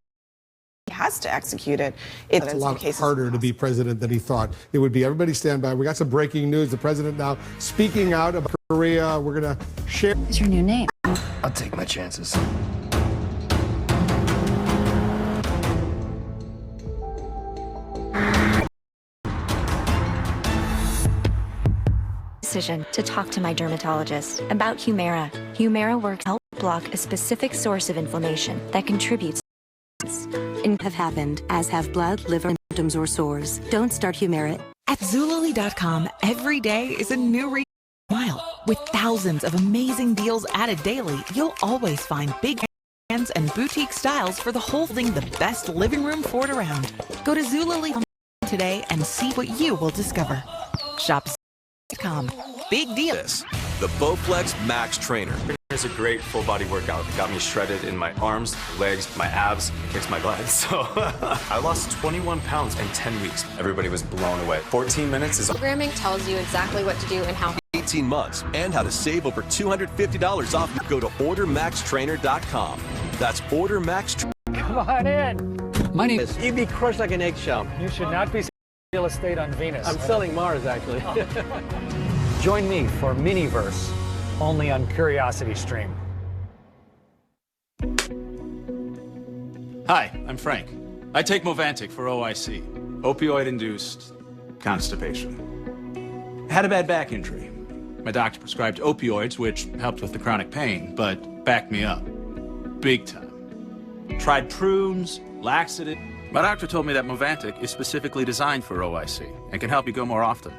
has to execute it, it's a lot harder to be president than he thought it would be. Everybody stand by. We got some breaking news. The president now speaking out about Korea. We're going to share. What's your new name? I'll take my chances. Decision to talk to my dermatologist about Humira. Humira works to help block a specific source of inflammation that contributes And have happened, as have blood, liver symptoms, or sores. Don't start Humira. At Zulily.com, every day is a new smile. With thousands of amazing deals added daily, you'll always find big brands and boutique styles for the whole thing, the best living room for it around. Go to Zulily.com today and see what you will discover. Shop Zulily.com. Big deal. The Bowflex Max Trainer. It's a great full body workout. It got me shredded in my arms, legs, my abs, kicks my butt. So I lost 21 pounds in 10 weeks. Everybody was blown away. 14 minutes is... Programming tells you exactly what to do and how. 18 months and how to save over $250 off. Go to ordermaxtrainer.com. That's ordermax. Come on in. My name is... You'd be crushed like an eggshell. You should not be real estate on Venus. I'm selling Mars, actually. Join me for Miniverse, only on Curiosity Stream. Hi, I'm Frank. I take Movantik for OIC, opioid-induced constipation. I had a bad back injury. My doctor prescribed opioids, which helped with the chronic pain, but backed me up. Big time. Tried prunes, laxative. My doctor told me that Movantik is specifically designed for OIC and can help you go more often.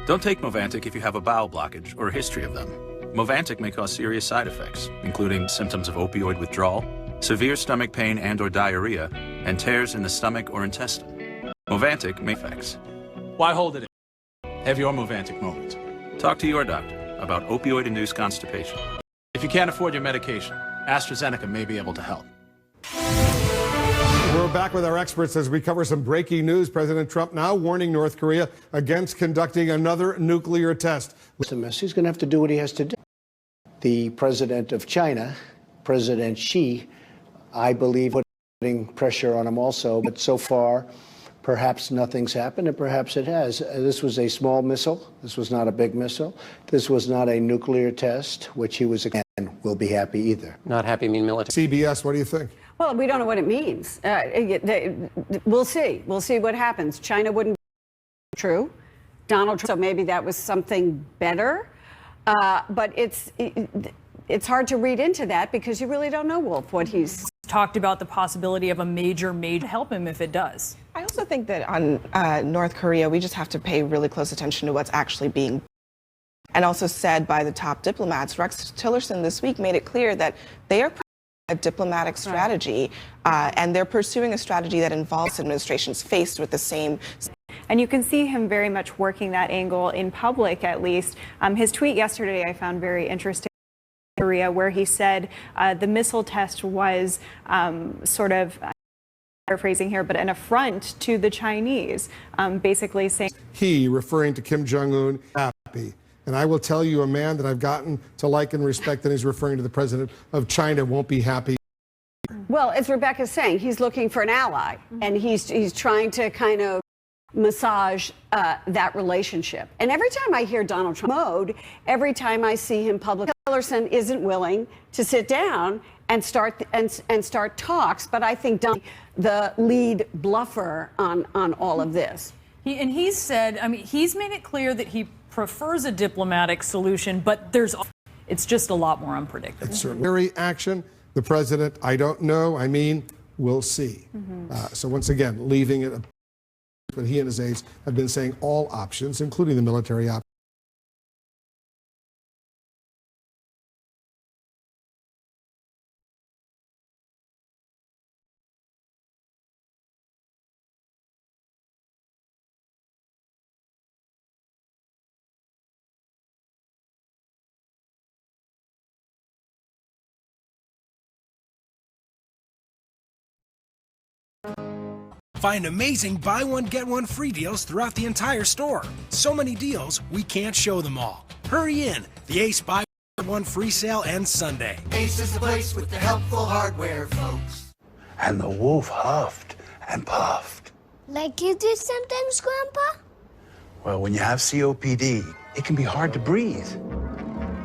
Don't take Movantik if you have a bowel blockage or a history of them. Movantik may cause serious side effects, including symptoms of opioid withdrawal, severe stomach pain and/or diarrhea, and tears in the stomach or intestine. Movantik may effects. Why hold it in? Have your Movantik moment. Talk to your doctor about opioid-induced constipation. If you can't afford your medication, AstraZeneca may be able to help. We're back with our experts as we cover some breaking news. President Trump now warning North Korea against conducting another nuclear test. He's going to have to do what he has to do. The president of China, President Xi, I believe, putting pressure on him also. But so far, perhaps nothing's happened, and perhaps it has. This was a small missile. This was not a big missile. This was not a nuclear test, which he was, again, will be happy either. Not happy mean military. CBS, what do you think? Well, we don't know what it means. We'll see. We'll see what happens. China wouldn't be true. Donald Trump, so maybe that was something better. But it's hard to read into that because you really don't know, Wolf, what he's talked about the possibility of a major help him if it does. I also think that on North Korea, we just have to pay really close attention to what's actually being and also said by the top diplomats. Rex Tillerson this week made it clear that they are a diplomatic strategy, and they're pursuing a strategy that involves administrations faced with the same. And you can see him very much working that angle in public, at least. His tweet yesterday I found very interesting, where he said the missile test was sort of, paraphrasing here, but an affront to the Chinese, basically saying. He, referring to Kim Jong-un, happy. And I will tell you, a man that I've gotten to like and respect, and he's referring to the president of China, won't be happy. Well, as Rebecca's saying, he's looking for an ally, and he's trying to kind of massage that relationship. And every time I hear Donald Trump mode, every time I see him public, Tillerson isn't willing to sit down and start talks. But I think the lead bluffer on all of this. He's said, I mean, he's made it clear that he prefers a diplomatic solution, but it's just a lot more unpredictable. It's certainly action. The president, I don't know. I mean, we'll see. So once again, leaving it, but he and his aides have been saying all options, including the military option. Find amazing buy one, get one free deals throughout the entire store. So many deals, we can't show them all. Hurry in. The Ace Buy One Free Sale ends Sunday. Ace is the place with the helpful hardware, folks. And the wolf huffed and puffed. Like you do sometimes, Grandpa? Well, when you have COPD, it can be hard to breathe.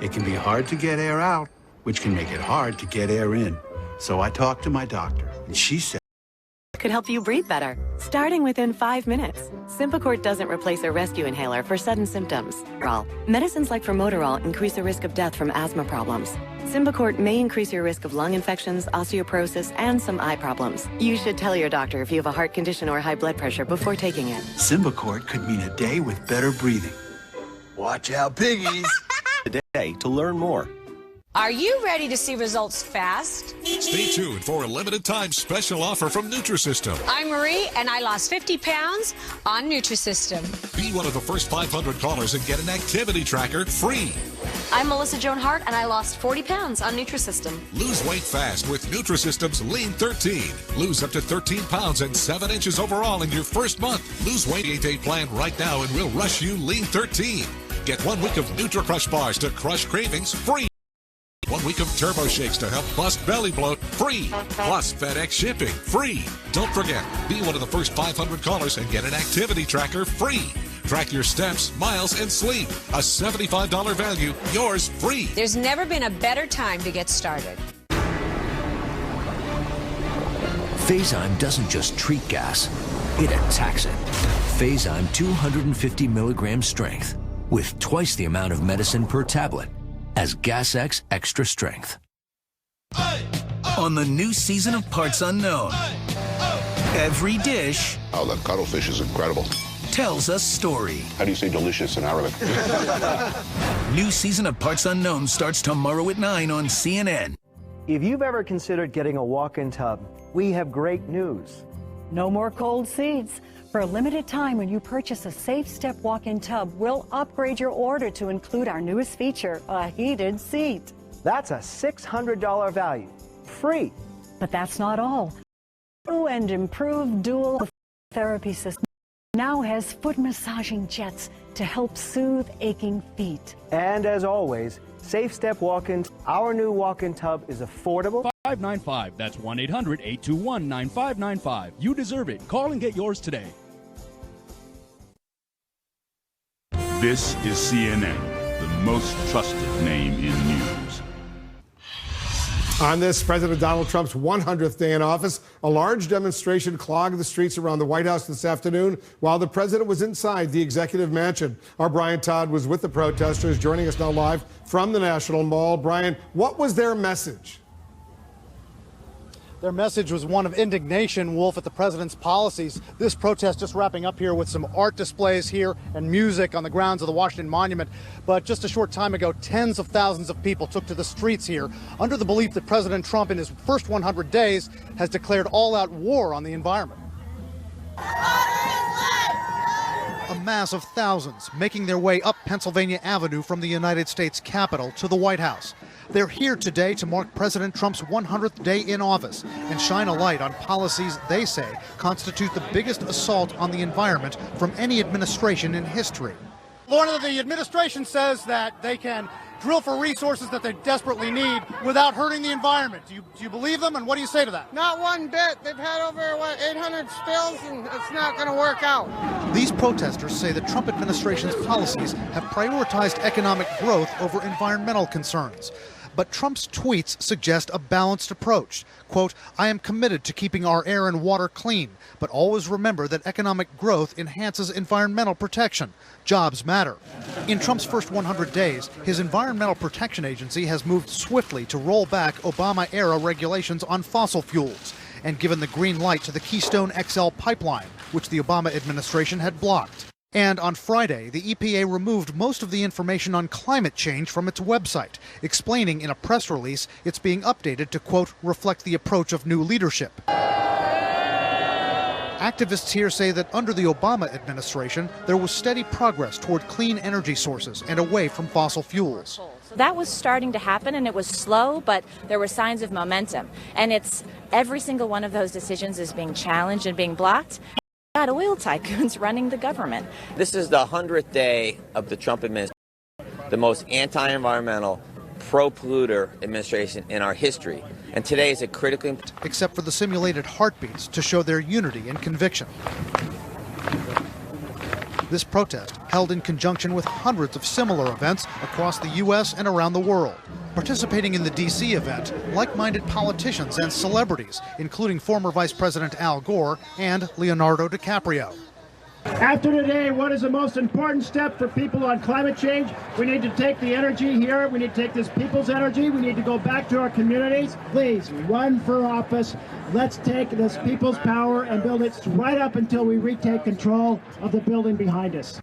It can be hard to get air out, which can make it hard to get air in. So I talked to my doctor, and she said, could help you breathe better, starting within 5 minutes. Symbicort doesn't replace a rescue inhaler for sudden symptoms. Medicines like formoterol increase the risk of death from asthma problems. Symbicort may increase your risk of lung infections, osteoporosis, and some eye problems. You should tell your doctor if you have a heart condition or high blood pressure before taking it. Symbicort could mean a day with better breathing. Watch out, piggies! Today to learn more. Are you ready to see results fast? Stay tuned for a limited time special offer from Nutrisystem. I'm Marie, and I lost 50 pounds on Nutrisystem. Be one of the first 500 callers and get an activity tracker free. I'm Melissa Joan Hart, and I lost 40 pounds on Nutrisystem. Lose weight fast with Nutrisystem's Lean 13. Lose up to 13 pounds and 7 inches overall in your first month. Lose weight 8-day plan right now and we'll rush you Lean 13. Get 1 week of Nutri-Crush bars to crush cravings free. 1 week of Turbo Shakes to help bust belly bloat free. Plus FedEx shipping free. Don't forget, be one of the first 500 callers and get an activity tracker free. Track your steps, miles, and sleep. A $75 value, yours free. There's never been a better time to get started. Phazyme doesn't just treat gas, it attacks it. Phazyme 250 milligram strength with twice the amount of medicine per tablet as Gas X Extra Strength. On the new season of Parts Unknown, every dish that cuttlefish is incredible. Tells a story. How do you say delicious in Arabic? New season of Parts Unknown starts tomorrow at 9 on CNN. If you've ever considered getting a walk-in tub, we have great news. No more cold seats. For a limited time, when you purchase a Safe Step walk-in tub, we'll upgrade your order to include our newest feature, a heated seat. That's a $600 value. Free. But that's not all. New and improved dual therapy system now has foot massaging jets to help soothe aching feet. And as always, Safe Step walk-in, our new walk-in tub is affordable. 595. That's 1-800-821-9595. You deserve it. Call and get yours today. This is CNN, the most trusted name in news. On this, President Donald Trump's 100th day in office, a large demonstration clogged the streets around the White House this afternoon while the president was inside the executive mansion. Our Brian Todd was with the protesters, joining us now live from the National Mall. Brian, what was their message? Their message was one of indignation, Wolf, at the president's policies. This protest just wrapping up here with some art displays here and music on the grounds of the Washington Monument. But just a short time ago, tens of thousands of people took to the streets here under the belief that President Trump, in his first 100 days, has declared all-out war on the environment. A mass of thousands making their way up Pennsylvania Avenue from the United States Capitol to the White House. They're here today to mark President Trump's 100th day in office and shine a light on policies they say constitute the biggest assault on the environment from any administration in history. Lorna, the administration says that they can drill for resources that they desperately need without hurting the environment. Do you believe them, and what do you say to that? Not one bit. They've had over, 800 spills, and it's not going to work out. These protesters say the Trump administration's policies have prioritized economic growth over environmental concerns. But Trump's tweets suggest a balanced approach. Quote, I am committed to keeping our air and water clean, but always remember that economic growth enhances environmental protection. Jobs matter. In Trump's first 100 days, his Environmental Protection Agency has moved swiftly to roll back Obama-era regulations on fossil fuels and given the green light to the Keystone XL pipeline, which the Obama administration had blocked. And on Friday, the EPA removed most of the information on climate change from its website, explaining in a press release it's being updated to, quote, reflect the approach of new leadership. Activists here say that under the Obama administration, there was steady progress toward clean energy sources and away from fossil fuels. That was starting to happen, and it was slow, but there were signs of momentum. And it's every single one of those decisions is being challenged and being blocked. Got oil tycoons running the government. This is the 100th day of the Trump administration, the most anti-environmental, pro-polluter administration in our history. And today is a critically important... Except for the simulated heartbeats to show their unity and conviction. This protest held in conjunction with hundreds of similar events across the U.S. and around the world. Participating in the D.C. event, like-minded politicians and celebrities, including former Vice President Al Gore and Leonardo DiCaprio. After today, what is the most important step for people on climate change? We need to take the energy here. We need to take this people's energy. We need to go back to our communities. Please run for office. Let's take this people's power and build it right up until we retake control of the building behind us.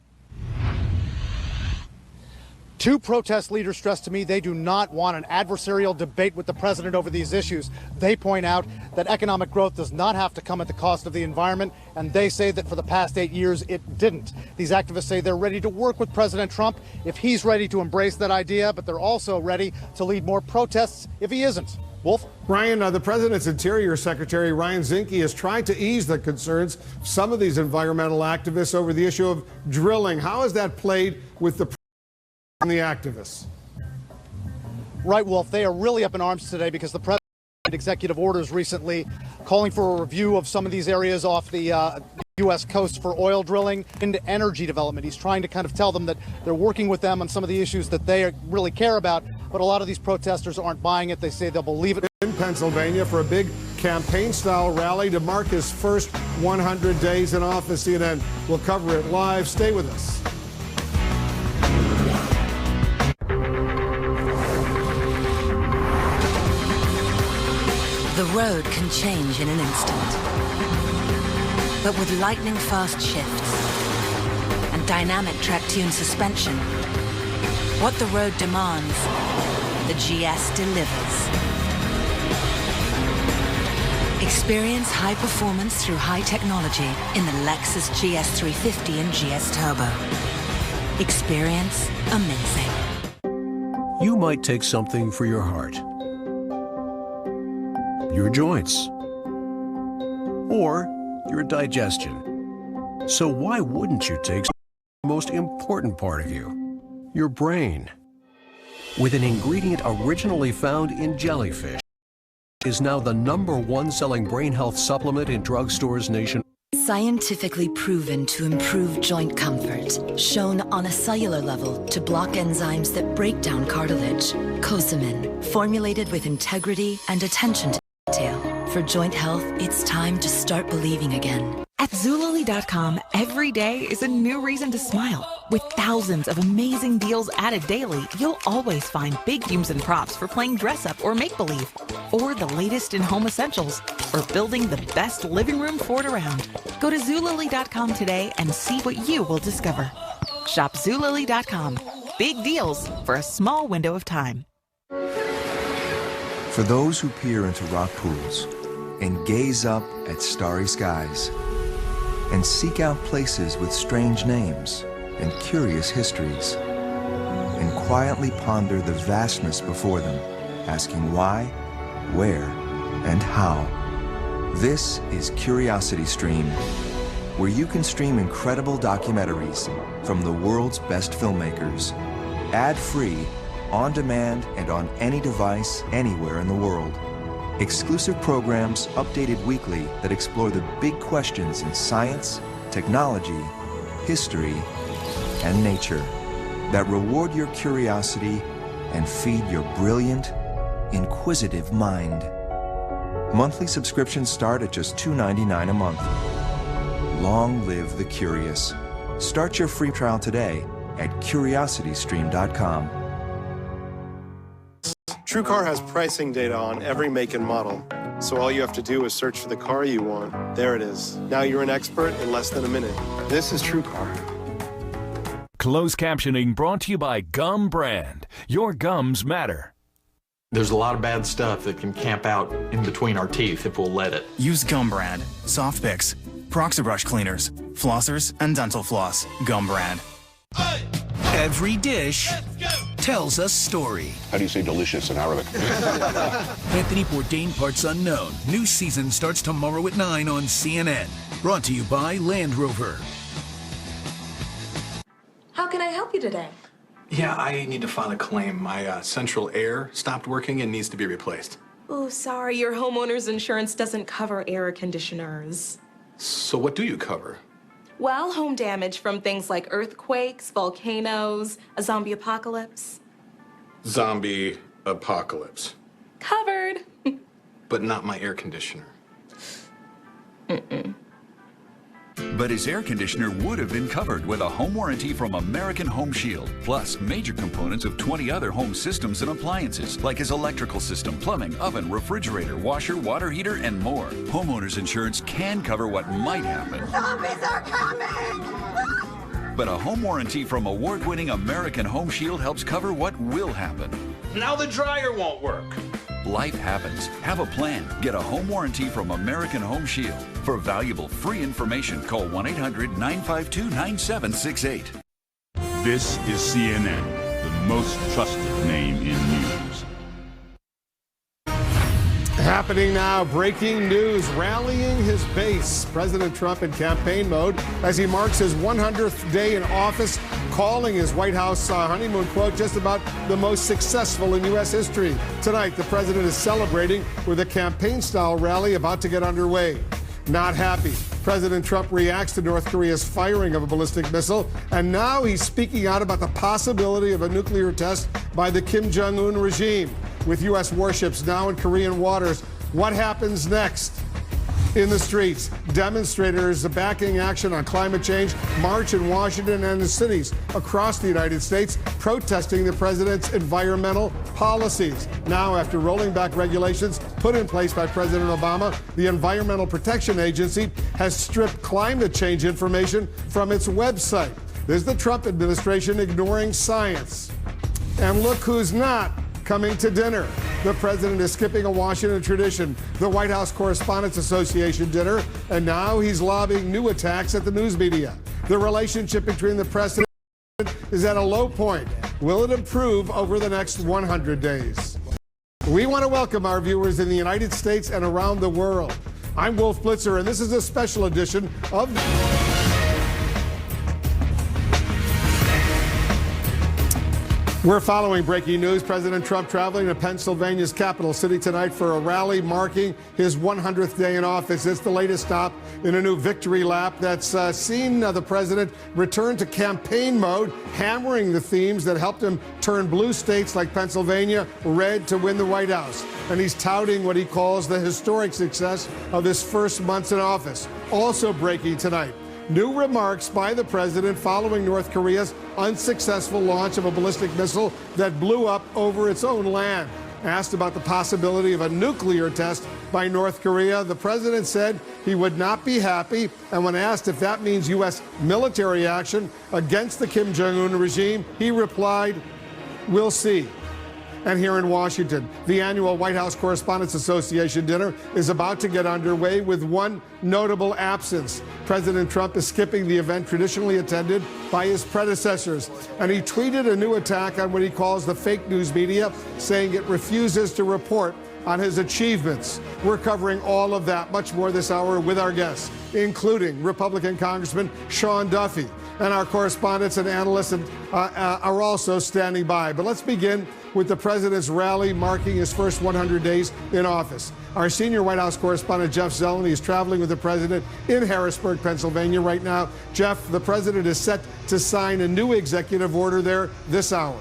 Two protest leaders stressed to me they do not want an adversarial debate with the president over these issues. They point out that economic growth does not have to come at the cost of the environment, and they say that for the past 8 years it didn't. These activists say they're ready to work with President Trump if he's ready to embrace that idea, but they're also ready to lead more protests if he isn't. Wolf? Ryan, the president's Interior Secretary Ryan Zinke has tried to ease the concerns of some of these environmental activists over the issue of drilling. How has that played with the the activists? Right, Wolf. They are really up in arms today because the president made executive orders recently calling for a review of some of these areas off the U.S. coast for oil drilling into energy development. He's trying to kind of tell them that they're working with them on some of the issues that they really care about, but a lot of these protesters aren't buying it. They say they'll believe it. In Pennsylvania for a big campaign-style rally to mark his first 100 days in office. CNN will cover it live. Stay with us. The road can change in an instant. But with lightning-fast shifts and dynamic track-tuned suspension, what the road demands, the GS delivers. Experience high performance through high technology in the Lexus GS 350 and GS Turbo. Experience amazing. You might take something for your heart, your joints, or your digestion. So why wouldn't you take the most important part of you, your brain? With an ingredient originally found in jellyfish, is now the #1 selling brain health supplement in drugstores nationwide. Scientifically proven to improve joint comfort, shown on a cellular level to block enzymes that break down cartilage. Cosamin, formulated with integrity and attention to detail. For joint health, it's time to start believing again. At Zulily.com, every day is a new reason to smile. With thousands of amazing deals added daily, you'll always find big themes and props for playing dress up or make-believe, or the latest in home essentials, or building the best living room fort around. Go to Zulily.com today and see what you will discover. Shop Zulily.com. Big deals for a small window of time. For those who peer into rock pools and gaze up at starry skies and seek out places with strange names and curious histories and quietly ponder the vastness before them, asking why, where, and how. This is Curiosity Stream, where you can stream incredible documentaries from the world's best filmmakers, ad-free, on demand, and on any device anywhere in the world. Exclusive programs updated weekly that explore the big questions in science, technology, history, and nature that reward your curiosity and feed your brilliant, inquisitive mind. Monthly subscriptions start at just $2.99 a month. Long live the curious. Start your free trial today at curiositystream.com. TrueCar has pricing data on every make and model, so all you have to do is search for the car you want. There it is. Now you're an expert in less than a minute. This is TrueCar. Closed captioning brought to you by Gum Brand. Your gums matter. There's a lot of bad stuff that can camp out in between our teeth if we'll let it. Use Gum Brand. Soft picks. Proxibrush cleaners, flossers, and dental floss. Gum brand. Every dish tells a story. How do you say delicious in Arabic? Anthony Bourdain Parts Unknown. New season starts tomorrow at 9 on CNN. Brought to you by Land Rover. How can I help you today? Yeah, I need to file a claim. My central air stopped working and needs to be replaced. Oh, sorry, your homeowner's insurance doesn't cover air conditioners. So what do you cover? Well, home damage from things like earthquakes, volcanoes, a zombie apocalypse. Zombie apocalypse. Covered. But not my air conditioner. But his air conditioner would have been covered with a home warranty from American Home Shield, plus major components of 20 other home systems and appliances, like his electrical system, plumbing, oven, refrigerator, washer, water heater, and more. Homeowners insurance can cover what might happen. Zombies are coming! But a home warranty from award-winning American Home Shield helps cover what will happen. Now the dryer won't work. Life happens. Have a plan. Get a home warranty from American Home Shield. For valuable free information, call 1-800-952-9768. This is CNN, the most trusted name in news. Happening now, breaking news, rallying his base. President Trump in campaign mode as he marks his 100th day in office, calling his White House honeymoon, quote, just about the most successful in U.S. history. Tonight, the president is celebrating with a campaign-style rally about to get underway. Not happy. President Trump reacts to North Korea's firing of a ballistic missile, and now he's speaking out about the possibility of a nuclear test by the Kim Jong-un regime. With U.S. warships now in Korean waters, what happens next? In the streets, demonstrators backing action on climate change march in Washington and in cities across the United States, protesting the president's environmental policies. Now, after rolling back regulations put in place by President Obama, the Environmental Protection Agency has stripped climate change information from its website. There's the Trump administration ignoring science. And look who's not coming to dinner. The president is skipping a Washington tradition, the White House Correspondents Association dinner, and now he's lobbying new attacks at the news media. The relationship between the president is at a low point. Will it improve over the next 100 days? We want to welcome our viewers in the United States and around the world. I'm Wolf Blitzer, and this is a special edition of We're following breaking news. President Trump traveling to Pennsylvania's capital city tonight for a rally marking his 100th day in office. It's the latest stop in a new victory lap that's seen the president return to campaign mode, hammering the themes that helped him turn blue states like Pennsylvania red to win the White House. And he's touting what he calls the historic success of his first months in office. Also breaking tonight, new remarks by the president following North Korea's unsuccessful launch of a ballistic missile that blew up over its own land. Asked about the possibility of a nuclear test by North Korea, the president said he would not be happy, and when asked if that means U.S. military action against the Kim Jong-un regime, he replied, "We'll see." And here in Washington, the annual White House Correspondents Association dinner is about to get underway with one notable absence. President Trump is skipping the event traditionally attended by his predecessors. And he tweeted a new attack on what he calls the fake news media, saying it refuses to report on his achievements. We're covering all of that, much more this hour with our guests, including Republican Congressman Sean Duffy. And our correspondents and analysts are also standing by. But let's begin with the president's rally marking his first 100 days in office. Our senior White House correspondent, Jeff Zeleny, is traveling with the president in Harrisburg, Pennsylvania right now. Jeff, the president is set to sign a new executive order there this hour.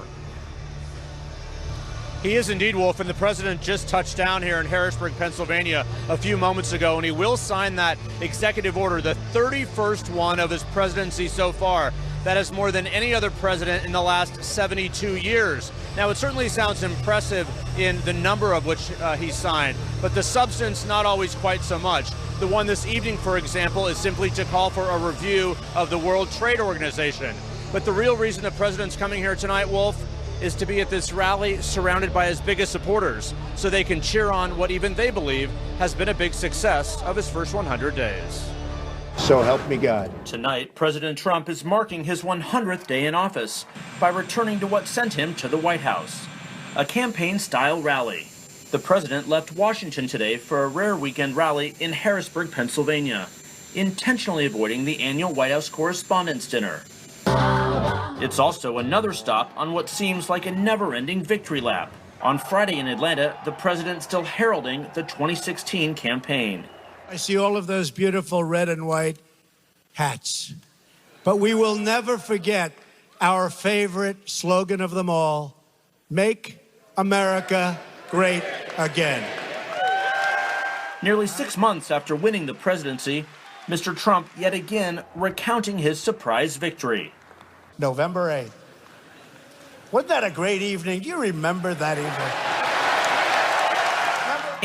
He is indeed, Wolf, and the president just touched down here in Harrisburg, Pennsylvania a few moments ago, and he will sign that executive order, the 31st one of his presidency so far. That is more than any other president in the last 72 years. Now, it certainly sounds impressive in the number of which he signed, but the substance not always quite so much. The one this evening, for example, is simply to call for a review of the World Trade Organization. But the real reason the president's coming here tonight, Wolf, is to be at this rally surrounded by his biggest supporters so they can cheer on what even they believe has been a big success of his first 100 days. So help me God. Tonight, President Trump is marking his 100th day in office by returning to what sent him to the White House, a campaign-style rally. The president left Washington today for a rare weekend rally in Harrisburg, Pennsylvania, intentionally avoiding the annual White House Correspondents' Dinner. It's also another stop on what seems like a never-ending victory lap. On Friday in Atlanta, the president still heralding the 2016 campaign. I see all of those beautiful red and white hats. But we will never forget our favorite slogan of them all, Make America Great Again. Nearly 6 months after winning the presidency, Mr. Trump yet again recounting his surprise victory. November 8th. Wasn't that a great evening? Do you remember that evening?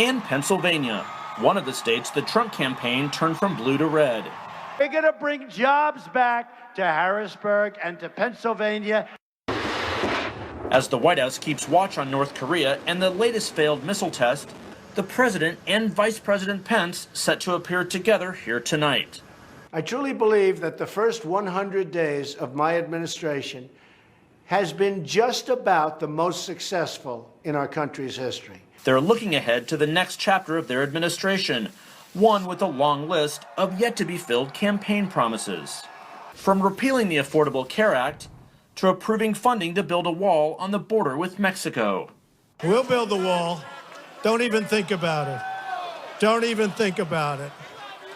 And Pennsylvania, one of the states the Trump campaign turned from blue to red. We're going to bring jobs back to Harrisburg and to Pennsylvania. As the White House keeps watch on North Korea and the latest failed missile test, the president and Vice President Pence set to appear together here tonight. I truly believe that the first 100 days of my administration has been just about the most successful in our country's history. They're looking ahead to the next chapter of their administration, one with a long list of yet-to-be-filled campaign promises. From repealing the Affordable Care Act to approving funding to build a wall on the border with Mexico. We'll build the wall. Don't even think about it. Don't even think about it.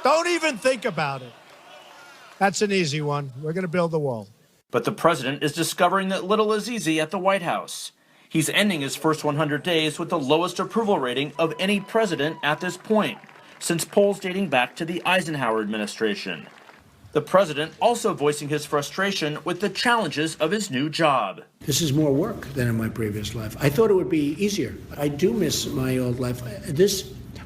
Don't even think about it. That's an easy one. We're going to build the wall. But the president is discovering that little is easy at the White House. He's ending his first 100 days with the lowest approval rating of any president at this point, since polls dating back to the Eisenhower administration. The president also voicing his frustration with the challenges of his new job. This is more work than in my previous life. I thought it would be easier. I do miss my old life.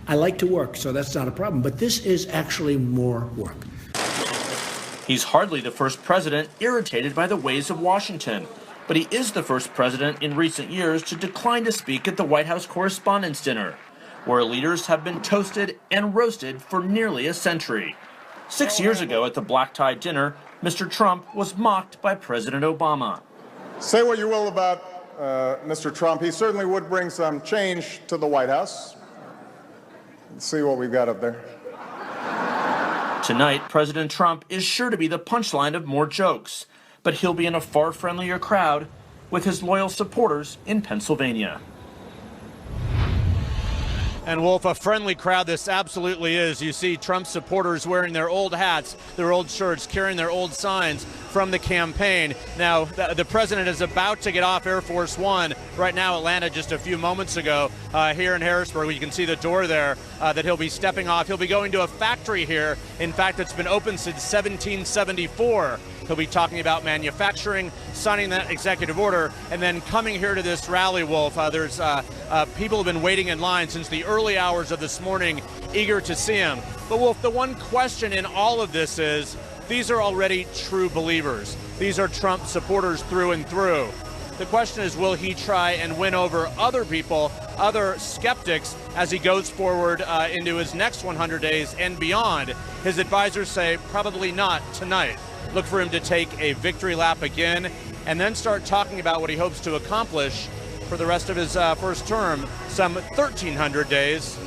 I like to work, so that's not a problem. But this is actually more work. He's hardly the first president irritated by the ways of Washington, but he is the first president in recent years to decline to speak at the White House Correspondents' Dinner, where leaders have been toasted and roasted for nearly a century. 6 years ago at the black-tie dinner, Mr. Trump was mocked by President Obama. Say what you will about Mr. Trump, he certainly would bring some change to the White House. Let's see what we've got up there. Tonight, President Trump is sure to be the punchline of more jokes, but he'll be in a far friendlier crowd with his loyal supporters in Pennsylvania. And Wolf, a friendly crowd this absolutely is. You see Trump supporters wearing their old hats, their old shirts, carrying their old signs from the campaign. Now, the president is about to get off Air Force One right now, Atlanta, just a few moments ago, here in Harrisburg. You can see the door there that he'll be stepping off. He'll be going to a factory here. In fact, it's been open since 1774. He'll be talking about manufacturing, signing that executive order, and then coming here to this rally, Wolf. There's people have been waiting in line since the early hours of this morning, eager to see him. But Wolf, the one question in all of this is, these are already true believers. These are Trump supporters through and through. The question is, will he try and win over other people, other skeptics, as he goes forward into his next 100 days and beyond? His advisors say probably not tonight. Look for him to take a victory lap again and then start talking about what he hopes to accomplish for the rest of his first term, some 1,300 days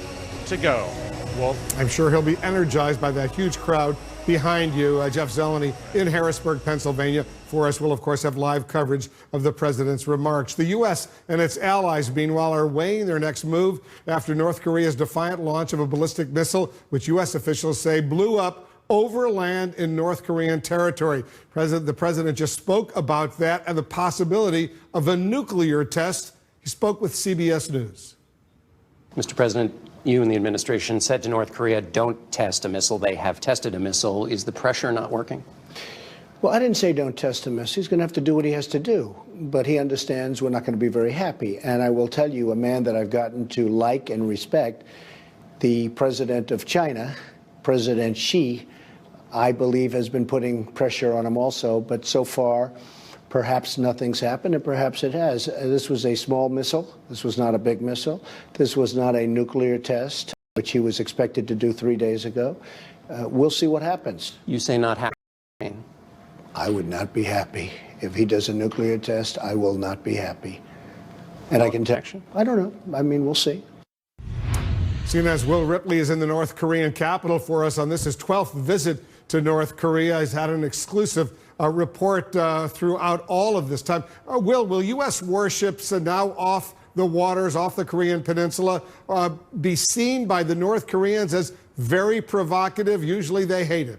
to go. Wolf? I'm sure he'll be energized by that huge crowd behind you. Jeff Zeleny in Harrisburg, Pennsylvania. For us, we'll, of course, have live coverage of the president's remarks. The U.S. and its allies, meanwhile, are weighing their next move after North Korea's defiant launch of a ballistic missile, which U.S. officials say blew up over land in North Korean territory. The president just spoke about that and the possibility of a nuclear test. He spoke with CBS News. Mr. President, you and the administration said to North Korea, don't test a missile. They have tested a missile. Is the pressure not working? Well, I didn't say don't test a missile. He's going to have to do what he has to do. But he understands we're not going to be very happy. And I will tell you, a man that I've gotten to like and respect, the president of China, President Xi, I believe has been putting pressure on him also, but so far, perhaps nothing's happened, and perhaps it has. This was a small missile. This was not a big missile. This was not a nuclear test, which he was expected to do 3 days ago. We'll see what happens. You say not happy. I would not be happy. If he does a nuclear test, I will not be happy. And I can tell you, I don't know. I mean, we'll see. CNN's Will Ripley is in the North Korean capital for us on this his 12th visit to North Korea. He's had an exclusive report throughout all of this time. Will U.S. warships now off the waters, off the Korean peninsula, be seen by the North Koreans as very provocative? Usually they hate it.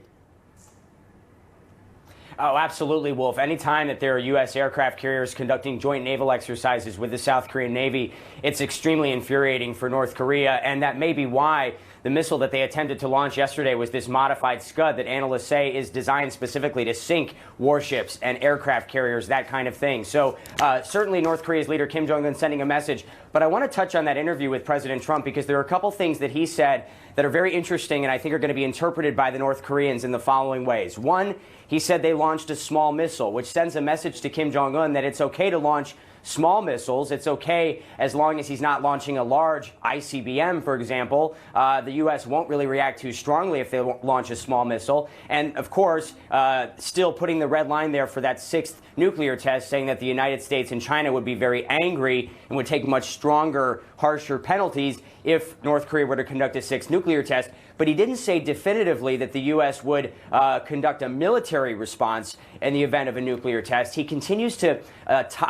Oh, absolutely, Wolf. Anytime that there are U.S. aircraft carriers conducting joint naval exercises with the South Korean Navy, it's extremely infuriating for North Korea, and that may be why the missile that they attempted to launch yesterday was this modified Scud that analysts say is designed specifically to sink warships and aircraft carriers, that kind of thing. So certainly North Korea's leader Kim Jong-un sending a message. But I want to touch on that interview with President Trump because there are a couple things that he said that are very interesting and I think are going to be interpreted by the North Koreans in the following ways. One, he said they launched a small missile, which sends a message to Kim Jong-un that it's okay to launch small missiles. It's okay as long as he's not launching a large ICBM, for example. The U.S. won't really react too strongly if they launch a small missile. And, of course, still putting the red line there for that 6th nuclear test, saying that the United States and China would be very angry and would take much stronger, harsher penalties if North Korea were to conduct a 6th nuclear test. But he didn't say definitively that the U.S. would conduct a military response in the event of a nuclear test. He continues to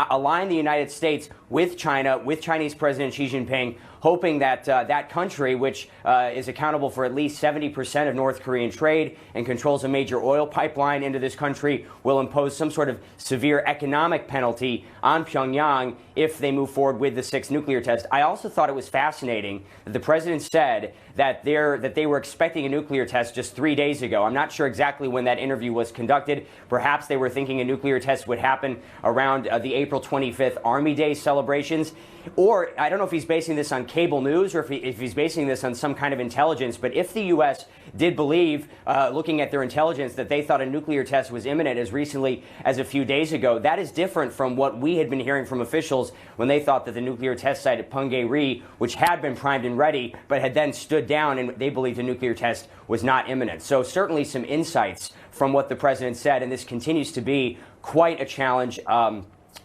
align the United States with China, with Chinese President Xi Jinping, hoping that that country, which is accountable for at least 70% of North Korean trade and controls a major oil pipeline into this country, will impose some sort of severe economic penalty on Pyongyang if they move forward with the 6th nuclear test. I also thought it was fascinating that the president said that they were expecting a nuclear test just 3 days ago. I'm not sure exactly when that interview was conducted. Perhaps they were thinking a nuclear test would happen around the April 25th Army Day celebrations. Or I don't know if he's basing this on cable news or if he's basing this on some kind of intelligence. But if the U.S. did believe, looking at their intelligence, that they thought a nuclear test was imminent as recently as a few days ago, that is different from what we had been hearing from officials when they thought that the nuclear test site at Punggye-ri, which had been primed and ready, but had then stood down, and they believed a nuclear test was not imminent. So certainly some insights from what the president said, and this continues to be quite a challenge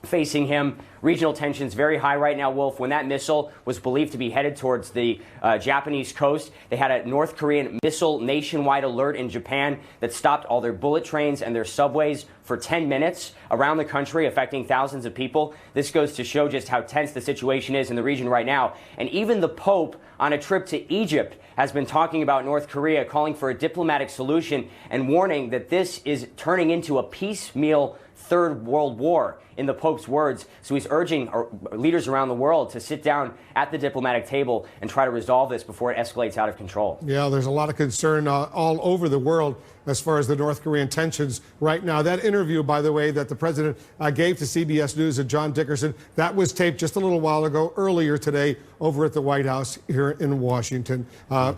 facing him. Regional tensions very high right now, Wolf. When that missile was believed to be headed towards the Japanese coast, they had a North Korean missile nationwide alert in Japan that stopped all their bullet trains and their subways for 10 minutes around the country, affecting thousands of people. This goes to show just how tense the situation is in the region right now. And even the Pope, on a trip to Egypt, has been talking about North Korea, calling for a diplomatic solution and warning that this is turning into a piecemeal Third World War, in the Pope's words. So he's urging leaders around the world to sit down at the diplomatic table and try to resolve this before it escalates out of control. Yeah, there's a lot of concern all over the world as far as the North Korean tensions right now. That interview, by the way, that the president gave to CBS News and John Dickerson, that was taped just a little while ago, earlier today, over at the White House here in Washington.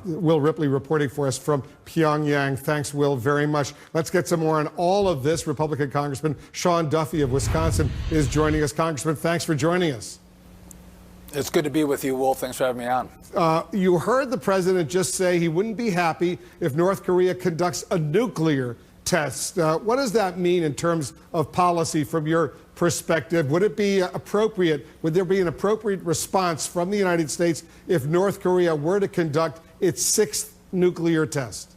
Will Ripley reporting for us from Pyongyang. Thanks, Will, very much. Let's get some more on all of this. Republican Congressman Sean Duffy of Wisconsin is joining us. Congressman, thanks for joining us. It's good to be with you, Wolf. Thanks for having me on. You heard the president just say he wouldn't be happy if North Korea conducts a nuclear test. What does that mean in terms of policy from your perspective? Would it be appropriate? Would there be an appropriate response from the United States if North Korea were to conduct its 6th nuclear test?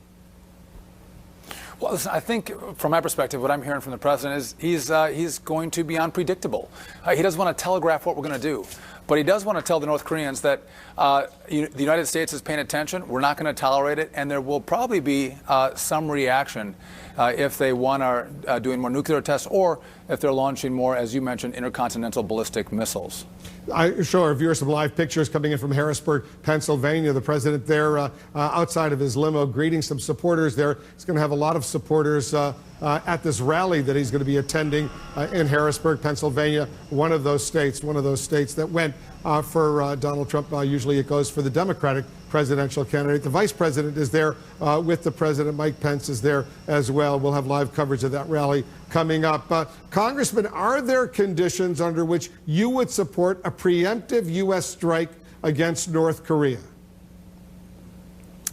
Well, listen, I think from my perspective, what I'm hearing from the president is he's going to be unpredictable. He doesn't want to telegraph what we're going to do. But he does want to tell the North Koreans that the United States is paying attention. We're not going to tolerate it. And there will probably be some reaction if they are doing more nuclear tests or if they're launching more, as you mentioned, intercontinental ballistic missiles. I show our viewers some live pictures coming in from Harrisburg, Pennsylvania. The president there outside of his limo greeting some supporters there. He's going to have a lot of supporters at this rally that he's going to be attending in Harrisburg, Pennsylvania, one of those states that went for Donald Trump. Usually it goes for the Democratic presidential candidate. The vice president is there with the president. Mike Pence is there as well. We'll have live coverage of that rally coming up. Congressman, are there conditions under which you would support a preemptive U.S. strike against North Korea?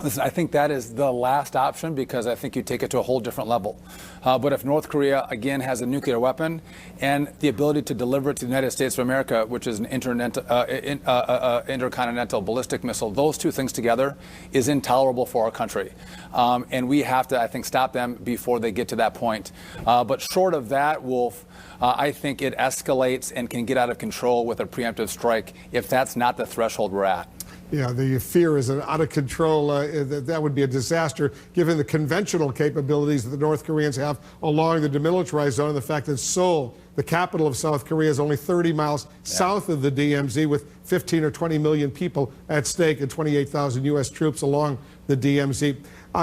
Listen, I think that is the last option because I think you take it to a whole different level. But if North Korea, again, has a nuclear weapon and the ability to deliver it to the United States of America, which is an intercontinental ballistic missile, those two things together is intolerable for our country. And we have to, I think, stop them before they get to that point. But short of that, Wolf, I think it escalates and can get out of control with a preemptive strike if that's not the threshold we're at. Yeah, the fear is out of control. That would be a disaster given the conventional capabilities that the North Koreans have along the demilitarized zone and the fact that Seoul, the capital of South Korea, is only 30 miles south of the DMZ with 15 or 20 million people at stake and 28,000 U.S. troops along the DMZ.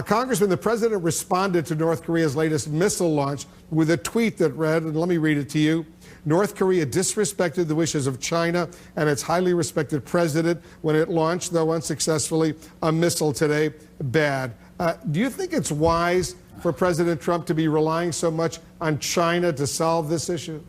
Congressman, the president responded to North Korea's latest missile launch with a tweet that read, and let me read it to you. North Korea disrespected the wishes of China and its highly respected president when it launched, though unsuccessfully, a missile today. Bad. Do you think it's wise for President Trump to be relying so much on China to solve this issue?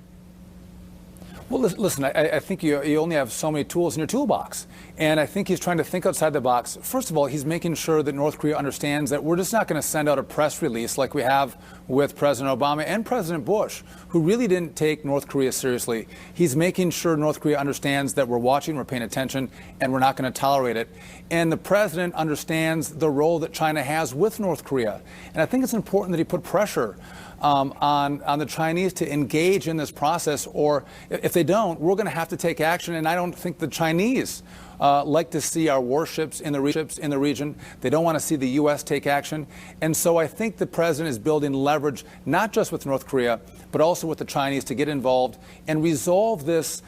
Well, listen, I think you only have so many tools in your toolbox. And I think he's trying to think outside the box. First of all, he's making sure that North Korea understands that we're just not going to send out a press release like we have with President Obama and President Bush, who really didn't take North Korea seriously. He's making sure North Korea understands that we're watching, we're paying attention, and we're not going to tolerate it. And the president understands the role that China has with North Korea. And I think it's important that he put pressure on the Chinese to engage in this process, or if they don't, we're going to have to take action. And I don't think the Chinese like to see our warships in the region. They don't want to see the U.S. take action. And so I think the president is building leverage, not just with North Korea, but also with the Chinese to get involved and resolve this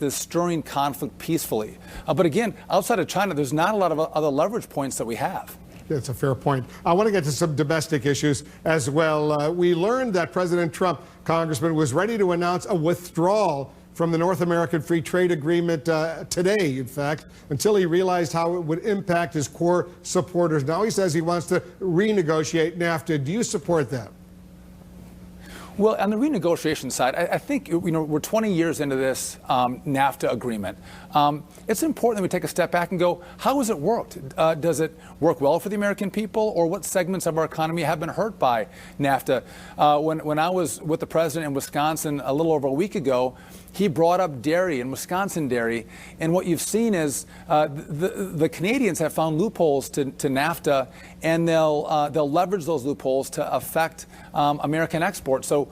stirring conflict peacefully. But again, outside of China, there's not a lot of other leverage points that we have. That's a fair point. I want to get to some domestic issues as well. We learned that President Trump, Congressman, was ready to announce a withdrawal from the North American Free Trade Agreement today, in fact, until he realized how it would impact his core supporters. Now he says he wants to renegotiate NAFTA. Do you support that? Well, on the renegotiation side, I think we're 20 years into this NAFTA agreement. It's important that we take a step back and go, how has it worked? Does it work well for the American people, or what segments of our economy have been hurt by NAFTA? When I was with the president in Wisconsin a little over a week ago, he brought up dairy and Wisconsin dairy, and what you've seen is the Canadians have found loopholes to NAFTA, and they'll leverage those loopholes to affect American exports. So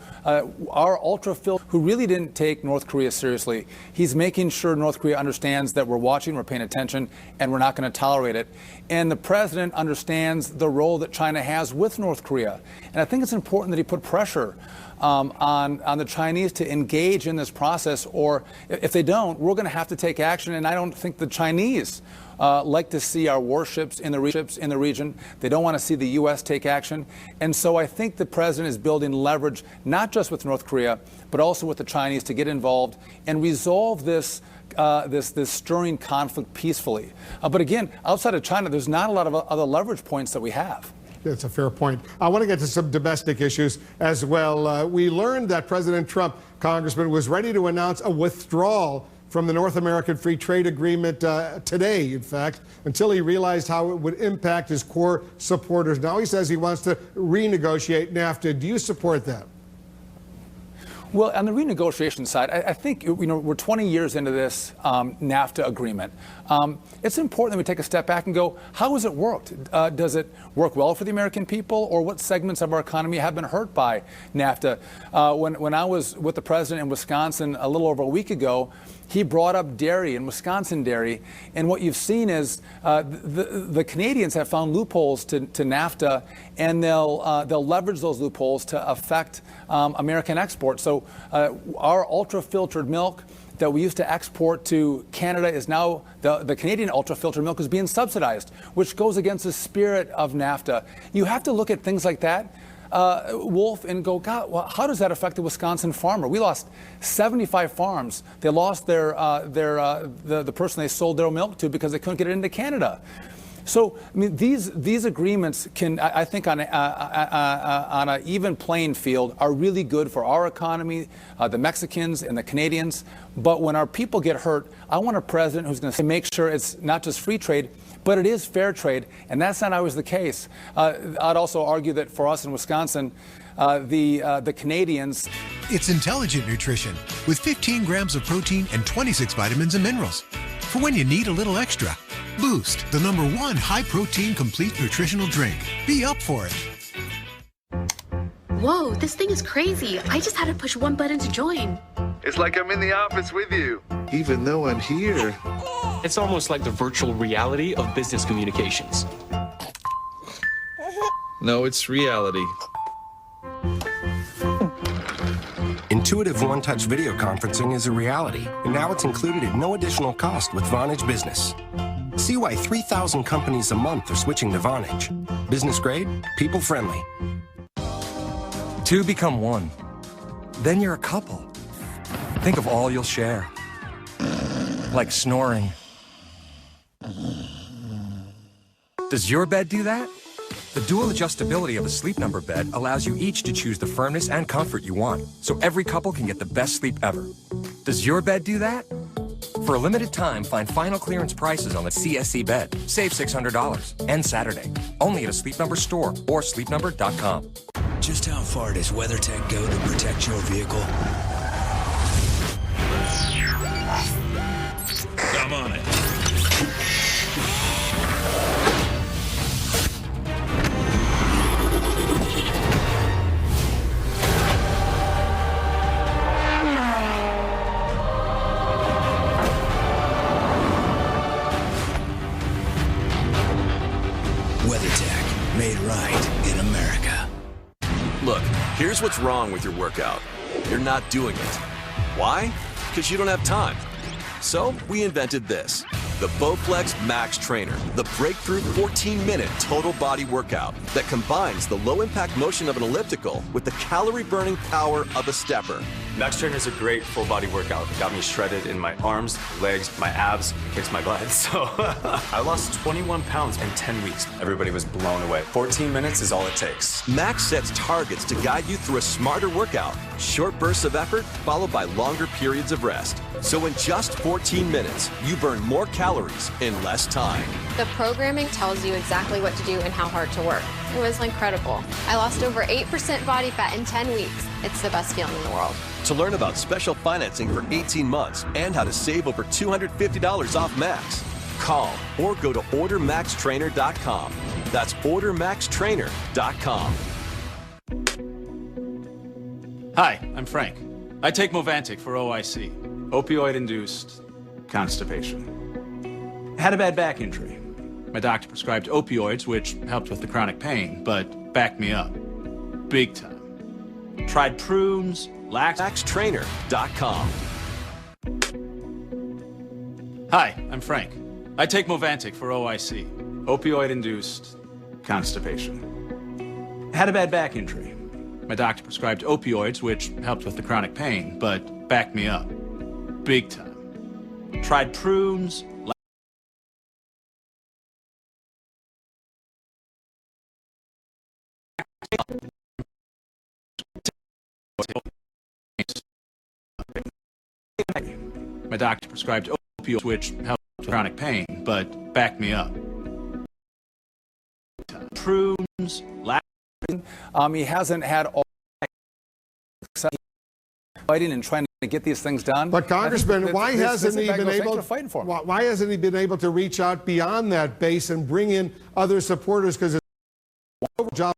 our ultra-filter, who really didn't take North Korea seriously, he's making sure North Korea understands that we're watching, we're paying attention, and we're not going to tolerate it. And the president understands the role that China has with North Korea. And I think it's important that he put pressure on the Chinese to engage in this process, or if they don't, we're going to have to take action. And I don't think the Chinese like to see our warships in the region. They don't want to see the U.S. take action. And so I think the president is building leverage, not just with North Korea, but also with the Chinese to get involved and resolve this stirring conflict peacefully. But again, outside of China, there's not a lot of other leverage points that we have. That's a fair point. I want to get to some domestic issues as well. We learned that President Trump, Congressman, was ready to announce a withdrawal from the North American Free Trade Agreement today, in fact, until he realized how it would impact his core supporters. Now he says he wants to renegotiate NAFTA. Do you support that? Well, on the renegotiation side, I think we're 20 years into this NAFTA agreement. It's important that we take a step back and go, how has it worked? Does it work well for the American people, or what segments of our economy have been hurt by NAFTA? When I was with the president in Wisconsin a little over a week ago, he brought up dairy and Wisconsin dairy, and what you've seen is the Canadians have found loopholes to NAFTA, and they'll leverage those loopholes to affect American exports. So our ultra-filtered milk that we used to export to Canada is now, the Canadian ultra-filtered milk is being subsidized, which goes against the spirit of NAFTA. You have to look at things like that, Wolf, and go, God, well, how does that affect the Wisconsin farmer? We lost 75 farms. They lost the person they sold their milk to because they couldn't get it into Canada. So, I mean, these agreements can, I think, on an even playing field, are really good for our economy, the Mexicans and the Canadians. But when our people get hurt, I want a president who's going to make sure it's not just free trade, but it is fair trade, and that's not always the case. I'd also argue that for us in Wisconsin, the Canadians. It's intelligent nutrition with 15 grams of protein and 26 vitamins and minerals. For when you need a little extra. Boost, the #1 high-protein complete nutritional drink. Be up for it. Whoa, this thing is crazy. I just had to push one button to join. It's like I'm in the office with you, even though I'm here. It's almost like the virtual reality of business communications. No, it's reality. Intuitive one-touch video conferencing is a reality, and now it's included at no additional cost with Vonage Business. See why 3,000 companies a month are switching to Vonage. Business grade, people friendly. Two become one. Then you're a couple. Think of all you'll share. Like snoring. Does your bed do that? The dual adjustability of a Sleep Number bed allows you each to choose the firmness and comfort you want, so every couple can get the best sleep ever. Does your bed do that? For a limited time, find final clearance prices on the CSC bed. Save $600. End Saturday. Only at a Sleep Number store or sleepnumber.com. Just how far does WeatherTech go to protect your vehicle? I'm on it. WeatherTech, made right in America. Look, here's what's wrong with your workout. You're not doing it. Why? Because you don't have time. So we invented this, the Bowflex Max Trainer, the breakthrough 14-minute total body workout that combines the low-impact motion of an elliptical with the calorie-burning power of a stepper. Max Trainer is a great full-body workout. It got me shredded in my arms, legs, my abs, kicks my butt. So I lost 21 pounds in 10 weeks. Everybody was blown away. 14 minutes is all it takes. Max sets targets to guide you through a smarter workout. Short bursts of effort followed by longer periods of rest. So in just 14 minutes, you burn more calories in less time. The programming tells you exactly what to do and how hard to work. It was incredible. I lost over 8% body fat in 10 weeks. It's the best feeling in the world. To learn about special financing for 18 months and how to save over $250 off Max, call or go to ordermaxtrainer.com. That's ordermaxtrainer.com. Hi, I'm Frank. I take Movantik for OIC, opioid-induced constipation. Had a bad back injury. My doctor prescribed opioids, which helped with the chronic pain, but backed me up. Big time. Tried prunes, Maxtrainer.com. Hi, I'm Frank. I take Movantik for OIC, opioid-induced constipation. Had a bad back injury. My doctor prescribed opioids, which helped with the chronic pain, but backed me up. Big time. Tried prunes, my doctor prescribed opioids, which helped with chronic pain, but backed me up. Prunes, he hasn't had all fighting and trying to get these things done. But Congressman, why hasn't he been able? Why hasn't he been able to reach out beyond that base and bring in other supporters? Because it's a job.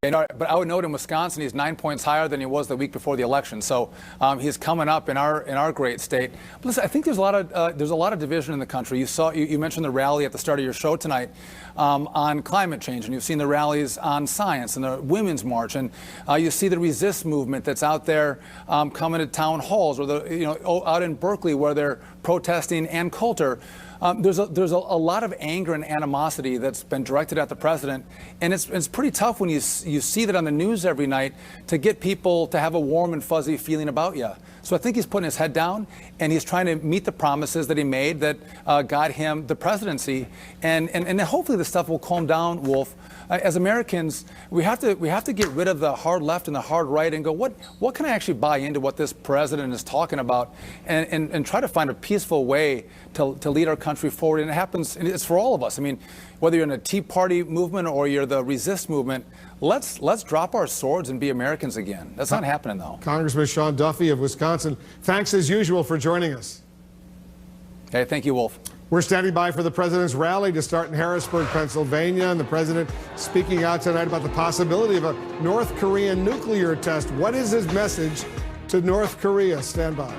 Yeah, but I would note in Wisconsin, he's 9 points higher than he was the week before the election. So he's coming up in our great state. But listen, I think there's a lot of division in the country. You mentioned the rally at the start of your show tonight on climate change, and you've seen the rallies on science and the Women's March, and you see the resist movement that's out there coming to town halls, or out in Berkeley where they're protesting Ann Coulter. There's a lot of anger and animosity that's been directed at the president, and it's pretty tough when you see that on the news every night to get people to have a warm and fuzzy feeling about you. So I think he's putting his head down, and he's trying to meet the promises that he made that got him the presidency. And hopefully this stuff will calm down, Wolf. As Americans, we have to get rid of the hard left and the hard right and go, what can I actually buy into what this president is talking about, and try to find a peaceful way to lead our country forward. And it happens, and it's for all of us. I mean, whether you're in a Tea Party movement or you're the resist movement, let's drop our swords and be Americans again. That's not happening, though. Congressman Sean Duffy of Wisconsin, thanks as usual for joining us. Okay, thank you, Wolf. We're standing by for the president's rally to start in Harrisburg, Pennsylvania, and the president speaking out tonight about the possibility of a North Korean nuclear test. What is his message to North Korea? Stand by.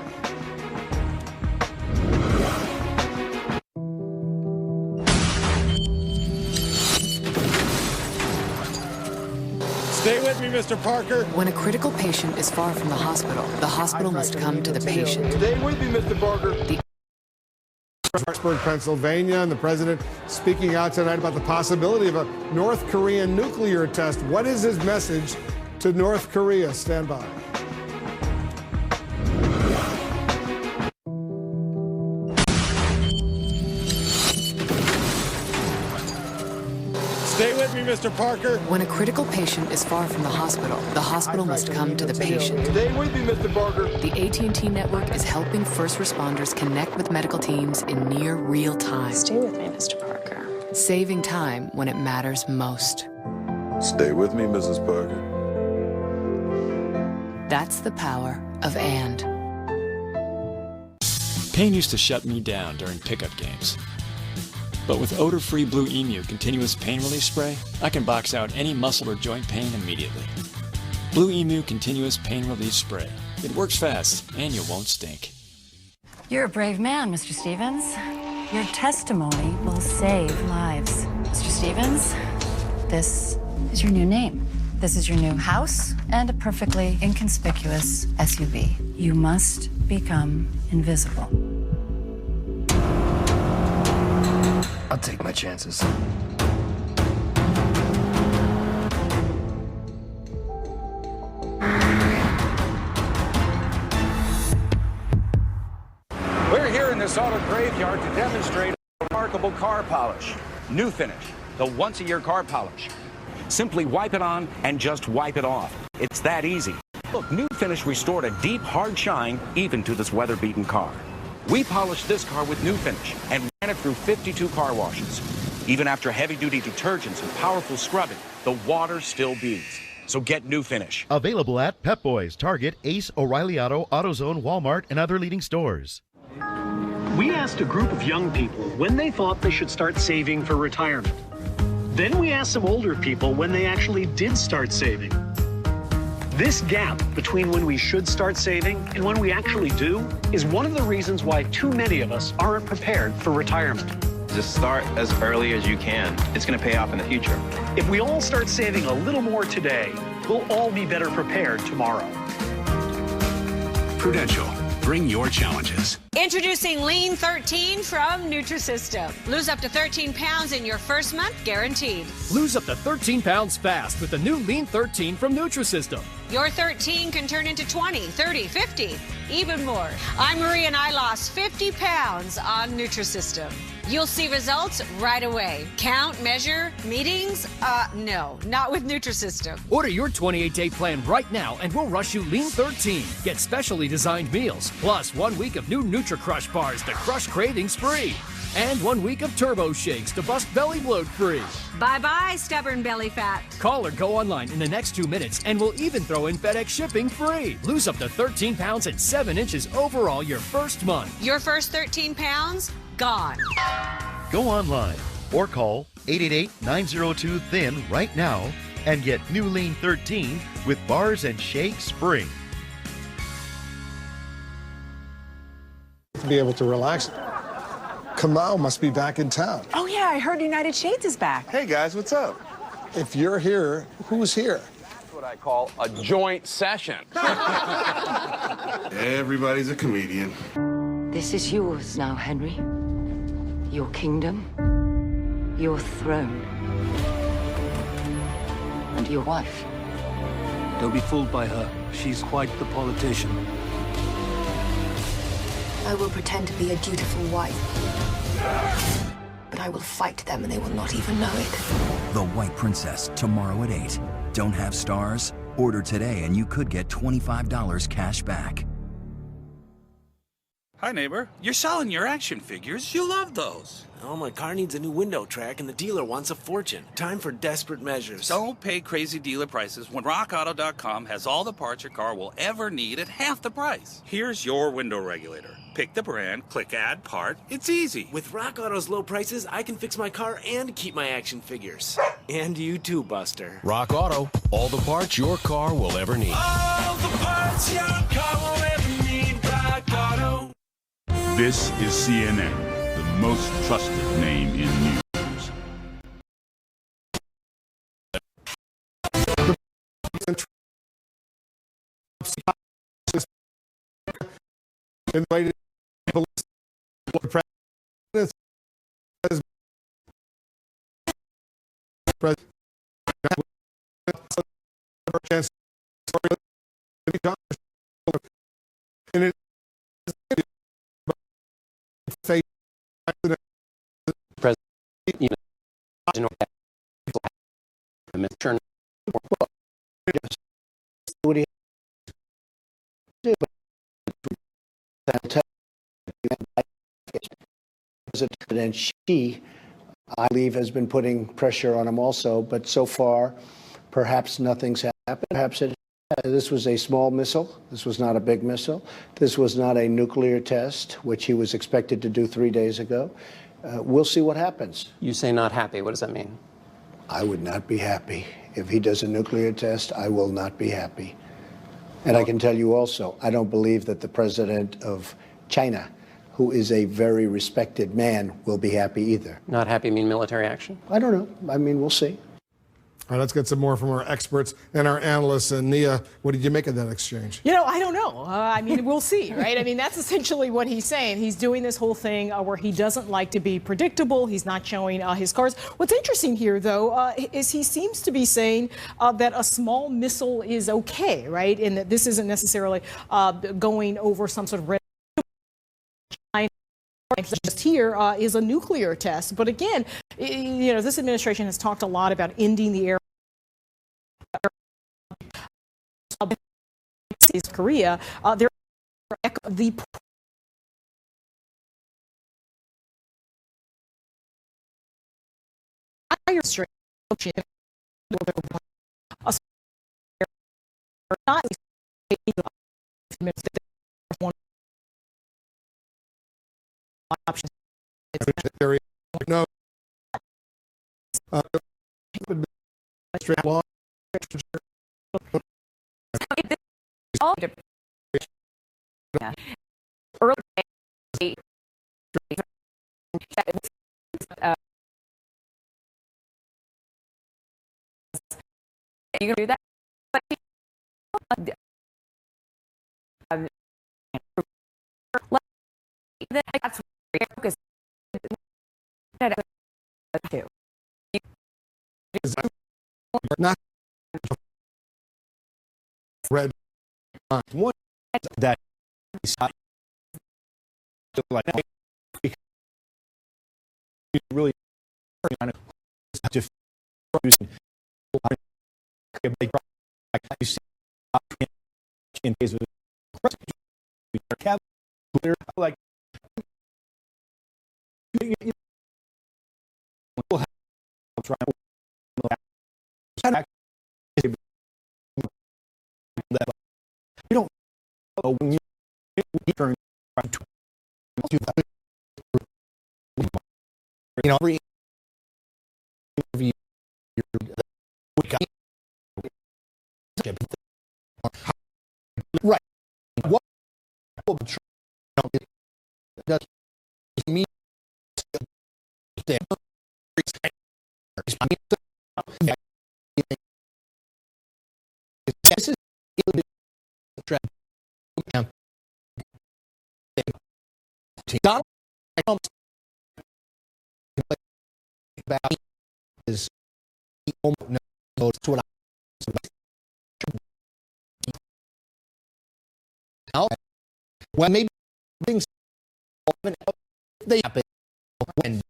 Stay with me, Mr. Parker. When a critical patient is far from the hospital must come to the patient. Stay with me, Mr. Parker. Harrisburg, Pennsylvania, and the president speaking out tonight about the possibility of a North Korean nuclear test. What is his message to North Korea? Stand by. Stay with me, Mr. Parker. When a critical patient is far from the hospital must come to the patient. Stay with me, Mr. Parker. The AT&T network is helping first responders connect with medical teams in near real time. Stay with me, Mr. Parker. Saving time when it matters most. Stay with me, Mrs. Parker. That's the power of and. Pain used to shut me down during pickup games. But with odor-free Blue Emu Continuous Pain Relief Spray, I can box out any muscle or joint pain immediately. Blue Emu Continuous Pain Relief Spray. It works fast, and you won't stink. You're a brave man, Mr. Stevens. Your testimony will save lives. Mr. Stevens, this is your new name. This is your new house and a perfectly inconspicuous SUV. You must become invisible. I'll take my chances. We're here in this auto graveyard to demonstrate a remarkable car polish. New Finish, the once-a-year car polish. Simply wipe it on and just wipe it off. It's that easy. Look, New Finish restored a deep, hard shine even to this weather-beaten car. We polished this car with New Finish and ran it through 52 car washes. Even after heavy-duty detergents and powerful scrubbing, the water still beads. So get New Finish. Available at Pep Boys, Target, Ace, O'Reilly Auto, AutoZone, Walmart, and other leading stores. We asked a group of young people when they thought they should start saving for retirement. Then we asked some older people when they actually did start saving. This gap between when we should start saving and when we actually do is one of the reasons why too many of us aren't prepared for retirement. Just start as early as you can. It's going to pay off in the future. If we all start saving a little more today, we'll all be better prepared tomorrow. Prudential. Bring your challenges. Introducing Lean 13 from Nutrisystem. Lose up to 13 pounds in your first month, guaranteed. Lose up to 13 pounds fast with the new Lean 13 from Nutrisystem. Your 13 can turn into 20, 30, 50, even more. I'm Marie and I lost 50 pounds on Nutrisystem. You'll see results right away. Count, measure, meetings? No, not with Nutrisystem. Order your 28-day plan right now and we'll rush you Lean 13. Get specially designed meals, plus 1 week of new Nutri-Crush bars to crush cravings free. And 1 week of Turbo Shakes to bust belly bloat free. Bye-bye, stubborn belly fat. Call or go online in the next 2 minutes and we'll even throw in FedEx shipping free. Lose up to 13 pounds and 7 inches overall your first month. Your first 13 pounds? Gone. Go online or call 888-902-THIN right now and get new Lean 13 with bars and shakes free. To be able to relax. Kamau must be back in town. Oh, yeah, I heard United Shades is back. Hey, guys, what's up? If you're here, who's here? That's what I call a joint session. Everybody's a comedian. This is yours now, Henry. Your kingdom, your throne, and your wife. Don't be fooled by her. She's quite the politician. I will pretend to be a dutiful wife. But I will fight them and they will not even know it. The White Princess, tomorrow at 8. Don't have stars? Order today and you could get $25 cash back. Hi, neighbor. You're selling your action figures. You love those. Oh, my car needs a new window track and the dealer wants a fortune. Time for desperate measures. Don't pay crazy dealer prices when RockAuto.com has all the parts your car will ever need at half the price. Here's your window regulator. Pick the brand, click Add Part. It's easy. With Rock Auto's low prices, I can fix my car and keep my action figures. And you too, Buster. Rock Auto. All the parts your car will ever need. All the parts your car will ever need. Rock Auto. This is CNN, the most trusted name in news. Invited And she, I believe, has been putting pressure on him also. But so far, perhaps nothing's happened. Perhaps this was a small missile. This was not a big missile. This was not a nuclear test, which he was expected to do 3 days ago. We'll see what happens. You say not happy. What does that mean? I would not be happy. If he does a nuclear test, I will not be happy. And I can tell you also, I don't believe that the president of China, who is a very respected man, will be happy either. Not happy mean military action? I don't know. I mean, we'll see. All right, let's get some more from our experts and our analysts. And Nia, what did you make of that exchange? You know, I don't know. I mean, we'll see, right? I mean, that's essentially what he's saying. He's doing this whole thing where he doesn't like to be predictable. He's not showing his cards. What's interesting here, though, is he seems to be saying that a small missile is okay, right? And that this isn't necessarily going over some sort of red. Just here is a nuclear test. But again, you know, this administration has talked a lot about ending the air. Korea, the options. No. You can do that, but that's where focus. Not red. One that is like really to in case of like you don't know when you turn to you know every right what does mean this is Donald Trump about is knows what now well maybe things they happen when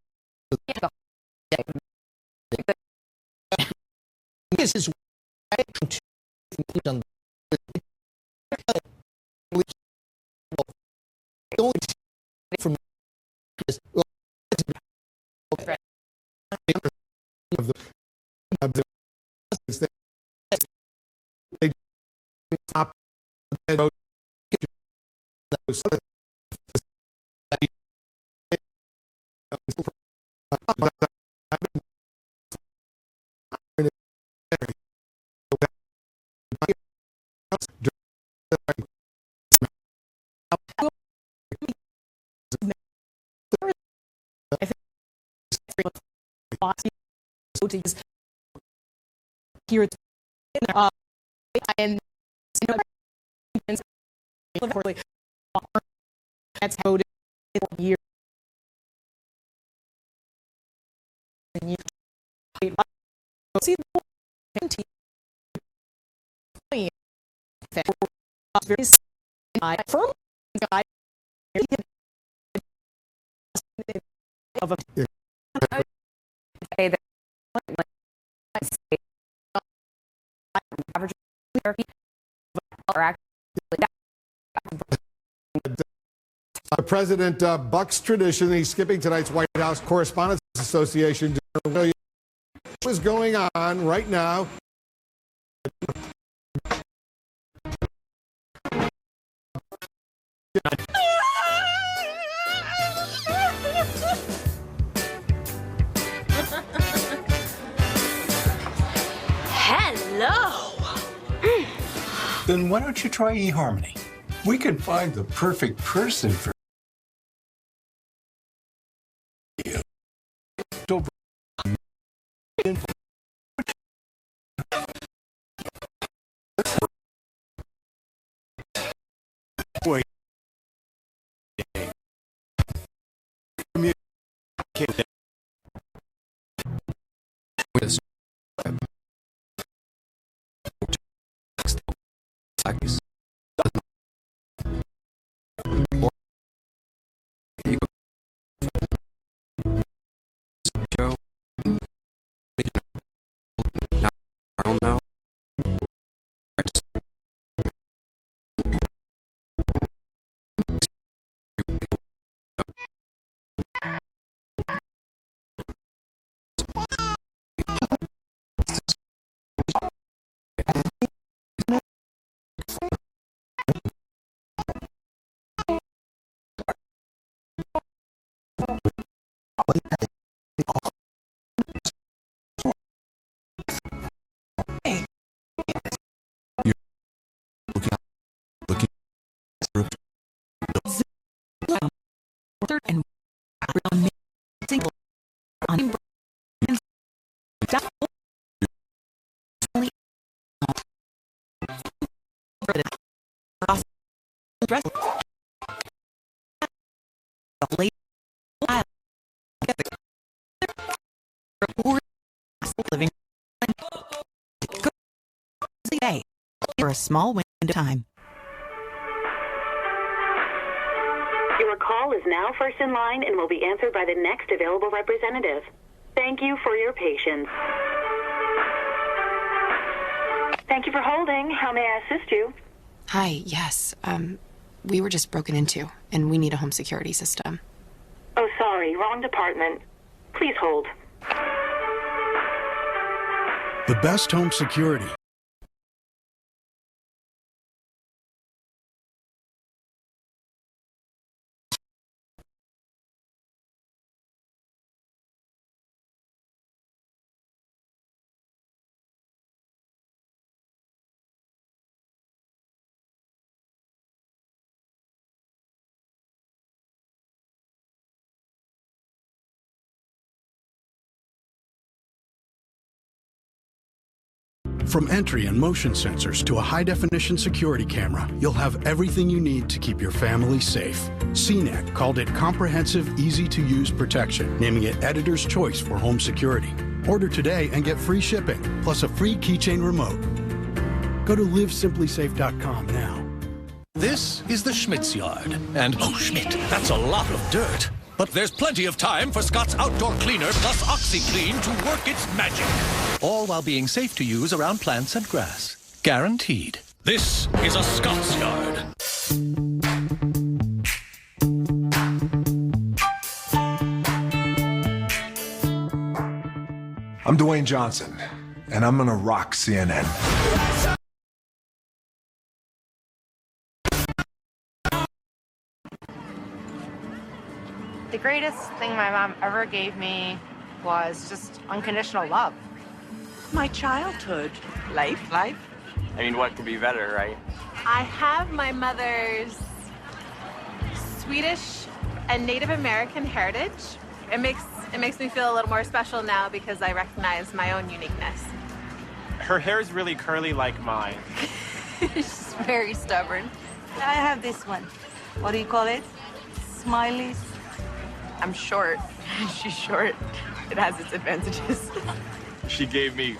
this is from here and that's how it is year see firm of a say that average the president bucks tradition. He's skipping tonight's White House Correspondents Association. What is going on right now? Hello. Then why don't you try eHarmony? We can find the perfect person for you. living for a small window of time. Your call is now first in line and will be answered by the next available representative. Thank you for your patience. Thank you for holding. How may I assist you? Hi, yes. We were just broken into, and we need a home security system. Oh, sorry, wrong department. Please hold. The best home security. From entry and motion sensors to a high-definition security camera, you'll have everything you need to keep your family safe. CNET called it Comprehensive, Easy-to-Use Protection, naming it Editor's Choice for home security. Order today and get free shipping, plus a free keychain remote. Go to livesimplysafe.com now. This is the Schmidt's yard. And, oh, Schmidt, that's a lot of dirt. But there's plenty of time for Scott's Outdoor Cleaner plus OxyClean to work its magic. All while being safe to use around plants and grass. Guaranteed. This is a Scott's yard. I'm Dwayne Johnson, and I'm gonna rock CNN. The greatest thing my mom ever gave me was just unconditional love. My childhood. Life. I mean, what could be better, right? I have my mother's Swedish and Native American heritage. It makes me feel a little more special now because I recognize my own uniqueness. Her hair is really curly like mine. She's very stubborn. I have this one. What do you call it? Smileys. I'm short. She's short. It has its advantages. She gave me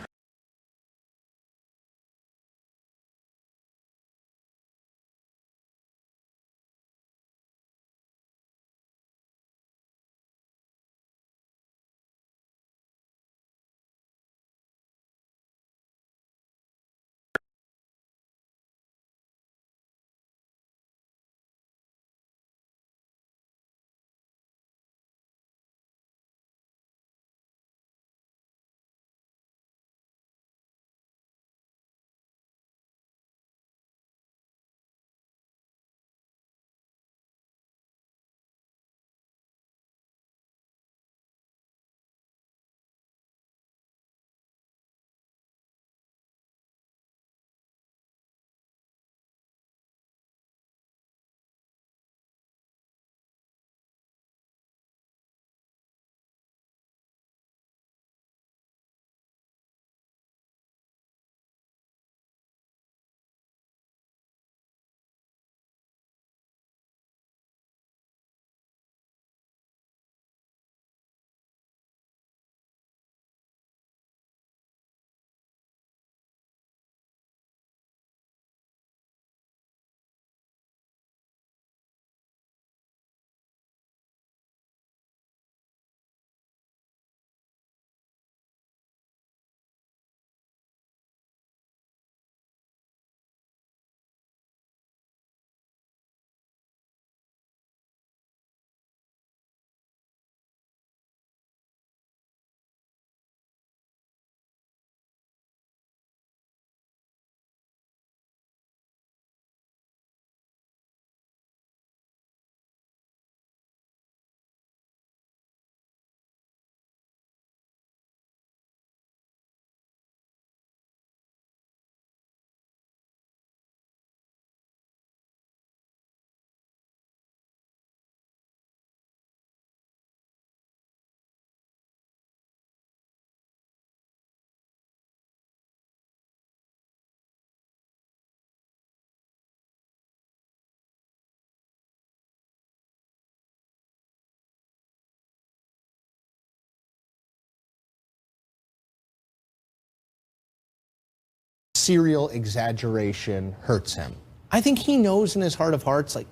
serial exaggeration hurts him. I think he knows in his heart of hearts, like,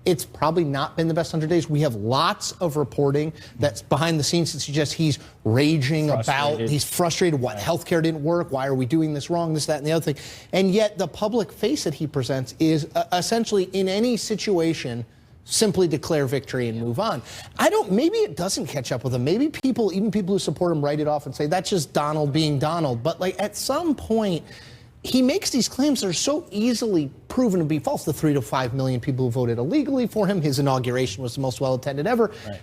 it's probably not been the best 100 days. We have lots of reporting that's behind the scenes that suggests he's raging about, he's frustrated, what healthcare didn't work, why are we doing this wrong, this, that, and the other thing. And yet the public face that he presents is essentially in any situation, simply declare victory and move on. Maybe it doesn't catch up with him. Maybe people, even people who support him, write it off and say, that's just Donald being Donald. But like at some point, he makes these claims that are so easily proven to be false. The 3 to 5 million people who voted illegally for him, his inauguration was the most well-attended ever. Right.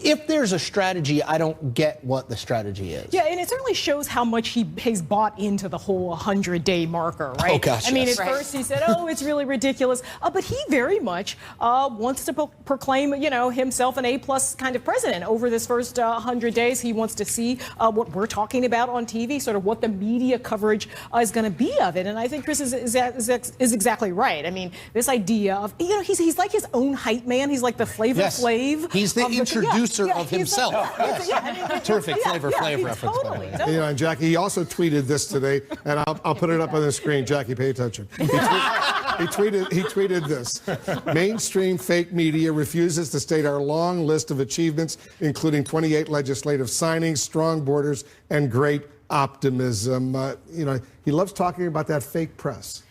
If there's a strategy, I don't get what the strategy is. Yeah, and it certainly shows how much he has bought into the whole 100-day marker, right? Oh, gosh, I mean, at first he said, oh, it's really ridiculous. But he very much wants to proclaim, himself an A-plus kind of president. Over this first 100 days, he wants to see what we're talking about on TV, sort of what the media coverage is going to be of it. And I think Chris is exactly right. I mean, this idea of, he's like his own hype man. He's like the Flavor Flav. He's the introducer of himself. Terrific Flavor Flav reference. Totally. And Jackie, he also tweeted this today, and I'll put it up on the screen. Jackie, pay attention. He tweeted this. Mainstream fake media refuses to state our long list of achievements, including 28 legislative signings, strong borders, and great optimism. He loves talking about that fake press.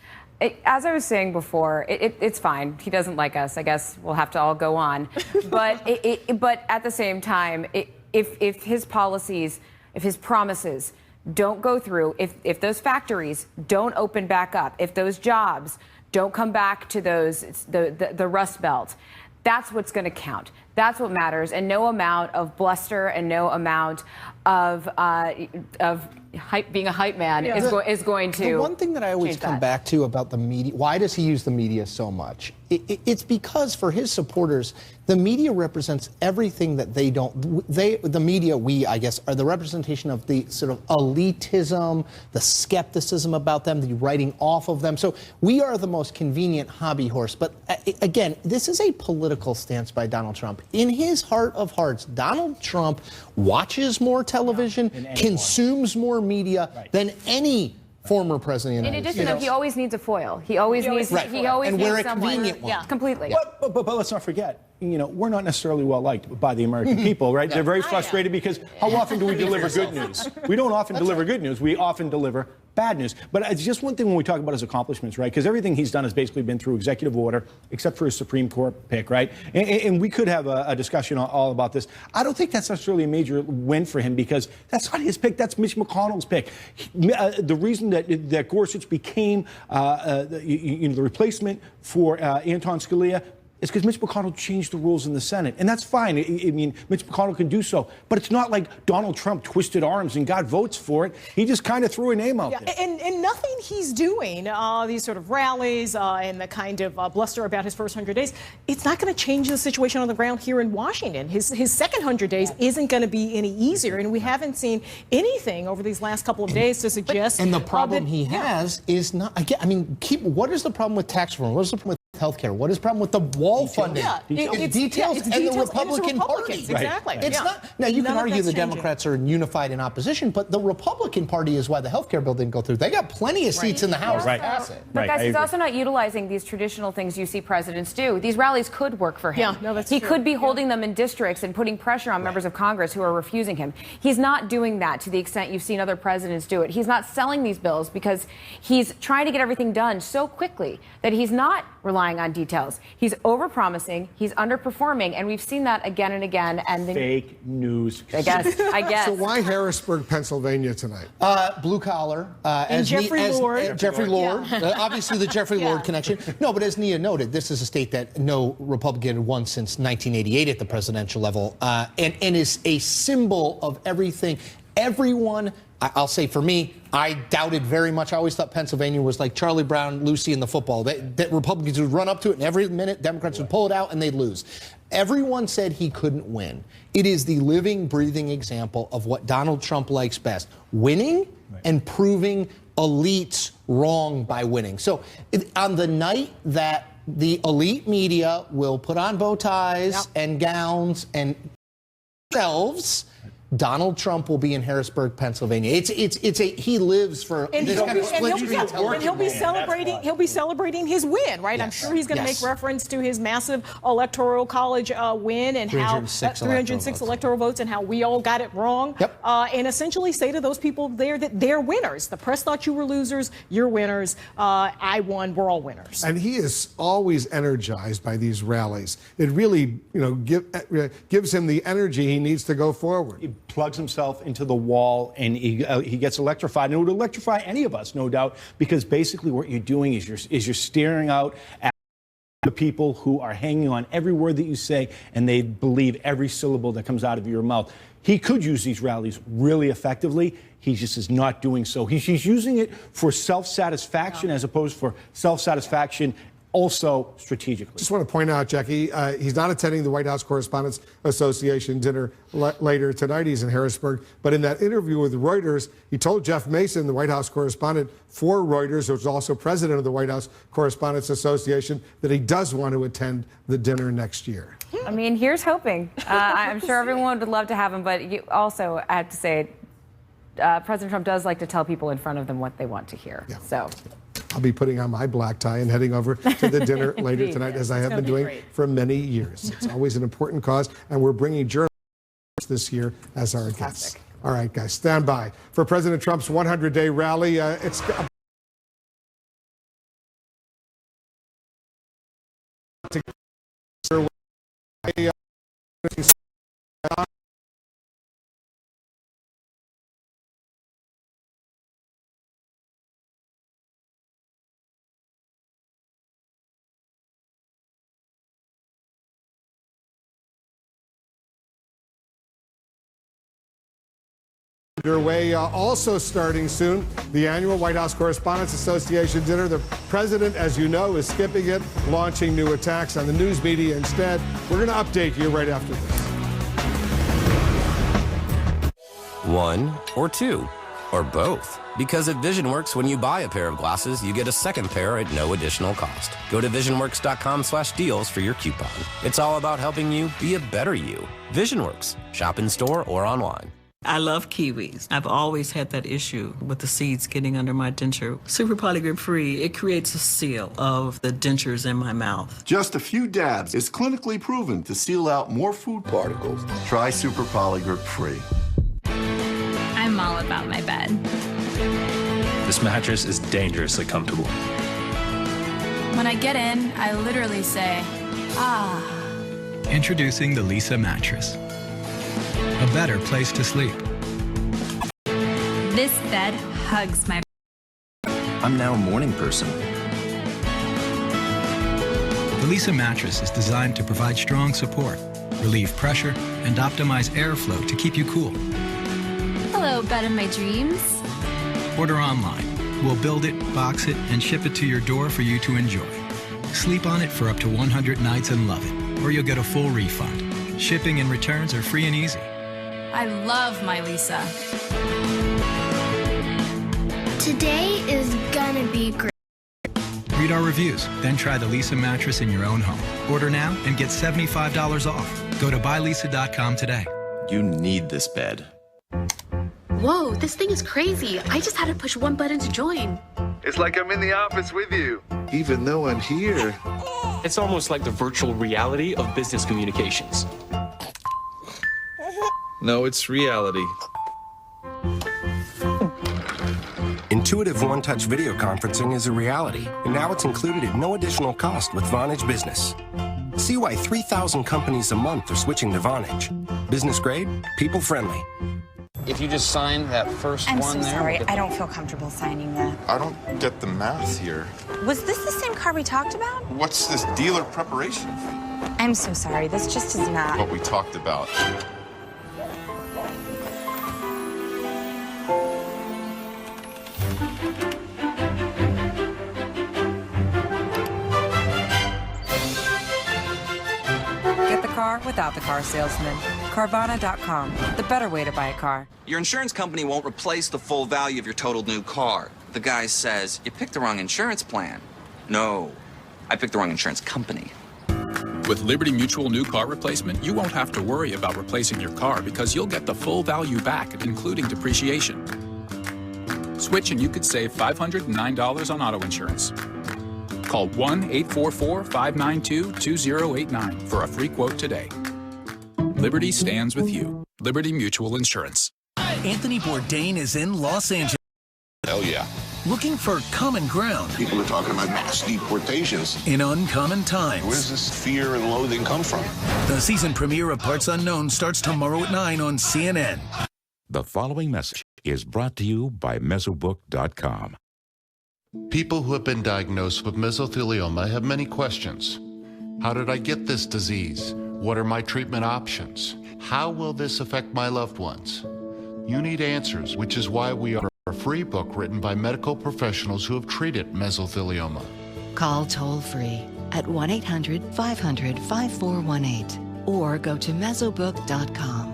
As I was saying before, it's fine. He doesn't like us. I guess we'll have to all go on. But but at the same time, if his policies, if his promises don't go through, if those factories don't open back up, if those jobs don't come back to the Rust Belt, that's what's going to count. That's what matters, and no amount of bluster and no amount of hype, being a hype man is going to. The one thing that I always come back to about the media, why does he use the media so much? It's because for his supporters, the media represents everything that they don't. The media, I guess, are the representation of the sort of elitism, the skepticism about them, the writing off of them. So we are the most convenient hobby horse. But again, this is a political stance by Donald Trump. In his heart of hearts, Donald Trump watches more television, consumes more media than any former president of the United States. In addition, though, he always needs a foil. He always needs someone. Convenient one. Yeah, completely. But let's not forget, we're not necessarily well liked by the American people, right? They're very frustrated because how often do we deliver good news? We don't often deliver good news. We often deliver bad news. But it's just one thing when we talk about his accomplishments, right? Because everything he's done has basically been through executive order, except for his Supreme Court pick, right? And we could have a discussion all about this. I don't think that's necessarily a major win for him because that's not his pick. That's Mitch McConnell's pick. The reason that Gorsuch became the replacement for Anton Scalia is because Mitch McConnell changed the rules in the Senate. And that's fine. I mean, Mitch McConnell can do so. But it's not like Donald Trump twisted arms and got votes for it. He just kind of threw a name out there. And nothing he's doing, these sort of rallies and the kind of bluster about his first 100 days, it's not going to change the situation on the ground here in Washington. His second 100 days isn't going to be any easier. And we haven't seen anything over these last couple of days to suggest. And the problem he has is not, again, what is the problem with tax reform? What is the problem with healthcare? What is the problem with the wall funding? It's details and the Republican Party. Exactly. It's not. Now you can argue the Democrats are unified in opposition, but the Republican Party is why the healthcare bill didn't go through. They got plenty of seats in the House to pass it. But guys, he's also not utilizing these traditional things you see presidents do. These rallies could work for him. He could be holding them in districts and putting pressure on members of Congress who are refusing him. He's not doing that to the extent you've seen other presidents do it. He's not selling these bills because he's trying to get everything done so quickly that he's not relying on details. He's overpromising, he's underperforming, and we've seen that again and again. And fake news. I guess. So why Harrisburg, Pennsylvania tonight? Blue collar. And Jeffrey Lord. Jeffrey Lord. Obviously the Jeffrey Lord connection. No, but as Nia noted, this is a state that no Republican had won since 1988 at the presidential level, and is a symbol of everything. Everyone, I'll say for me, I doubted very much. I always thought Pennsylvania was like Charlie Brown, Lucy in the football. That Republicans would run up to it, and every minute Democrats would pull it out and they'd lose. Everyone said he couldn't win. It is the living, breathing example of what Donald Trump likes best: winning and proving elites wrong by winning. So on the night that the elite media will put on bow ties and gowns and themselves, Donald Trump will be in Harrisburg, Pennsylvania. He lives for this kind of split screen television. And he'll be celebrating his win, right? Yes. I'm sure he's going to make reference to his massive electoral college win and 306 electoral votes and how we all got it wrong. And essentially say to those people there that they're winners. The press thought you were losers, you're winners. I won, we're all winners. And he is always energized by these rallies. It really, gives him the energy he needs to go forward. He plugs himself into the wall and he gets electrified. And it would electrify any of us, no doubt, because basically what you're doing is you're staring out at the people who are hanging on every word that you say, and they believe every syllable that comes out of your mouth. He could use these rallies really effectively. He just is not doing so. He's using it for self-satisfaction as opposed for self-satisfaction also strategically. Just want to point out, Jackie, he's not attending the White House Correspondents Association dinner later tonight. He's in Harrisburg. But in that interview with Reuters, he told Jeff Mason, the White House correspondent for Reuters, who is also president of the White House Correspondents Association, that he does want to attend the dinner next year. I mean, here's hoping. I'm sure everyone would love to have him, but also, I have to say, President Trump does like to tell people in front of them what they want to hear. So. I'll be putting on my black tie and heading over to the dinner later tonight, as I have been doing for many years. It's always an important cause, and we're bringing journalists this year as our guests. All right, guys, stand by for President Trump's 100-day rally. It's underway. Also starting soon, the annual White House Correspondents Association dinner. The president, as you know, is skipping it, launching new attacks on the news media instead. We're going to update you right after this. 1 or 2 or both. Because at VisionWorks, when you buy a pair of glasses, you get a second pair at no additional cost. Go to visionworks.com/deals for your coupon. It's all about helping you be a better you. VisionWorks. Shop in store or online. I love kiwis. I've always had that issue with the seeds getting under my denture. Super Polygrip Free, it creates a seal of the dentures in my mouth. Just a few dabs is clinically proven to seal out more food particles. Try Super Polygrip Free. I'm all about my bed. This mattress is dangerously comfortable. When I get in, I literally say, ah. Introducing the Leesa mattress. A better place to sleep. This bed hugs my. I'm now a morning person. The Leesa mattress is designed to provide strong support, relieve pressure, and optimize airflow to keep you cool. Hello, bed of my dreams. Order online. We'll build it, box it, and ship it to your door for you to enjoy. Sleep on it for up to 100 nights and love it, or you'll get a full refund. Shipping and returns are free and easy. I love my Leesa. Today is gonna be great. Read our reviews, then try the Leesa mattress in your own home. Order now and get $75 off. Go to buyleesa.com today. You need this bed. Whoa, this thing is crazy. I just had to push one button to join. It's like I'm in the office with you, even though I'm here. It's almost like the virtual reality of business communications. No, it's reality. Intuitive one-touch video conferencing is a reality, and now it's included at no additional cost with Vonage Business. See why 3,000 companies a month are switching to Vonage. Business grade, people friendly. If you just sign that first I'm one so there. sorry. I don't feel comfortable signing that. I don't get the math here. Was this the same car we talked about? What's this dealer preparation fee? I'm so sorry. This just is not. What we talked about. Get the car without the car salesman. Carvana.com, the better way to buy a car. Your insurance company won't replace the full value of your totaled new car. The guy says, you picked the wrong insurance plan. No, I picked the wrong insurance company. With Liberty Mutual new car replacement, you won't have to worry about replacing your car because you'll get the full value back, including depreciation. Switch and you could save $509 on auto insurance. Call 1-844-592-2089 for a free quote today. Liberty stands with you. Liberty Mutual Insurance. Anthony Bourdain is in Los Angeles. Hell yeah. Looking for common ground. People are talking about mass deportations. In uncommon times. Where does this fear and loathing come from? The season premiere of Parts Unknown starts tomorrow at 9 on CNN. The following message is brought to you by Mesobook.com. People who have been diagnosed with mesothelioma have many questions. How did I get this disease? What are my treatment options? How will this affect my loved ones? You need answers, which is why we offer a free book written by medical professionals who have treated mesothelioma. Call toll-free at 1-800-500-5418 or go to mesobook.com.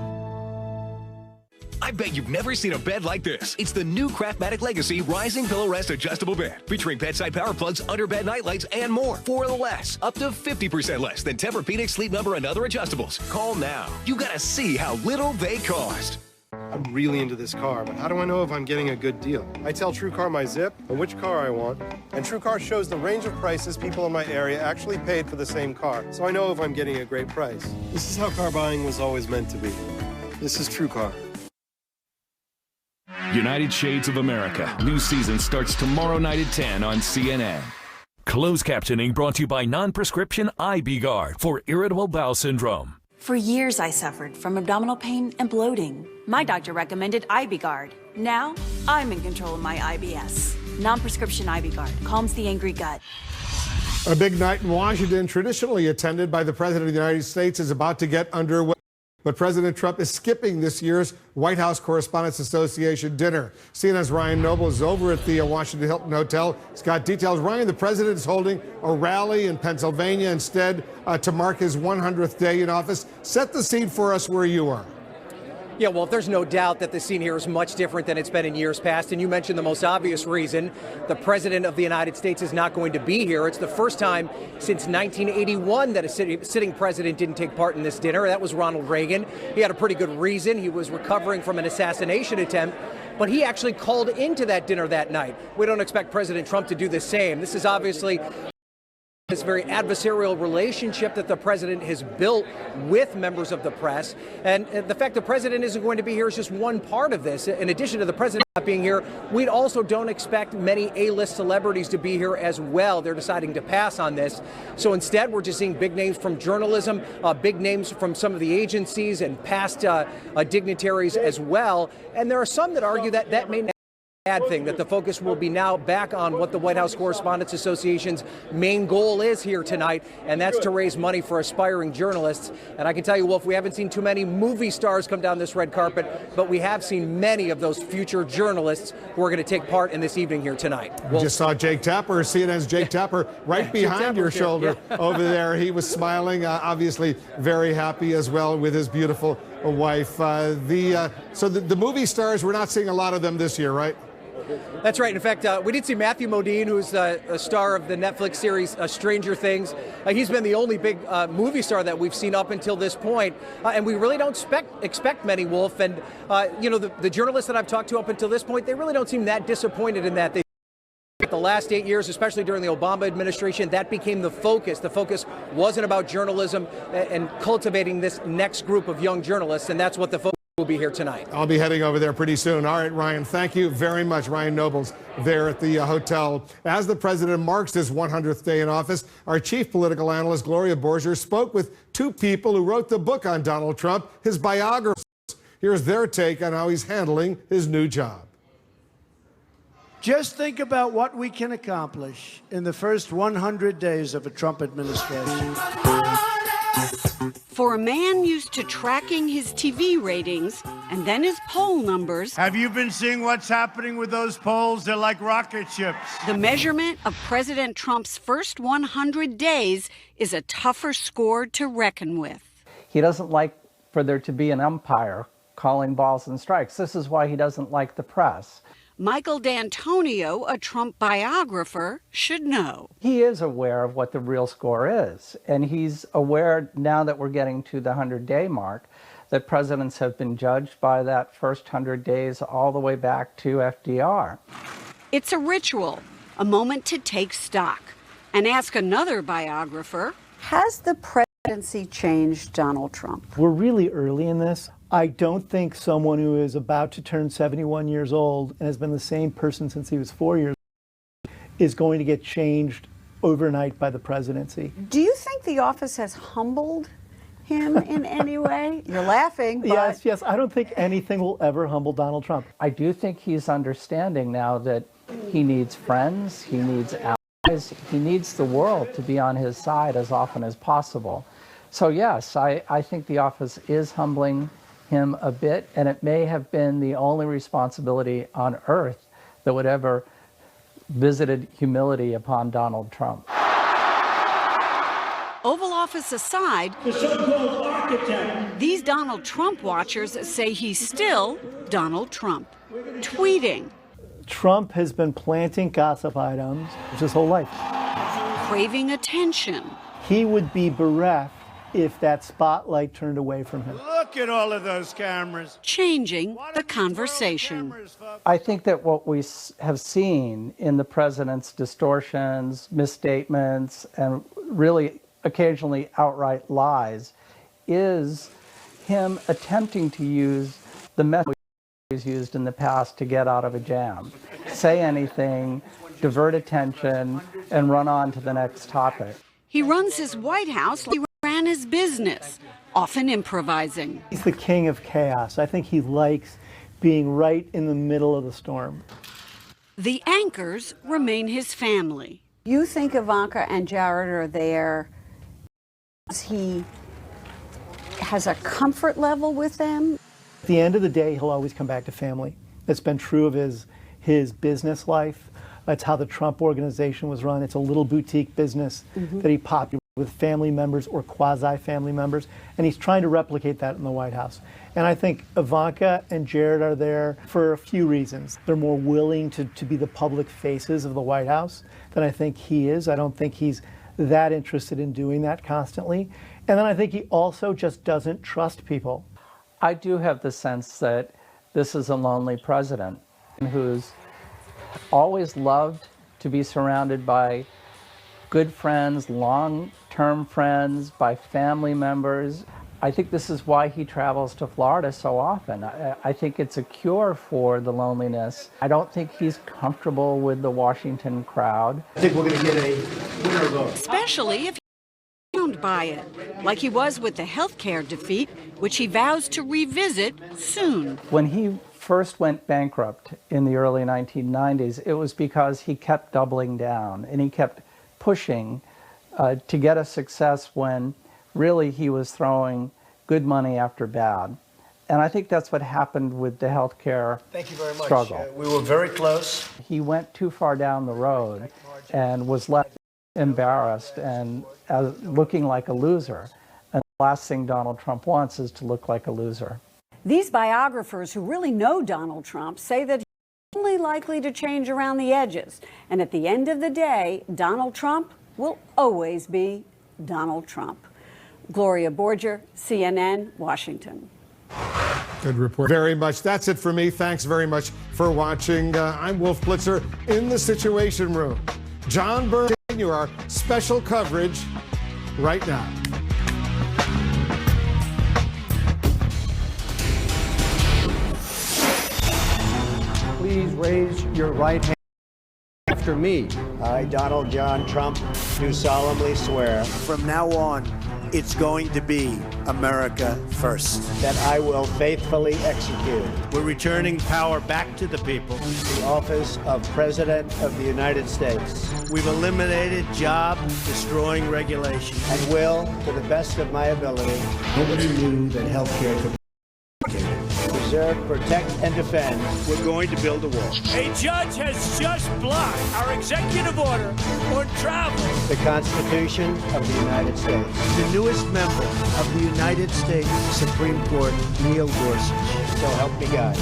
I bet you've never seen a bed like this. It's the new Craftmatic Legacy Rising Pillow Rest Adjustable Bed, featuring bedside power plugs, underbed nightlights, and more for less, up to 50% less than Tempur-Pedic, Sleep Number, and other adjustables. Call now. You gotta see how little they cost. I'm really into this car, but how do I know if I'm getting a good deal? I tell TrueCar my zip and which car I want, and TrueCar shows the range of prices people in my area actually paid for the same car, so I know if I'm getting a great price. This is how car buying was always meant to be. This is TrueCar. United Shades of America. New season starts tomorrow night at 10 on CNN. Closed captioning brought to you by non-prescription IB-Guard for irritable bowel syndrome. For years, I suffered from abdominal pain and bloating. My doctor recommended IB-Guard. Now, I'm in control of my IBS. Non-prescription IB-Guard calms the angry gut. A big night in Washington, traditionally attended by the President of the United States, is about to get underway. But President Trump is skipping this year's White House Correspondents Association dinner. CNN's Ryan Noble is over at the Washington Hilton Hotel. He's got details. Ryan, the president is holding a rally in Pennsylvania instead to mark his 100th day in office. Set the scene for us where you are. Yeah, well, there's no doubt that the scene here is much different than it's been in years past. And you mentioned the most obvious reason. The President of the United States is not going to be here. It's the first time since 1981 that a sitting president didn't take part in this dinner. That was Ronald Reagan. He had a pretty good reason. He was recovering from an assassination attempt. But he actually called into that dinner that night. We don't expect President Trump to do the same. This is obviously this very adversarial relationship that the president has built with members of the press. And the fact the president isn't going to be here is just one part of this. In addition to the president not being here, we also don't expect many A-list celebrities to be here as well. They're deciding to pass on this. So instead, we're just seeing big names from journalism, big names from some of the agencies and past dignitaries as well. And there are some that argue that that may not bad thing, that the focus will be now back on what the White House Correspondents Association's main goal is here tonight, and that's to raise money for aspiring journalists. And I can tell you, Wolf, we haven't seen too many movie stars come down this red carpet, but we have seen many of those future journalists who are going to take part in this evening here tonight. We just saw Jake Tapper, CNN's Jake Tapper, right behind your shoulder over there. He was smiling, obviously very happy as well with his beautiful wife. So the movie stars, we're not seeing a lot of them this year, right? That's right. In fact, we did see Matthew Modine, who's a star of the Netflix series Stranger Things. He's been the only big movie star that we've seen up until this point. And we really don't expect many, Wolf. And, the journalists that I've talked to up until this point, they really don't seem that disappointed in that. The last 8 years, especially during the Obama administration, that became the focus. The focus wasn't about journalism and cultivating this next group of young journalists, and that's what the focus will be here tonight. I'll be heading over there pretty soon. All right, Ryan, thank you very much. Ryan Nobles there at the hotel. As the president marks his 100th day in office, our chief political analyst, Gloria Borger, spoke with two people who wrote the book on Donald Trump, his biographers. Here's their take on how he's handling his new job. Just think about what we can accomplish in the first 100 days of a Trump administration. For a man used to tracking his TV ratings and then his poll numbers. Have you been seeing what's happening with those polls? They're like rocket ships. The measurement of President Trump's first 100 days is a tougher score to reckon with. He doesn't like for there to be an umpire calling balls and strikes. This is why he doesn't like the press. Michael D'Antonio, a Trump biographer, should know. He is aware of what the real score is, and he's aware now that we're getting to the 100-day mark that presidents have been judged by that first 100 days all the way back to FDR. It's a ritual, a moment to take stock, and ask another biographer. Has the presidency changed Donald Trump? We're really early in this. I don't think someone who is about to turn 71 years old and has been the same person since he was 4 years old is going to get changed overnight by the presidency. Do you think the office has humbled him in any way? You're laughing, but... Yes. I don't think anything will ever humble Donald Trump. I do think he's understanding now that he needs friends, he needs allies, he needs the world to be on his side as often as possible. So yes, I think the office is humbling him a bit, and it may have been the only responsibility on earth that would ever visited humility upon Donald Trump. Oval Office aside, the so-called architect. These Donald Trump watchers say he's still Donald Trump, tweeting. Trump has been planting gossip items his whole life. Craving attention. He would be bereft if that spotlight turned away from him. Look at all of those cameras. Changing the conversation. I think that what we have seen in the president's distortions, misstatements, and really occasionally outright lies is him attempting to use the method he's used in the past to get out of a jam. Say anything, divert attention, and run on to the next topic. He runs his White House like he ran his business, often improvising. He's the king of chaos. I think he likes being right in the middle of the storm. The anchors remain his family. You think Ivanka and Jared are there? He has a comfort level with them? At the end of the day, he'll always come back to family. It's been true of his business life. That's how the Trump organization was run. It's a little boutique business that he popped with family members or quasi-family members, and he's trying to replicate that in the White House. And I think Ivanka and Jared are there for a few reasons. They're more willing to be the public faces of the White House than I think he is. I don't think he's that interested in doing that constantly. And then I think he also just doesn't trust people. I do have the sense that this is a lonely president who's always loved to be surrounded by good friends, long-term friends, by family members. I think this is why he travels to Florida so often. I think it's a cure for the loneliness. I don't think he's comfortable with the Washington crowd. I think we're going to get a winner vote. Especially if he's bound by it, like he was with the healthcare defeat, which he vows to revisit soon. When he first went bankrupt in the early 1990s, it was because he kept doubling down and he kept pushing to get a success when really he was throwing good money after bad. And I think that's what happened with the healthcare struggle. We were very close. He went too far down the road and was left embarrassed and looking like a loser. And the last thing Donald Trump wants is to look like a loser. These biographers who really know Donald Trump say that he's only likely to change around the edges. And at the end of the day, Donald Trump will always be Donald Trump. Gloria Borger, CNN, Washington. Good report. Very much. That's it for me. Thanks very much for watching. I'm Wolf Blitzer in the Situation Room. John Berman, our special coverage right now. Please raise your right hand after me. I, Donald John Trump, do solemnly swear from now on it's going to be America first. That I will faithfully execute. We're returning power back to the people. The office of President of the United States. We've eliminated job-destroying regulation. And will, to the best of my ability, nobody knew that healthcare could preserve, protect, and defend. We're going to build a wall. A judge has just blocked our executive order on travel. The Constitution of the United States. The newest member of the United States Supreme Court, Neil Gorsuch. So help me God.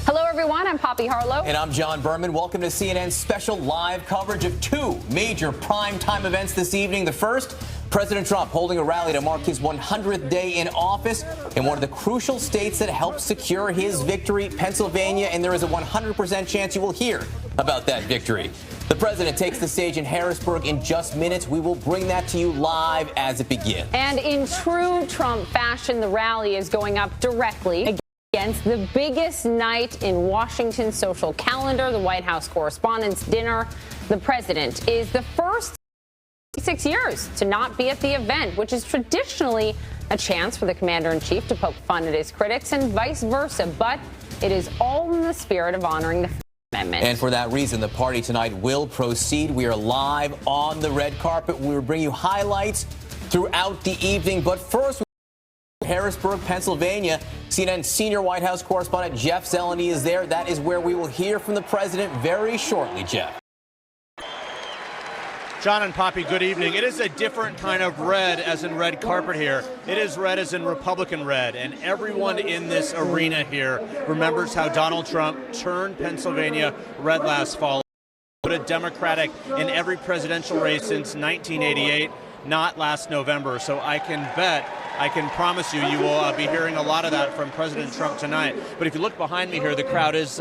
Hello, everyone. I'm Poppy Harlow. And I'm John Berman. Welcome to CNN's special live coverage of two major primetime events this evening. The first, President Trump holding a rally to mark his 100th day in office in one of the crucial states that helped secure his victory, Pennsylvania. And there is a 100% chance you will hear about that victory. The president takes the stage in Harrisburg in just minutes. We will bring that to you live as it begins. And in true Trump fashion, the rally is going up directly against the biggest night in Washington's social calendar, the White House Correspondents' Dinner. The president is the first in 6 years to not be at the event, which is traditionally a chance for the commander-in-chief to poke fun at his critics and vice versa. But it is all in the spirit of honoring the Amendment. And for that reason, the party tonight will proceed. We are live on the red carpet. We will bring you highlights throughout the evening. But first, Harrisburg, Pennsylvania. CNN senior White House correspondent Jeff Zeleny is there. That is where we will hear from the president very shortly, Jeff. John and Poppy, good evening. It is a different kind of red, as in red carpet here. It is red as in Republican red, and everyone in this arena here remembers how Donald Trump turned Pennsylvania red last fall. Put a Democratic in every presidential race since 1988, not last November. So I can promise you, you will be hearing a lot of that from President Trump tonight. But if you look behind me here, the crowd is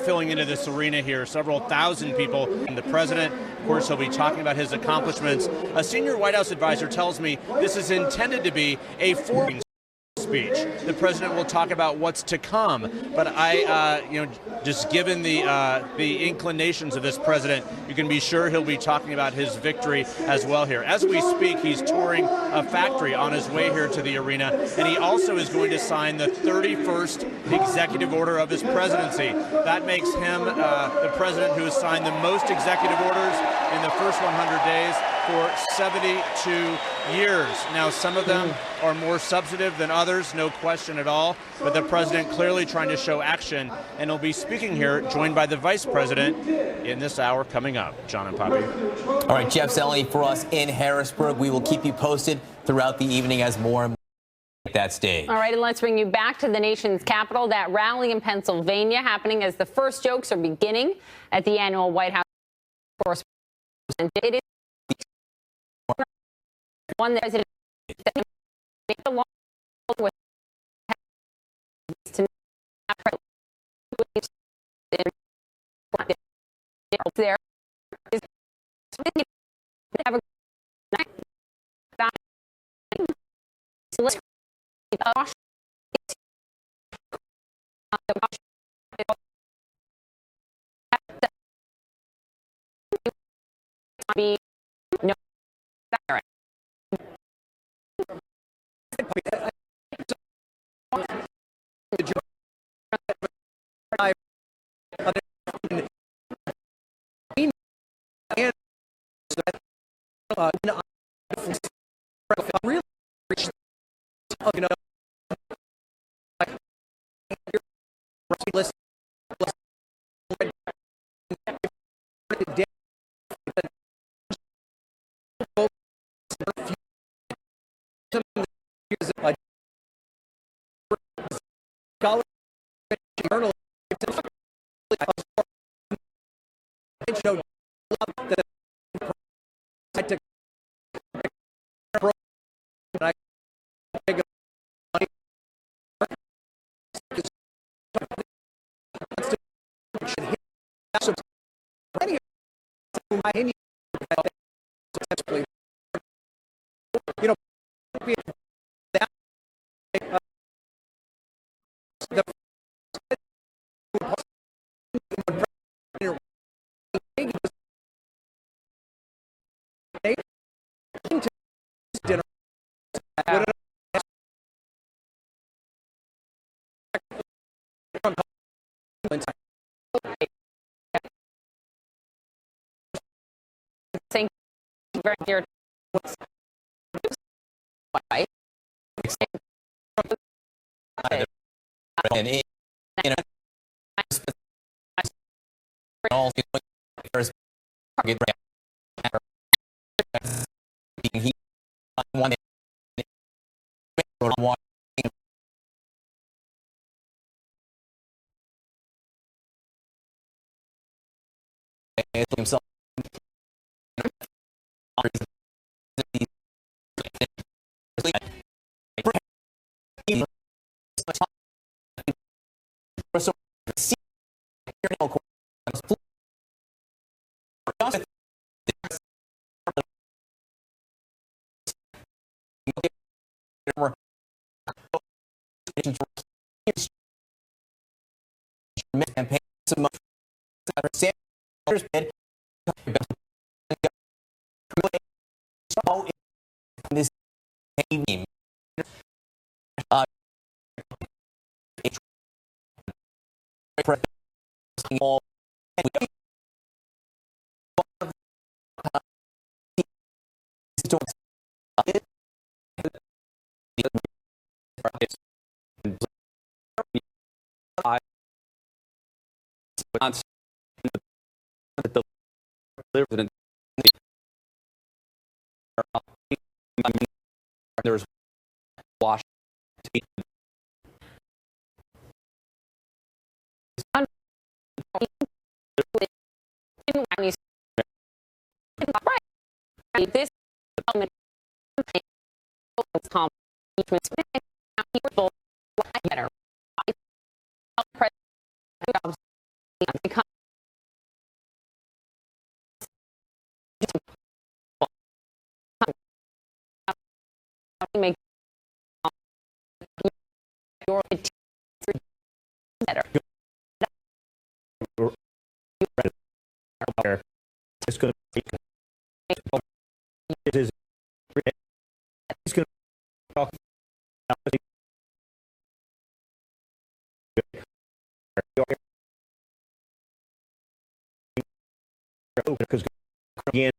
filling into this arena here. Several thousand people. And the president, of course, he'll be talking about his accomplishments. A senior White House advisor tells me this is intended to be a four speech. The president will talk about what's to come, but just given the inclinations of this president, you can be sure he'll be talking about his victory as well here. As we speak, he's touring a factory on his way here to the arena, and he also is going to sign the 31st executive order of his presidency. That makes him the president who has signed the most executive orders in the first 100 days for 72 years. Now, some of them are more substantive than others, no question at all, but the president clearly trying to show action, and he'll be speaking here, joined by the vice president in this hour coming up. John and Poppy. All right, Jeff Zeleny for us in Harrisburg. We will keep you posted throughout the evening as more and more at that stage. All right, and let's bring you back to the nation's capital. That rally in Pennsylvania happening as the first jokes are beginning at the annual White House Correspondents' It is one that President made along with there is have a so let's be no better. Thank you very dear. himself campaign this evening. There's Washington. This make your better. It's going to be. It is. He's going to talk because again,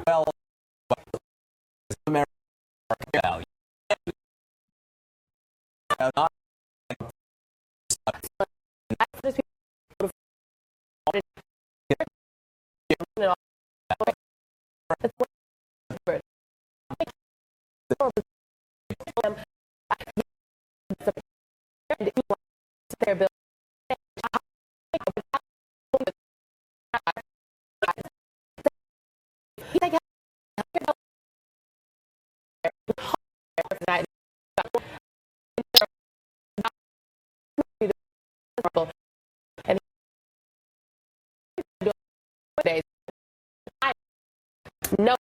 Well, America value. Not no.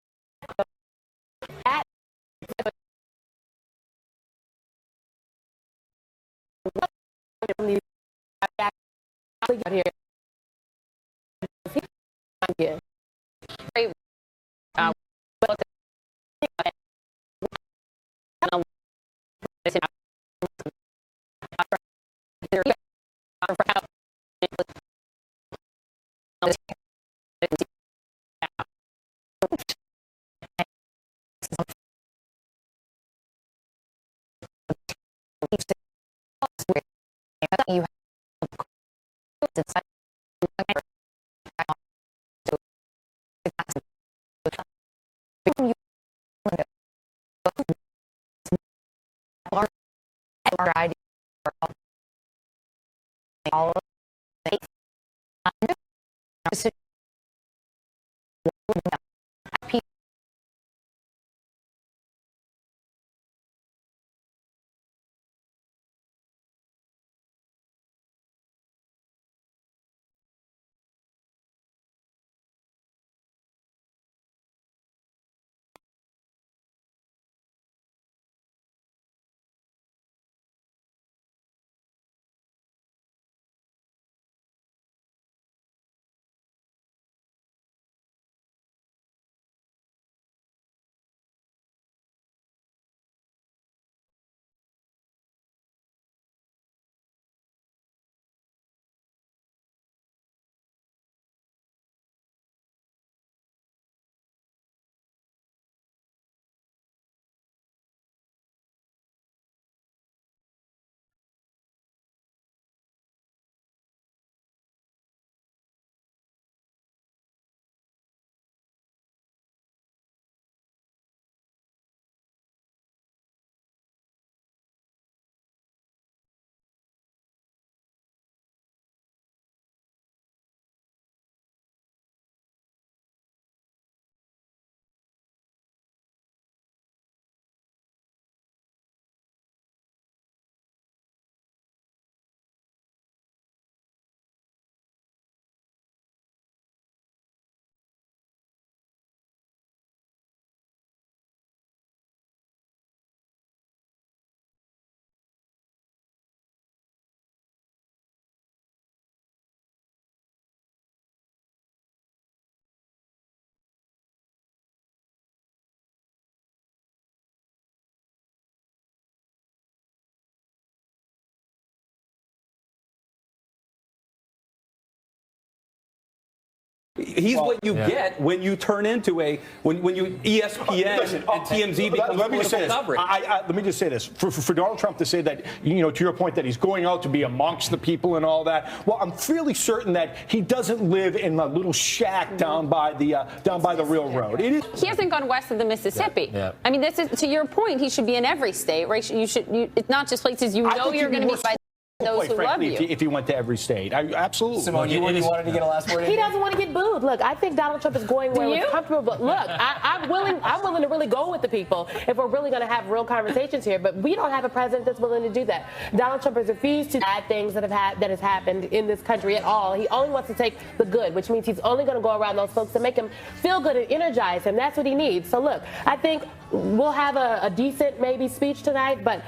He's what you get when you turn into when you ESPN and TMZ become political coverage. Let me just say this. For Donald Trump to say that, to your point, that he's going out to be amongst the people and all that, well, I'm fairly certain that he doesn't live in a little shack down by the railroad. He hasn't gone west of the Mississippi. Yeah. I mean, this is, to your point, he should be in every state, right? It's not just places you're going to be by those who love you. If he went to every state. Absolutely. Simone, you wanted to get a last word in? He doesn't want to get booed. Look, I think Donald Trump is going where he's comfortable. But look, I'm willing to really go with the people if we're really going to have real conversations here. But we don't have a president that's willing to do that. Donald Trump has refused to add things that has happened in this country at all. He only wants to take the good, which means he's only going to go around those folks to make him feel good and energize him. That's what he needs. So look, I think we'll have a decent maybe speech tonight, but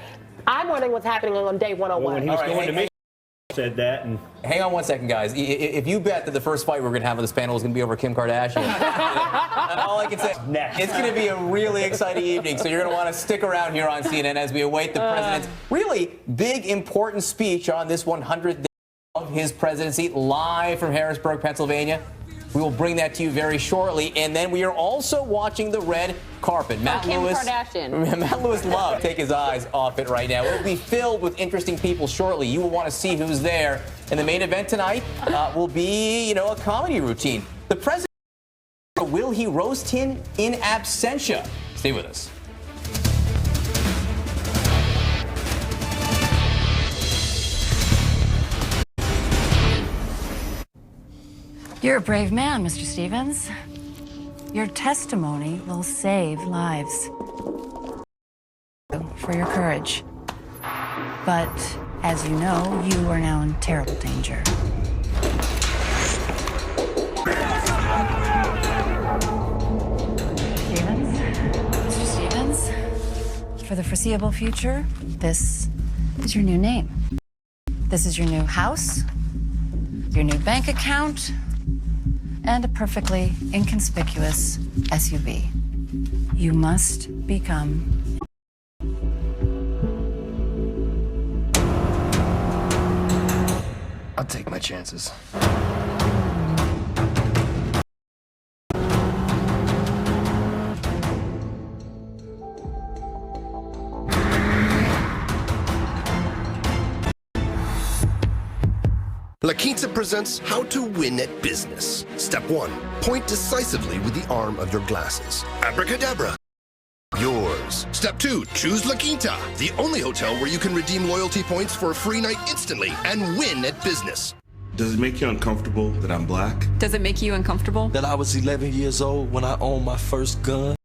I'm wondering what's happening on day 101. When he was going to make said that. And hang on one second, guys. If you bet that the first fight we're going to have on this panel is going to be over Kim Kardashian, all I can say, it's going to be a really exciting evening. So you're going to want to stick around here on CNN as we await the president's really big, important speech on this 100th day of his presidency, live from Harrisburg, Pennsylvania. We will bring that to you very shortly. And then we are also watching the red carpet. Kim Kardashian. Matt Lewis loves to take his eyes off it right now. It will be filled with interesting people shortly. You will want to see who's there. And the main event tonight will be, a comedy routine. The president, will he roast him in absentia? Stay with us. You're a brave man, Mr. Stevens. Your testimony will save lives. For your courage. But, as you know, you are now in terrible danger. Stevens? Mr. Stevens? For the foreseeable future, this is your new name. This is your new house, your new bank account, and a perfectly inconspicuous SUV. You must become... I'll take my chances. La Quinta presents How to Win at Business. Step 1. Point decisively with the arm of your glasses. Abracadabra. Yours. Step 2. Choose La Quinta, the only hotel where you can redeem loyalty points for a free night instantly and win at business. Does it make you uncomfortable that I'm black? Does it make you uncomfortable That I was 11 years old when I owned my first gun?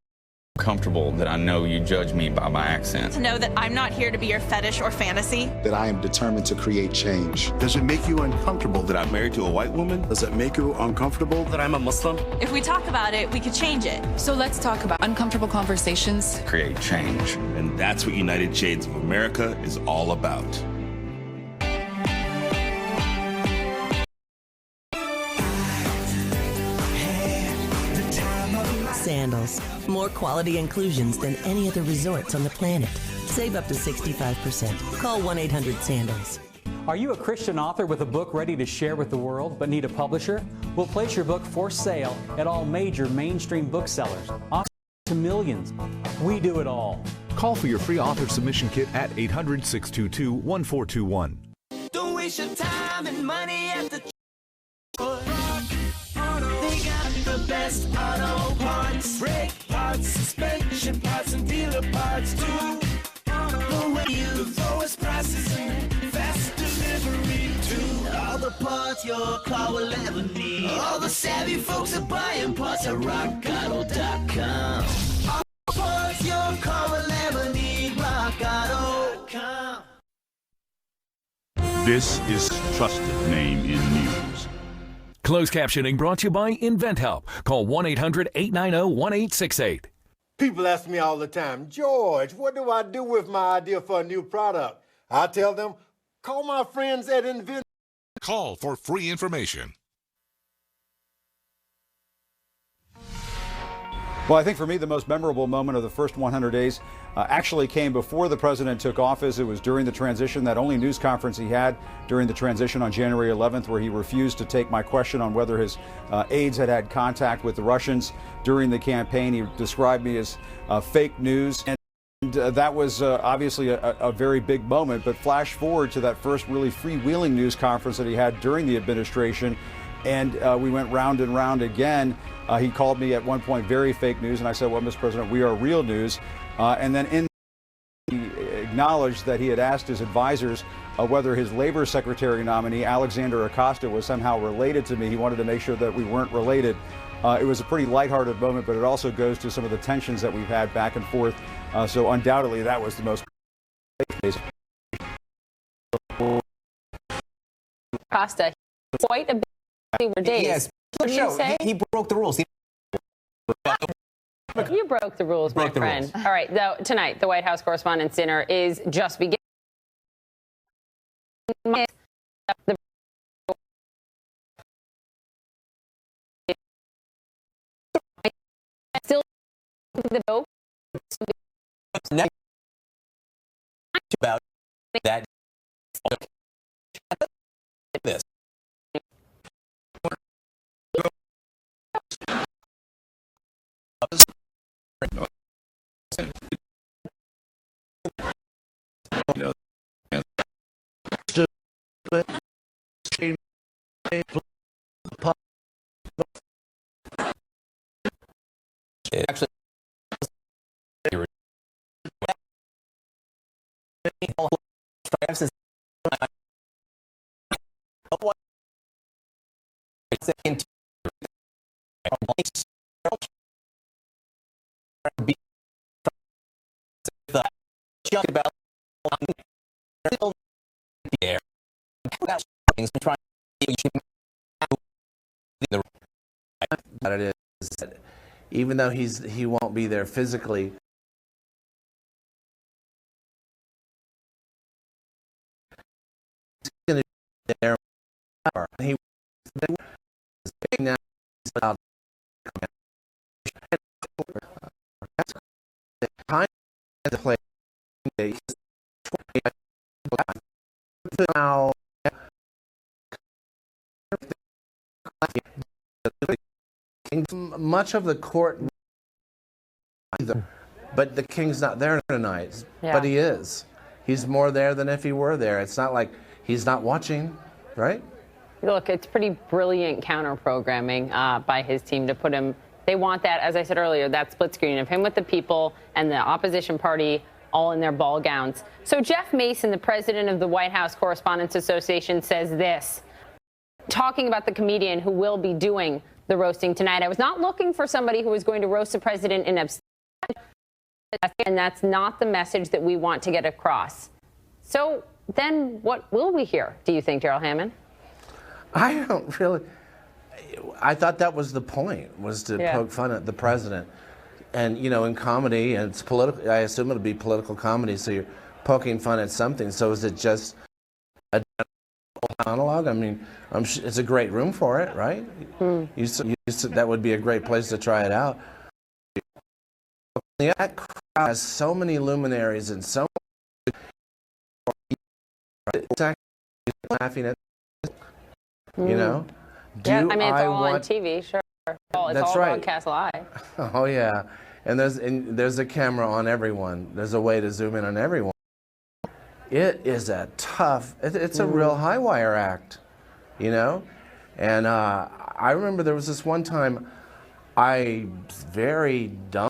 Comfortable that I know you judge me by my accent. to know that I'm not here to be your fetish or fantasy? That I am determined to create change. Does it make you uncomfortable that I'm married to a white woman? Does it make you uncomfortable that I'm a Muslim? If we talk about it, we could change it. So let's talk about uncomfortable conversations. Create change. And that's what United Shades of America is all about. Sandals. More quality inclusions than any other resorts on the planet. Save up to 65%. Call 1-800-SANDALS. Are you a Christian author with a book ready to share with the world but need a publisher? We'll place your book for sale at all major mainstream booksellers. Offering to millions. We do it all. Call for your free author submission kit at 800-622-1421. Don't waste your time and money at the They got the best auto parts, brake parts, suspension parts, and dealer parts too. The lowest prices and fast delivery too. All the parts your car will ever need. All the savvy folks are buying parts at rockauto.com. All the parts your car will ever need. rockauto.com. This is trusted name in news. Closed captioning brought to you by InventHelp. Call 1-800-890-1868. People ask me all the time, George, what do I do with my idea for a new product? I tell them, call my friends at Invent. Call for free information. Well, I think for me, the most memorable moment of the first 100 days actually came before the president took office. It was during the transition, that only news conference he had during the transition on January 11th, where he refused to take my question on whether his aides had had contact with the Russians during the campaign. He described me as fake news. And that was obviously a very big moment. But flash forward to that first really freewheeling news conference that he had during the administration. And we went round and round again. He called me at one point very fake news, and I said, well, Mr. President, we are real news. And then he acknowledged that he had asked his advisors whether his labor secretary nominee, Alexander Acosta, was somehow related to me. He wanted to make sure that we weren't related. It was a pretty lighthearted moment, but it also goes to some of the tensions that we've had back and forth. So undoubtedly, that was the most Acosta, quite a bit of days. Yes, he broke the rules. You broke the rules, my friend. All right, though, tonight, the White House Correspondents' Dinner is just beginning. Still the vote. About that. This. Actually, about the air. But it is that even though he won't be there physically, he's going to be there. He is big now. That's the kind of play. Now, much of the court, but the king's not there tonight. Yeah. But he is. He's more there than if he were there. It's not like he's not watching, right? Look, it's pretty brilliant counter-programming by his team to put him. They want that, as I said earlier, that split screen of him with the people and the opposition party all in their ball gowns. So Jeff Mason, the president of the White House Correspondents Association, says this, talking about the comedian who will be doing the roasting tonight. I was not looking for somebody who was going to roast the president in abstention, and that's not the message that we want to get across. So then what will we hear, do you think, Darrell Hammond? I don't really. I thought that was the point, was to poke fun at the president. And, you know, in comedy, and it's political, I assume it'll be political comedy, so you're poking fun at something. So is it just a monologue? I mean, it's a great room for it, right? That would be a great place to try it out. That crowd has so many luminaries and so many laughing at, you know? Yeah, I mean, it's all on TV, sure. It's all broadcast live. Oh, yeah. And there's a camera on everyone. There's a way to zoom in on everyone. It is a tough, it's a real high wire act, you know? And I remember there was this one time I very dumb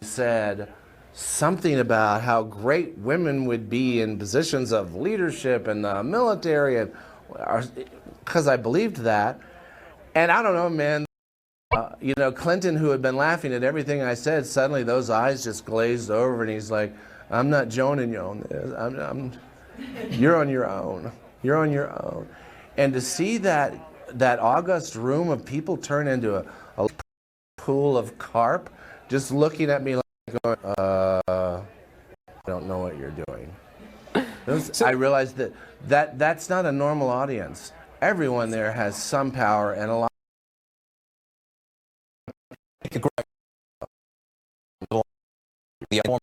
said something about how great women would be in positions of leadership in the military, and because I believed that. And I don't know, man, you know, Clinton, who had been laughing at everything I said, suddenly those eyes just glazed over, and he's like, I'm not joining you on this. You're on your own. You're on your own. And to see that august room of people turn into a pool of carp, just looking at me like, going, I don't know what you're doing. I realized that's not a normal audience. Everyone there has some power and a lot. the only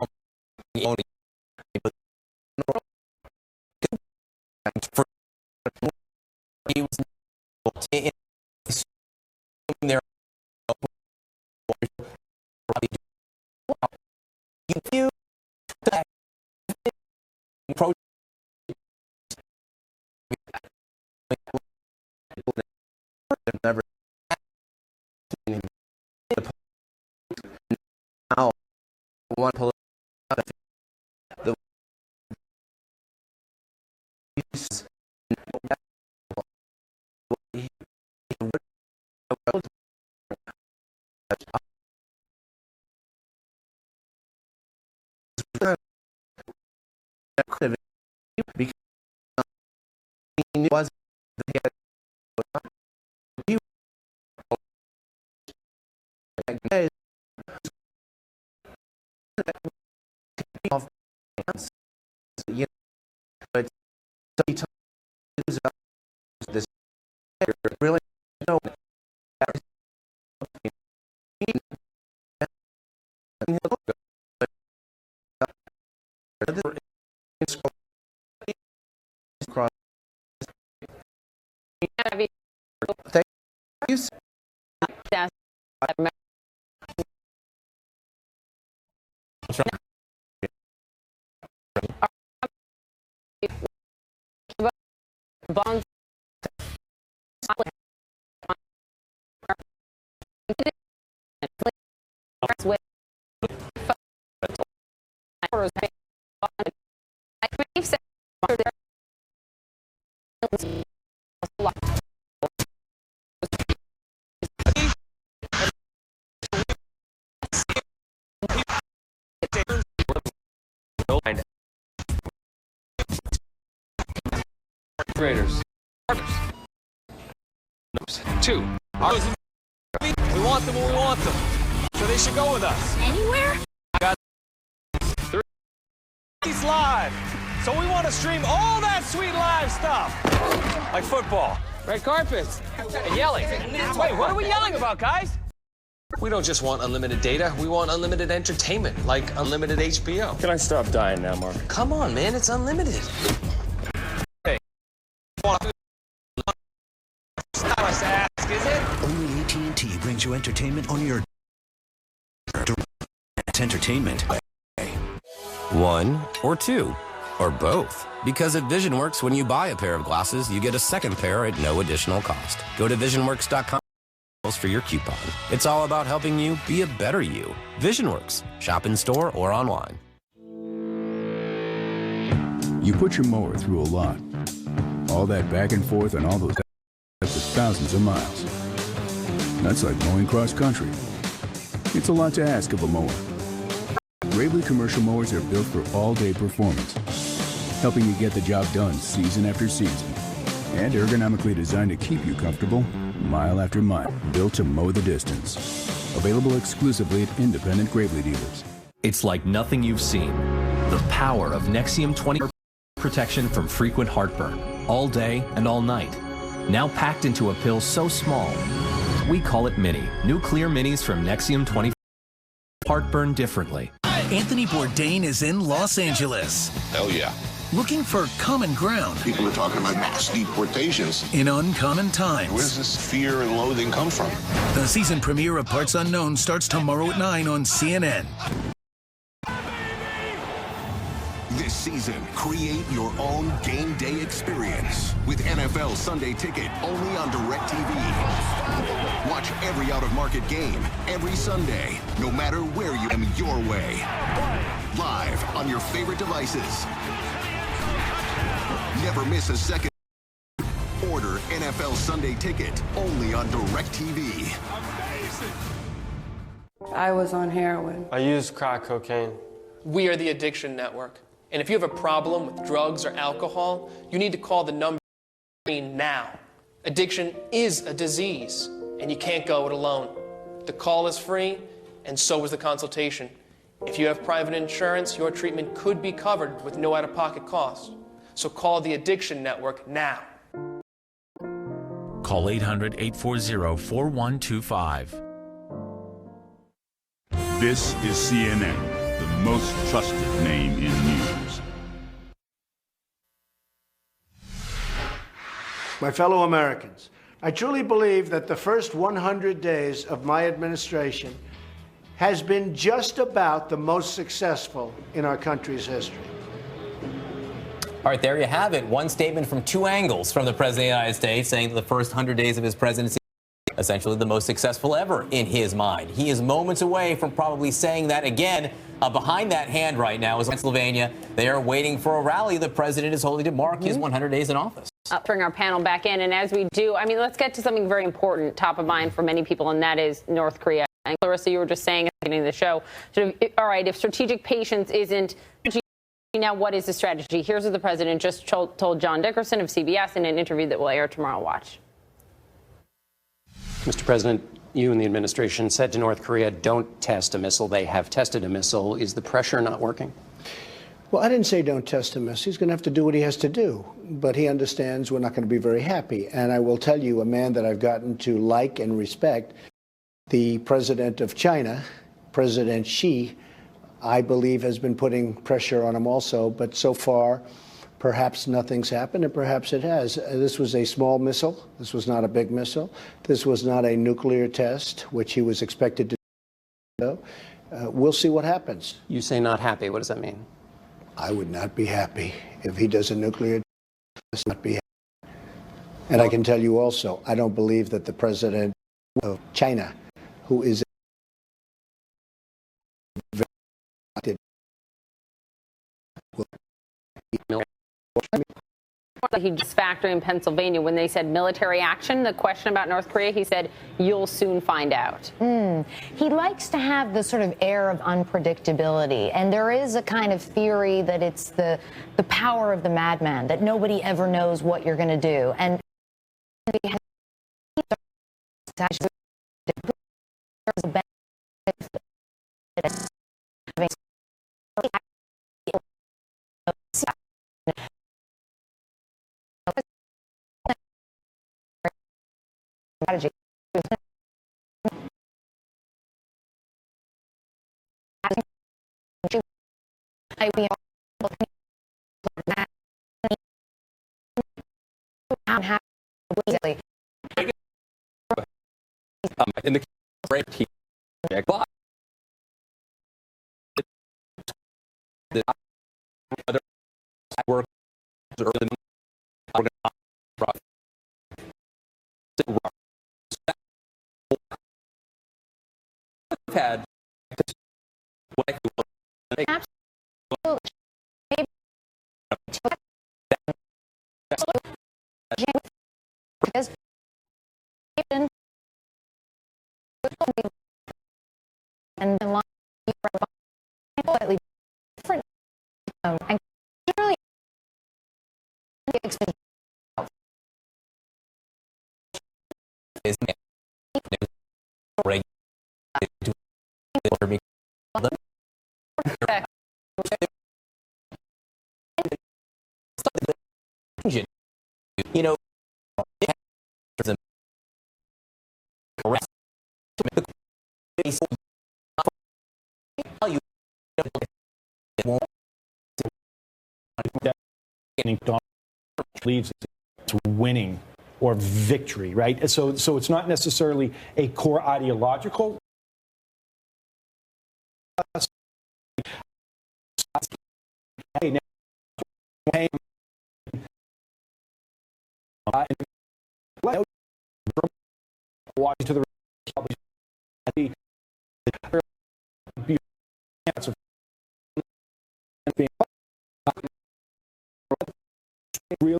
never seen him. Now, one political the because he was but he talks about this really no thank you. Bonds Raiders. Two. We want them when we want them. So they should go with us. Anywhere? Got three. He's live. So we want to stream all that sweet live stuff. Like football, red carpets, and yelling. Wait, what are we yelling about, guys? We don't just want unlimited data. We want unlimited entertainment, like unlimited HBO. Can I stop dying now, Mark? Come on, man. It's unlimited. Only AT&T brings you entertainment on your entertainment. One or two or both. Because at VisionWorks, when you buy a pair of glasses, you get a second pair at no additional cost. Go to visionworks.com for your coupon. It's all about helping you be a better you. VisionWorks. Shop in store or online. You put your mower through a lot. All that back and forth and all those for thousands of miles. That's like mowing cross country. It's a lot to ask of a mower. Gravely commercial mowers are built for all-day performance, helping you get the job done season after season. And ergonomically designed to keep you comfortable mile after mile. Built to mow the distance. Available exclusively at independent Gravely dealers. It's like nothing you've seen. The power of Nexium 20 protection from frequent heartburn, all day and all night. Now packed into a pill so small, we call it Mini. New Clear Minis from Nexium 20. Heartburn differently. Anthony Bourdain is in Los Angeles. Hell yeah. Looking for common ground. People are talking about mass deportations. In uncommon times. Where does this fear and loathing come from? The season premiere of Parts Unknown starts tomorrow at 9 on CNN. This season, create your own game day experience with NFL Sunday Ticket only on DirecTV. Watch every out-of-market game every Sunday, no matter where you am your way. Live on your favorite devices. Never miss a second. Order NFL Sunday Ticket only on DirecTV. I was on heroin. I used crack cocaine. We are the Addiction Network. And if you have a problem with drugs or alcohol, you need to call the number now. Addiction is a disease, and you can't go it alone. The call is free, and so is the consultation. If you have private insurance, your treatment could be covered with no out-of-pocket cost. So call the Addiction Network now. Call 800-840-4125. This is CNN. the most trusted name in news. My fellow Americans, I truly believe that the first 100 days of my administration has been just about the most successful in our country's history. All right, there you have it. One statement from two angles from the President of the United States saying that the first 100 days of his presidency essentially the most successful ever in his mind. He is moments away from probably saying that again. Behind that hand right now is Pennsylvania. They are waiting for a rally the president is holding to mark his 100 days in office. Bring our panel back in. And as we do, I mean, let's get to something very important, top of mind for many people, and that is North Korea. And Clarissa, you were just saying at the beginning of the show, sort of, all right, if strategic patience isn't now, what is the strategy? Here's what the president just told John Dickerson of CBS in an interview that will air tomorrow. Watch. Mr. President, you and the administration said to North Korea, don't test a missile. They have tested a missile. Is the pressure not working? Well, I didn't say don't test a missile. He's going to have to do what he has to do. But he understands we're not going to be very happy. And I will tell you, a man that I've gotten to like and respect, the president of China, President Xi, I believe has been putting pressure on him also. But so far, perhaps nothing's happened, and perhaps it has. This was a small missile. This was not a big missile. This was not a nuclear test, which he was expected to do. We'll see what happens. You say not happy. What does that mean? I would not be happy if he does a nuclear test. Not be happy. And I can tell you also, I don't believe that the president of China, who is he just factored in Pennsylvania when they said military action. The question about North Korea, he said, you'll soon find out. He likes to have the sort of air of unpredictability. And there is a kind of theory that it's the power of the madman, that nobody ever knows what you're going to do. And strategy. In the great but the other work had and the line slightly different and really you know, leads to winning or victory, right? So it's not necessarily a core ideological. To the real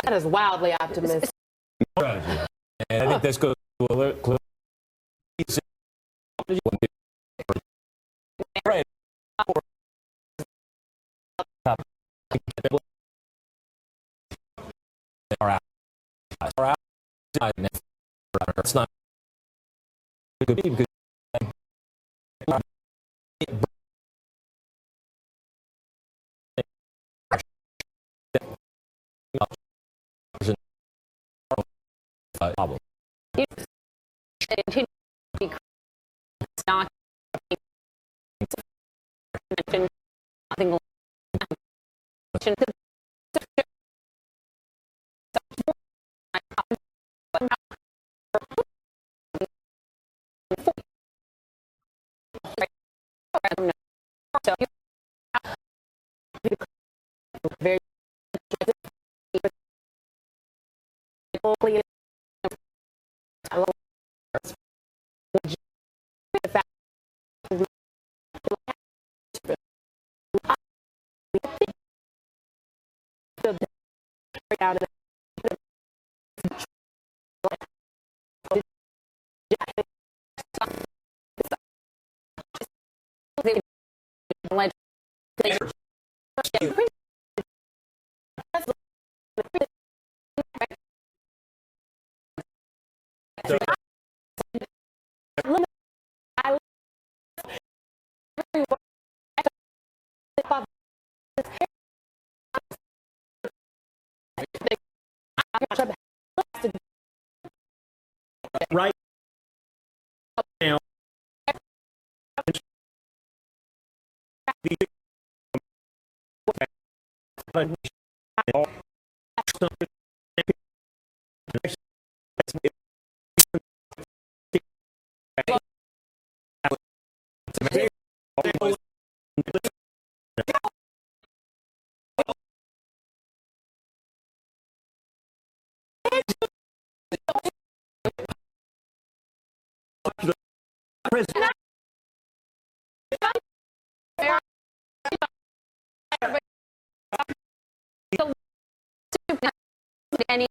That is wildly optimistic. Strategy. And I think this goes to a little. Right. It's not good because problem. Very right now. Any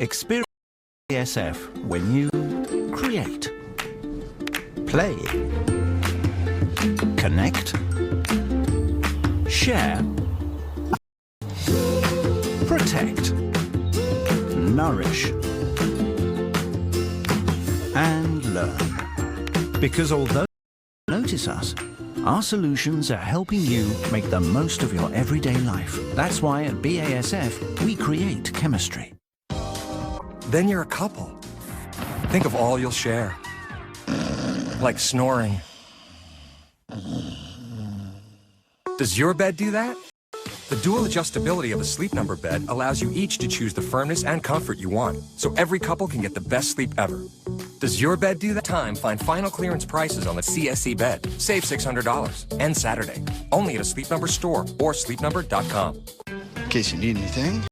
Experience CBSF when you create, play, connect, share, protect, nourish, and learn. Because although you notice us, our solutions are helping you make the most of your everyday life. That's why at BASF, we create chemistry. Then you're a couple. Think of all you'll share. Like snoring. Does your bed do that? The dual adjustability of a Sleep Number bed allows you each to choose the firmness and comfort you want, so every couple can get the best sleep ever. Does your bed do that? Find final clearance prices on the CSC bed. Save $600. End Saturday. Only at a Sleep Number store or sleepnumber.com. In case you need anything,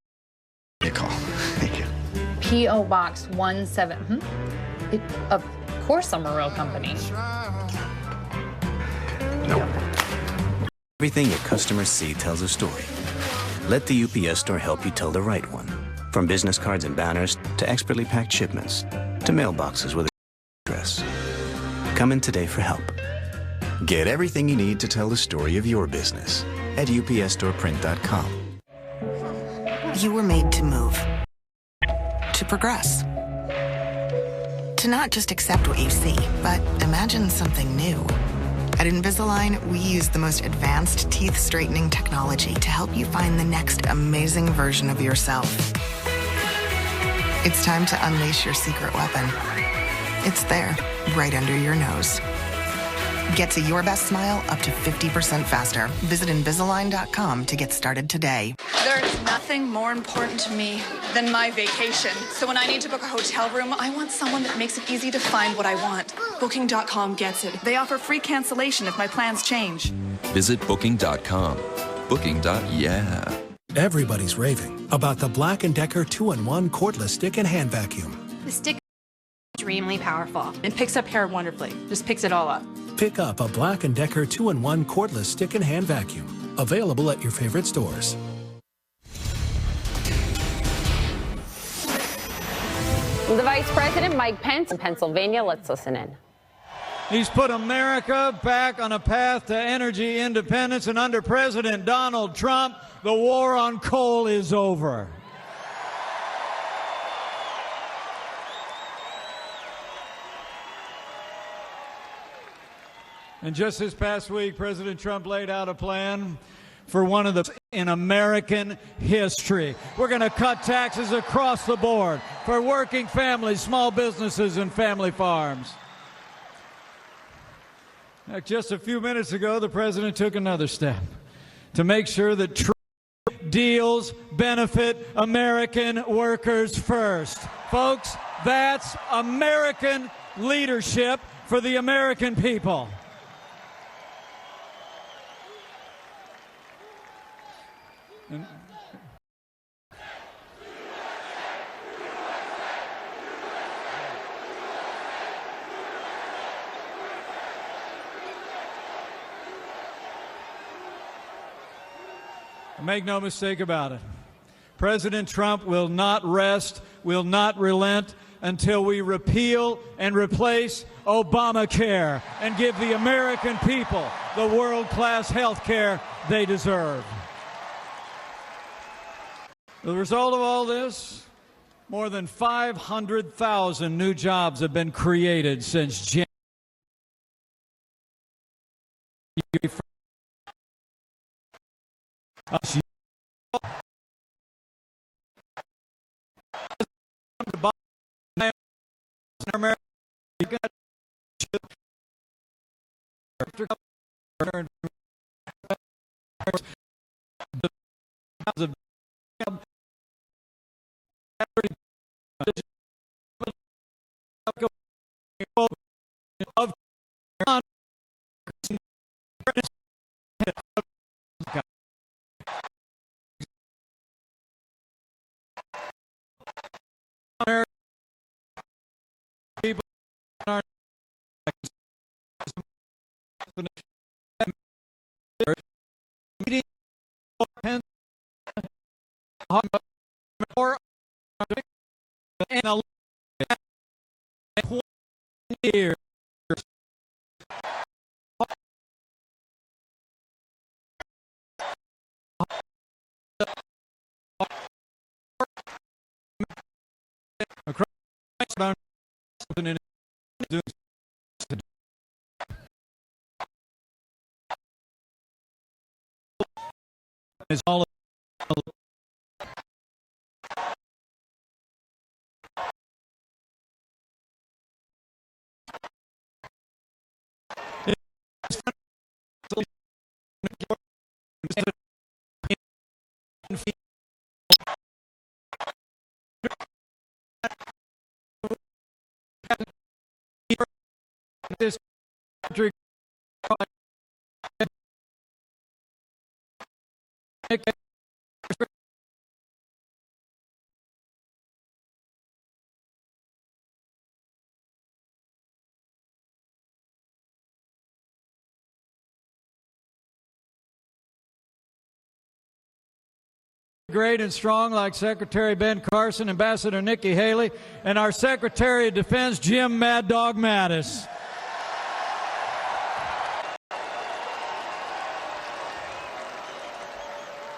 you call. Thank you. P.O. Box 17. Of course I'm a real company. Nope. Everything your customers see tells a story. Let the UPS store help you tell the right one. From business cards and banners to expertly packed shipments to mailboxes with a address. Come in today for help. Get everything you need to tell the story of your business at upsstoreprint.com. You were made to move, to progress, to not just accept what you see, but imagine something new. At Invisalign, we use the most advanced teeth straightening technology to help you find the next amazing version of yourself. It's time to unleash your secret weapon. It's there, right under your nose. Get to your best smile up to 50% faster. Visit Invisalign.com to get started today. There's nothing more important to me than my vacation. So when I need to book a hotel room, I want someone that makes it easy to find what I want. Booking.com gets it. They offer free cancellation if my plans change. Visit Booking.com. Booking.yeah. Everybody's raving about the Black & Decker 2-in-1 cordless stick and hand vacuum. The stick is extremely powerful. It picks up hair wonderfully. Just picks it all up. Pick up a Black & Decker 2-in-1 cordless stick and hand vacuum. Available at your favorite stores. The Vice President, Mike Pence, in Pennsylvania. Let's listen in. He's put America back on a path to energy independence, and under President Donald Trump, the war on coal is over. And just this past week, President Trump laid out a plan for one of the in American history. We're going to cut taxes across the board for working families, small businesses, and family farms. Just a few minutes ago, the president took another step to make sure that trade deals benefit American workers first. Folks, that's American leadership for the American people. Make no mistake about it. President Trump will not rest, will not relent until we repeal and replace Obamacare and give the American people the world-class health care they deserve. The result of all this, more than 500,000 new jobs have been created since January. Years. Is all this country. Great and strong like Secretary Ben Carlson, Ambassador Nikki Haley, and our Secretary of Defense, Jim Mad Dog Mattis.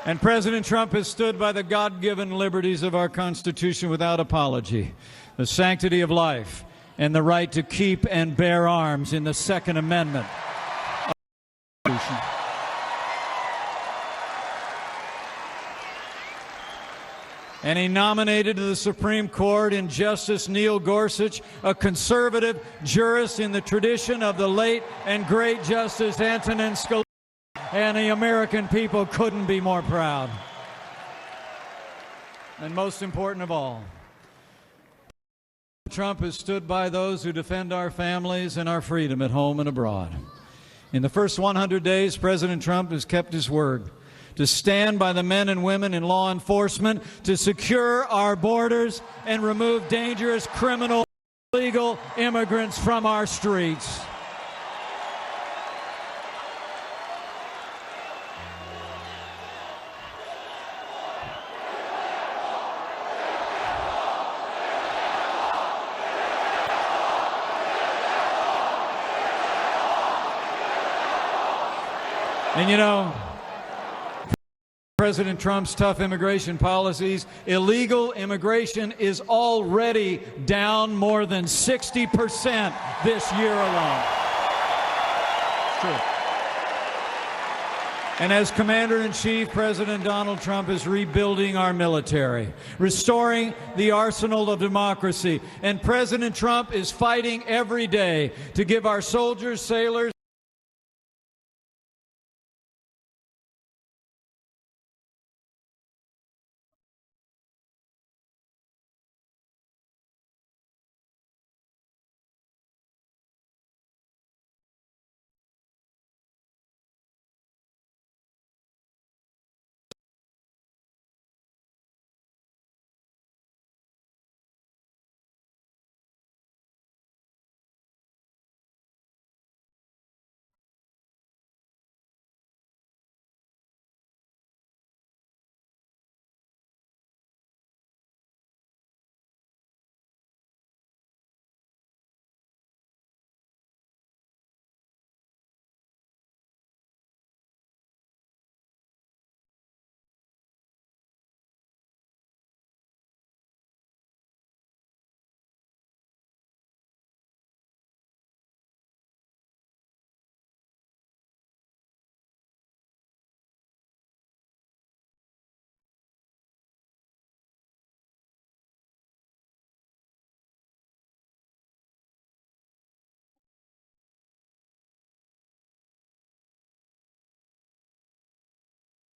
And President Trump has stood by the God-given liberties of our Constitution without apology, the sanctity of life, and the right to keep and bear arms in the Second Amendment of the Constitution. And he nominated to the Supreme Court in Justice Neil Gorsuch, a conservative jurist in the tradition of the late and great Justice Antonin Scalia. And the American people couldn't be more proud. And most important of all, Trump has stood by those who defend our families and our freedom at home and abroad. In the first 100 days, President Trump has kept his word to stand by the men and women in law enforcement, to secure our borders and remove dangerous criminal illegal immigrants from our streets. And you know, President Trump's tough immigration policies, illegal immigration is already down more than 60% this year alone. It's true. And as Commander-in-Chief, President Donald Trump is rebuilding our military, restoring the arsenal of democracy. And President Trump is fighting every day to give our soldiers, sailors,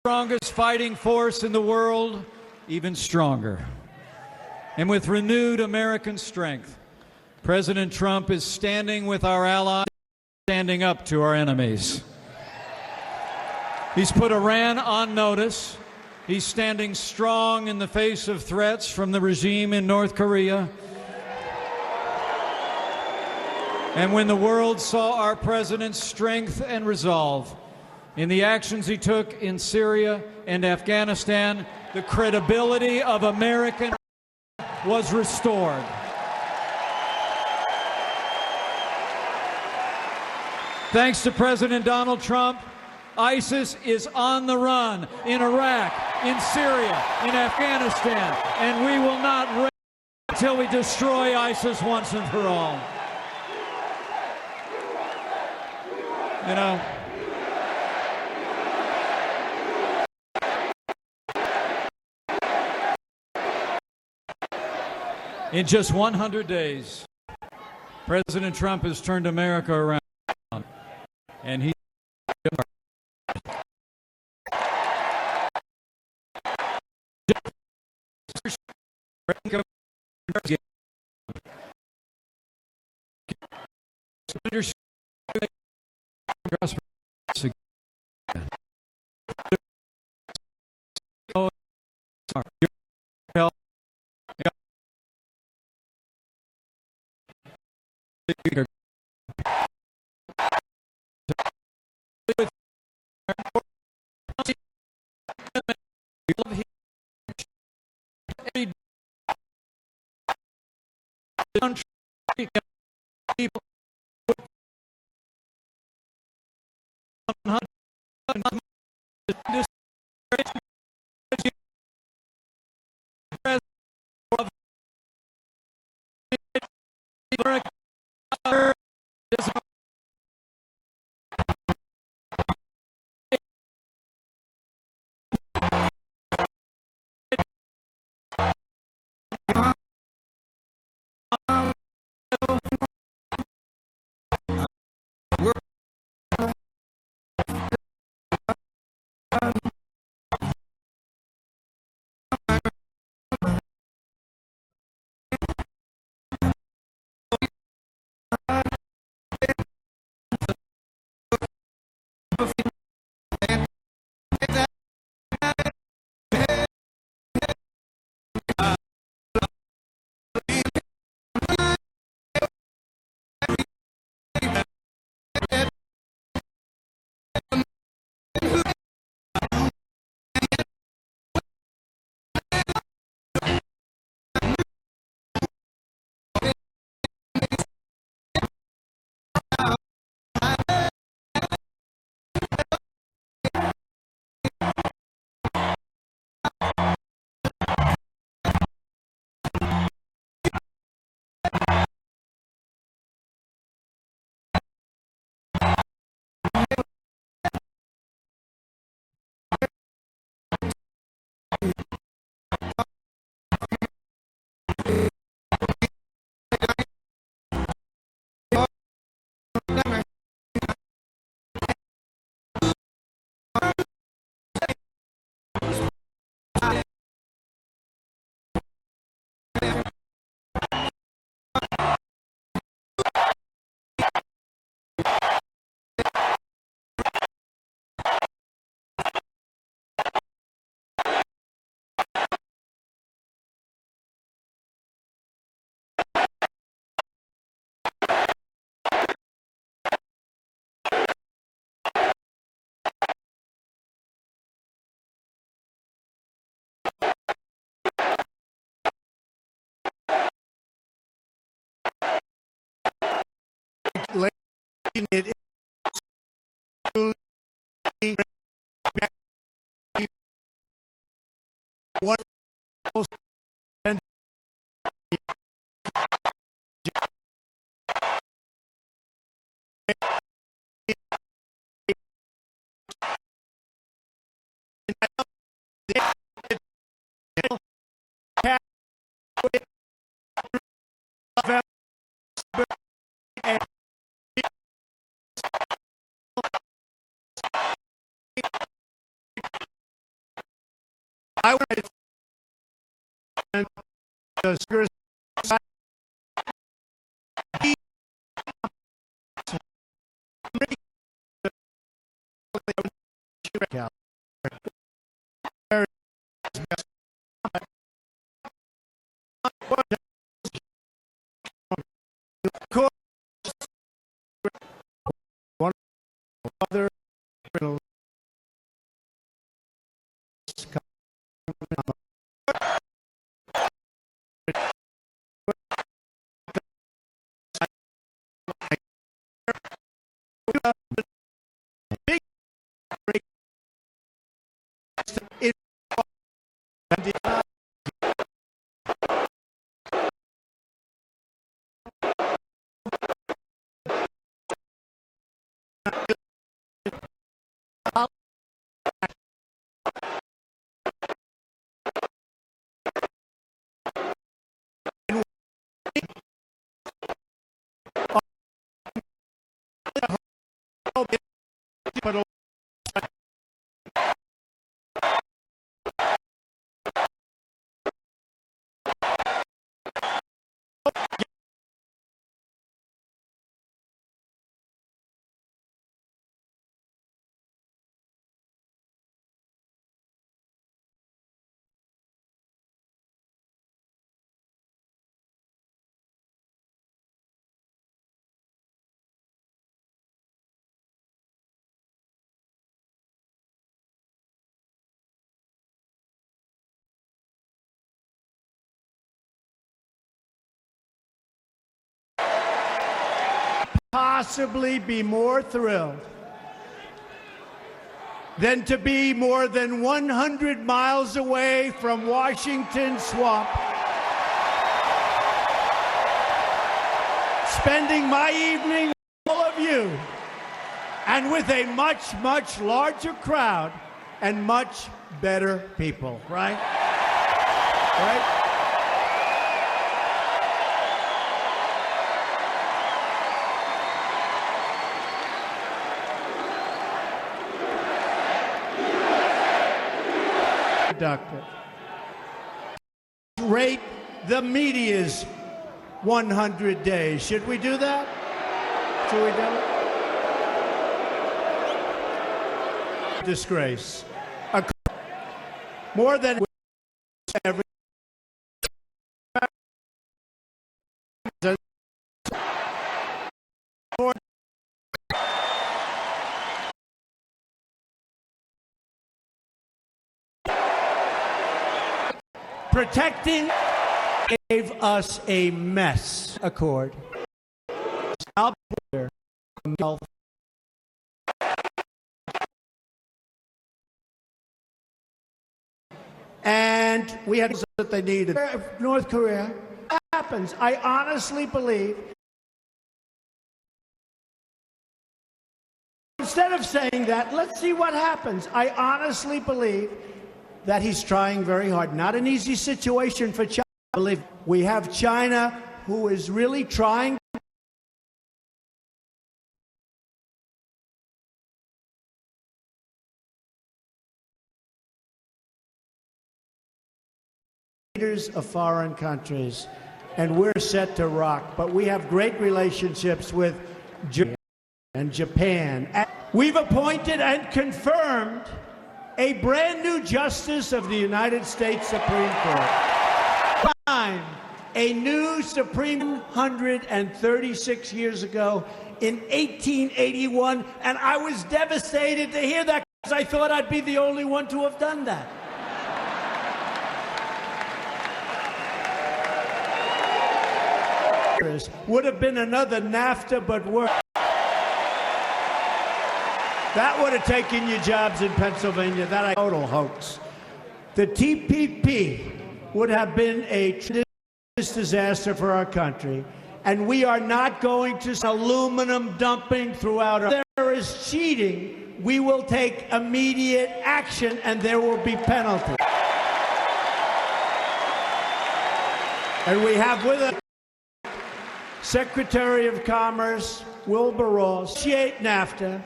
strongest fighting force in the world, even stronger. And with renewed American strength, President Trump is standing with our allies, standing up to our enemies. He's put Iran on notice. He's standing strong in the face of threats from the regime in North Korea. And when the world saw our president's strength and resolve in the actions he took in Syria and Afghanistan, the credibility of American was restored. Thanks to President Donald Trump, ISIS is on the run in Iraq, in Syria, in Afghanistan, and we will not rest until we destroy ISIS once and for all. You know, in just 100 days, President Trump has turned America around, and he understand people it what I one other possibly be more thrilled than to be more than 100 miles away from Washington Swamp, spending my evening with all of you, and with a much, much larger crowd and much better people, right? Right? Productive. Rate the media's 100 days. Should we do that? Should we do it? Disgrace. More than every protecting gave us a mess accord. And we had that they needed. North Korea happens. I honestly believe instead of saying that, let's see what happens. I honestly believe that he's trying very hard. Not an easy situation for China. I believe we have China who is really trying. Leaders of foreign countries, and we're set to rock. But we have great relationships with Japan and Japan. We've appointed and confirmed a brand new justice of the United States Supreme Court. A new Supreme 136 years ago in 1881, and I was devastated to hear that because I thought I'd be the only one to have done that. Would have been another NAFTA, but worse. That would have taken you jobs in Pennsylvania. That a total hoax. The TPP would have been a disaster for our country, and we are not going to aluminum dumping throughout our. There is cheating. We will take immediate action, and there will be penalties. And we have with us Secretary of Commerce Wilbur Ross. Negotiate NAFTA.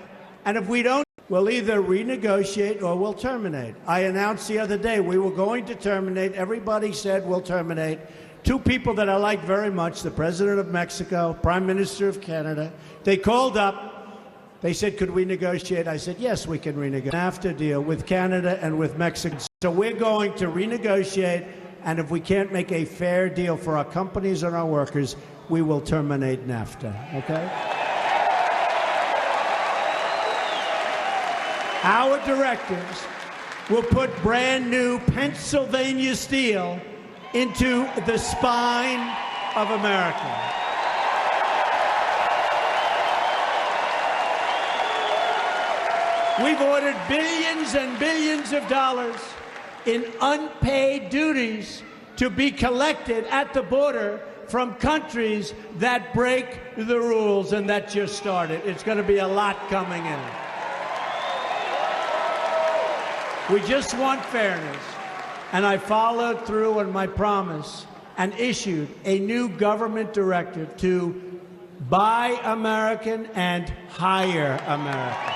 And if we don't, we'll either renegotiate or we'll terminate. I announced the other day we were going to terminate. Everybody said we'll terminate. Two people that I like very much, the President of Mexico, Prime Minister of Canada, they called up. They said, could we negotiate? I said, yes, we can renegotiate. NAFTA deal with Canada and with Mexico. So we're going to renegotiate, and if we can't make a fair deal for our companies and our workers, we will terminate NAFTA, okay? Our directives will put brand new Pennsylvania steel into the spine of America. We've ordered billions and billions of dollars in unpaid duties to be collected at the border from countries that break the rules, and that just started. It's going to be a lot coming in. We just want fairness. And I followed through on my promise and issued a new government directive to buy American and hire American.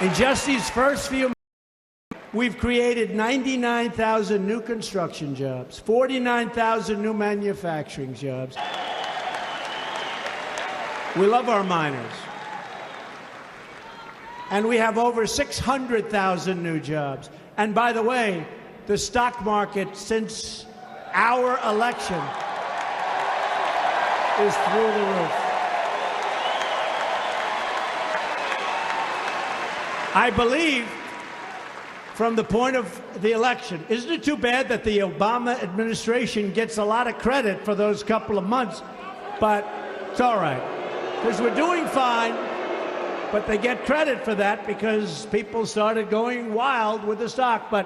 In just these first few months, we've created 99,000 new construction jobs, 49,000 new manufacturing jobs. We love our miners. And we have over 600,000 new jobs. And by the way, the stock market since our election is through the roof. I believe from the point of the election. Isn't it too bad that the Obama administration gets a lot of credit for those couple of months? But it's all right, because we're doing fine. But they get credit for that because people started going wild with the stock. But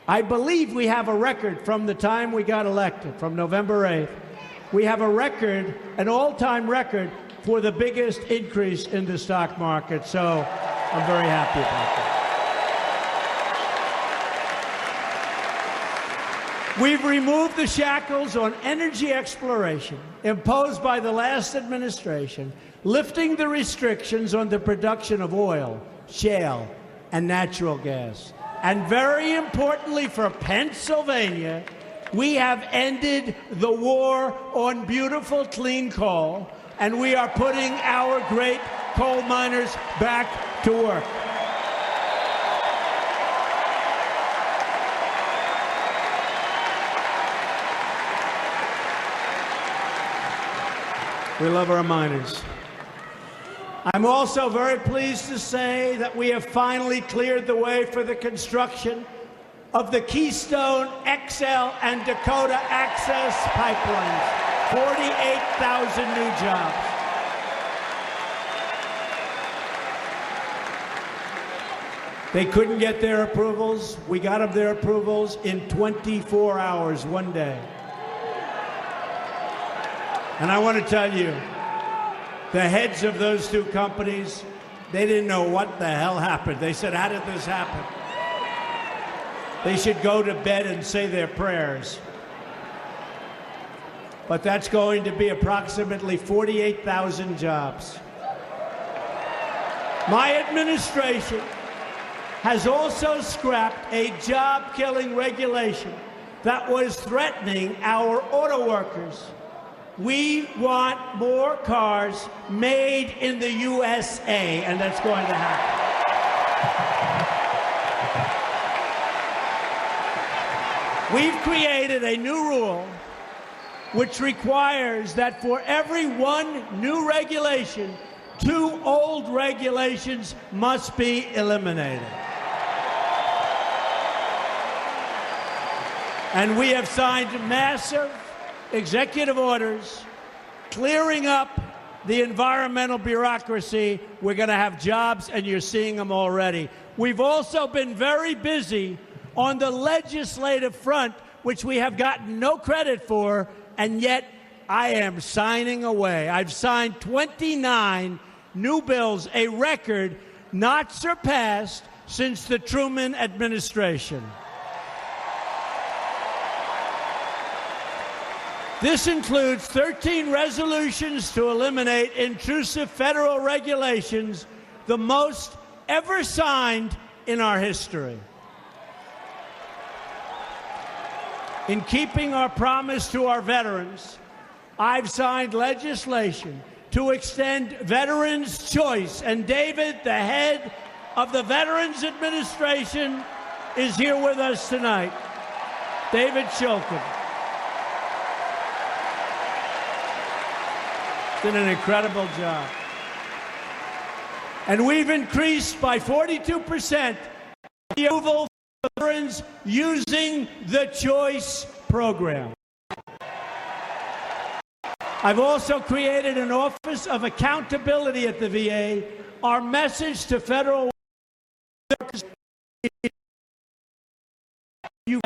I believe we have a record from the time we got elected, from November 8th. We have a record, an all-time record, for the biggest increase in the stock market. So I'm very happy about that. We've removed the shackles on energy exploration imposed by the last administration, lifting the restrictions on the production of oil, shale, and natural gas. And very importantly for Pennsylvania, we have ended the war on beautiful clean coal, and we are putting our great coal miners back to work. We love our miners. I'm also very pleased to say that we have finally cleared the way for the construction of the Keystone XL and Dakota Access pipelines. 48,000 new jobs. They couldn't get their approvals. We got them their approvals in 24 hours, one day. And I want to tell you, the heads of those two companies, they didn't know what the hell happened. They said, how did this happen? They should go to bed and say their prayers. But that's going to be approximately 48,000 jobs. My administration has also scrapped a job-killing regulation that was threatening our auto workers. We want more cars made in the USA, and that's going to happen. We've created a new rule which requires that for every one new regulation, 2 old regulations must be eliminated. And we have signed massive executive orders clearing up the environmental bureaucracy. We're going to have jobs, and you're seeing them already. We've also been very busy on the legislative front, which we have gotten no credit for, and yet I am signing away. I've signed 29 new bills, a record not surpassed since the Truman administration. This includes 13 resolutions to eliminate intrusive federal regulations, the most ever signed in our history. In keeping our promise to our veterans, I've signed legislation to extend veterans' choice. And David, the head of the Veterans Administration, is here with us tonight. David Shulkin. Did an incredible job. And we've increased by 42% the approval for veterans using the Choice program. I've also created an Office of Accountability at the VA. Our message to federal workers is you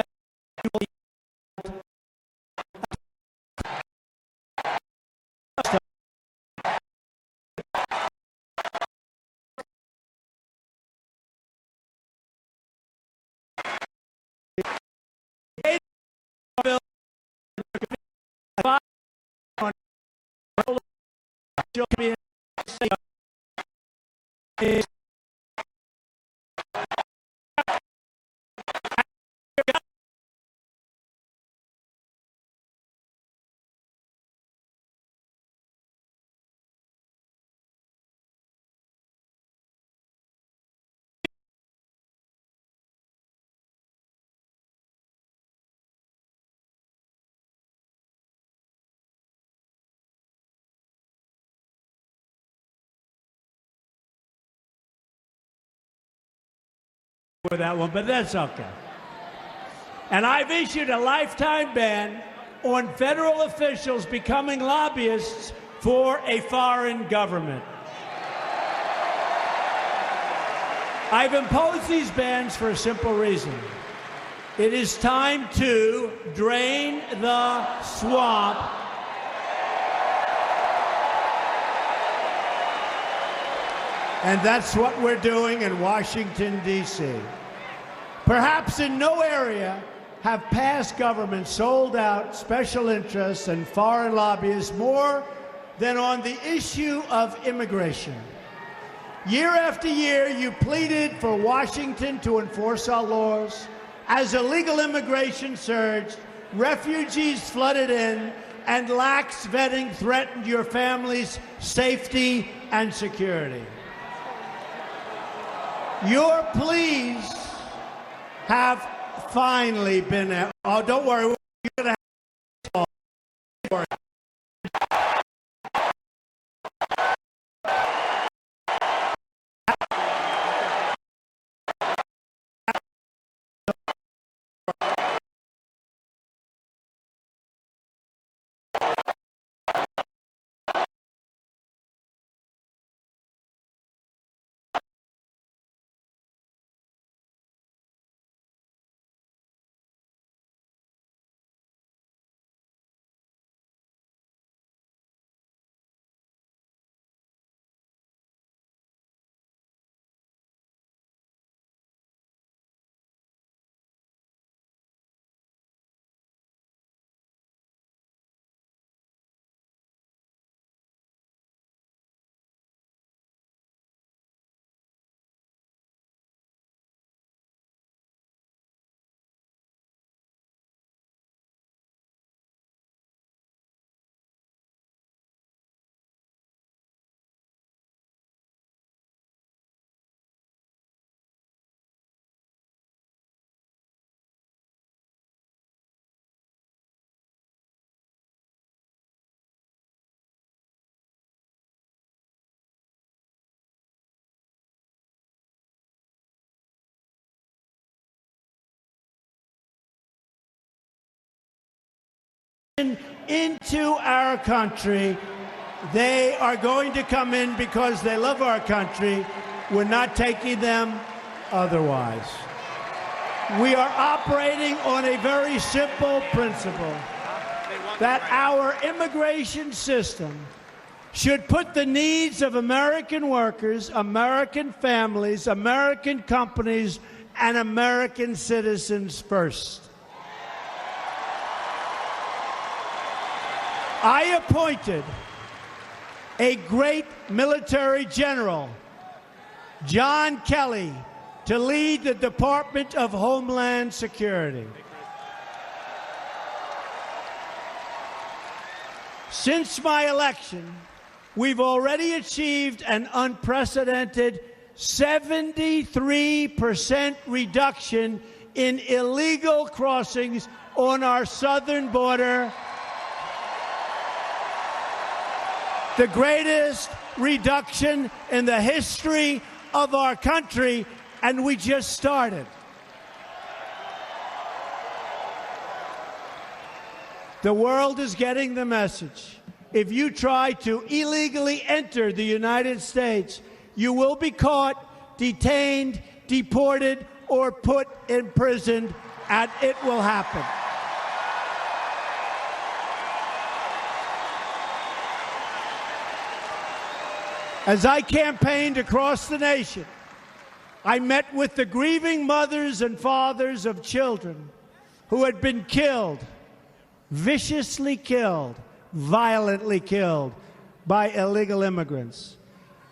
with that one, but that's okay. And I've issued a lifetime ban on federal officials becoming lobbyists for a foreign government. I've imposed these bans for a simple reason. It is time to drain the swamp and that's what we're doing in Washington, D.C. Perhaps in no area have past governments sold out special interests and foreign lobbyists more than on the issue of immigration. Year after year, you pleaded for Washington to enforce our laws. As illegal immigration surged, refugees flooded in, and lax vetting threatened your family's safety and security. Your pleas have finally been... Oh, don't worry. You're going to have... Don't worry. Into our country. They are going to come in because they love our country. We're not taking them otherwise. We are operating on a very simple principle, that our immigration system should put the needs of American workers, American families, American companies, and American citizens first. I appointed a great military general, John Kelly, to lead the Department of Homeland Security. Since my election, we've already achieved an unprecedented 73% reduction in illegal crossings on our southern border. The greatest reduction in the history of our country, and we just started. The world is getting the message. If you try to illegally enter the United States, you will be caught, detained, deported, or put in prison, and it will happen. As I campaigned across the nation, I met with the grieving mothers and fathers of children who had been killed, viciously killed, violently killed by illegal immigrants.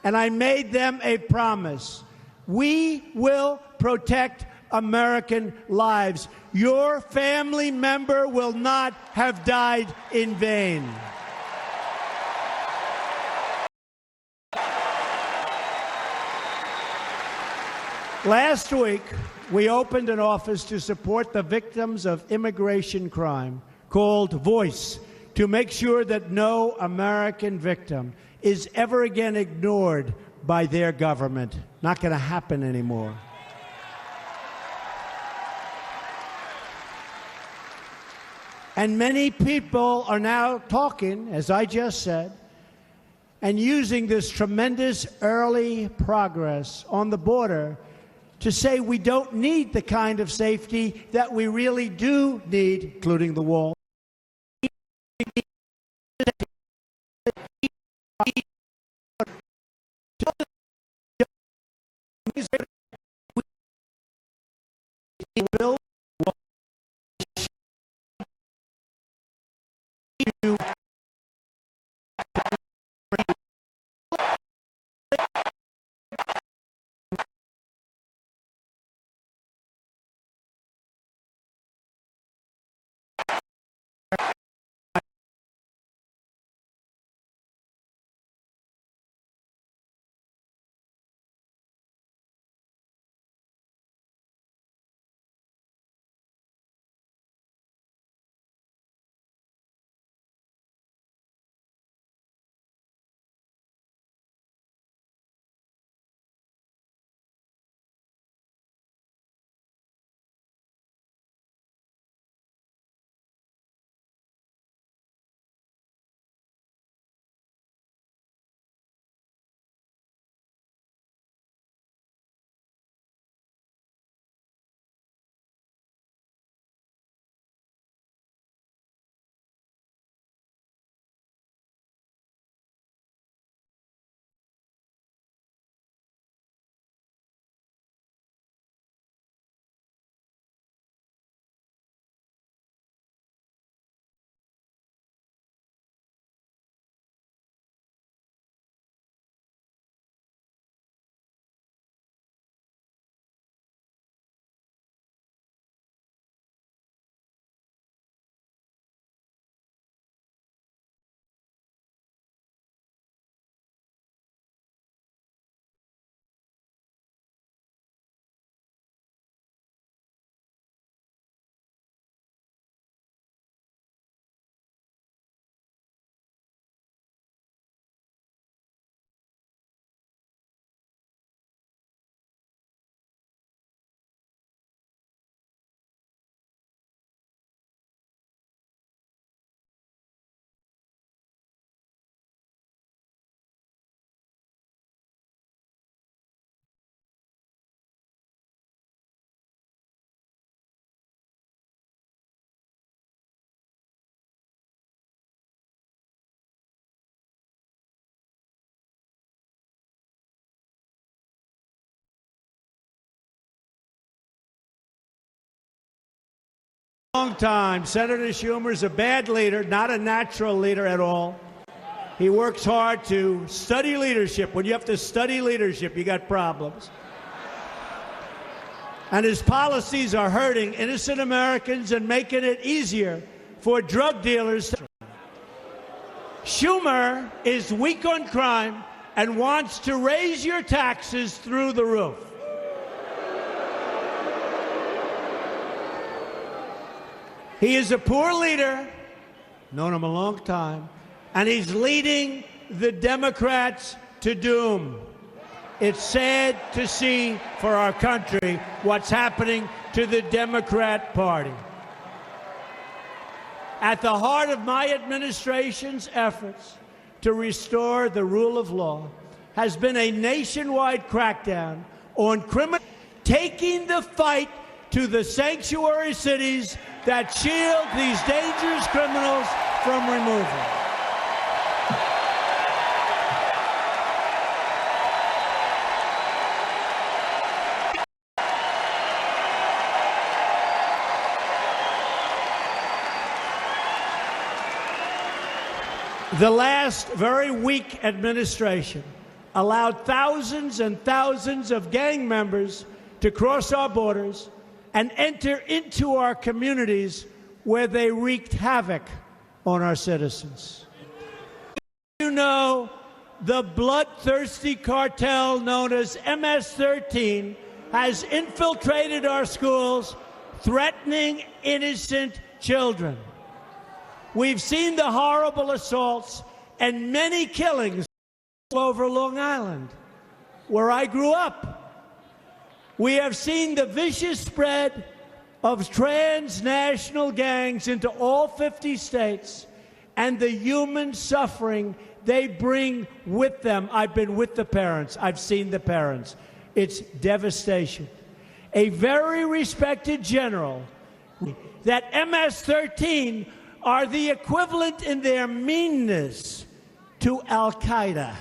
And I made them a promise. We will protect American lives. Your family member will not have died in vain. Last week, we opened an office to support the victims of immigration crime called Voice, to make sure that no American victim is ever again ignored by their government. Not going to happen anymore. And many people are now talking, as I just said, and using this tremendous early progress on the border to say we don't need the kind of safety that we really do need, including the wall. Long time. Senator Schumer is a bad leader, not a natural leader at all. He works hard to study leadership. When you have to study leadership, you got problems. And his policies are hurting innocent Americans and making it easier for drug dealers. Schumer is weak on crime and wants to raise your taxes through the roof. He is a poor leader, known him a long time, and he's leading the Democrats to doom. It's sad to see for our country what's happening to the Democrat Party. At the heart of my administration's efforts to restore the rule of law has been a nationwide crackdown on criminals, taking the fight to the sanctuary cities that shield these dangerous criminals from removal. The last very weak administration allowed thousands and thousands of gang members to cross our borders and enter into our communities where they wreaked havoc on our citizens. You know, the bloodthirsty cartel known as MS-13 has infiltrated our schools, threatening innocent children. We've seen the horrible assaults and many killings all over Long Island, where I grew up. We have seen the vicious spread of transnational gangs into all 50 states and the human suffering they bring with them. I've been with the parents. I've seen the parents. It's devastation. A very respected general that MS-13 are the equivalent in their meanness to Al-Qaeda.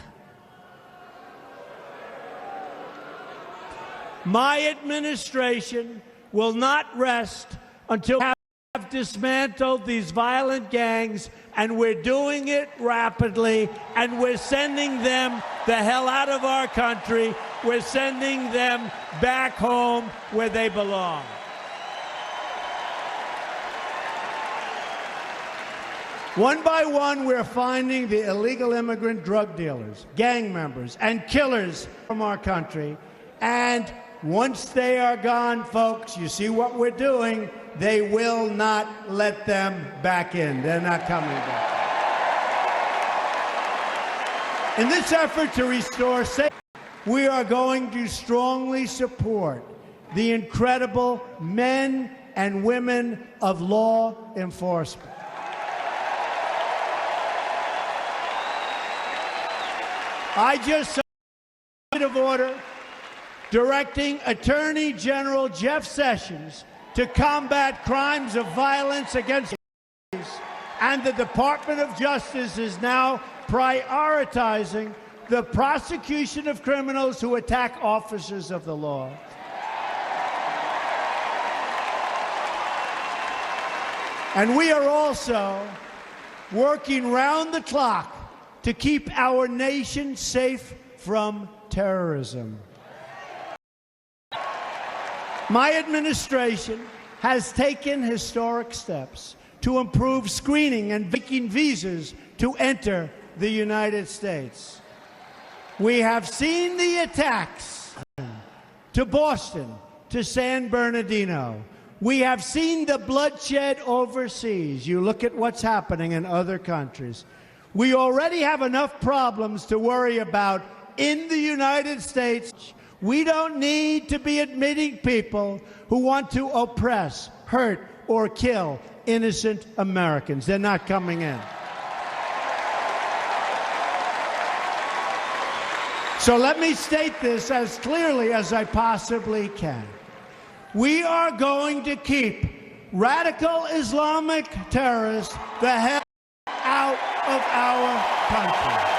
My administration will not rest until we have dismantled these violent gangs, and we're doing it rapidly, and we're sending them the hell out of our country. We're sending them back home where they belong. One by one, we're finding the illegal immigrant drug dealers, gang members, and killers from our country. And once they are gone, folks, you see what we're doing, they will not let them back in. They're not coming back. In this effort to restore safety, we are going to strongly support the incredible men and women of law enforcement. I just signed an executive order directing Attorney General Jeff Sessions to combat crimes of violence against women, and the Department of Justice is now prioritizing the prosecution of criminals who attack officers of the law. And we are also working round the clock to keep our nation safe from terrorism. My administration has taken historic steps to improve screening and making visas to enter the United States. We have seen the attacks to Boston, to San Bernardino. We have seen the bloodshed overseas. You look at what's happening in other countries. We already have enough problems to worry about in the United States. We don't need to be admitting people who want to oppress, hurt, or kill innocent Americans. They're not coming in. So let me state this as clearly as I possibly can. We are going to keep radical Islamic terrorists the hell out of our country.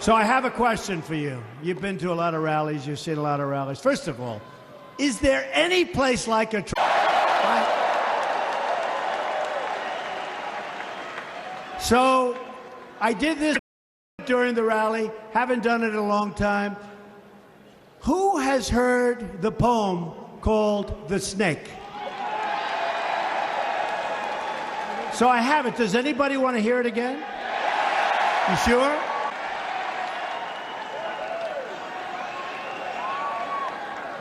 So I have a question for you. You've been to a lot of rallies. You've seen a lot of rallies. First of all, is there any place like a... So I did this during the rally. Haven't done it in a long time. Who has heard the poem called The Snake? So I have it. Does anybody want to hear it again? You sure?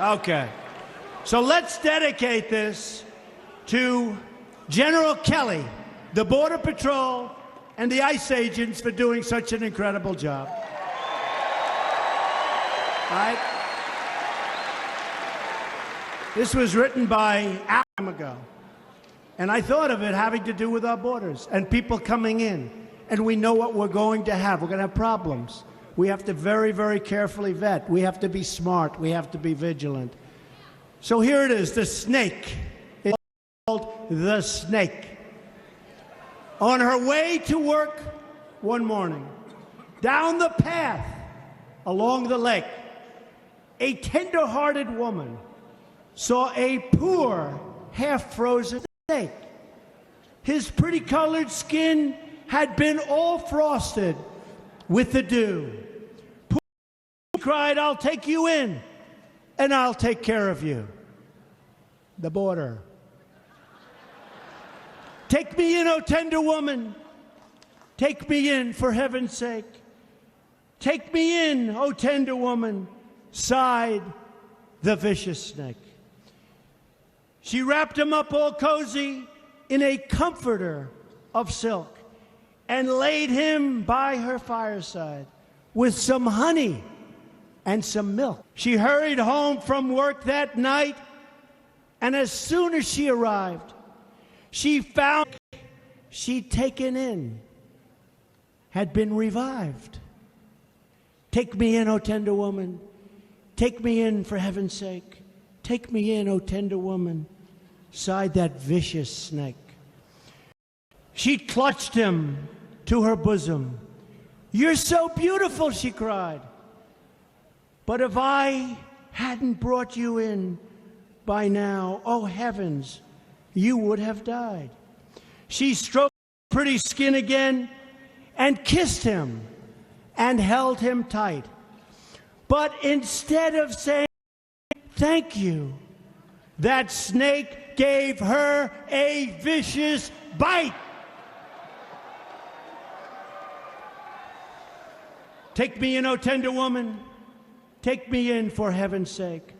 Okay. So let's dedicate this to General Kelly, the Border Patrol, and the ICE agents for doing such an incredible job. All right? This was written by a time ago. And I thought of it having to do with our borders and people coming in. And we know what we're going to have. We're going to have problems. We have to very, very carefully vet. We have to be smart. We have to be vigilant. So here it is, the snake. It's called The Snake. On her way to work one morning, down the path along the lake, a tender-hearted woman saw a poor, half-frozen snake. His pretty-colored skin had been all frosted with the dew. He cried, "I'll take you in, and I'll take care of you." The border. "Take me in, oh tender woman. Take me in, for heaven's sake. Take me in, O tender woman, sighed the vicious snake. She wrapped him up all cozy in a comforter of silk and laid him by her fireside with some honey and some milk. She hurried home from work that night, and as soon as she arrived, she found she'd taken in had been revived. Take me in, O tender woman. Take me in, for heaven's sake. Take me in, O tender woman, sighed that vicious snake. She clutched him to her bosom. You're so beautiful, she cried. But if I hadn't brought you in by now, oh heavens, you would have died. She stroked his pretty skin again and kissed him and held him tight. But instead of saying thank you, that snake gave her a vicious bite. Take me in, O tender woman. Take me in, for heaven's sake.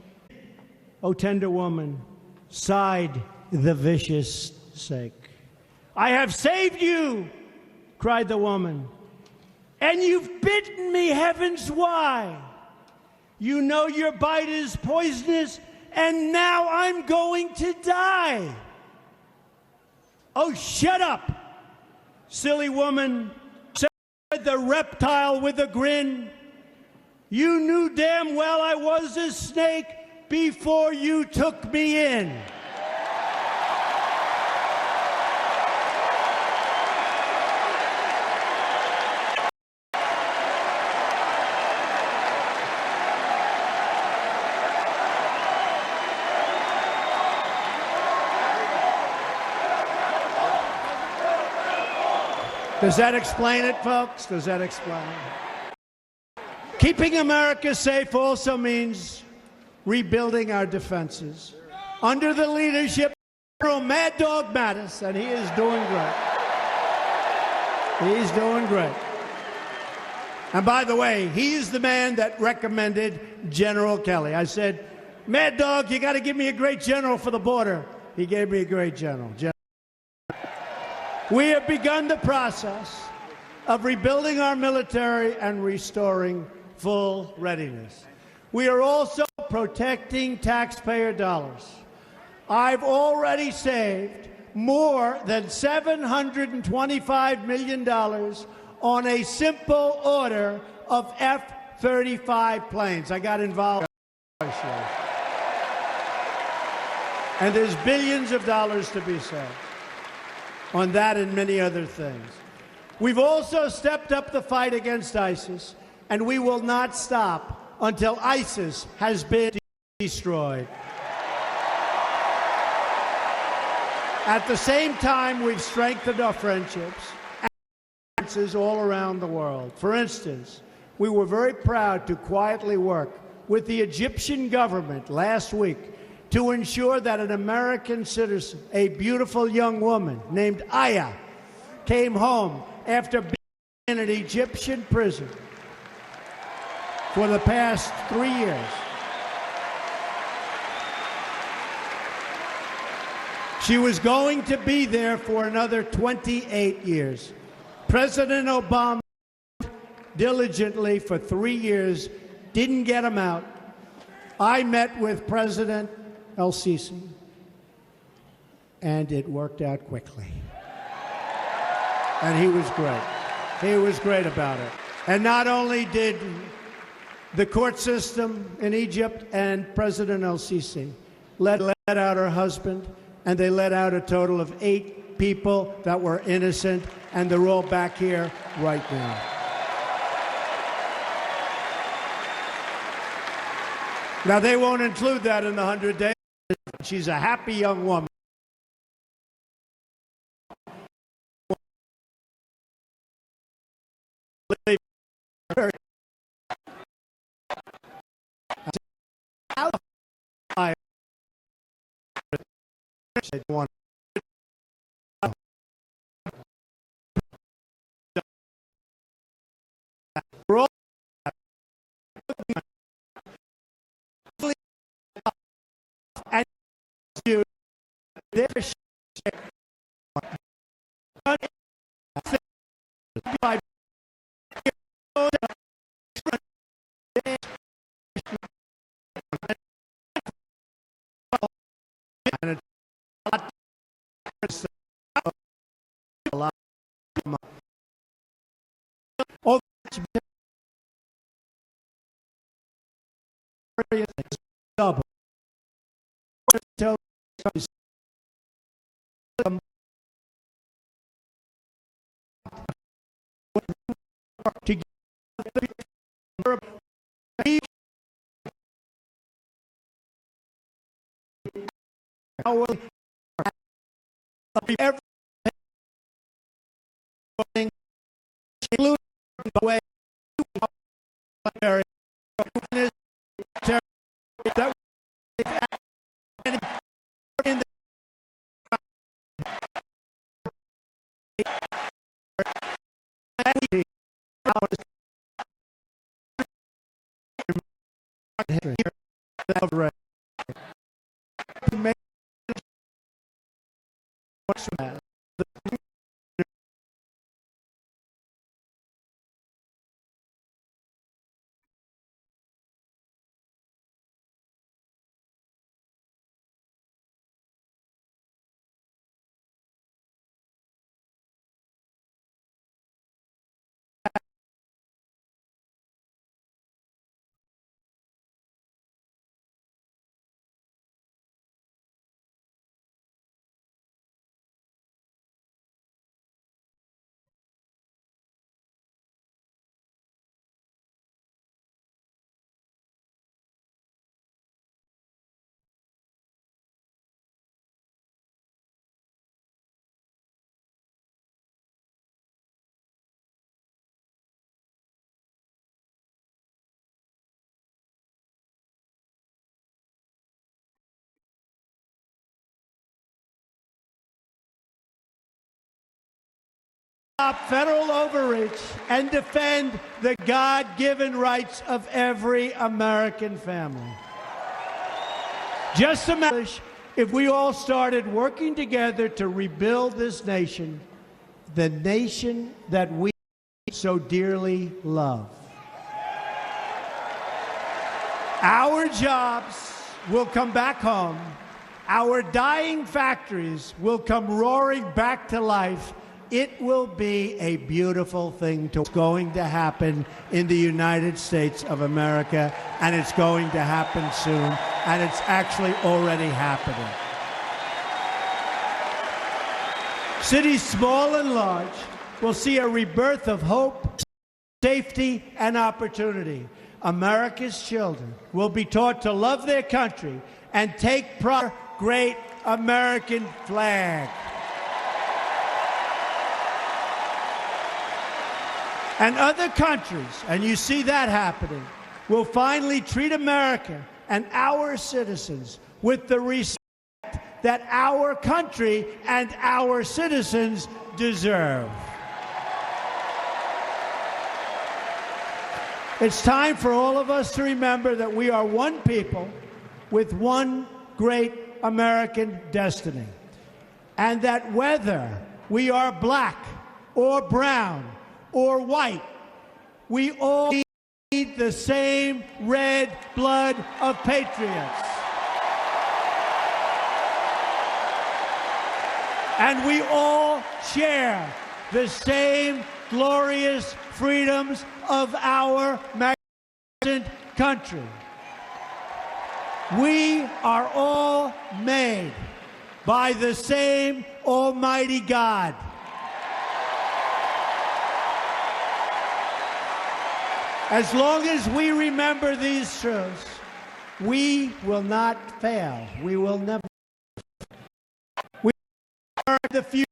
O tender woman, sighed the vicious snake. I have saved you, cried the woman, and you've bitten me, heavens why? You know your bite is poisonous, and now I'm going to die. Oh, shut up, silly woman, said the reptile with a grin. You knew damn well I was a snake before you took me in. Does that explain it, folks? Does that explain it? Keeping America safe also means rebuilding our defenses under the leadership of General Mad Dog Mattis, and he is doing great. He's doing great. And by the way, he's the man that recommended General Kelly. I said, Mad Dog, you got to give me a great general for the border. He gave me a great general. We have begun the process of rebuilding our military and restoring full readiness. We are also protecting taxpayer dollars. I've already saved more than $725 million on a simple order of F-35 planes. I got involved. And there's billions of dollars to be saved on that and many other things. We've also stepped up the fight against ISIS, and we will not stop until ISIS has been destroyed. At the same time, we've strengthened our friendships and alliances all around the world. For instance, we were very proud to quietly work with the Egyptian government last week to ensure that an American citizen, a beautiful young woman named Aya, came home after being in an Egyptian prison for the past 3 years. She was going to be there for another 28 years. President Obama diligently for 3 years, didn't get him out. I met with President El-Sisi, and it worked out quickly. And he was great. He was great about it. And not only did the court system in Egypt and President El-Sisi let out her husband, and they let out a total of 8 people that were innocent, and they're all back here right now. Now, they won't include that in the 100 days. She's a happy young woman. We're all their by double. To get everything, including the way that in the stop federal overreach and defend the God-given rights of every American family. Just imagine if we all started working together to rebuild this nation, the nation that we so dearly love. Our jobs will come back home. Our dying factories will come roaring back to life. It will be a beautiful thing to going to happen in the United States of America, and it's going to happen soon, and it's actually already happening. Cities small and large will see a rebirth of hope, safety, and opportunity. America's children will be taught to love their country and take pride in our great American flag. And other countries, and you see that happening, will finally treat America and our citizens with the respect that our country and our citizens deserve. It's time for all of us to remember that we are one people with one great American destiny, and that whether we are black or brown or white, we all need the same red blood of patriots. And we all share the same glorious freedoms of our magnificent country. We are all made by the same Almighty God. As long as we remember these truths, we will not fail. We will never. We are the future.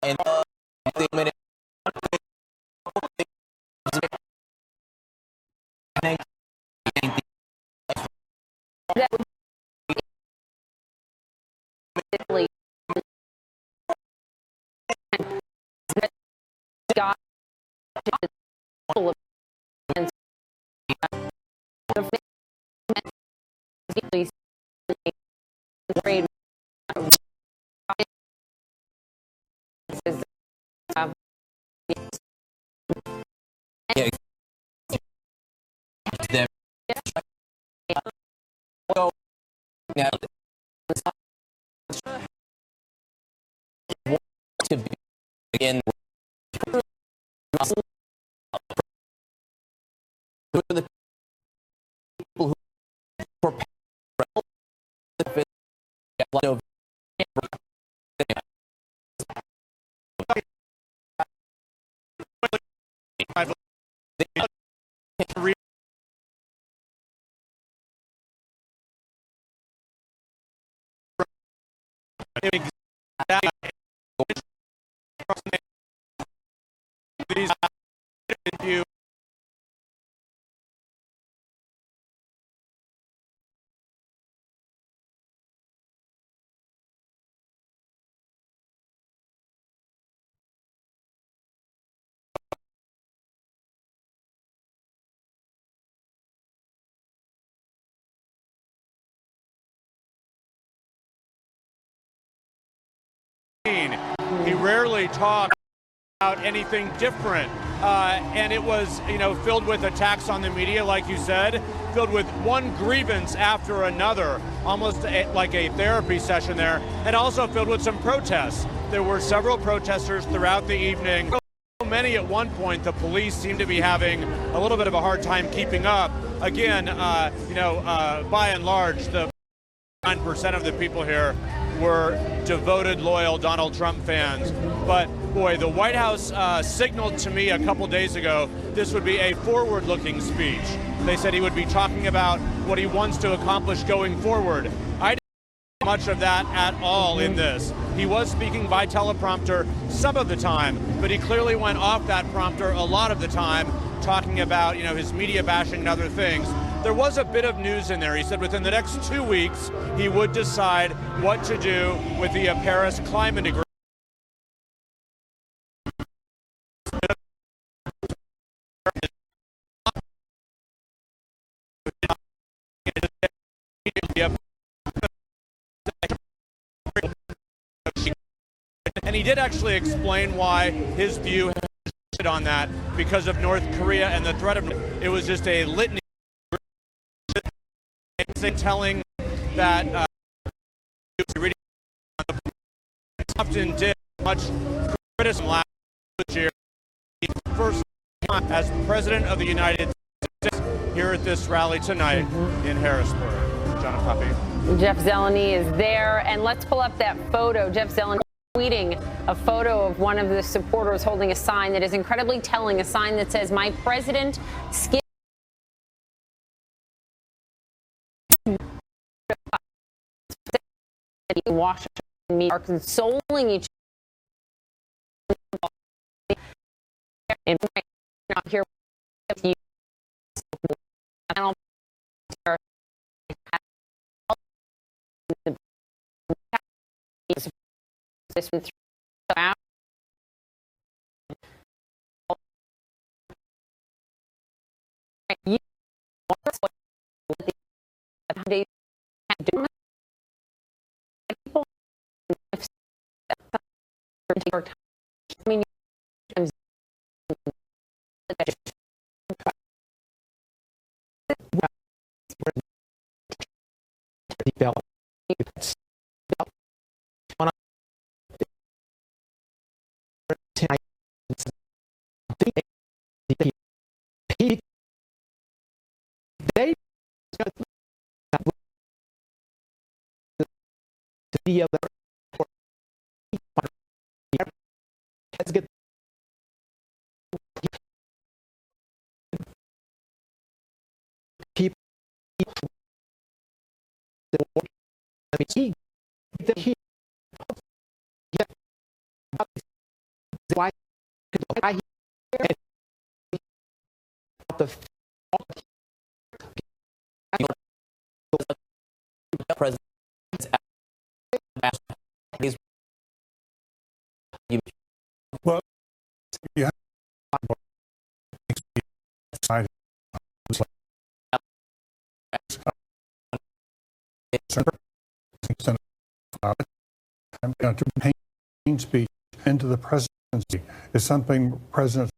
and them. So now to begin the people who He rarely talked about anything different, and it was, filled with attacks on the media, like you said, filled with one grievance after another, almost like a therapy session there, and also filled with some protests. There were several protesters throughout the evening. So many at one point, the police seemed to be having a little bit of a hard time keeping up. Again, by and large, the 9% of the people here were devoted, loyal Donald Trump fans. But boy, the White House signaled to me a couple days ago this would be a forward-looking speech. They said he would be talking about what he wants to accomplish going forward. I didn't see much of that at all in this. He was speaking by teleprompter some of the time, but he clearly went off that prompter a lot of the time, talking about, his media bashing and other things. There was a bit of news in there. He said within the next 2 weeks, he would decide what to do with the Paris Climate Agreement. And he did actually explain why his view on that because of North Korea and the threat of it was just a litany telling that often did much criticism last year. First time as president of the United States here at this rally tonight in Harrisburg. John and Poppy. Jeff Zeleny is there, and let's pull up that photo. Jeff Zeleny tweeting a photo of one of the supporters holding a sign that is incredibly telling, a sign that says, "My president skid." Washington media are consoling each other. And not here with you. This went through. You the other let's get people why he the President well, yeah. To paint speech into the presidency is something presidents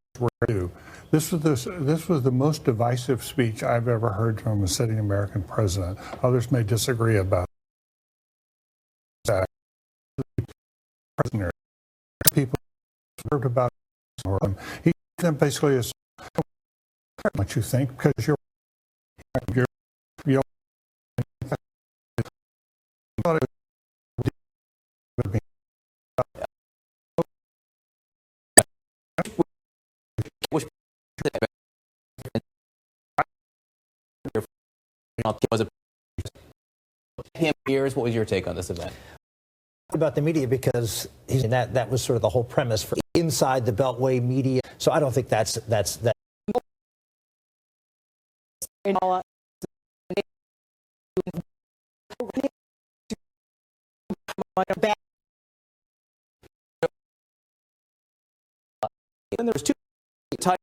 do. This was the most divisive speech I've ever heard from a sitting American president. Others may disagree about that. People heard about him. He basically is what you think because you're What was your take on this event? About the media because that was sort of the whole premise for inside the Beltway media. So I don't think that's that. And there was two types.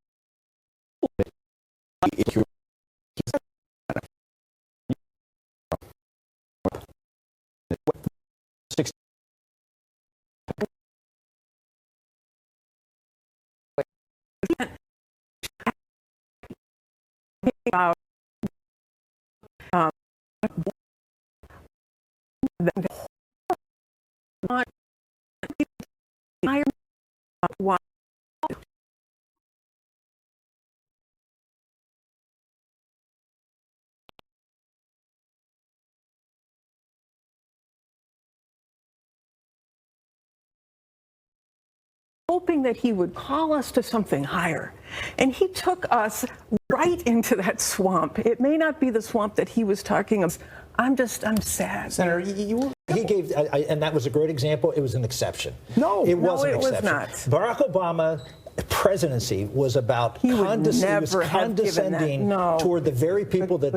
hoping that he would call us to something higher. And he took us right into that swamp. It may not be the swamp that he was talking about. I'm sad. Senator, he gave, and that was a great example. It was an exception. No, it was an was exception. not. Barack Obama presidency was about condescending toward the very people that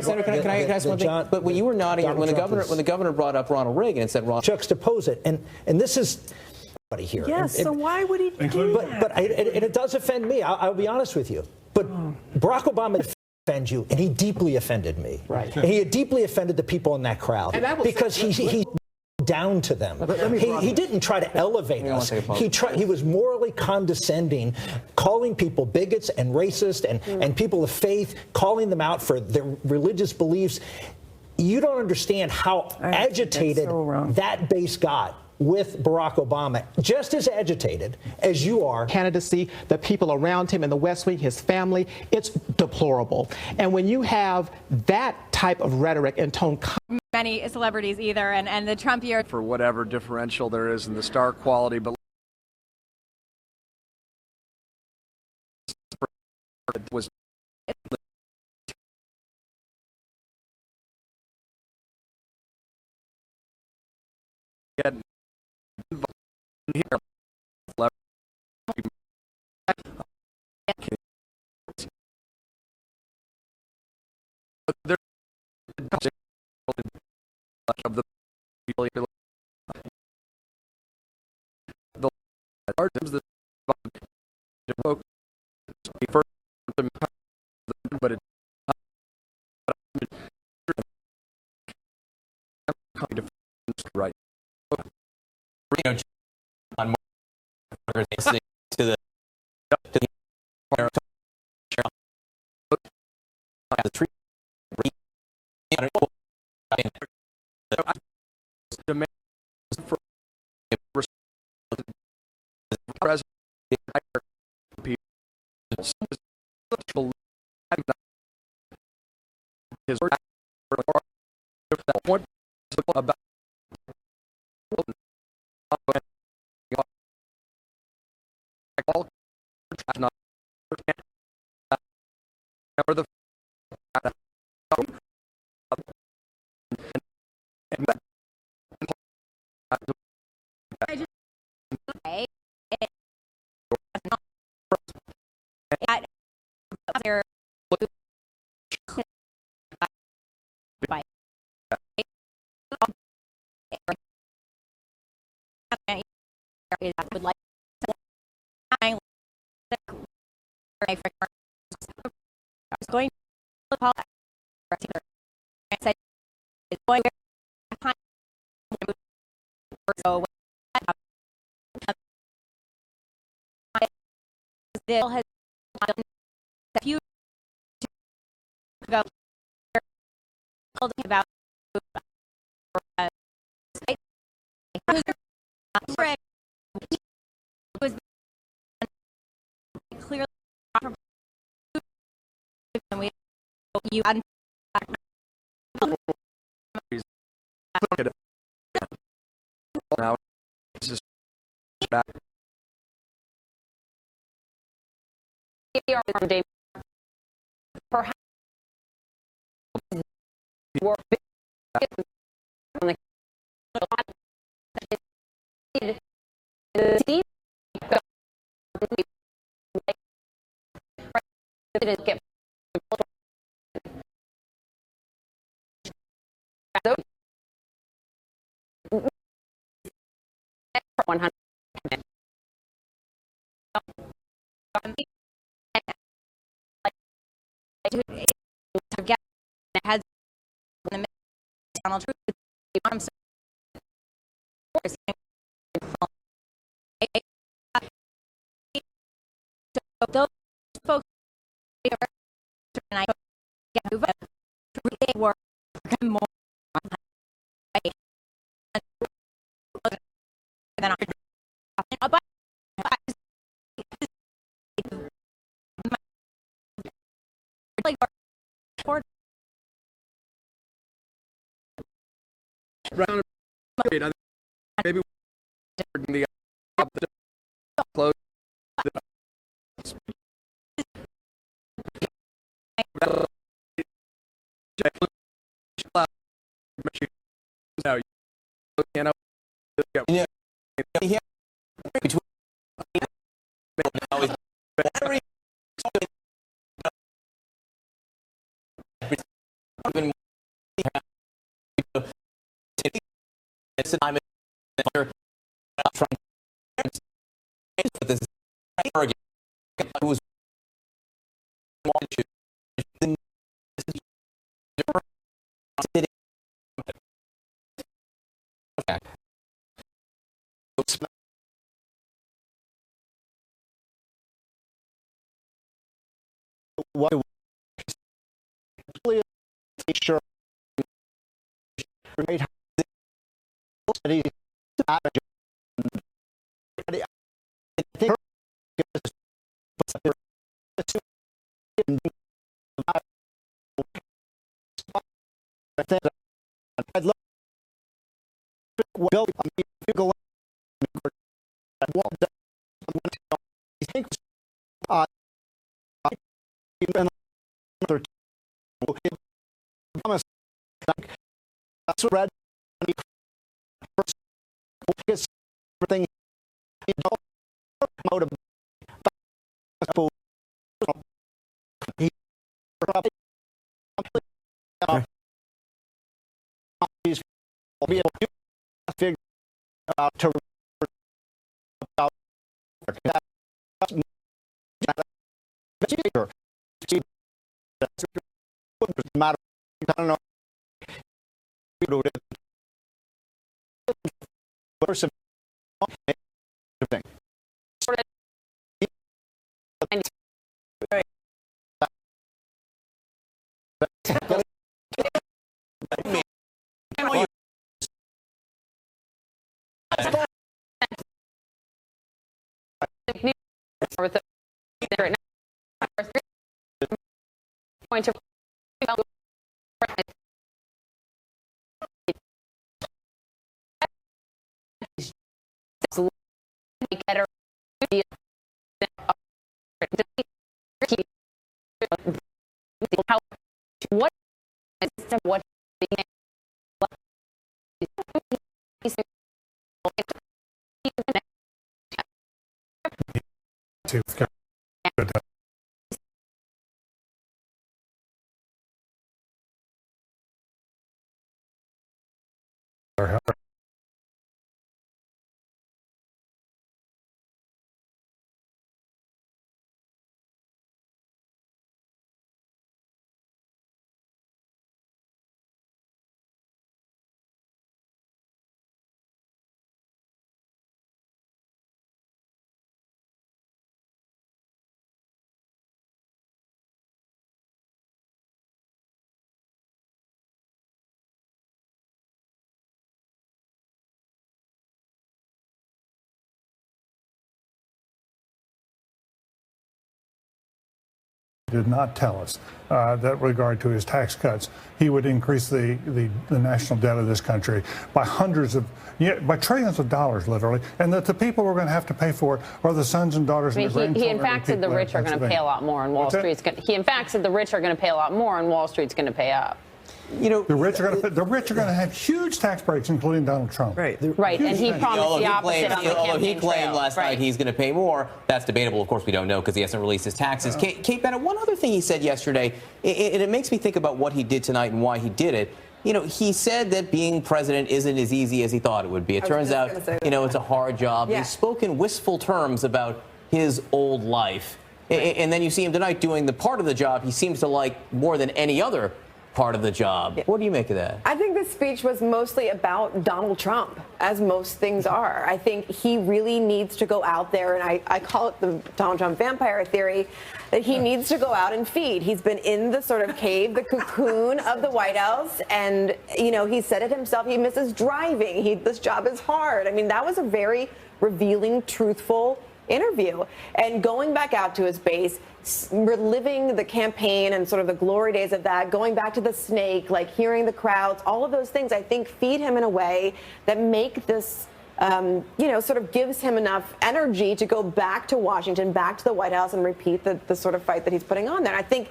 Senator, can I ask one thing? But when you were nodding when the governor brought up Ronald Reagan and said juxtapose it, and this is here. Yes, so why would he do that? But it does offend me. I'll be honest with you. But Barack Obama offend you, and he deeply offended me. Right. And he had deeply offended the people in that crowd because he down to them. He didn't try to elevate us. He was morally condescending, calling people bigots and racist and people of faith, calling them out for their religious beliefs. You don't understand how agitated that base got with Barack Obama, just as agitated as you are. Candidacy, the people around him in the West Wing, his family, it's deplorable. And when you have that type of rhetoric and tone, many celebrities either, and the Trump year, for whatever differential there is in the star quality, but was here. Of the items that first, but it right. On to the tree. Demand for president his point about all not or the would like I was going to call and said it's going so bill has a few ago about was clearly and we you now it's just back. Perhaps were on the get 100. To get has the Donald Trump those folks and I they were more than Round maybe the close now you know between now is battery even it's an I'm trying but this is who's what really sure I I'd love go that's what red everything be able to figure out to about that matter I don't know person thing point of what did not tell us that regard to his tax cuts, he would increase the national debt of this country by by trillions of dollars, literally, and that the people who are going to have to pay for it are the sons and daughters and the grandchildren. He in fact said the rich are going to pay a lot more, and Wall Street's going. He in fact said the rich are going to pay a lot more, and Wall Street's going to pay up. You know, the rich are going to have huge tax breaks, including Donald Trump. Right, and he promised the opposite on the campaign he claimed trail. last night he's going to pay more. That's debatable. Of course, we don't know because he hasn't released his taxes. Kate Bennett, one other thing he said yesterday, and it makes me think about what he did tonight and why he did it. You know, he said that being president isn't as easy as he thought it would be. It turns out, it's a hard job. Yeah. He's spoken wistful terms about his old life. Right. And then you see him tonight doing the part of the job he seems to like more than any other part of the job. Yeah. What do you make of that? I think this speech was mostly about Donald Trump, as most things are. I think he really needs to go out there, and I call it the Donald Trump vampire theory, that he needs to go out and feed. He's been in the sort of cave, the cocoon of the White House, and, he said it himself, he misses driving. This job is hard. I mean, that was a very revealing, truthful interview. And going back out to his base, reliving the campaign and sort of the glory days of that, going back to the snake, like hearing the crowds, all of those things, I think, feed him in a way that make this, sort of gives him enough energy to go back to Washington, back to the White House, and repeat the sort of fight that he's putting on there. And I think,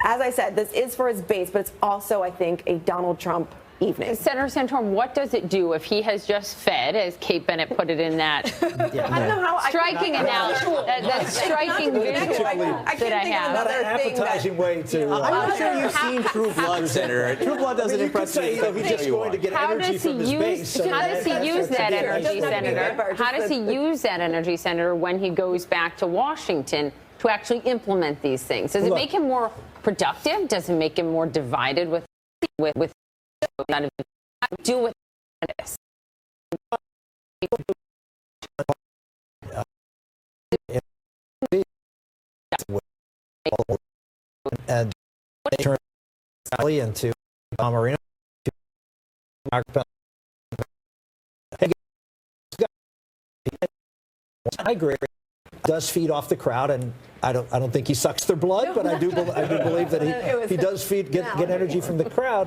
as I said, this is for his base, but it's also, I think, a Donald Trump evening. Senator Santorum, what does it do if he has just fed, as Kate Bennett put it in that I don't know how striking analogy, that striking visual that I have? Not an appetizing way to. I'm not sure you've seen True Blood, Senator. True Blood doesn't impress me. He's just going to get energy from his base. How does he use that energy, Senator? How does he use that energy, Senator, when he goes back to Washington to actually implement these things? Does it make him more productive? Does it make him more divided with do with this? And they turned Sally into Marino. I agree. Does feed off the crowd, and I don't think he sucks their blood, but I do believe that he does get energy from the crowd.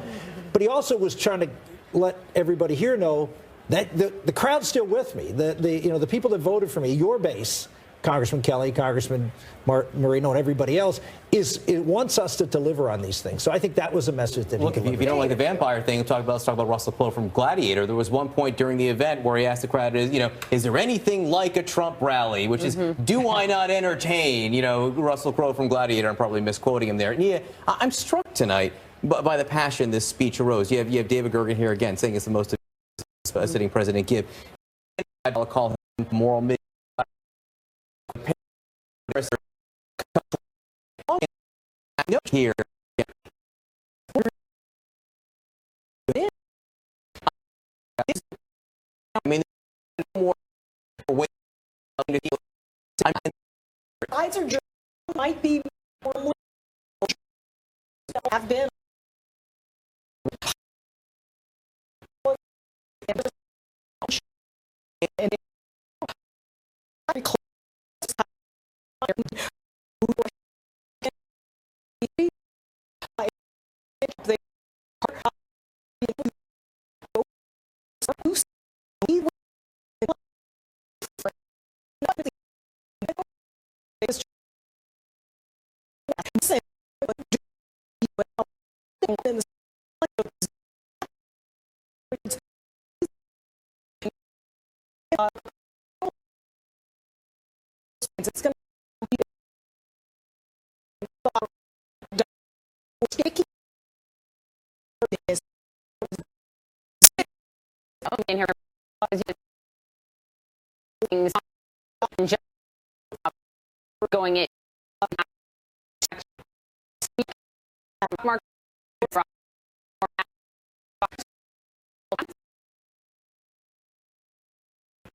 But he also was trying to let everybody here know that the crowd's still with me. The people that voted for me, your base, Congressman Kelly, Congressman Marino, and everybody else, it wants us to deliver on these things. So I think that was a message that Look, if you don't like the vampire thing, let's talk about Russell Crowe from Gladiator. There was one point during the event where he asked the crowd, is there anything like a Trump rally? Which is, do I not entertain? Russell Crowe from Gladiator. I'm probably misquoting him there. Yeah, I'm struck tonight by the passion this speech arose. You have David Gergen here again saying it's the most sitting president give. I'll call him moral mid. Here. I mean, more way. Sides are just might be more have been. It's going to be in her going it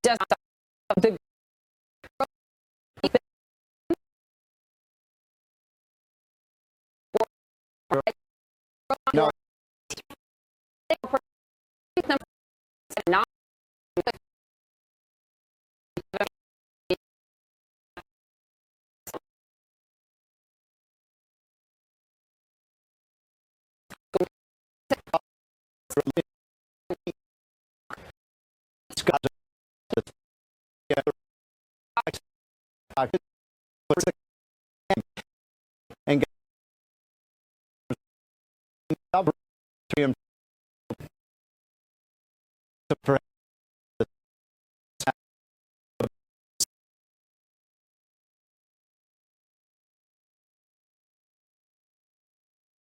does the No. Not and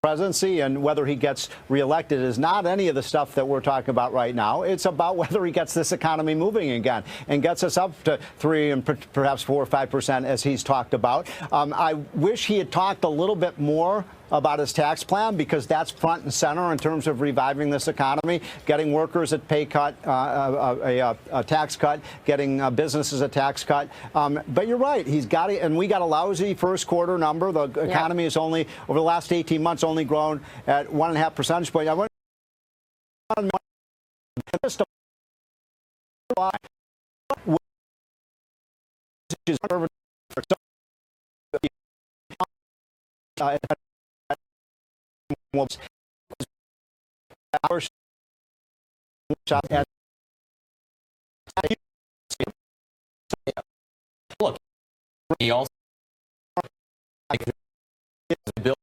presidency and whether he gets reelected is not any of the stuff that we're talking about right now. It's about whether he gets this economy moving again and gets us up to 3 and perhaps 4 or 5% as he's talked about. I wish he had talked a little bit more about his tax plan, because that's front and center in terms of reviving this economy, getting workers a pay cut, a tax cut, getting businesses a tax cut. But you're right, he's got it, and we got a lousy first quarter number. The economy has only, over the last 18 months, only grown at 1.5 percentage points. I want look, he also bill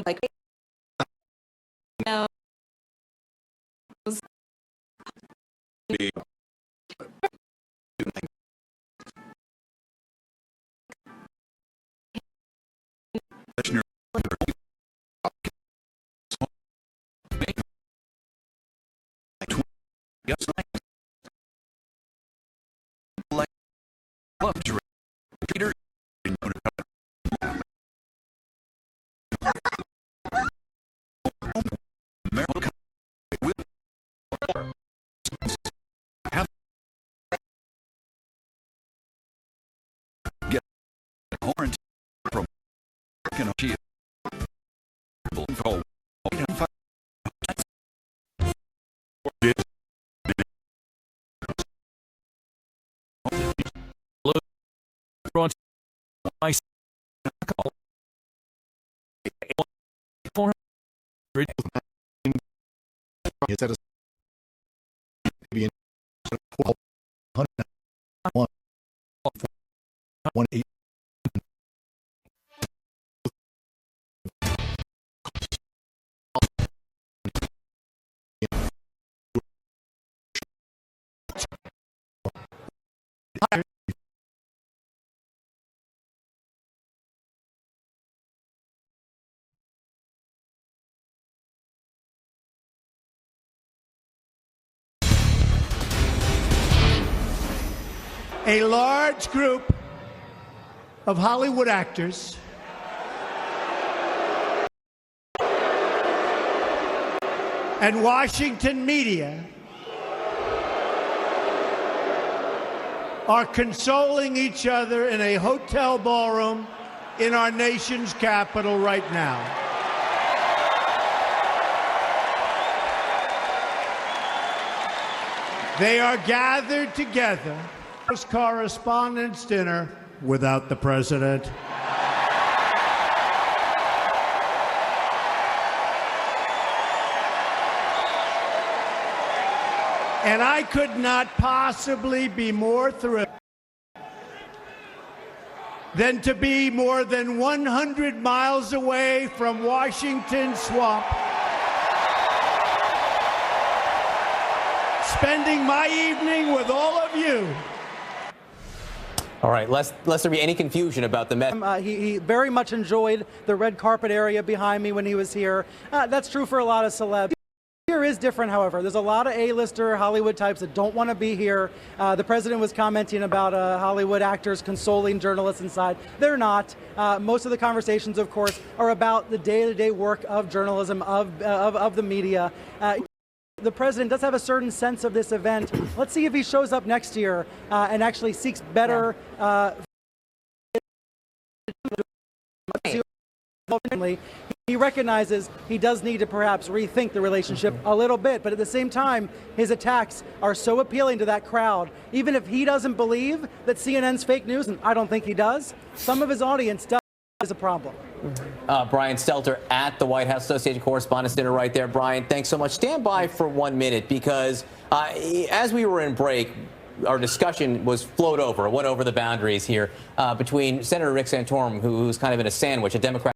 like no. It's at a 118. A large group of Hollywood actors and Washington media are consoling each other in a hotel ballroom in our nation's capital right now. They are gathered together. Correspondents' dinner without the president. And I could not possibly be more thrilled than to be more than 100 miles away from Washington Swamp, spending my evening with all of you. All right, lest there be any confusion about the message. He very much enjoyed the red carpet area behind me when he was here. That's true for a lot of celebs. Here is different, however. There's a lot of A-lister Hollywood types that don't want to be here. The president was commenting about Hollywood actors consoling journalists inside. They're not. Most of the conversations, of course, are about the day-to-day work of journalism, of the media. The president does have a certain sense of this event. Let's see if he shows up next year and actually seeks better. He recognizes he does need to perhaps rethink the relationship a little bit, but at the same time, his attacks are so appealing to that crowd. Even if he doesn't believe that CNN's fake news, and I don't think he does, some of his audience does. Is a problem. Brian Stelter at the White House Associated Correspondents' Dinner right there. Brian, thanks so much. Stand by for 1 minute because as we were in break, our discussion flowed over, went over the boundaries here between Senator Rick Santorum, who's kind of in a sandwich, a Democrat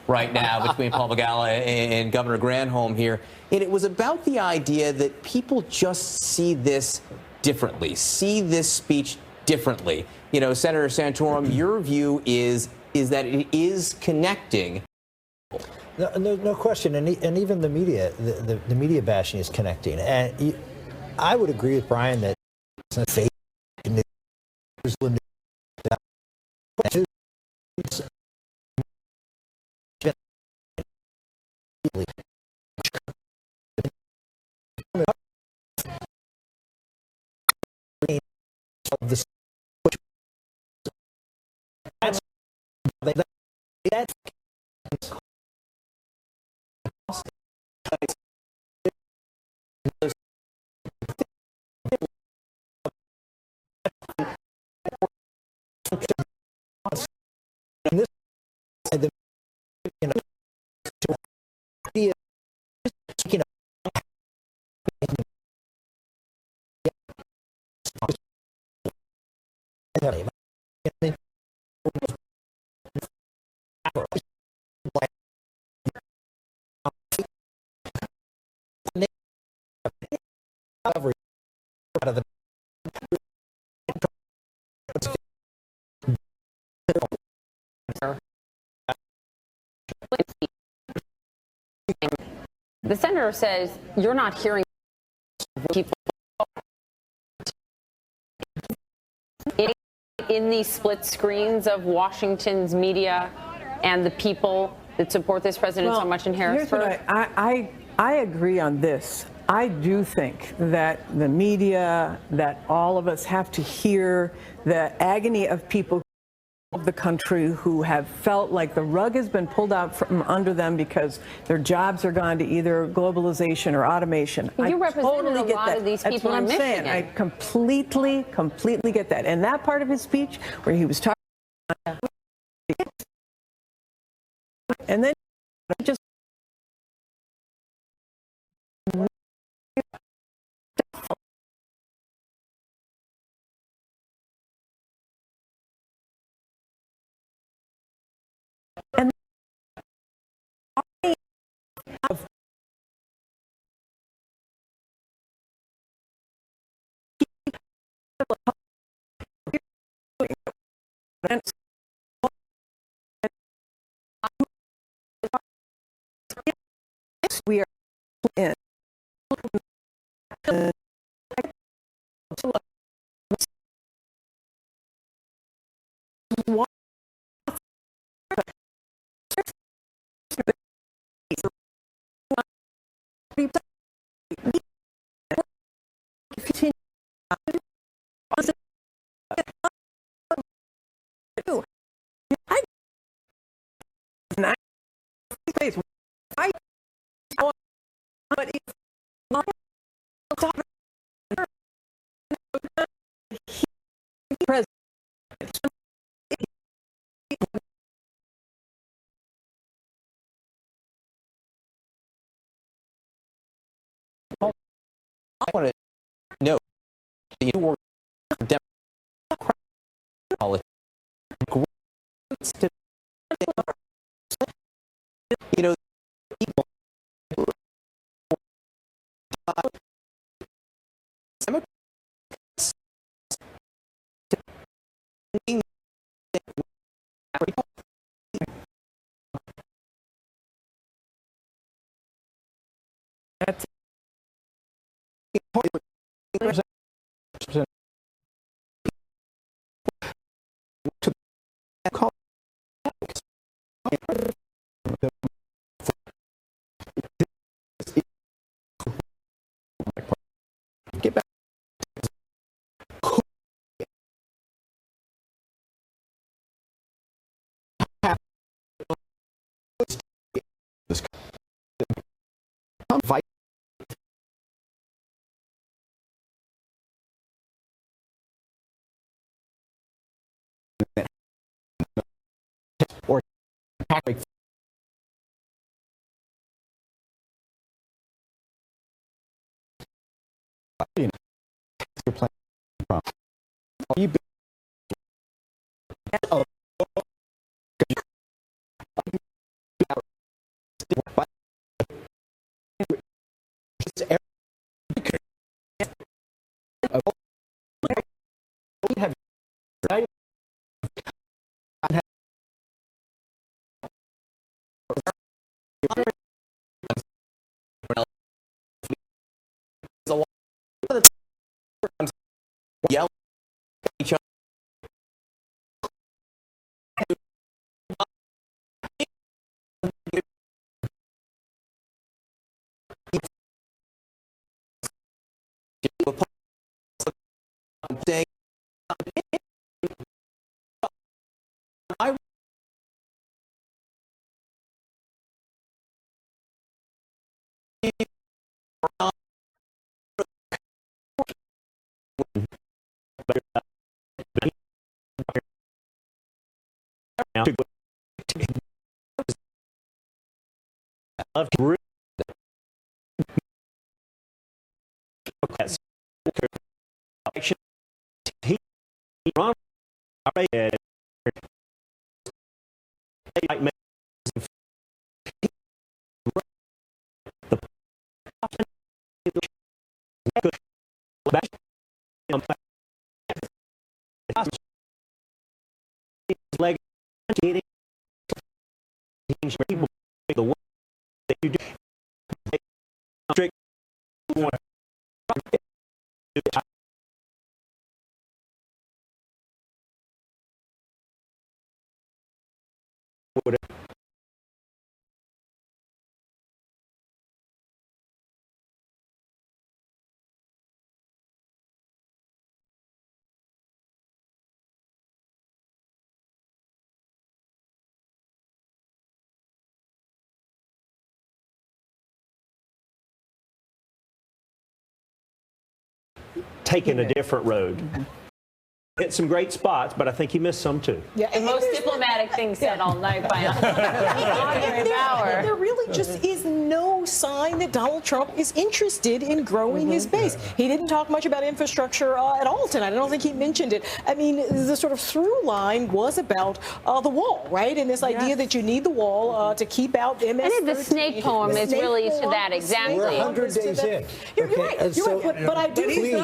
right now, between Paul Begala and Governor Granholm here. And it was about the idea that people just see this differently, see this speech differently. You know, Senator Santorum, your view is that it is connecting. No question, and even the media, the media bashing is connecting. And I would agree with Brian that it's not fake. That's the senator says you're not hearing people in these split screens of Washington's media and the people that support this president so much in Harrisburg. I agree on this. I do think that the media, that all of us have to hear the agony of people of the country who have felt like the rug has been pulled out from under them because their jobs are gone to either globalization or automation. You represented totally a get lot that. of these That's people what in I'm saying. Michigan. I completely get that. And that part of his speech where he was talking, and then just and we are in. I want to note that you were Democrat politics. You know, people That's Get back. Fight. Or Patrick. You're playing from. You yell at each other. The way that you do. taken a different road. Hit some great spots, but I think he missed some too. Yeah, the most diplomatic thing said all night by Baier. There really just is no sign that Donald Trump is interested in growing his base. He didn't talk much about infrastructure at all tonight. I don't think he mentioned it. I mean, the sort of through line was about the wall, right? And this idea that you need the wall to keep out MS-13. I think the snake poem is really to that exactly. We're 100 days in. You're right. You're right. But I do think